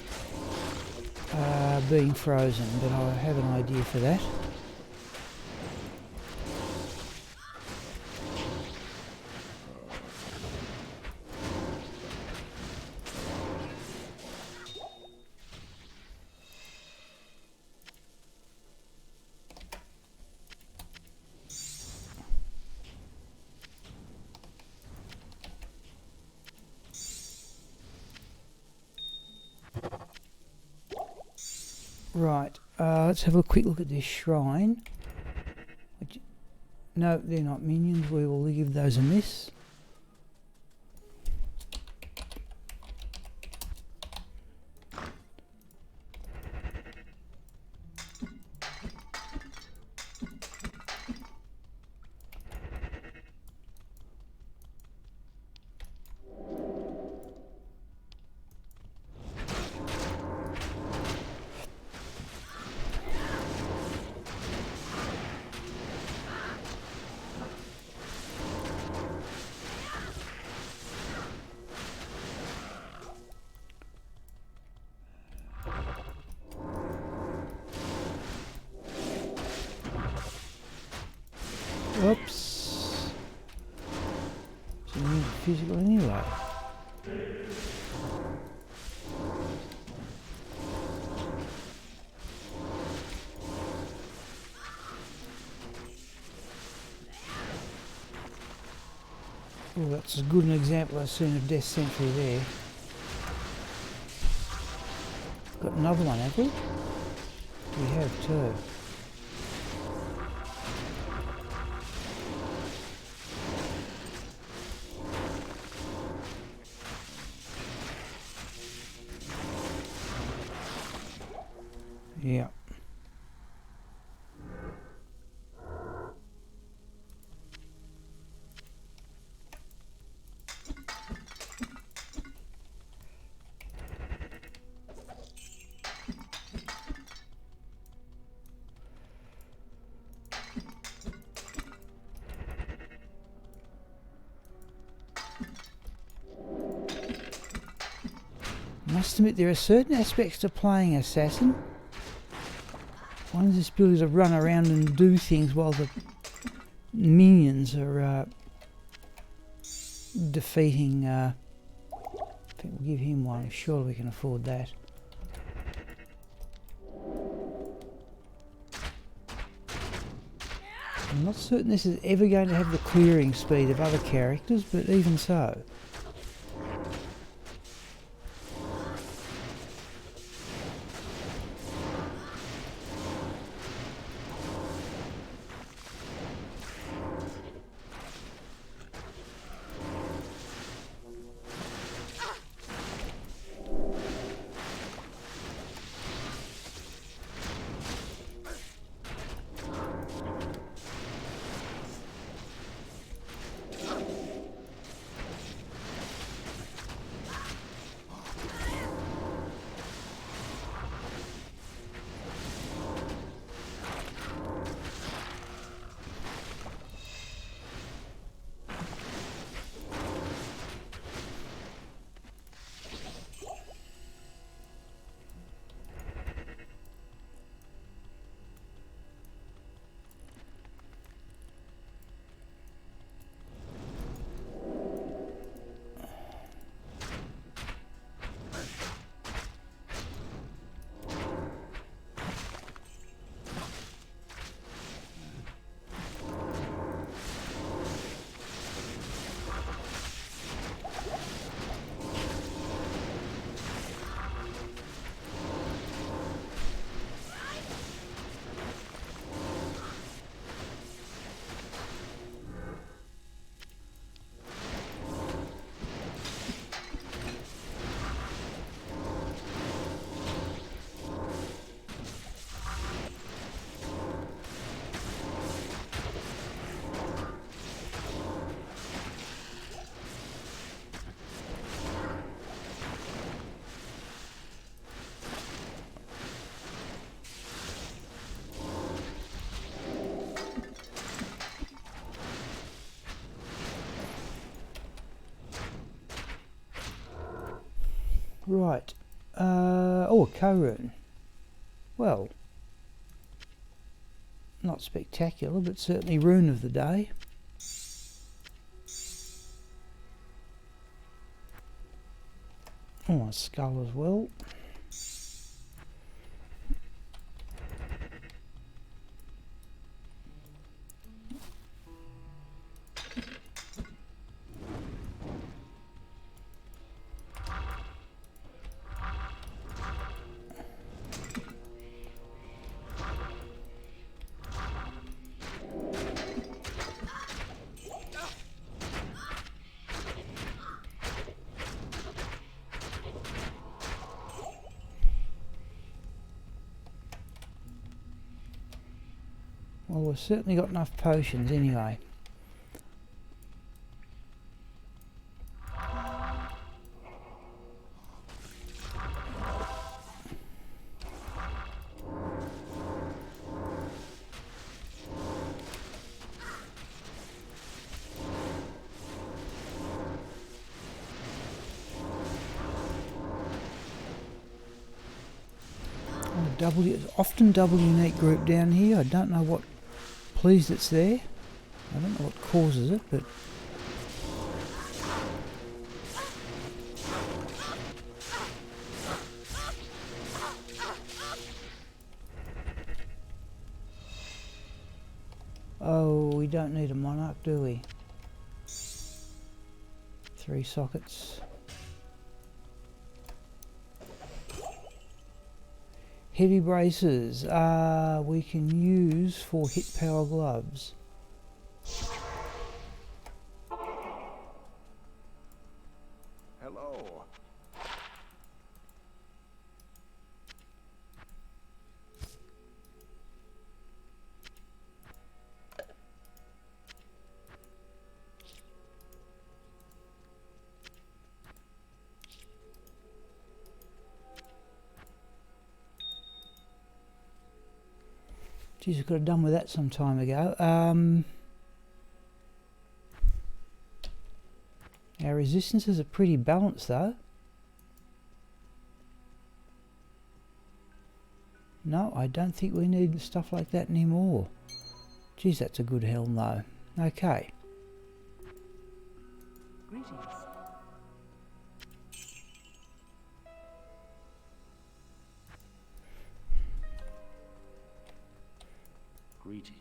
being frozen, but I have an idea for that. Right, let's have a quick look at this shrine. No, they're not minions. We will give those a miss. Oops. It's a new physical anyway. Oh, that's as good an example I've seen of Death Sentry there. Got another one, have we? We have too. Yeah. Must admit, there are certain aspects to playing Assassin. One is this ability to run around and do things while the minions are defeating. I think we'll give him one. Surely we can afford that. I'm not certain this is ever going to have the clearing speed of other characters, but even so. Right. Oh, a co-rune. Well, not spectacular, but certainly rune of the day. Oh, a skull as well. Well, we've certainly got enough potions anyway. Often double unique group down here. I don't know what pleased it's there. I don't know what causes it, but oh, we don't need a monarch, do we? 3 sockets. Heavy braces, we can use for hit power gloves. Hello. Geez, I could have done with that some time ago. Our resistances are pretty balanced though. No, I don't think we need stuff like that anymore. Geez, that's a good helm though. Okay. Greetings. Greetings.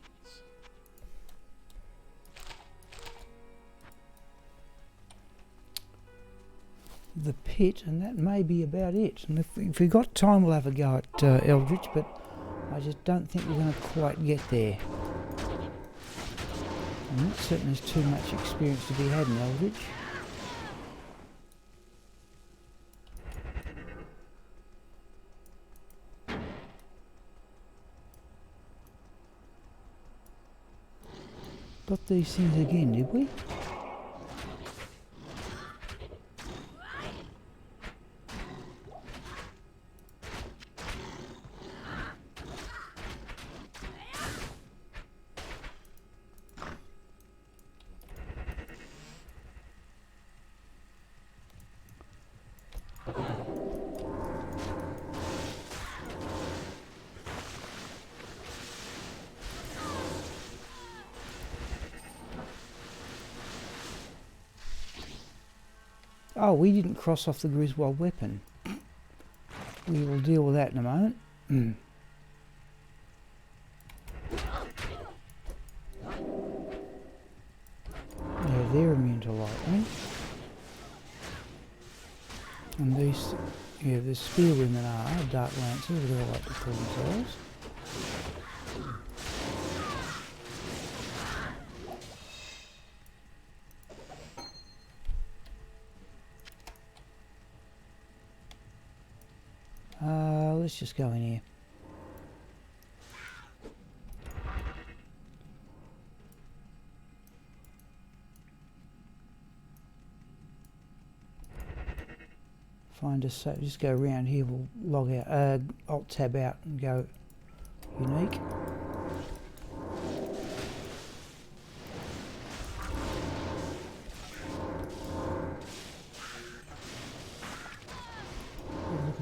The pit, and that may be about it. And if we've got time, we'll have a go at Eldritch, but I just don't think we're going to quite get there. And that certainly is too much experience to be had in Eldritch. Got these things again, did we? Oh, we didn't cross off the Griswold weapon. We will deal with that in a moment. Yeah, they're immune to lightning. And these, yeah, the spearwomen are dark lancers, as they like to call themselves. Let's just go in here. Find us, so just go around here, we'll log out, alt tab out and go unique.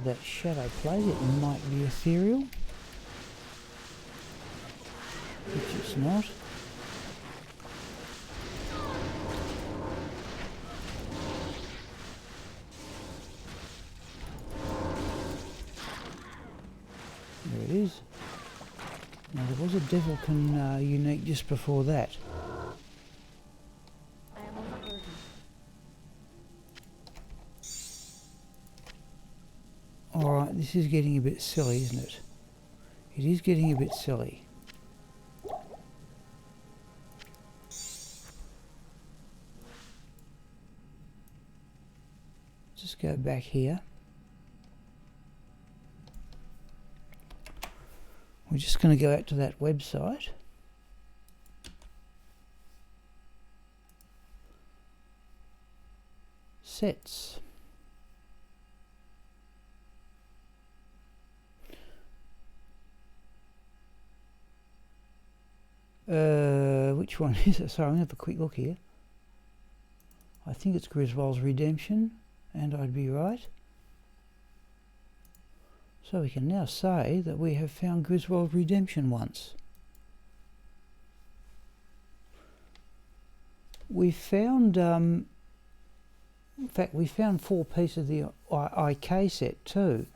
that shadow plate, it might be ethereal, which it's not. There it is. Now there was a Devilkin unique just before that. I am overburdened. Alright, this is getting a bit silly, isn't it? It is getting a bit silly. Just go back here. We're just going to go out to that website. Sets. Which one is it? Sorry, I'm going to have a quick look here. I think it's Griswold's Redemption, and I'd be right. So we can now say that we have found Griswold's Redemption once. We found, in fact, we found 4 pieces of the IK set too.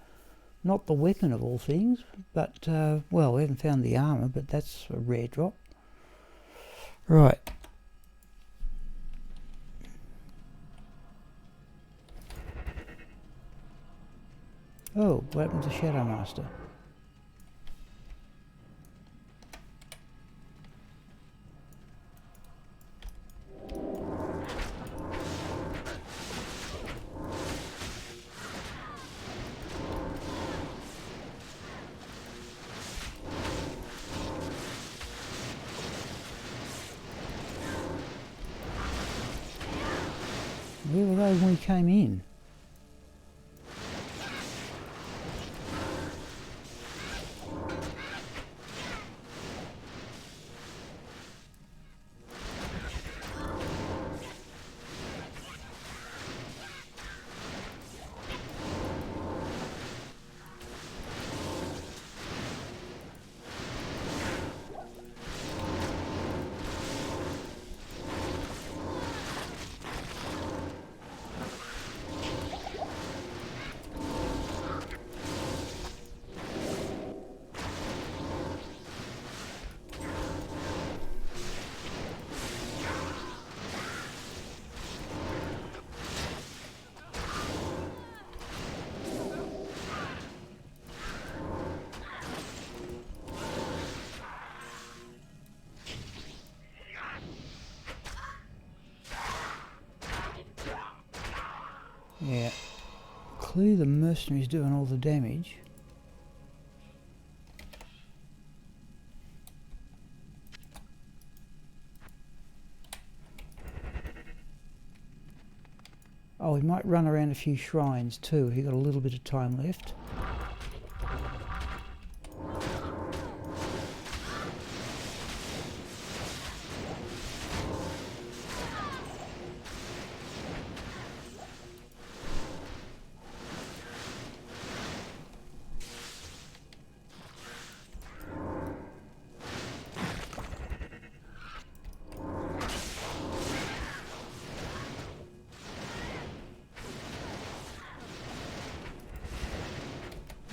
Not the weapon of all things, but, well, we haven't found the armour, but that's a rare drop. Right. Oh, what happened to Shadow Master? Where were they when we came in? Yeah, clearly the mercenary's doing all the damage. Oh, we might run around a few shrines too. We've got a little bit of time left.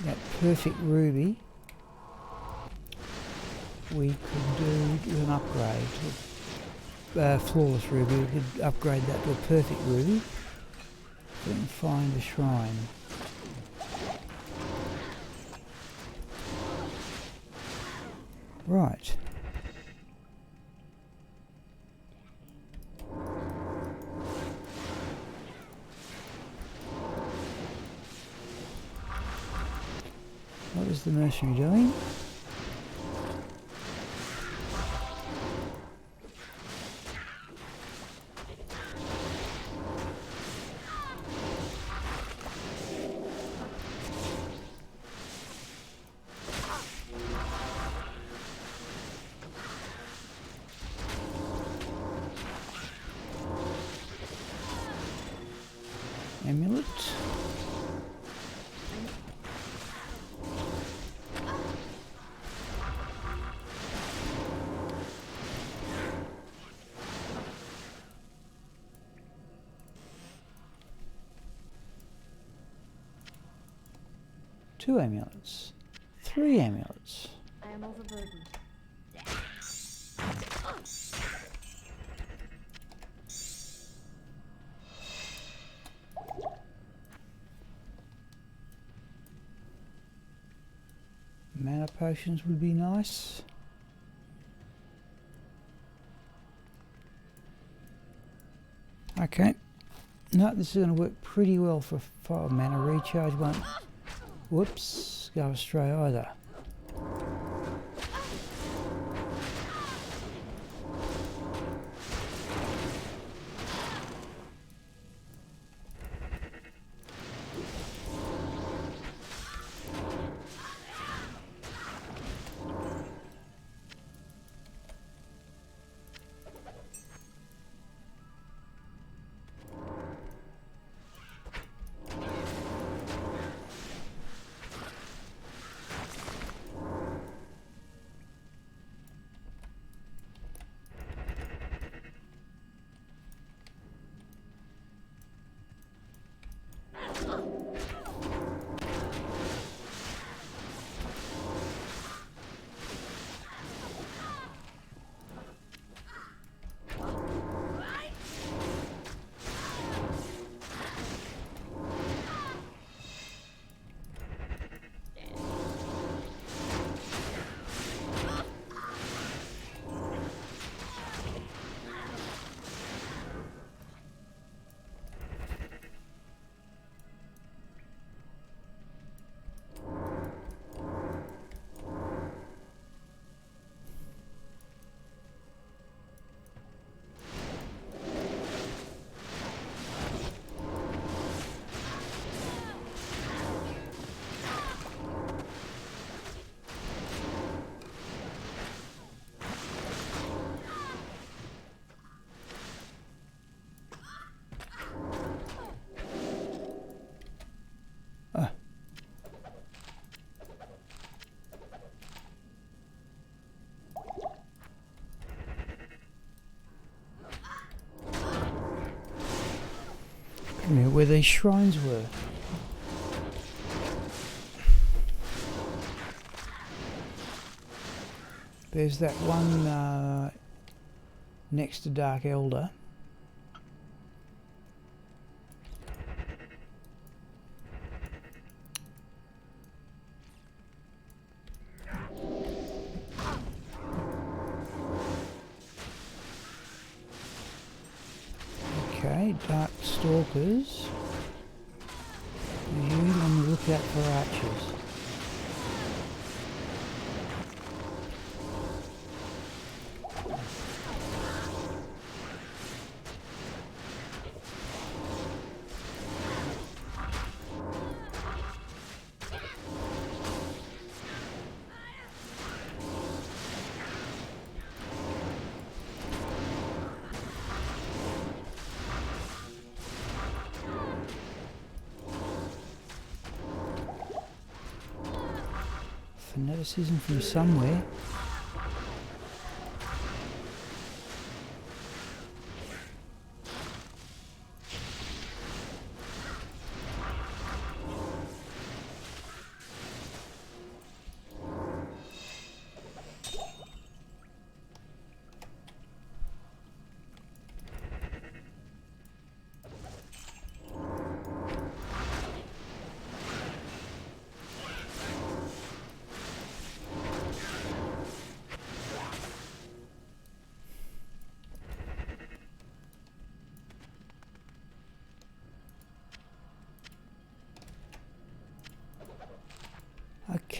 That perfect ruby we could do with an upgrade. Flawless ruby, we could upgrade that to a perfect ruby. We can find a shrine. Right. What is the mercenary doing? Amulet. 2 amulets. 3 amulets. I am overburdened. Mana potions would be nice. Okay. No, this is going to work pretty well for 5 mana recharge. Won't, whoops, go astray either. Where these shrines were. There's that one next to Dark Elder. Okay, Dark Stalkers. Usually on the lookout for archers. Fanaticism from somewhere.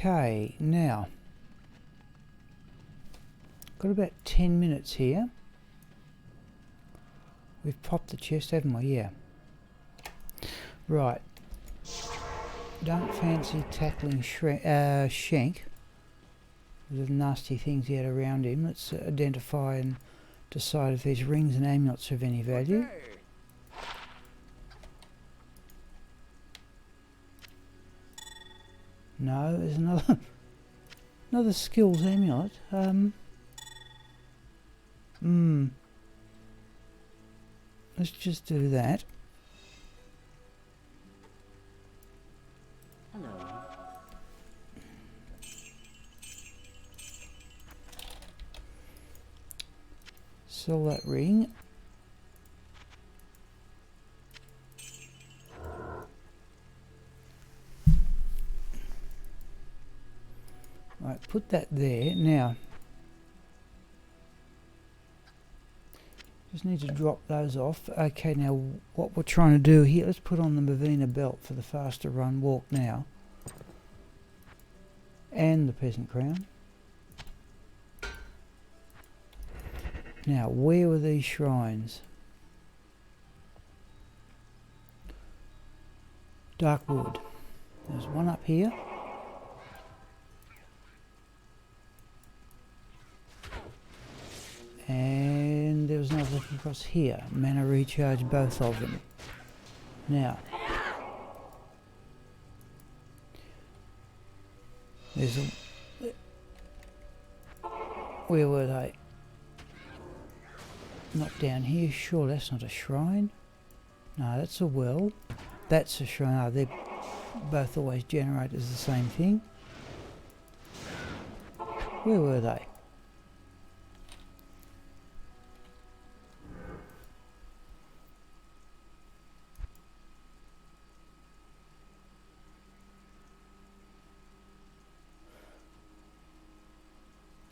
Okay, now got about 10 minutes here. We've popped the chest, haven't we? Yeah. Right. Don't fancy tackling Shank with the nasty things he had around him. Let's identify and decide if there's rings and amulets of any value. Okay. No, there's another skills amulet. Let's just do that. Hello. Right, put that there. Now, just need to drop those off. Okay, now what we're trying to do here, let's put on the Movina belt for the faster run walk now. And the peasant crown. Now, where were these shrines? Dark wood. There's one up here. And there was another looking across here. Mana recharge both of them. Now, there's a... Where were they? Not down here. Sure, that's not a shrine. No, that's a well. That's a shrine. Oh, they're both always generated as the same thing. Where were they?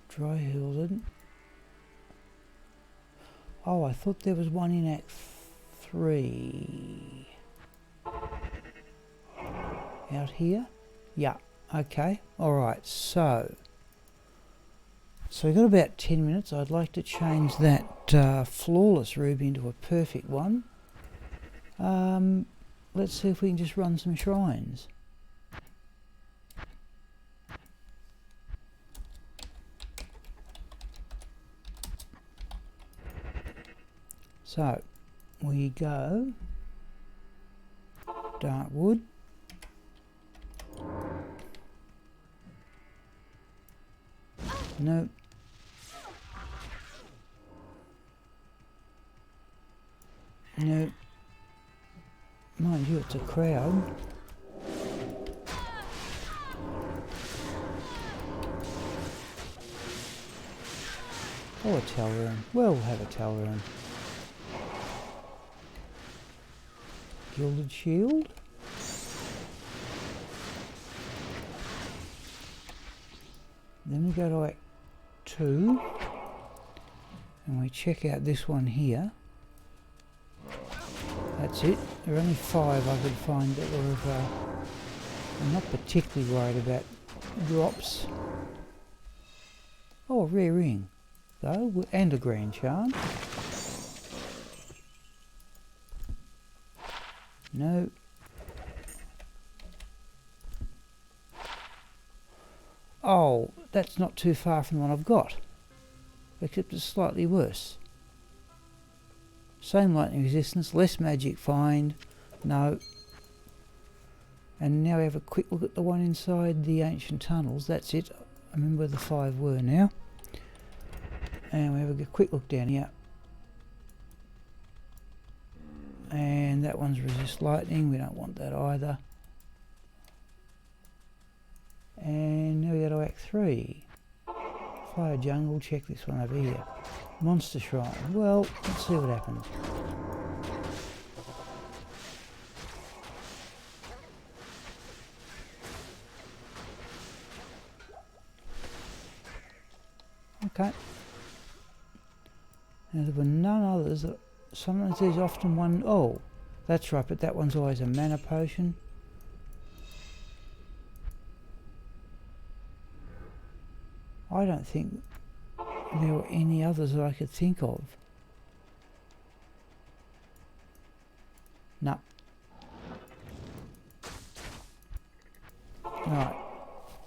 Dry Hilden. Oh, I thought there was one in Act 3. Out here? Yeah, okay. Alright, so we've got about 10 minutes. I'd like to change that flawless ruby into a perfect one. Let's see if we can just run some shrines. So, we go dark wood, nope, nope, mind you it's a crowd, oh a tell room, well we'll have a tell room. Gilded shield. Then we go to Act 2 and we check out this one here. That's it. There are only 5 I could find that were of I'm not particularly worried about drops. Oh, a rare ring though, and a grand charm. No. Oh, that's not too far from the one I've got. Except it's slightly worse. Same lightning resistance, less magic find. No. And now we have a quick look at the one inside the ancient tunnels. That's it. I remember where the 5 were now. And we have a quick look down here. And that one's resist lightning, we don't want that either. And now we go to Act 3. Fire jungle, check this one over here. Monster shrine, well, let's see what happens. Okay. Now there were none others that... Sometimes there's often one... Oh, that's right, but that one's always a mana potion. I don't think there were any others that I could think of. No. Right.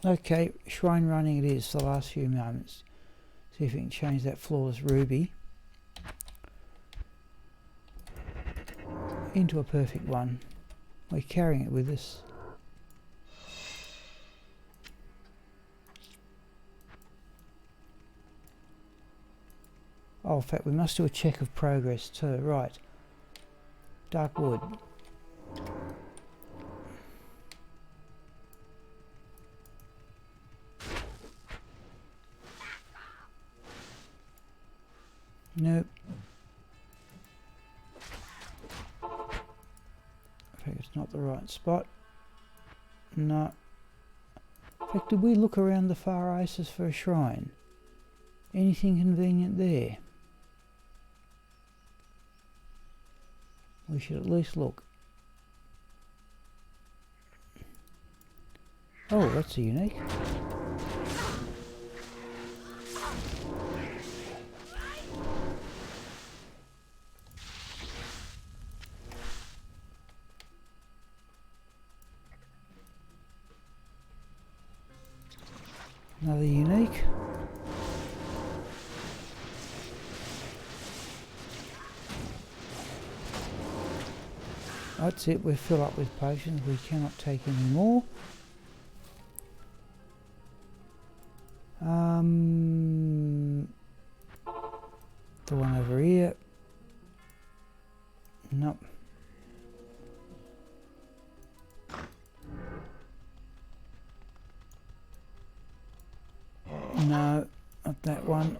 Okay, shrine running it is for the last few moments. See if we can change that flawless ruby into a perfect one. We're carrying it with us. Oh, in fact, we must do a check of progress too. Right. Dark wood. Nope. I think it's not the right spot. No. In fact, did we look around the far oasis for a shrine? Anything convenient there? We should at least look. Oh, that's a unique. Another unique. That's it, we're full up with potions, we cannot take any more. The one over here. Nope. No, not that one.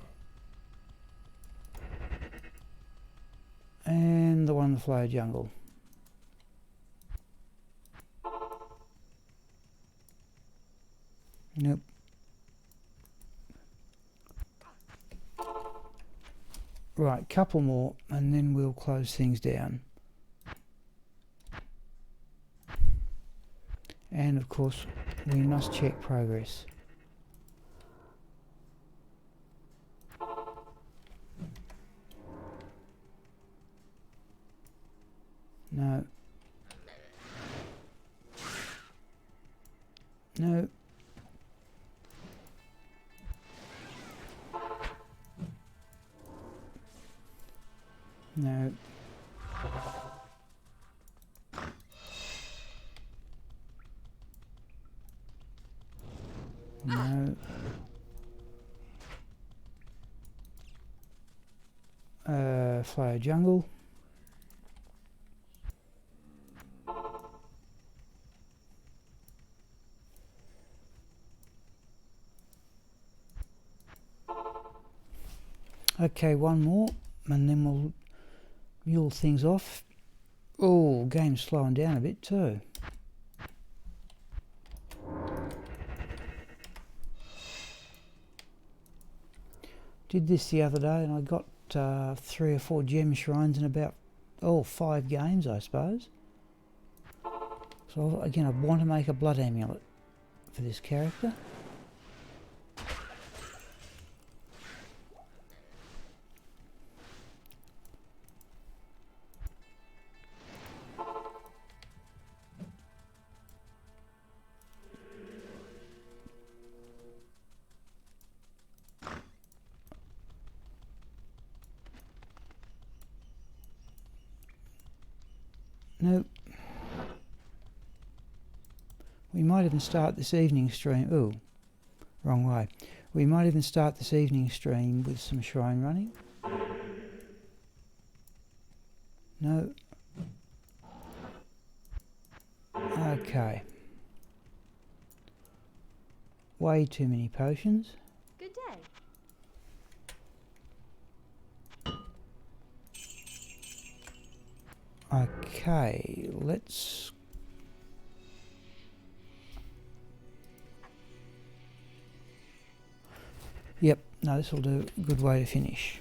And the one in the flow jungle. Nope. Right, couple more and then we'll close things down. And of course we must check progress. No. No. No. No. Flower jungle. Okay, one more and then we'll mule things off. Oh, game's slowing down a bit too. Did this the other day and I got 3 or 4 gem shrines in about 5 games, I suppose. So again, I want to make a blood amulet for this character. Nope. We might even start this evening stream. Oh, wrong way. We might even start this evening stream with some shrine running. No. Okay. Way too many potions. Good day. Okay, let's... Yep, no, this will do a good way to finish.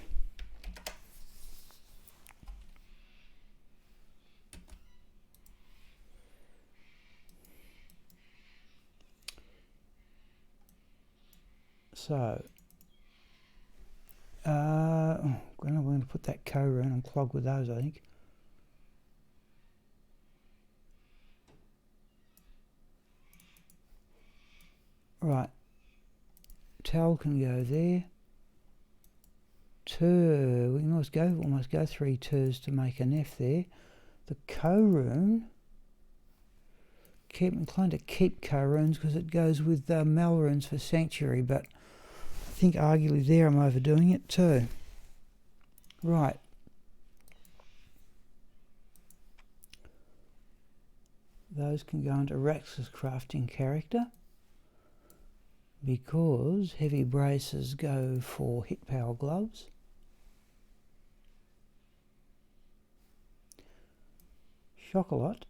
So, we're going to put that co-rune and clog with those, I think. Right, towel can go there. We can almost go 3 twos to make an F there. The co-rune, keep inclined to keep co-runes because it goes with mal runes for sanctuary, but I think arguably there I'm overdoing it too. Right. Those can go into Rax's crafting character, because heavy braces go for hit power gloves. Chocolat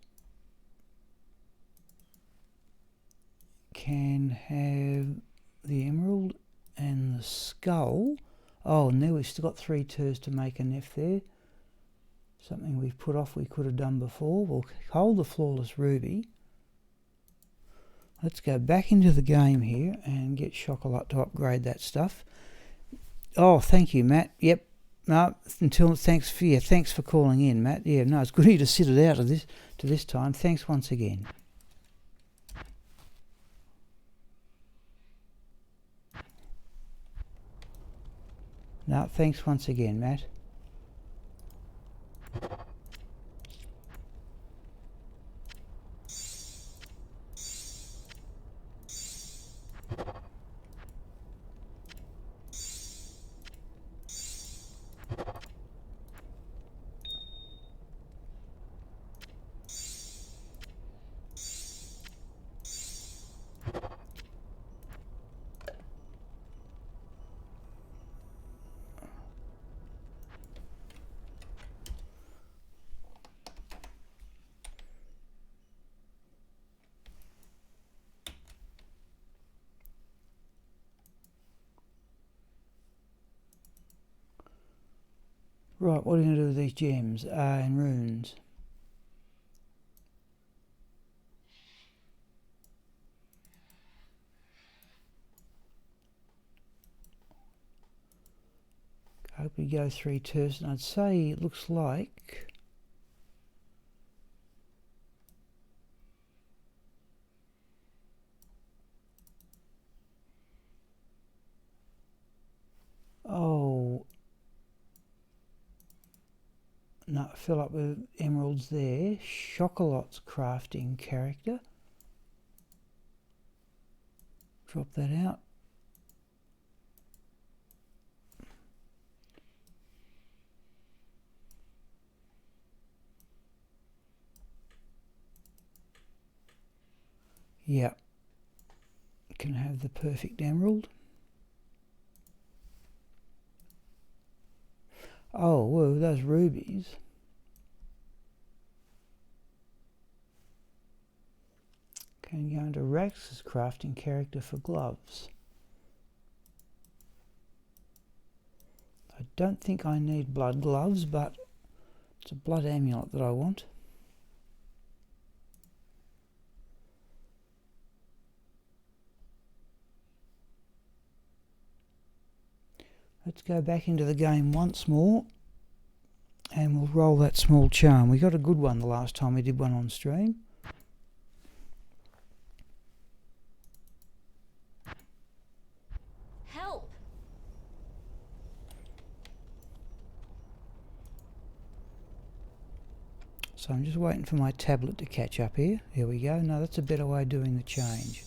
can can have the emerald and the skull. Oh, and there we've still got 3 turns to make a nef there. Something we've put off we could have done before. We'll hold the flawless ruby. Let's go back into the game here and get Chocolat to upgrade that stuff. Oh, thank you, Matt. Yep. No, thanks for calling in, Matt. Yeah, no, it's good of you to sit it out to this time. Thanks once again. No, thanks once again, Matt. Right, what are we going to do with these gems and runes? I hope we go 3 turns, and I'd say it looks like no, fill up with emeralds there. Chocolat's crafting character. Drop that out. Yeah. Can have the perfect emerald. Oh, well, those rubies. Can go into Rax's crafting character for gloves. I don't think I need blood gloves, but it's a blood amulet that I want. Let's go back into the game once more and we'll roll that small charm. We got a good one the last time we did one on stream. Help! So I'm just waiting for my tablet to catch up here. Here we go. No, that's a better way of doing the change.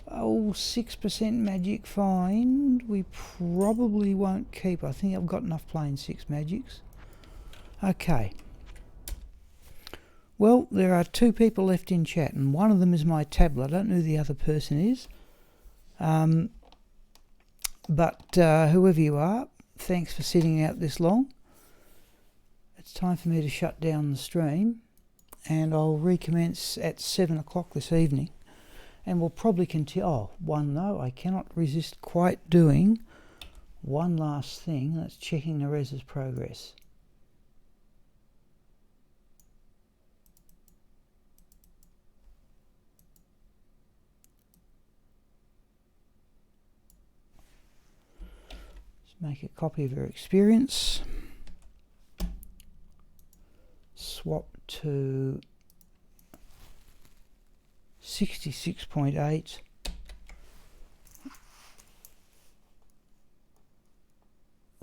Oh, 6% magic find. We probably won't keep. I think I've got enough playing 6 magics. Okay. Well, there are 2 people left in chat, and one of them is my tablet. I don't know who the other person is. But whoever you are, thanks for sitting out this long. It's time for me to shut down the stream, and I'll recommence at 7 o'clock this evening. And we'll probably continue. Oh, I cannot resist quite doing one last thing. That's checking Nerezza's progress. Let's make a copy of her experience. Swap to 66.8.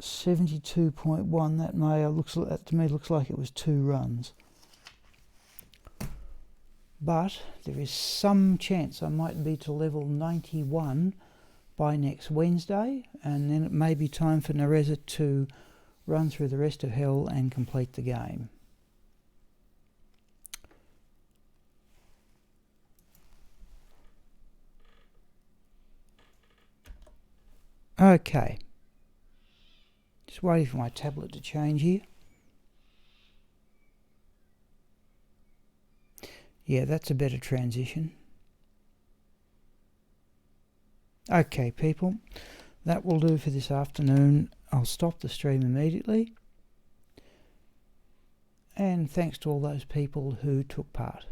$72.1. That to me looks like it was 2 runs. But there is some chance I might be to level 91 by next Wednesday, and then it may be time for Nerezza to run through the rest of hell and complete the game. Okay. Just waiting for my tablet to change here. Yeah, that's a better transition. Okay, people, that will do for this afternoon. I'll stop the stream immediately. And thanks to all those people who took part.